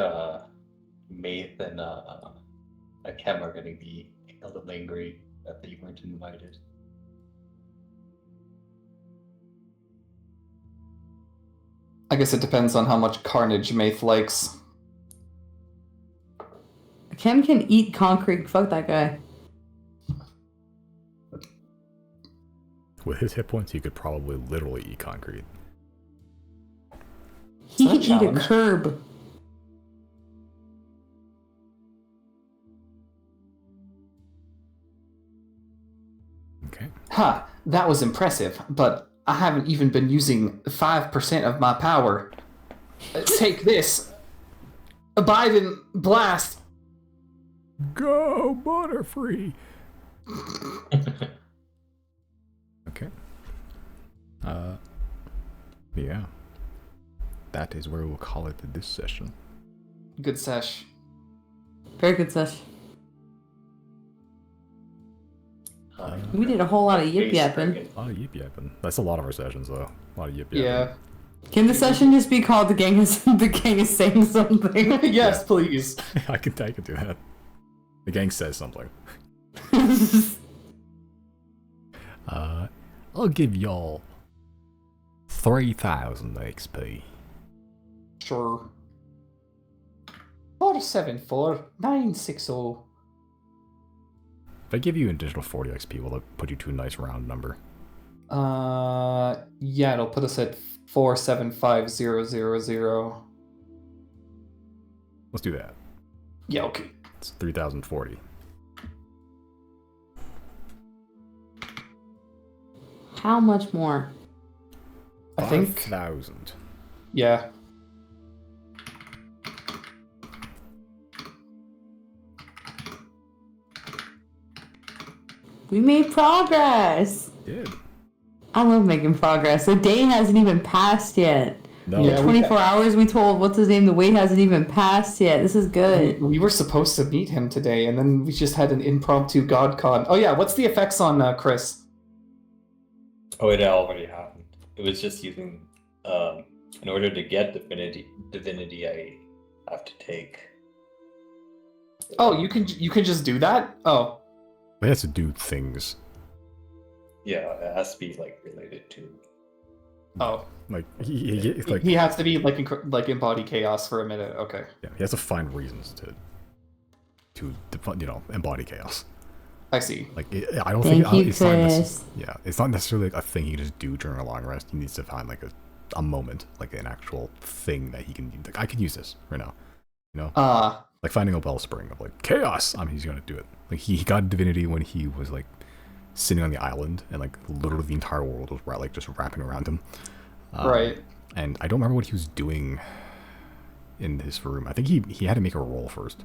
Maith and Akem are gonna be a little angry that they weren't invited. I guess it depends on how much carnage Maith likes. Kim can eat concrete. Fuck that guy. With his hit points, he could probably literally eat concrete. He It's can not a eat a challenge. curb. Okay. Ha! That was impressive, but I haven't even been using 5% of my power. Take this. Abide and blast. Go Butterfree! Okay. Yeah. That is where we'll call it this session. Good sesh. Very good sesh. We did a whole lot of yip yapping. A lot of yip yapping. That's a lot of our sessions, though. A lot of yip yapping. Yeah. Can the session just be called the gang is saying something? Yes, please. I can do that. The gang says something. I'll give y'all 3,000 XP. Sure. 474-960. If I give you an additional 40 XP, will it put you to a nice round number? Yeah, it'll put us at 475000. Let's do that. Yeah, okay. It's 3,040. How much more? I think. 5,000. Yeah. We made progress. Did. I love making progress. The day hasn't even passed yet. No. Yeah, 24 hours we told, what's his name, the wait hasn't even passed yet. This is good. We were supposed to meet him today, and then we just had an impromptu GodCon. Oh yeah, what's the effects on Chris? Oh, it already happened. It was just using, in order to get divinity, I have to take. Oh, you can just do that? Oh. He has to do things. Yeah, it has to be like related to. Oh. Like like He has to be like embody chaos for a minute. Okay. yeah, he has to find reasons to embody chaos. I see. Like I don't Thank think you, it's not Chris. it's not necessarily a thing he can just do during a long rest. He needs to find like a moment, like an actual thing that he can like. I could use this right now, you know. Like finding a wellspring of like chaos. I mean, he's gonna do it. Like he got divinity when he was like sitting on the island, and like literally the entire world was like just wrapping around him. Right. And I don't remember what he was doing in his room. I think he had to make a roll first,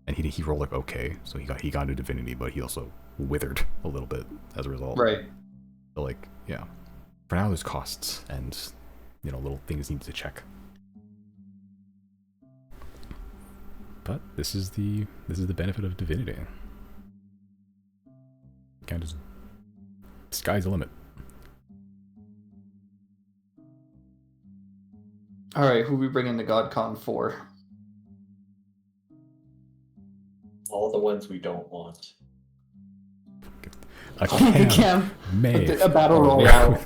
and he rolled like okay, so he got into divinity, but he also withered a little bit as a result. Right. So like yeah, for now there's costs and little things need to check. But this is the benefit of divinity. Kind of sky's the limit. All right, who we bringing to GodCon for? All the ones we don't want. A Kev. Maeve. A battle royale.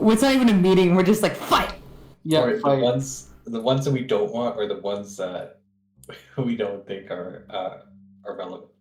It's not even a meeting. We're just like, fight. Yeah, Or fight. the ones that we don't want, or the ones that we don't think are relevant.